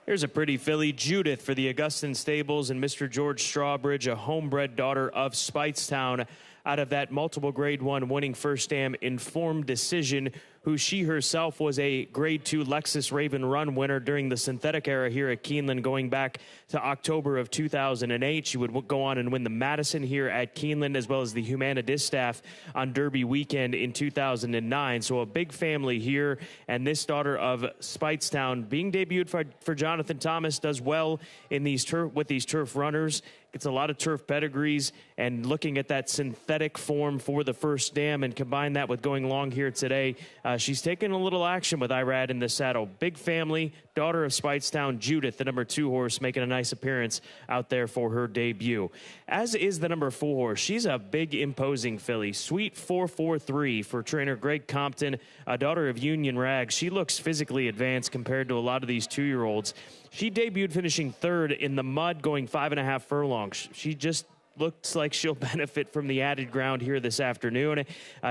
Here's a pretty filly, Judith, for the Augustin Stables and Mr. George Strawbridge, a homebred daughter of Speightstown, out of that multiple Grade 1 winning first dam Informed Decision, who she herself was a Grade 2 Lexus Raven Run winner during the synthetic era here at Keeneland going back to October of 2008. She would go on and win the Madison here at Keeneland as well as the Humana Distaff on Derby weekend in 2009. So a big family here, and this daughter of Speightstown being debuted for Jonathan Thomas does well in these turf runners. Gets a lot of turf pedigrees, and looking at that synthetic form for the first dam and combine that with going long here today, she's taking a little action with Irad in the saddle. Big family, daughter of Speightstown, Judith, the number 2 horse, making a nice appearance out there for her debut. As is the number 4 horse. She's a big, imposing filly. Sweet 443 for trainer Greg Compton, a daughter of Union Rags. She looks physically advanced compared to a lot of these 2-year-olds. She debuted finishing 3rd in the mud, going 5.5 furlongs. She just looks like she'll benefit from the added ground here this afternoon.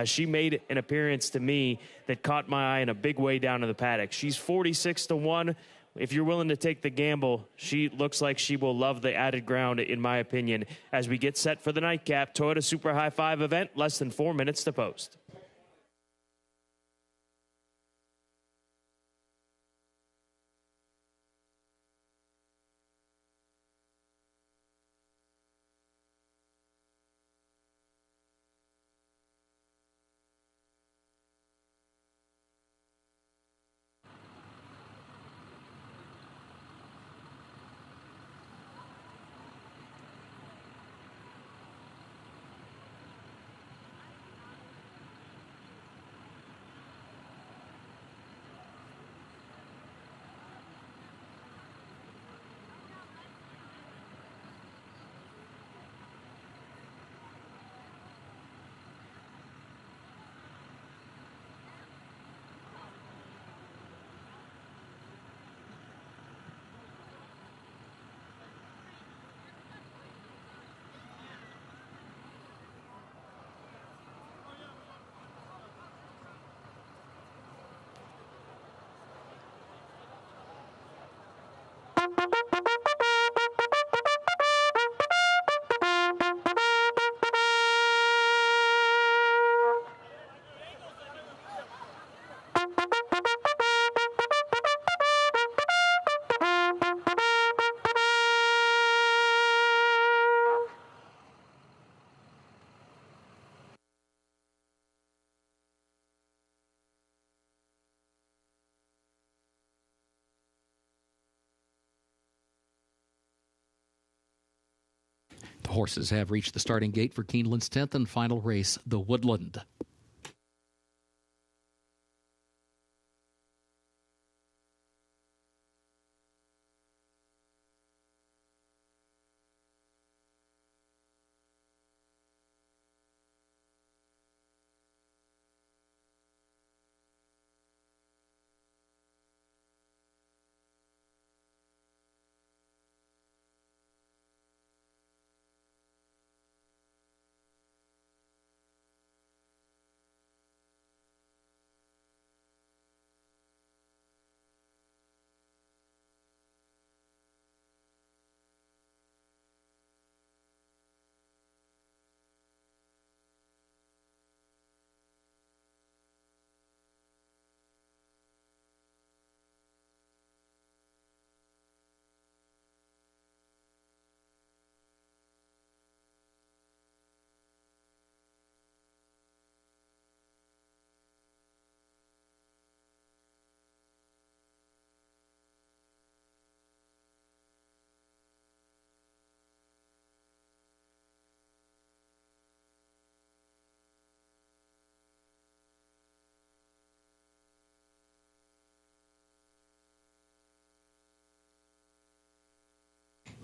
She made an appearance to me that caught my eye in a big way down in the paddock. She's 46-1. If you're willing to take the gamble, she looks like she will love the added ground, in my opinion, as we get set for the nightcap Toyota Super High 5 event, less than 4 minutes to post. The horses have reached the starting gate for Keeneland's 10th and final race, the Woodland.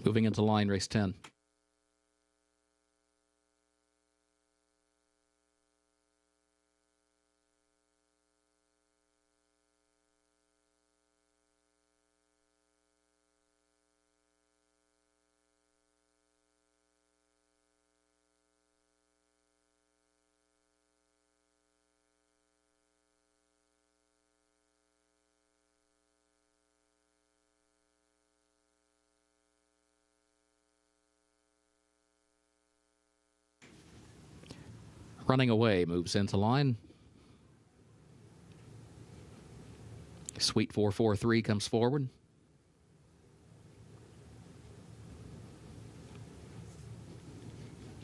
Moving into line, race 10. Running away, moves into line. Sweet 443 comes forward.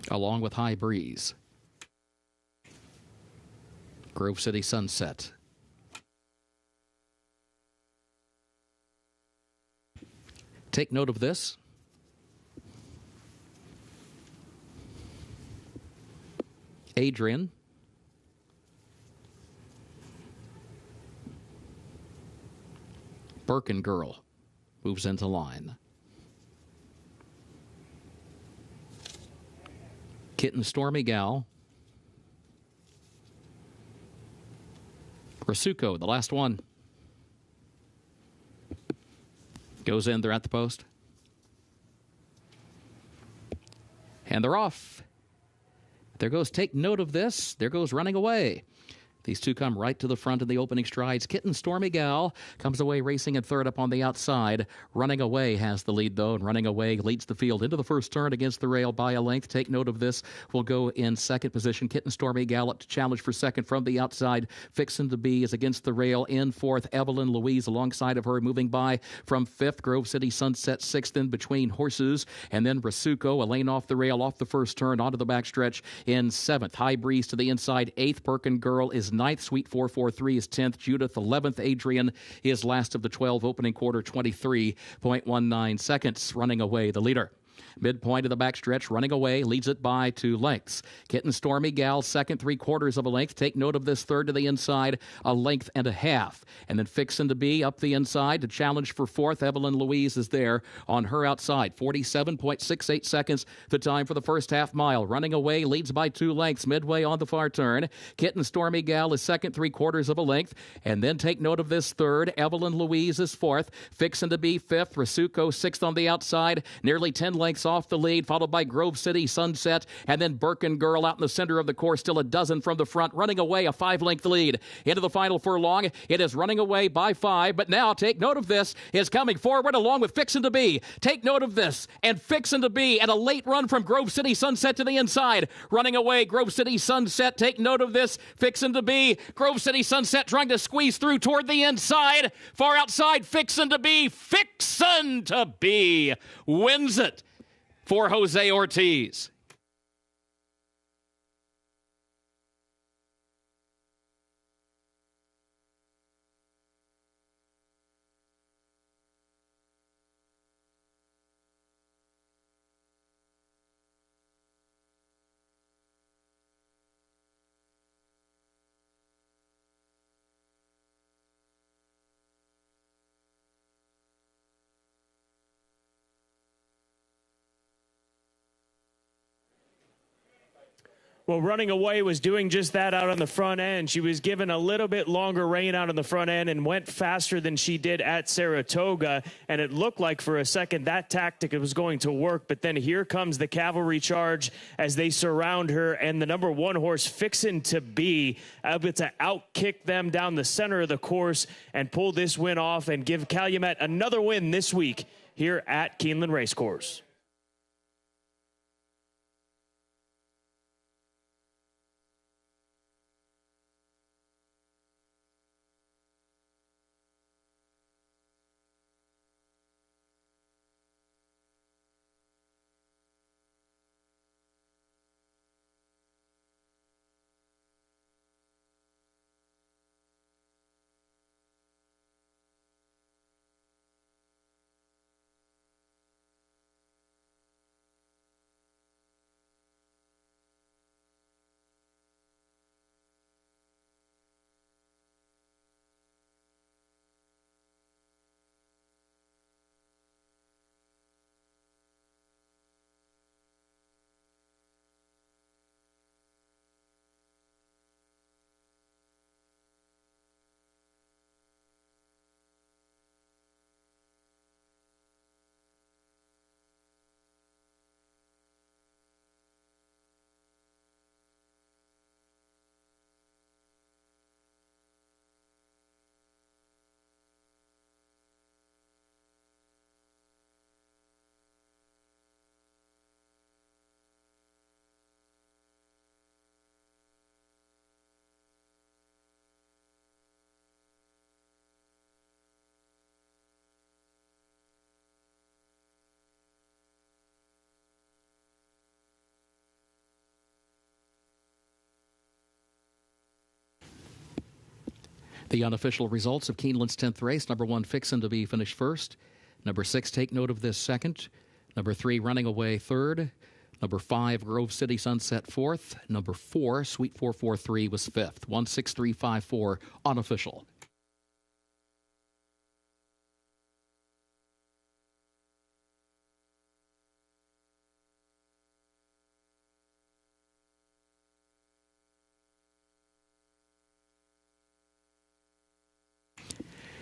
Along with High Breeze. Grove City Sunset. Take note of this. Adrian. Birkin Girl moves into line. Kitten Stormy Gal. Rasuko, the last one. Goes in, they're at the post. And they're off. There goes Take Note of This. There goes Running Away. These two come right to the front in the opening strides. Kitten Stormy Gal comes away racing in third up on the outside. Running Away has the lead, though, and Running Away leads the field into the first turn against the rail by a length. Take Note of This will go in second position. Kitten Stormy Gal up to challenge for second from the outside. Fixin' to Be is against the rail in fourth. Evelyn Louise alongside of her moving by from fifth. Grove City Sunset sixth in between horses. And then Rasuko, a lane off the rail off the first turn onto the backstretch in seventh. High Breeze to the inside. Eighth. Birkin Girl is ninth. Sweet 443 is 10th. Judith 11th. Adrian is last of the 12. Opening quarter 23.19 seconds. Running Away the leader. Midpoint of the backstretch, Running Away leads it by 2 lengths. Kitten Stormy Gal, second, 3/4 of a length. Take Note of This, third to the inside, a length and a half. And then Fixin' to Be up the inside to challenge for fourth. Evelyn Louise is there on her outside. 47.68 seconds, the time for the first half mile. Running Away leads by 2 lengths midway on the far turn. Kitten Stormy Gal is second, 3/4 of a length. And then Take Note of This, third. Evelyn Louise is fourth. Fixin' to Be fifth. Rasuko sixth on the outside. Nearly 10 lengths lengths off the lead, followed by Grove City Sunset, and then Birkin Girl out in the center of the course, still a dozen from the front, running away a 5-length lead. Into the final furlong, it is running away by 5, but now take note of this, is coming forward along with Fixin' to Be. Take note of this, and Fixin' to Be, and a late run from Grove City Sunset to the inside. Running away, Grove City Sunset, take note of this, Fixin' to Be. Grove City Sunset trying to squeeze through toward the inside. Far outside, Fixin' to Be. Fixin' to Be wins it for Jose Ortiz. Well, Running Away was doing just that out on the front end. She was given a little bit longer rein out on the front end and went faster than she did at Saratoga. And it looked like for a second that tactic was going to work. But then here comes the cavalry charge as they surround her. And the number 1 horse, Fixin' to Be, able to outkick them down the center of the course and pull this win off and give Calumet another win this week here at Keeneland Racecourse. The unofficial results of Keeneland's 10th race. Number 1, Fixin' to Be, finished first. Number 6, Take Note of This, second. Number 3, Running Away, third. Number 5, Grove City Sunset, fourth. Number 4, Sweet 443 was fifth. 16354 unofficial.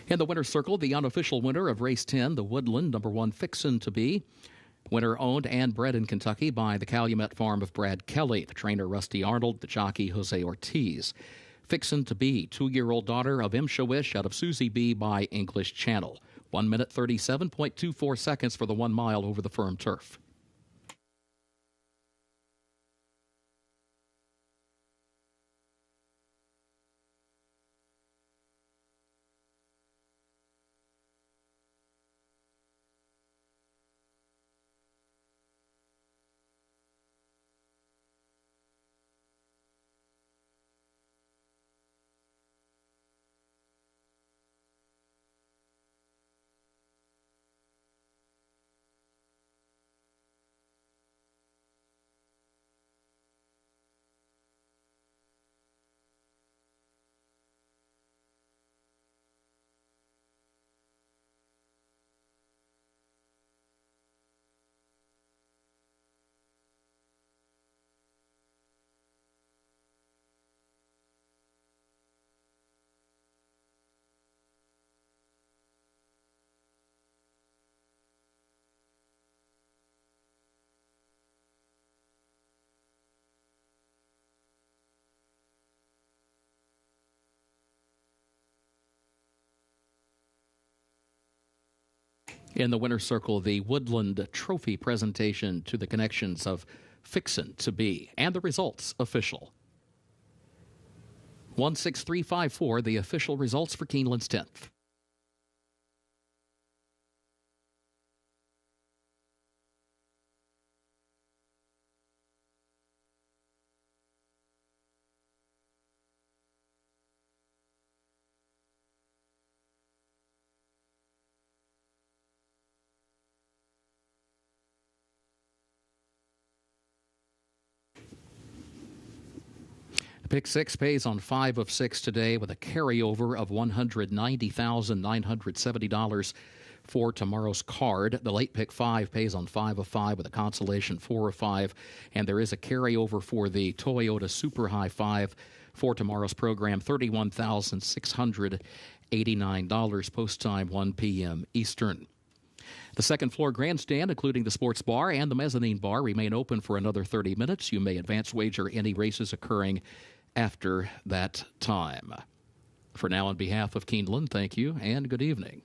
In the winner's circle, the unofficial winner of race 10, the Woodland, number 1, Fixin' to Be. Winner owned and bred in Kentucky by the Calumet farm of Brad Kelly, the trainer Rusty Arnold, the jockey Jose Ortiz. Fixin' to Be, 2-year-old daughter of M. Shawish out of Susie B. by English Channel. 1 minute 37.24 seconds for the 1 mile over the firm turf. In the winner's circle, the Woodland Trophy presentation to the connections of Fixin' to Be, and the results official. 16354, the official results for Keeneland's 10th. Pick 6 pays on 5 of 6 today with a carryover of $190,970 for tomorrow's card. The late pick 5 pays on 5 of 5 with a consolation 4 of 5. And there is a carryover for the Toyota Super High 5 for tomorrow's program, $31,689. Post time 1 p.m. Eastern. The second floor grandstand, including the sports bar and the mezzanine bar, remain open for another 30 minutes. You may advance wager any races occurring after that time. For now, on behalf of Keeneland, thank you and good evening.